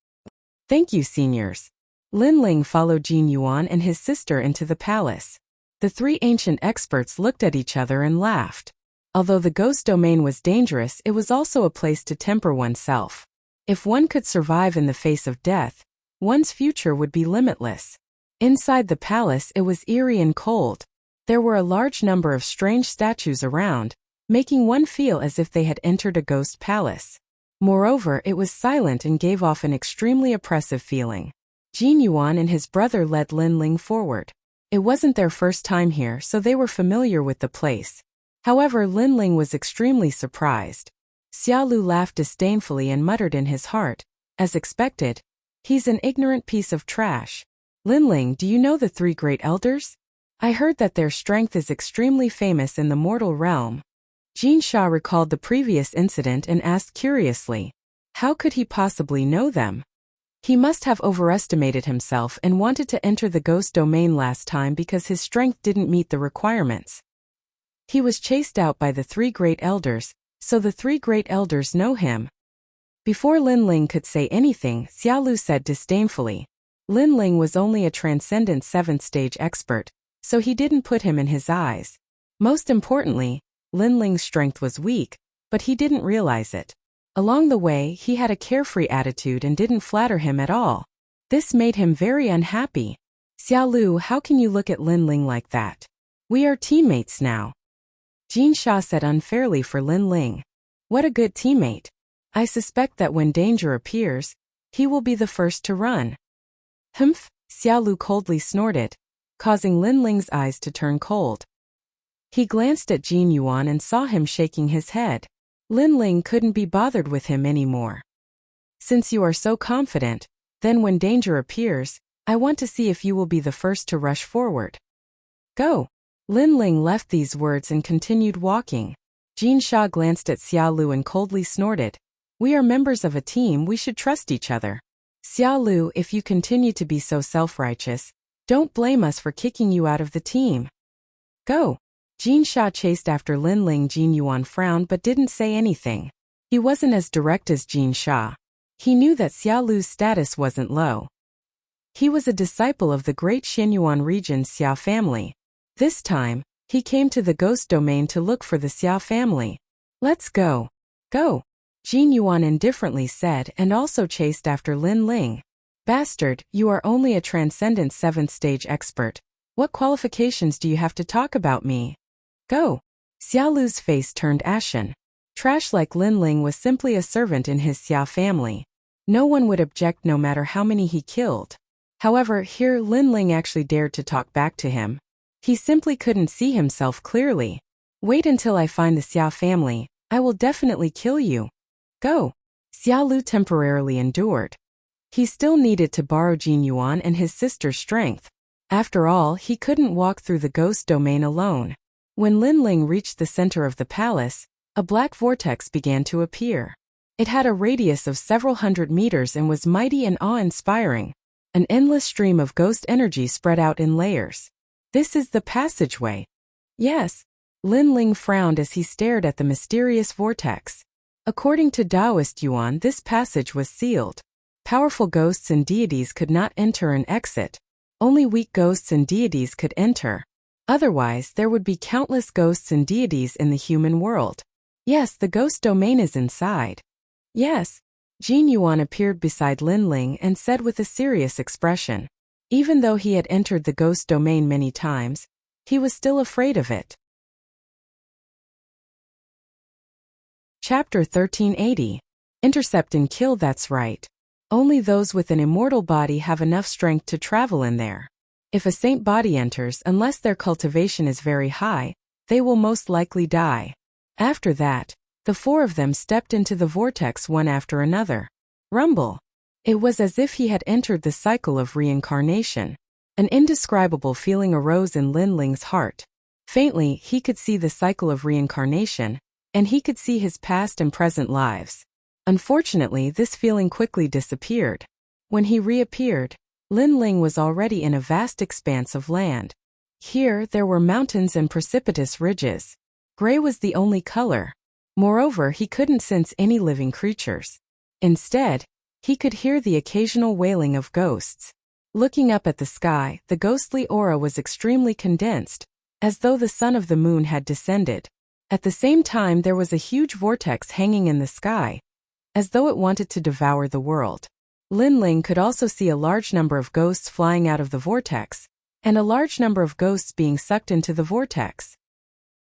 Speaker 1: Thank you, seniors. Lin Ling followed Jin Yuan and his sister into the palace. The 3 ancient experts looked at each other and laughed. Although the ghost domain was dangerous, it was also a place to temper oneself. If one could survive in the face of death, one's future would be limitless. Inside the palace, it was eerie and cold. There were a large number of strange statues around, making one feel as if they had entered a ghost palace. Moreover, it was silent and gave off an extremely oppressive feeling. Jin Yuan and his brother led Lin Ling forward. It wasn't their first time here, so they were familiar with the place. However, Lin Ling was extremely surprised. Xia Lu laughed disdainfully and muttered in his heart, as expected, he's an ignorant piece of trash. Lin Ling, do you know the 3 great elders? I heard that their strength is extremely famous in the mortal realm. Jin Sha recalled the previous incident and asked curiously, how could he possibly know them? He must have overestimated himself and wanted to enter the ghost domain last time because his strength didn't meet the requirements. He was chased out by the 3 great elders, so the 3 great elders know him. Before Lin Ling could say anything, Xia Lu said disdainfully. Lin Ling was only a transcendent 7th stage expert, so he didn't put him in his eyes. Most importantly, Lin Ling's strength was weak, but he didn't realize it. Along the way, he had a carefree attitude and didn't flatter him at all. This made him very unhappy. Xia Lu, how can you look at Lin Ling like that? We are teammates now. Jin Sha said unfairly for Lin Ling. What a good teammate. I suspect that when danger appears, he will be the first to run. Humph, Xia Lu coldly snorted, causing Lin Ling's eyes to turn cold. He glanced at Jin Yuan and saw him shaking his head. Lin Ling couldn't be bothered with him anymore. Since you are so confident, then when danger appears, I want to see if you will be the first to rush forward. Go. Lin Ling left these words and continued walking. Jin Sha glanced at Xia Lu and coldly snorted. We are members of a team, we should trust each other. Xia Lu, if you continue to be so self-righteous, don't blame us for kicking you out of the team. Go. Jin Sha chased after Lin Ling. Jin Yuan frowned but didn't say anything. He wasn't as direct as Jin Sha. He knew that Xia Lu's status wasn't low. He was a disciple of the great Xinyuan region's Xia family. This time, he came to the ghost domain to look for the Xia family. Let's go. Go. Jin Yuan indifferently said and also chased after Lin Ling. Bastard, you are only a transcendent 7th stage expert. What qualifications do you have to talk about me? Go. Xia Lu's face turned ashen. Trash like Lin Ling was simply a servant in his Xia family. No one would object no matter how many he killed. However, here Lin Ling actually dared to talk back to him. He simply couldn't see himself clearly. Wait until I find the Xia family, I will definitely kill you. Go. Xia Lu temporarily endured. He still needed to borrow Jin Yuan and his sister's strength. After all, he couldn't walk through the ghost domain alone. When Lin Ling reached the center of the palace, a black vortex began to appear. It had a radius of several hundred meters and was mighty and awe-inspiring. An endless stream of ghost energy spread out in layers. This is the passageway. Yes. Lin Ling frowned as he stared at the mysterious vortex. According to Taoist Yuan, this passage was sealed. Powerful ghosts and deities could not enter and exit. Only weak ghosts and deities could enter. Otherwise, there would be countless ghosts and deities in the human world. Yes, the ghost domain is inside. Yes. Jin Yuan appeared beside Lin Ling and said with a serious expression. Even though he had entered the ghost domain many times, he was still afraid of it. Chapter 1380. Intercept and kill. That's right. Only those with an immortal body have enough strength to travel in there. If a saint body enters, unless their cultivation is very high, they will most likely die. After that, the four of them stepped into the vortex one after another. Rumble. It was as if he had entered the cycle of reincarnation. An indescribable feeling arose in Lin Ling's heart. Faintly, he could see the cycle of reincarnation, and he could see his past and present lives. Unfortunately, this feeling quickly disappeared. When he reappeared, Lin Ling was already in a vast expanse of land. Here, there were mountains and precipitous ridges. Gray was the only color. Moreover, he couldn't sense any living creatures. Instead, he could hear the occasional wailing of ghosts. Looking up at the sky, the ghostly aura was extremely condensed, as though the sun of the moon had descended. At the same time, there was a huge vortex hanging in the sky, as though it wanted to devour the world. Lin Ling could also see a large number of ghosts flying out of the vortex, and a large number of ghosts being sucked into the vortex.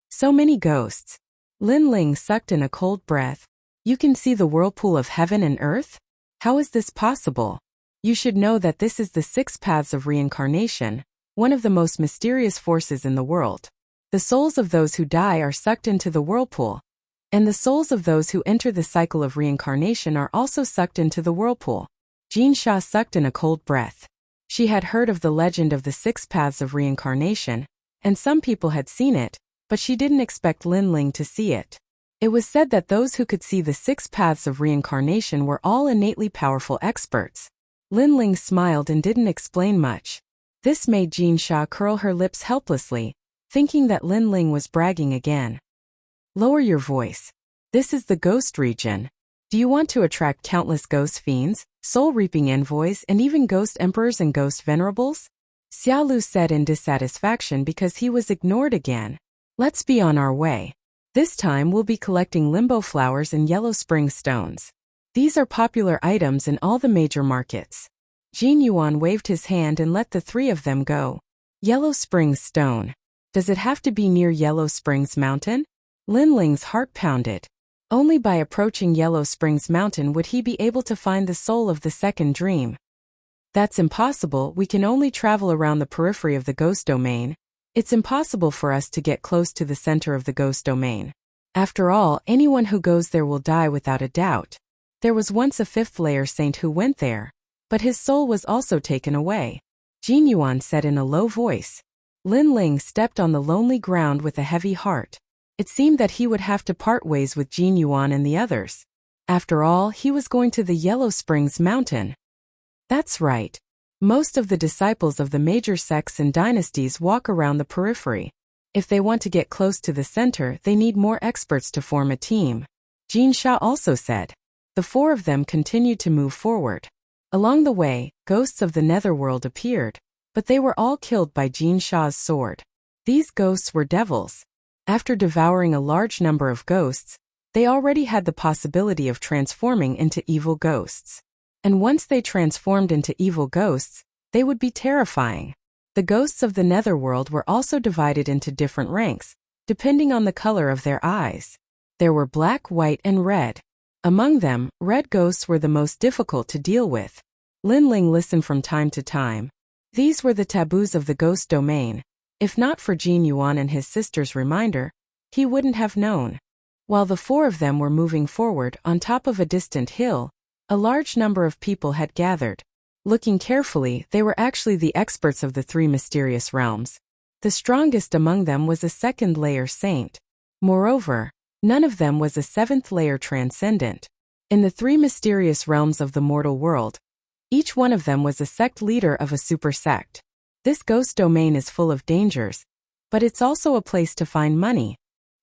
Speaker 1: So many ghosts. Lin Ling sucked in a cold breath. You can see the whirlpool of heaven and earth? How is this possible? You should know that this is the 6 paths of reincarnation, one of the most mysterious forces in the world. The souls of those who die are sucked into the whirlpool, and the souls of those who enter the cycle of reincarnation are also sucked into the whirlpool. Jin Sha sucked in a cold breath. She had heard of the legend of the 6 paths of reincarnation, and some people had seen it, but she didn't expect Lin Ling to see it. It was said that those who could see the 6 paths of reincarnation were all innately powerful experts. Lin Ling smiled and didn't explain much. This made Jin Sha curl her lips helplessly, thinking that Lin Ling was bragging again. Lower your voice. This is the ghost region. Do you want to attract countless ghost fiends, soul-reaping envoys, and even ghost emperors and ghost venerables? Xia Lu said in dissatisfaction because he was ignored again. Let's be on our way. This time we'll be collecting limbo flowers and yellow spring stones. These are popular items in all the major markets. Jin Yuan waved his hand and let the 3 of them go. Yellow Springs Stone. Does it have to be near Yellow Springs Mountain? Lin Ling's heart pounded. Only by approaching Yellow Springs Mountain would he be able to find the soul of the second dream. That's impossible. We can only travel around the periphery of the ghost domain. It's impossible for us to get close to the center of the ghost domain. After all, anyone who goes there will die without a doubt. There was once a 5th layer saint who went there, but his soul was also taken away. Jin Yuan said in a low voice. Lin Ling stepped on the lonely ground with a heavy heart. It seemed that he would have to part ways with Jin Yuan and the others. After all, he was going to the Yellow Springs Mountain. That's right. Most of the disciples of the major sects and dynasties walk around the periphery. If they want to get close to the center, they need more experts to form a team. Jin Sha also said. The 4 of them continued to move forward. Along the way, ghosts of the netherworld appeared, but they were all killed by Jin Sha's sword. These ghosts were devils. After devouring a large number of ghosts, they already had the possibility of transforming into evil ghosts. And once they transformed into evil ghosts, they would be terrifying. The ghosts of the netherworld were also divided into different ranks, depending on the color of their eyes. There were black, white, and red. Among them, red ghosts were the most difficult to deal with. Lin Ling listened from time to time. These were the taboos of the ghost domain. If not for Jin Yuan and his sister's reminder, he wouldn't have known. While the 4 of them were moving forward on top of a distant hill, a large number of people had gathered. Looking carefully, they were actually the experts of the 3 mysterious realms. The strongest among them was a 2nd layer saint. Moreover, none of them was a 7th layer transcendent. In the 3 mysterious realms of the mortal world, each one of them was a sect leader of a super sect. This ghost domain is full of dangers, but it's also a place to find money.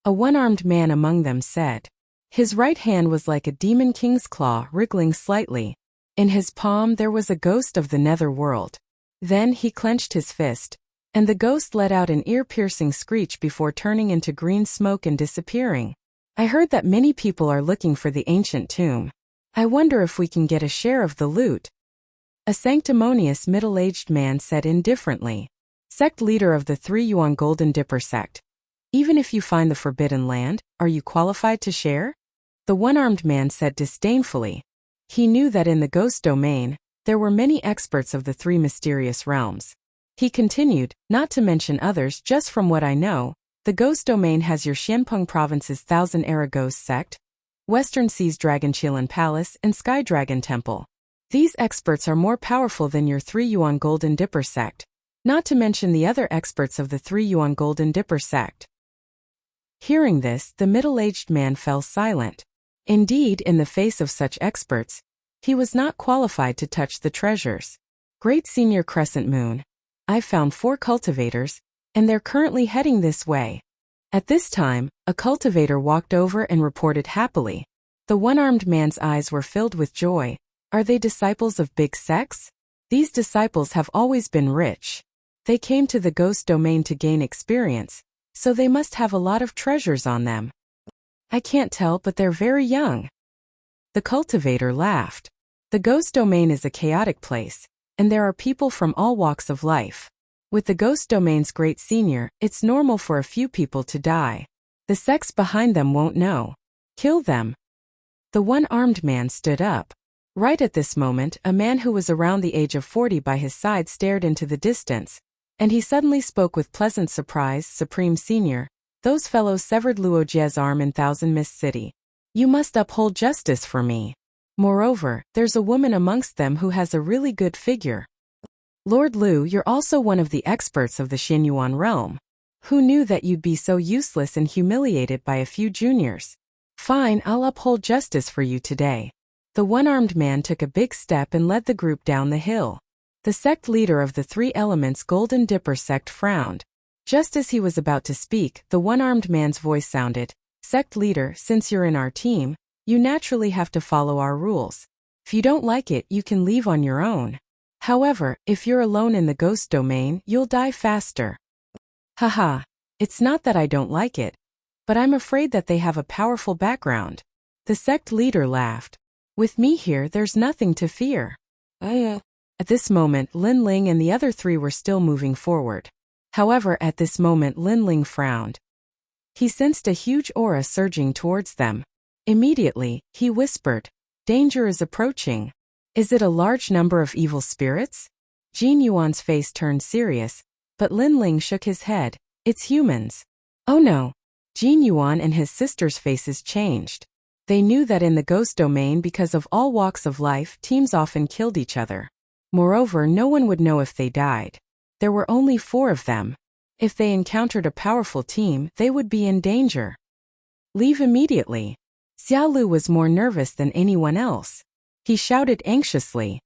Speaker 1: A one-armed man among them said. His right hand was like a demon king's claw wriggling slightly. In his palm there was a ghost of the nether world. Then he clenched his fist, and the ghost let out an ear-piercing screech before turning into green smoke and disappearing. I heard that many people are looking for the ancient tomb. I wonder if we can get a share of the loot. A sanctimonious middle-aged man said indifferently. Sect leader of the 3 Yuan Golden Dipper sect. Even if you find the forbidden land, are you qualified to share? The one-armed man said disdainfully. He knew that in the ghost domain, there were many experts of the 3 mysterious realms. He continued, not to mention others. Just from what I know, the ghost domain has your Xianpeng province's Thousand-Era Ghost sect, Western Sea's Dragonqilan Palace, and Sky Dragon Temple. These experts are more powerful than your 3 Yuan Golden Dipper sect, not to mention the other experts of the 3 Yuan Golden Dipper sect. Hearing this, the middle-aged man fell silent. Indeed, in the face of such experts, he was not qualified to touch the treasures. Great Senior Crescent Moon. I've found 4 cultivators, and they're currently heading this way. At this time, a cultivator walked over and reported happily. The one-armed man's eyes were filled with joy. Are they disciples of big sects? These disciples have always been rich. They came to the ghost domain to gain experience, so they must have a lot of treasures on them. I can't tell, but they're very young. The cultivator laughed. The ghost domain is a chaotic place, and there are people from all walks of life. With the ghost domain's great senior, it's normal for a few people to die. The sects behind them won't know. Kill them. The one-armed man stood up. Right at this moment, a man who was around the age of 40 by his side stared into the distance, and he suddenly spoke with pleasant surprise. Supreme Senior, those fellows severed Luo Jie's arm in Thousand Mist City. You must uphold justice for me. Moreover, there's a woman amongst them who has a really good figure. Lord Lu, you're also one of the experts of the Xinyuan realm. Who knew that you'd be so useless and humiliated by a few juniors? Fine, I'll uphold justice for you today. The one-armed man took a big step and led the group down the hill. The sect leader of the 3 Elements Golden Dipper sect frowned. Just as he was about to speak, the one-armed man's voice sounded. Sect leader, since you're in our team, you naturally have to follow our rules. If you don't like it, you can leave on your own. However, if you're alone in the ghost domain, you'll die faster. Haha. It's not that I don't like it, but I'm afraid that they have a powerful background. The sect leader laughed. With me here, there's nothing to fear. At this moment, Lin Ling and the other 3 were still moving forward. However, at this moment Lin Ling frowned. He sensed a huge aura surging towards them. Immediately, he whispered, "Danger is approaching. Is it a large number of evil spirits?" Jin Yuan's face turned serious, but Lin Ling shook his head. "It's humans." Oh no. Jin Yuan and his sister's faces changed. They knew that in the ghost domain, because of all walks of life, teams often killed each other. Moreover, no one would know if they died. There were only 4 of them. If they encountered a powerful team, they would be in danger. Leave immediately. Xiaolu was more nervous than anyone else. He shouted anxiously.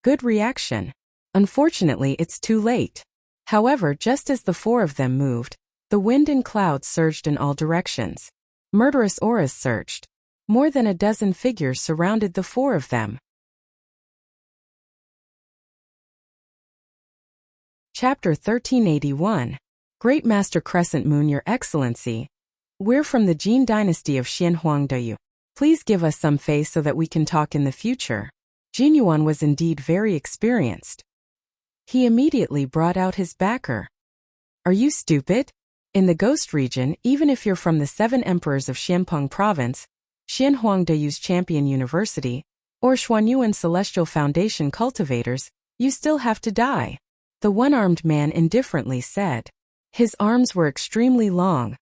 Speaker 1: Good reaction. Unfortunately, it's too late. However, just as the 4 of them moved, the wind and clouds surged in all directions. Murderous auras surged. More than a dozen figures surrounded the 4 of them. Chapter 1381. Great Master Crescent Moon, Your Excellency. We're from the Jin dynasty of Xianhuangdeyu. Please give us some face so that we can talk in the future. Jin Yuan was indeed very experienced. He immediately brought out his backer. Are you stupid? In the ghost region, even if you're from the 7 emperors of Xianpeng province, Xianhuangdeyu's champion university, or Xuanyuan Celestial Foundation cultivators, you still have to die. The one-armed man indifferently said. His arms were extremely long,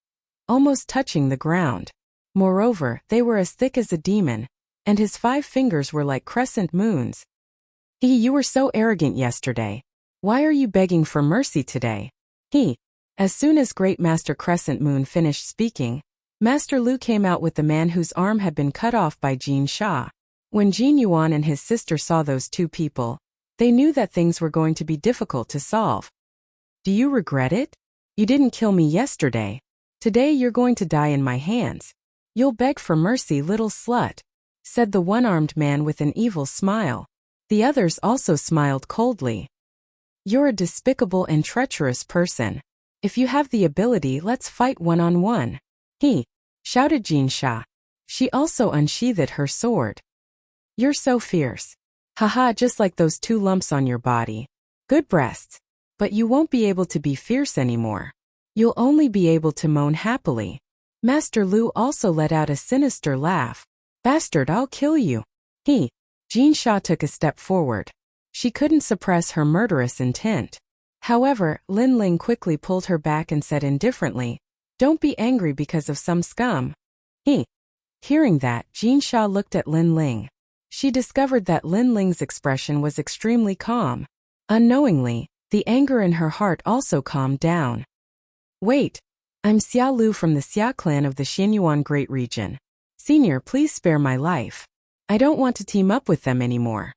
Speaker 1: almost touching the ground. Moreover, they were as thick as a demon, and his 5 fingers were like crescent moons. You were so arrogant yesterday. Why are you begging for mercy today? As soon as Great Master Crescent Moon finished speaking, Master Lu came out with the man whose arm had been cut off by Jin Sha. When Jin Yuan and his sister saw those 2 people, they knew that things were going to be difficult to solve. Do you regret it? You didn't kill me yesterday. Today you're going to die in my hands. You'll beg for mercy, little slut, said the one-armed man with an evil smile. The others also smiled coldly. You're a despicable and treacherous person. If you have the ability, let's fight one-on-one. He shouted Jinsha. She also unsheathed her sword. You're so fierce. Haha, just like those 2 lumps on your body. Good breasts. But you won't be able to be fierce anymore. You'll only be able to moan happily. Master Lu also let out a sinister laugh. Bastard, I'll kill you. Jinsha took a step forward. She couldn't suppress her murderous intent. However, Lin Ling quickly pulled her back and said indifferently, don't be angry because of some scum. Hearing that, Jinsha looked at Lin Ling. She discovered that Lin Ling's expression was extremely calm. Unknowingly, the anger in her heart also calmed down. Wait. I'm Xia Lu from the Xia clan of the Xianyuan Great Region. Senior, please spare my life. I don't want to team up with them anymore.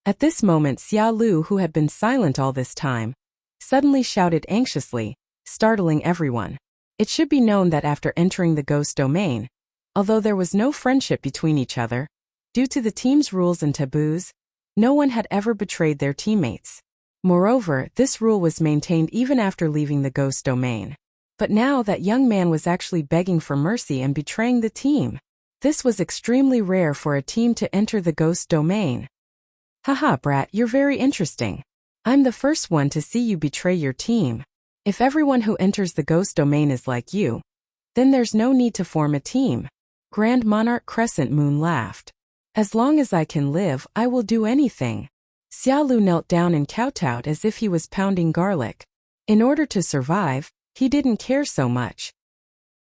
Speaker 1: At this moment, Xia Lu, who had been silent all this time, suddenly shouted anxiously, startling everyone. It should be known that after entering the ghost domain, although there was no friendship between each other, due to the team's rules and taboos, no one had ever betrayed their teammates. Moreover, this rule was maintained even after leaving the ghost domain. But now that young man was actually begging for mercy and betraying the team. This was extremely rare for a team to enter the ghost domain. Haha, brat, you're very interesting. I'm the first one to see you betray your team. If everyone who enters the ghost domain is like you, then there's no need to form a team. Grand Monarch Crescent Moon laughed. As long as I can live, I will do anything. Xia Lu knelt down and kowtowed as if he was pounding garlic. In order to survive, he didn't care so much.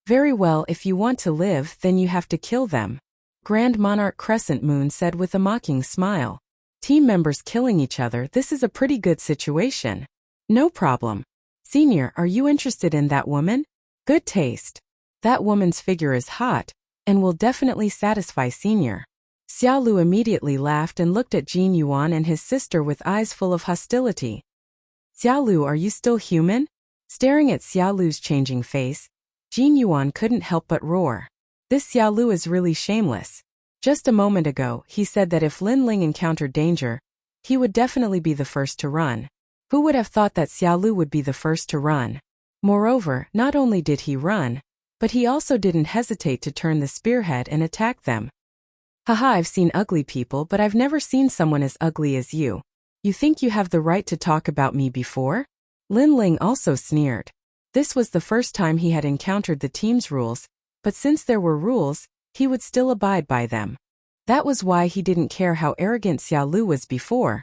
Speaker 1: Very well, if you want to live, then you have to kill them. Grand Monarch Crescent Moon said with a mocking smile. Team members killing each other, this is a pretty good situation. No problem. Senior, are you interested in that woman? Good taste. That woman's figure is hot, and will definitely satisfy Senior. Xia Lu immediately laughed and looked at Jin Yuan and his sister with eyes full of hostility. Xia Lu, are you still human? Staring at Xia Lu's changing face, Jin Yuan couldn't help but roar. This Xia Lu is really shameless. Just a moment ago, he said that if Lin Ling encountered danger, he would definitely be the first to run. Who would have thought that Xia Lu would be the first to run? Moreover, not only did he run, but he also didn't hesitate to turn the spearhead and attack them. Haha, I've seen ugly people, but I've never seen someone as ugly as you. You think you have the right to talk about me before? Lin Ling also sneered. This was the first time he had encountered the team's rules, but since there were rules, he would still abide by them. That was why he didn't care how arrogant Xia Lu was before,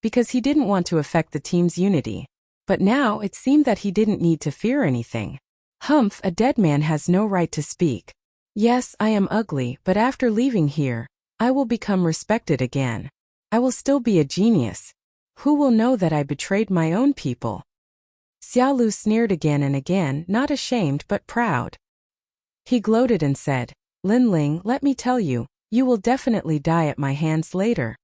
Speaker 1: because he didn't want to affect the team's unity. But now it seemed that he didn't need to fear anything. Humph, a dead man has no right to speak. Yes, I am ugly, but after leaving here, I will become respected again. I will still be a genius. Who will know that I betrayed my own people? Xia Lu sneered again and again, not ashamed but proud. He gloated and said, Lin Ling, let me tell you, you will definitely die at my hands later.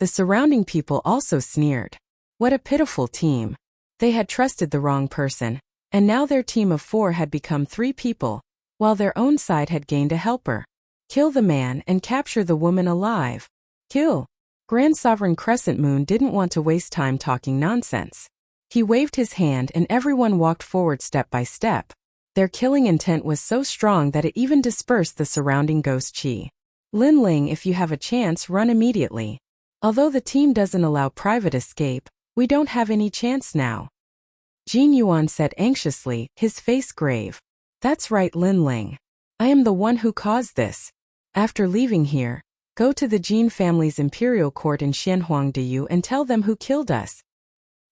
Speaker 1: The surrounding people also sneered. What a pitiful team. They had trusted the wrong person, and now their team of 4 had become 3 people, while their own side had gained a helper. Kill the man and capture the woman alive. Kill. Grand Sovereign Crescent Moon didn't want to waste time talking nonsense. He waved his hand and everyone walked forward step by step. Their killing intent was so strong that it even dispersed the surrounding ghost chi. Lin Ling, if you have a chance, run immediately. Although the team doesn't allow private escape, we don't have any chance now. Jin Yuan said anxiously, his face grave. That's right, Lin Ling. I am the one who caused this. After leaving here, go to the Jin family's imperial court in Xianhuangdiyu and tell them who killed us.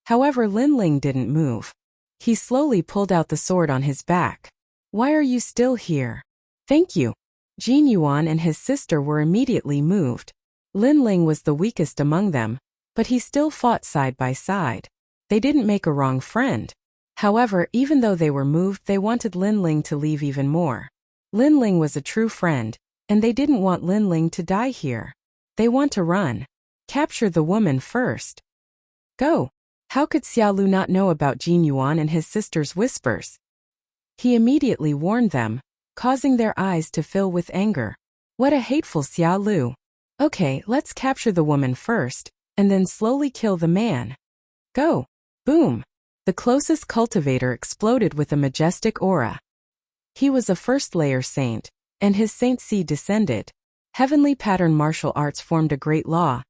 Speaker 1: However, Lin Ling didn't move. He slowly pulled out the sword on his back. Why are you still here? Thank you. Jin Yuan and his sister were immediately moved. Lin Ling was the weakest among them, but he still fought side by side. They didn't make a wrong friend. However, even though they were moved, they wanted Lin Ling to leave even more. Lin Ling was a true friend, and they didn't want Lin Ling to die here. They want to run. Capture the woman first. Go. How could Xia Lu not know about Jin Yuan and his sister's whispers? He immediately warned them, causing their eyes to fill with anger. What a hateful Xia Lu. Okay, let's capture the woman first, and then slowly kill the man. Go! Boom! The closest cultivator exploded with a majestic aura. He was a first-layer saint, and his saint seed descended. Heavenly pattern martial arts formed a great law,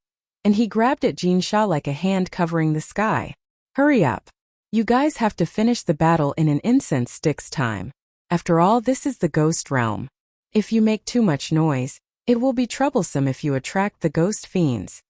Speaker 1: and he grabbed at Jin Sha like a hand covering the sky. Hurry up! You guys have to finish the battle in an incense stick's time. After all, this is the ghost realm. If you make too much noise, it will be troublesome if you attract the ghost fiends.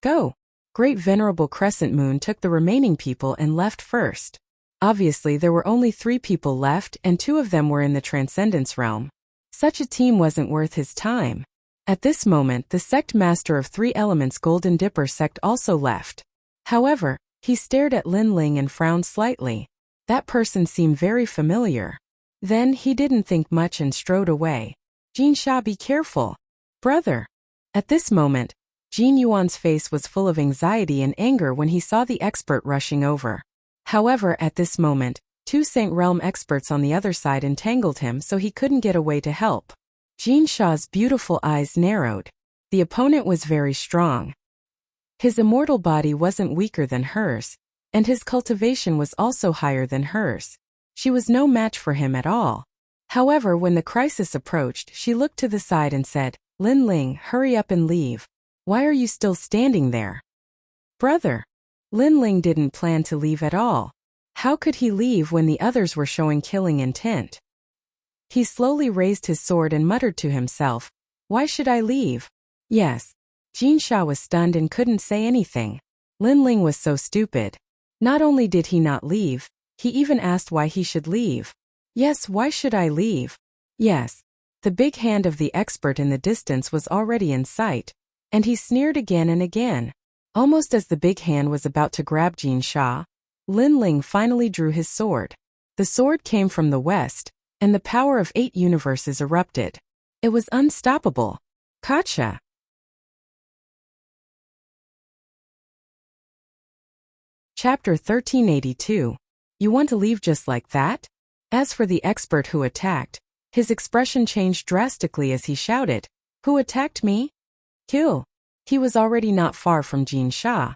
Speaker 1: Go! Great Venerable Crescent Moon took the remaining people and left first. Obviously, there were only 3 people left, and 2 of them were in the Transcendence realm. Such a team wasn't worth his time. At this moment, the sect master of 3 elements Golden Dipper sect also left. However, he stared at Lin Ling and frowned slightly. That person seemed very familiar. Then he didn't think much and strode away. Jin Sha, be careful. Brother. At this moment, Jin Yuan's face was full of anxiety and anger when he saw the expert rushing over. However, at this moment, 2 Saint Realm experts on the other side entangled him so he couldn't get away to help. Jin Sha's beautiful eyes narrowed. The opponent was very strong. His immortal body wasn't weaker than hers, and his cultivation was also higher than hers. She was no match for him at all. However, when the crisis approached, she looked to the side and said, Lin Ling, hurry up and leave. Why are you still standing there? Brother. Lin Ling didn't plan to leave at all. How could he leave when the others were showing killing intent? He slowly raised his sword and muttered to himself, why should I leave? Yes. Jin Sha was stunned and couldn't say anything. Lin Ling was so stupid. Not only did he not leave, he even asked why he should leave. Yes, why should I leave? Yes. The big hand of the expert in the distance was already in sight, and he sneered again and again. Almost as the big hand was about to grab Jin Sha, Lin Ling finally drew his sword. The sword came from the west, and the power of 8 universes erupted. It was unstoppable. Gotcha! Chapter 1382. You want to leave just like that? As for the expert who attacked, his expression changed drastically as he shouted, Who attacked me? Kill! He was already not far from Jin Sha,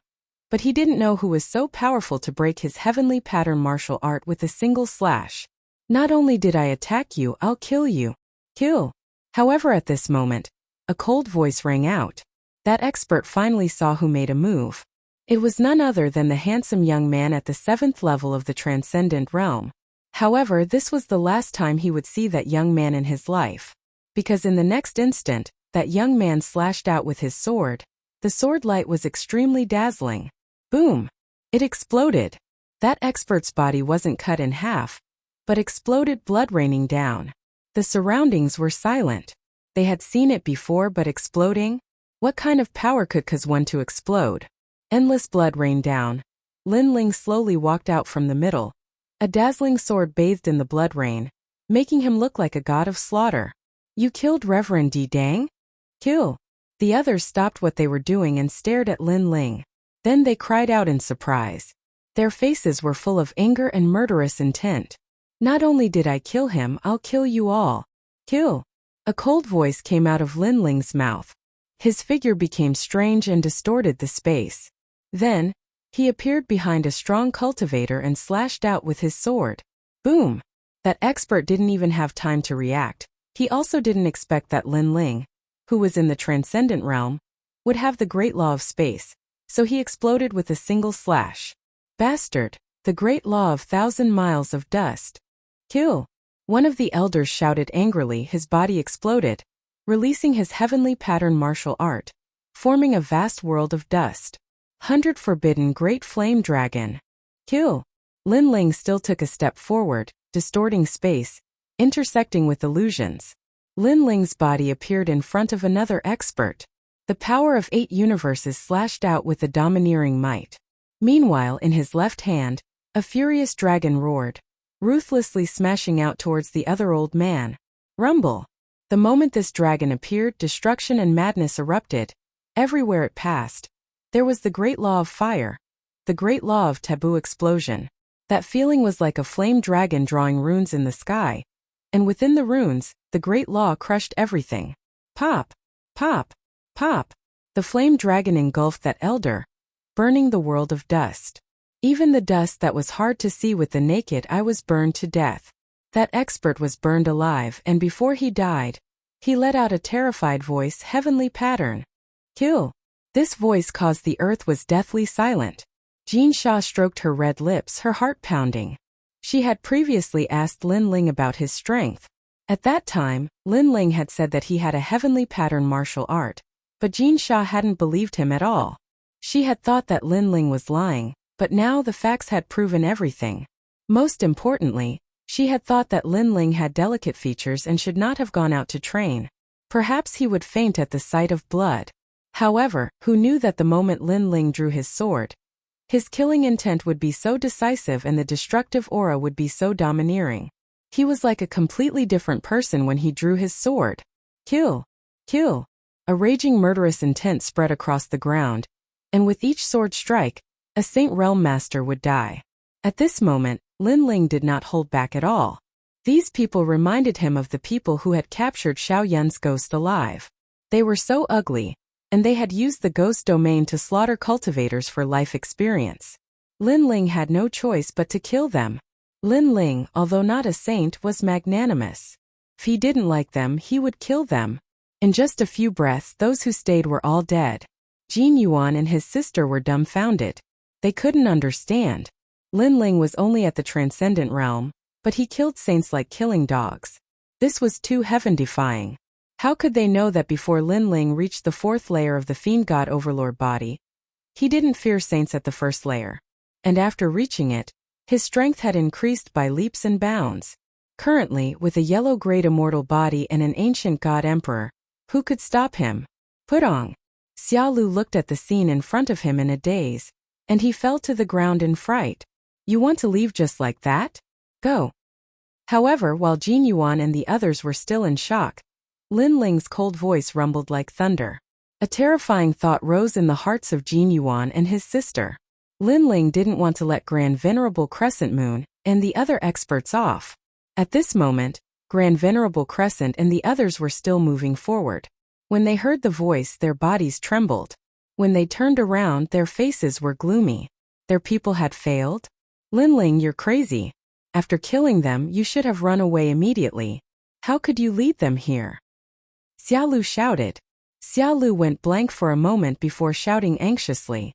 Speaker 1: but he didn't know who was so powerful to break his heavenly pattern martial art with a single slash. Not only did I attack you, I'll kill you. Kill! However, at this moment, a cold voice rang out. That expert finally saw who made a move. It was none other than the handsome young man at the 7th level of the Transcendent Realm. However, this was the last time he would see that young man in his life. Because in the next instant, that young man slashed out with his sword. The sword light was extremely dazzling. Boom! It exploded. That expert's body wasn't cut in half, but exploded, blood raining down. The surroundings were silent. They had seen it before, but exploding? What kind of power could cause one to explode? Endless blood rained down. Lin Ling slowly walked out from the middle. A dazzling sword bathed in the blood rain, making him look like a god of slaughter. You killed Reverend Di Dang? Kill! The others stopped what they were doing and stared at Lin Ling. Then they cried out in surprise. Their faces were full of anger and murderous intent. Not only did I kill him, I'll kill you all. Kill! A cold voice came out of Lin Ling's mouth. His figure became strange and distorted the space. Then, he appeared behind a strong cultivator and slashed out with his sword. Boom! That expert didn't even have time to react. He also didn't expect that Lin Ling, who was in the Transcendent Realm, would have the Great Law of Space, so he exploded with a single slash. Bastard! The Great Law of 1,000 miles of dust. Kill! One of the elders shouted angrily. His body exploded, releasing his heavenly pattern martial art, forming a vast world of dust. 100 Forbidden Great Flame Dragon. Kill! Lin Ling still took a step forward, distorting space, intersecting with illusions. Lin Ling's body appeared in front of another expert. The power of 8 universes slashed out with a domineering might. Meanwhile, in his left hand, a furious dragon roared, ruthlessly smashing out towards the other old man. Rumble! The moment this dragon appeared, destruction and madness erupted. Everywhere it passed, there was the Great Law of Fire, the Great Law of Taboo Explosion. That feeling was like a flame dragon drawing runes in the sky, and within the runes, the Great Law crushed everything. Pop! Pop! Pop! The flame dragon engulfed that elder, burning the world of dust. Even the dust that was hard to see with the naked eye was burned to death. That expert was burned alive, and before he died, he let out a terrified voice, heavenly pattern. Kill. This voice caused the earth was deathly silent. Jin Sha stroked her red lips, her heart pounding. She had previously asked Lin Ling about his strength. At that time, Lin Ling had said that he had a heavenly pattern martial art, but Jin Sha hadn't believed him at all. She had thought that Lin Ling was lying, but now the facts had proven everything. Most importantly, she had thought that Lin Ling had delicate features and should not have gone out to train. Perhaps he would faint at the sight of blood. However, who knew that the moment Lin Ling drew his sword, his killing intent would be so decisive and the destructive aura would be so domineering. He was like a completely different person when he drew his sword. Kill. Kill. A raging murderous intent spread across the ground, and with each sword strike, a Saint Realm Master would die. At this moment, Lin Ling did not hold back at all. These people reminded him of the people who had captured Xiao Yun's ghost alive. They were so ugly, and they had used the ghost domain to slaughter cultivators for life experience. Lin Ling had no choice but to kill them. Lin Ling, although not a saint, was magnanimous. If he didn't like them, he would kill them. In just a few breaths, those who stayed were all dead. Jin Yuan and his sister were dumbfounded. They couldn't understand. Lin Ling was only at the transcendent realm, but he killed saints like killing dogs. This was too heaven-defying. How could they know that before Lin Ling reached the fourth layer of the fiend god overlord body, he didn't fear saints at the first layer? And after reaching it, his strength had increased by leaps and bounds. Currently, with a yellow-grade immortal body and an ancient god emperor, who could stop him? Putong. Xiaolu looked at the scene in front of him in a daze, and he fell to the ground in fright. You want to leave just like that? Go. However, while Jin Yuan and the others were still in shock, Lin Ling's cold voice rumbled like thunder. A terrifying thought rose in the hearts of Jin Yuan and his sister. Lin Ling didn't want to let Grand Venerable Crescent Moon and the other experts off. At this moment, Grand Venerable Crescent and the others were still moving forward. When they heard the voice, their bodies trembled. When they turned around, their faces were gloomy. Their people had failed? Lin Ling, you're crazy. After killing them, you should have run away immediately. How could you lead them here? Xiaolu shouted. Xiaolu went blank for a moment before shouting anxiously.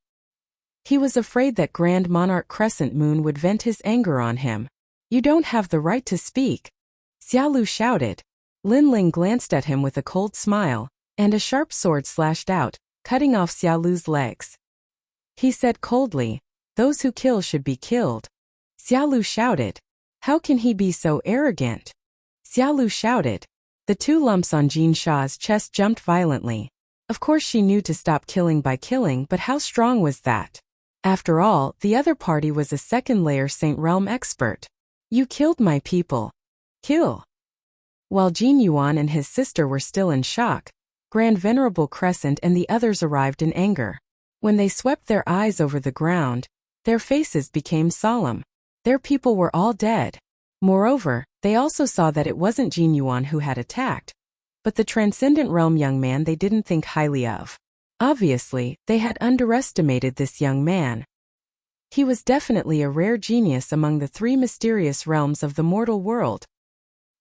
Speaker 1: He was afraid that Grand Monarch Crescent Moon would vent his anger on him. You don't have the right to speak. Xiaolu shouted. Lin Ling glanced at him with a cold smile, and a sharp sword slashed out, cutting off Xiaolu's legs. He said coldly, those who kill should be killed. Xiaolu shouted. How can he be so arrogant? Xiaolu shouted. The two lumps on Jin Sha's chest jumped violently. Of course she knew to stop killing by killing, but how strong was that? After all, the other party was a second-layer Saint Realm expert. You killed my people. Kill. While Jin Yuan and his sister were still in shock, Grand Venerable Crescent and the others arrived in anger. When they swept their eyes over the ground, their faces became solemn. Their people were all dead. Moreover, they also saw that it wasn't Jin Yuan who had attacked, but the Transcendent Realm young man they didn't think highly of. Obviously, they had underestimated this young man. He was definitely a rare genius among the three mysterious realms of the mortal world.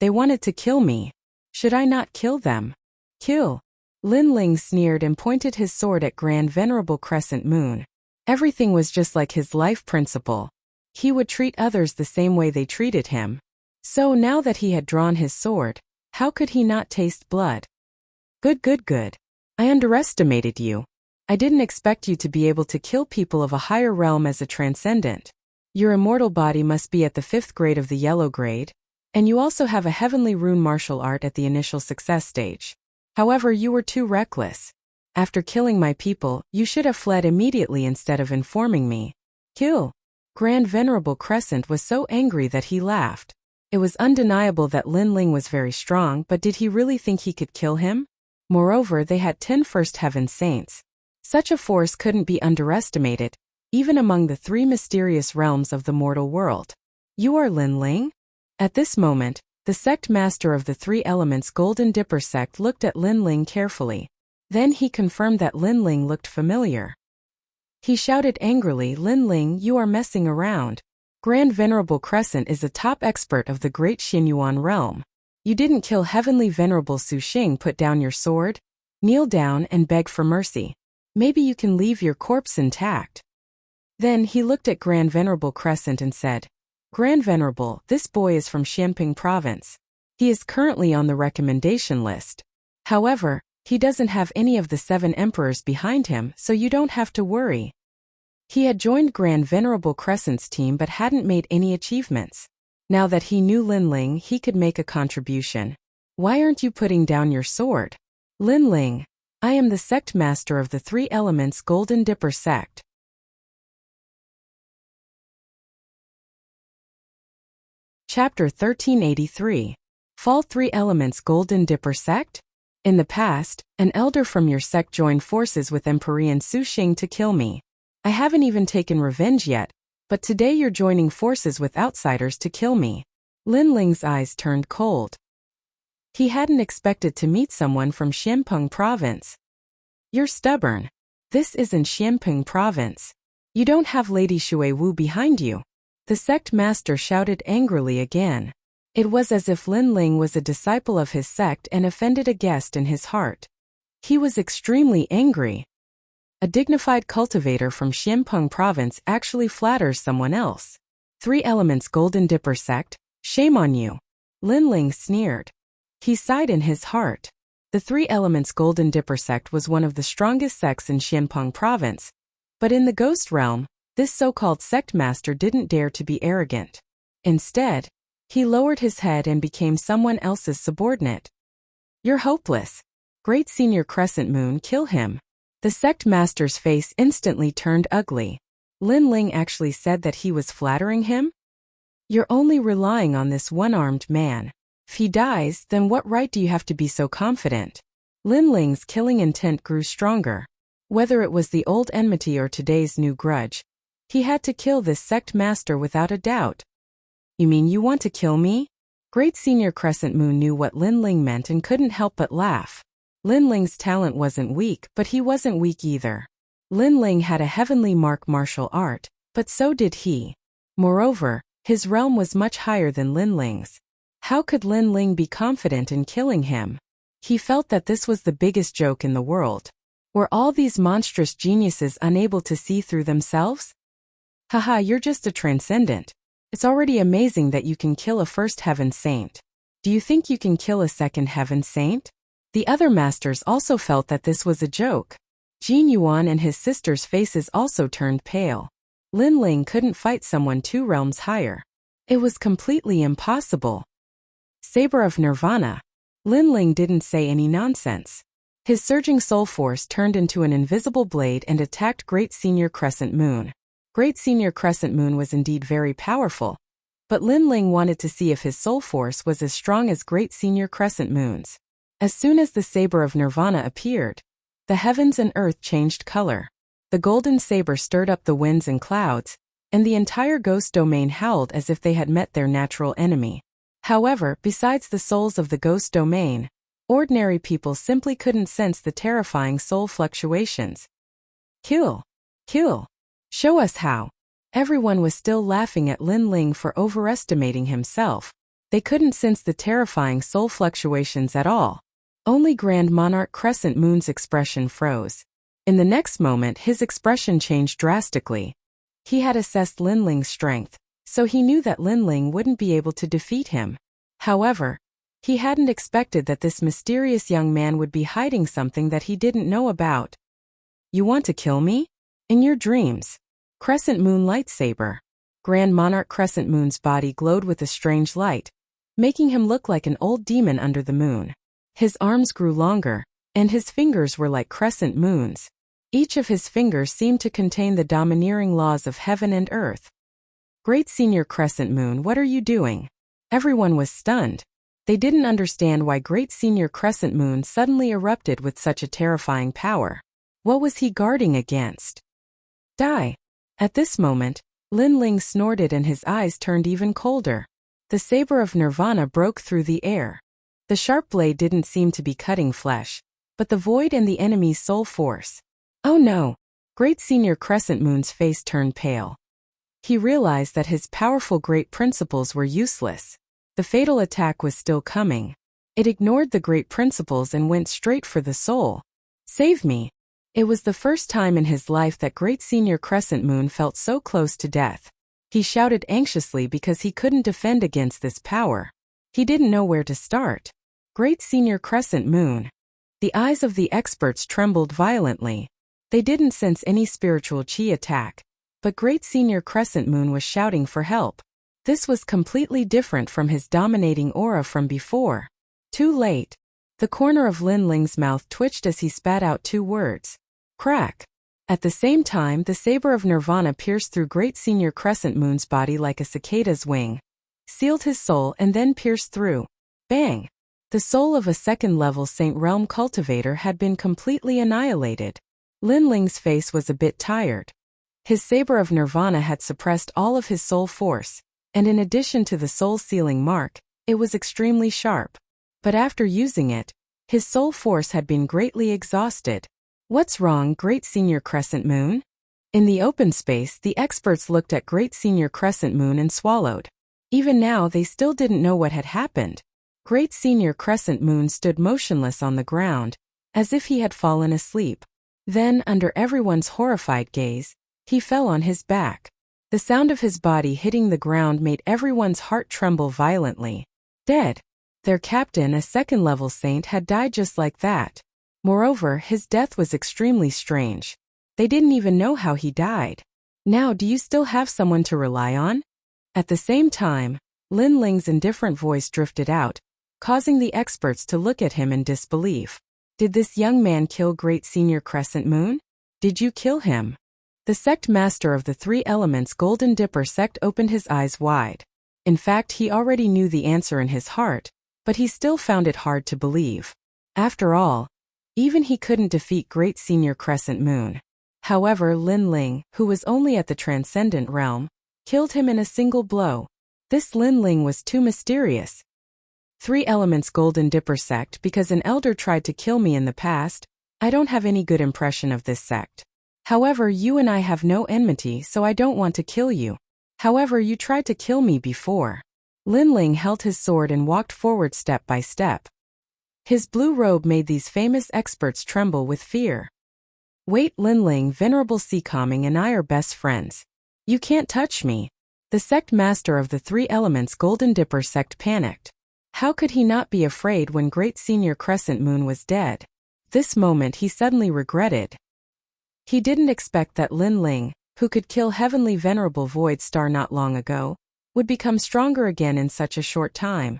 Speaker 1: They wanted to kill me. Should I not kill them? Kill. Lin Ling sneered and pointed his sword at Grand Venerable Crescent Moon. Everything was just like his life principle. He would treat others the same way they treated him. So now that he had drawn his sword, how could he not taste blood? Good. I underestimated you. I didn't expect you to be able to kill people of a higher realm as a transcendent. Your immortal body must be at the 5th grade of the yellow grade, and you also have a heavenly rune martial art at the initial success stage. However, you were too reckless. After killing my people, you should have fled immediately instead of informing me. Kill. Grand Venerable Crescent was so angry that he laughed. It was undeniable that Lin Ling was very strong, but did he really think he could kill him? Moreover, they had 10 First Heaven Saints. Such a force couldn't be underestimated, even among the three mysterious realms of the mortal world. You are Lin Ling? At this moment, the sect master of the three elements Golden Dipper sect looked at Lin Ling carefully. Then he confirmed that Lin Ling looked familiar. He shouted angrily, Lin Ling, you are messing around. Grand Venerable Crescent is a top expert of the Great Xinyuan realm. You didn't kill Heavenly Venerable Su Xing. Put down your sword, kneel down and beg for mercy. Maybe you can leave your corpse intact. Then he looked at Grand Venerable Crescent and said, Grand Venerable, this boy is from Xianping Province. He is currently on the recommendation list. However, he doesn't have any of the 7 emperors behind him, so you don't have to worry. He had joined Grand Venerable Crescent's team but hadn't made any achievements. Now that he knew Lin Ling, he could make a contribution. Why aren't you putting down your sword? Lin Ling, I am the sect master of the 3 elements Golden Dipper sect. Chapter 1383. Fall 3 Elements Golden Dipper Sect? In the past, an elder from your sect joined forces with Emperor Su Xing to kill me. I haven't even taken revenge yet, but today you're joining forces with outsiders to kill me. Lin Ling's eyes turned cold. He hadn't expected to meet someone from Xianpeng Province. You're stubborn. This isn't Xianpeng Province. You don't have Lady Shui Wu behind you. The sect master shouted angrily again. It was as if Lin Ling was a disciple of his sect and offended a guest in his heart. He was extremely angry. A dignified cultivator from Xianpeng Province actually flatters someone else. 3 Elements Golden Dipper sect, shame on you. Lin Ling sneered. He sighed in his heart. The 3 Elements Golden Dipper sect was one of the strongest sects in Xianpeng Province. But in the ghost realm, this so-called sect master didn't dare to be arrogant. Instead, he lowered his head and became someone else's subordinate. You're hopeless. Great Senior Crescent Moon, kill him. The sect master's face instantly turned ugly. Lin Ling actually said that he was flattering him? You're only relying on this one-armed man. If he dies, then what right do you have to be so confident? Lin Ling's killing intent grew stronger. Whether it was the old enmity or today's new grudge, he had to kill this sect master without a doubt. You mean you want to kill me? Great Senior Crescent Moon knew what Lin Ling meant and couldn't help but laugh. Lin Ling's talent wasn't weak, but he wasn't weak either. Lin Ling had a heavenly martial art, but so did he. Moreover, his realm was much higher than Lin Ling's. How could Lin Ling be confident in killing him? He felt that this was the biggest joke in the world. Were all these monstrous geniuses unable to see through themselves? Haha, you're just a transcendent. It's already amazing that you can kill a first heaven saint. Do you think you can kill a second heaven saint? The other masters also felt that this was a joke. Jin Yuan and his sister's faces also turned pale. Lin Ling couldn't fight someone 2 realms higher. It was completely impossible. Saber of Nirvana. Lin Ling didn't say any nonsense. His surging soul force turned into an invisible blade and attacked Great Senior Crescent Moon. Great Senior Crescent Moon was indeed very powerful, but Lin Ling wanted to see if his soul force was as strong as Great Senior Crescent Moon's. As soon as the Saber of Nirvana appeared, the heavens and earth changed color. The golden saber stirred up the winds and clouds, and the entire ghost domain howled as if they had met their natural enemy. However, besides the souls of the ghost domain, ordinary people simply couldn't sense the terrifying soul fluctuations. Kill! Kill! Show us how. Everyone was still laughing at Lin Ling for overestimating himself. They couldn't sense the terrifying soul fluctuations at all. Only Grand Monarch Crescent Moon's expression froze. In the next moment, his expression changed drastically. He had assessed Lin Ling's strength, so he knew that Lin Ling wouldn't be able to defeat him. However, he hadn't expected that this mysterious young man would be hiding something that he didn't know about. You want to kill me? In your dreams. Crescent Moon Lightsaber. Grand Monarch Crescent Moon's body glowed with a strange light, making him look like an old demon under the moon. His arms grew longer, and his fingers were like crescent moons. Each of his fingers seemed to contain the domineering laws of heaven and earth. Great Senior Crescent Moon, what are you doing? Everyone was stunned. They didn't understand why Great Senior Crescent Moon suddenly erupted with such a terrifying power. What was he guarding against? Die. At this moment, Lin Ling snorted and his eyes turned even colder. The Saber of Nirvana broke through the air. The sharp blade didn't seem to be cutting flesh, but the void and the enemy's soul force. Oh no! Great Senior Crescent Moon's face turned pale. He realized that his powerful great principles were useless. The fatal attack was still coming. It ignored the great principles and went straight for the soul. Save me! It was the first time in his life that Great Senior Crescent Moon felt so close to death. He shouted anxiously because he couldn't defend against this power. He didn't know where to start. Great Senior Crescent Moon. The eyes of the experts trembled violently. They didn't sense any spiritual chi attack, but Great Senior Crescent Moon was shouting for help. This was completely different from his dominating aura from before. Too late. The corner of Lin Ling's mouth twitched as he spat out 2 words. Crack. At the same time, the saber of Nirvana pierced through Great Senior Crescent Moon's body like a cicada's wing, sealed his soul, and then pierced through. Bang! The soul of a second-level Saint Realm cultivator had been completely annihilated. Lin Ling's face was a bit tired. His saber of Nirvana had suppressed all of his soul force, and in addition to the soul-sealing mark, it was extremely sharp. But after using it, his soul force had been greatly exhausted. What's wrong, Great Senior Crescent Moon? In the open space, the experts looked at Great Senior Crescent Moon and swallowed. Even now, they still didn't know what had happened. Great Senior Crescent Moon stood motionless on the ground, as if he had fallen asleep. Then, under everyone's horrified gaze, he fell on his back. The sound of his body hitting the ground made everyone's heart tremble violently. Dead. Their captain, a second-level saint, had died just like that. Moreover, his death was extremely strange. They didn't even know how he died. Now, do you still have someone to rely on? At the same time, Lin Ling's indifferent voice drifted out, causing the experts to look at him in disbelief. Did this young man kill Great Senior Crescent Moon? Did you kill him? The sect master of the 3 elements Golden Dipper sect opened his eyes wide. In fact, he already knew the answer in his heart, but he still found it hard to believe. After all, even he couldn't defeat Great Senior Crescent Moon. However, Lin Ling, who was only at the Transcendent Realm, killed him in a single blow. This Lin Ling was too mysterious. 3 elements Golden Dipper sect. Because an elder tried to kill me in the past, I don't have any good impression of this sect. However, you and I have no enmity, so I don't want to kill you. However, you tried to kill me before. Lin Ling held his sword and walked forward step by step. His blue robe made these famous experts tremble with fear. Wait, Lin Ling, Venerable Sea Calming and I are best friends. You can't touch me. The sect master of the 3 elements Golden Dipper sect panicked. How could he not be afraid when Great Senior Crescent Moon was dead? This moment he suddenly regretted. He didn't expect that Lin Ling, who could kill Heavenly Venerable Void Star not long ago, would become stronger again in such a short time.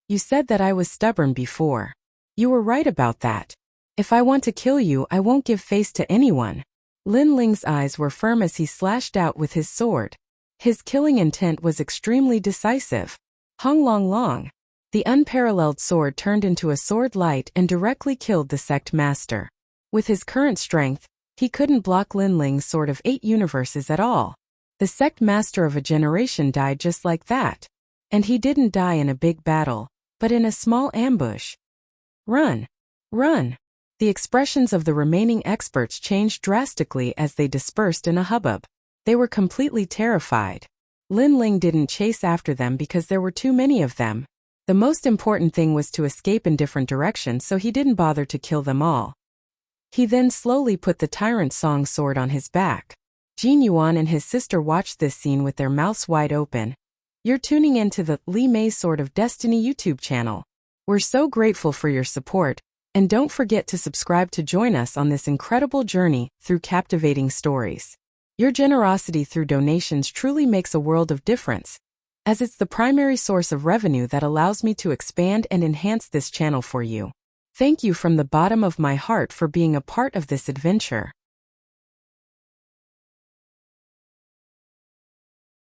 Speaker 1: You said that I was stubborn before. You were right about that. If I want to kill you, I won't give face to anyone. Lin Ling's eyes were firm as he slashed out with his sword. His killing intent was extremely decisive. Hung Long Long. The unparalleled sword turned into a sword light and directly killed the sect master. With his current strength, he couldn't block Lin Ling's sword of 8 universes at all. The sect master of a generation died just like that. And he didn't die in a big battle, but in a small ambush. Run! Run! The expressions of the remaining experts changed drastically as they dispersed in a hubbub. They were completely terrified. Lin Ling didn't chase after them because there were too many of them. The most important thing was to escape in different directions, so he didn't bother to kill them all. He then slowly put the Tyrant Song sword on his back. Jin Yuan and his sister watched this scene with their mouths wide open. You're tuning into the Li Mei Sword of Destiny YouTube channel. We're so grateful for your support, and don't forget to subscribe to join us on this incredible journey through captivating stories. Your generosity through donations truly makes a world of difference, as it's the primary source of revenue that allows me to expand and enhance this channel for you. Thank you from the bottom of my heart for being a part of this adventure.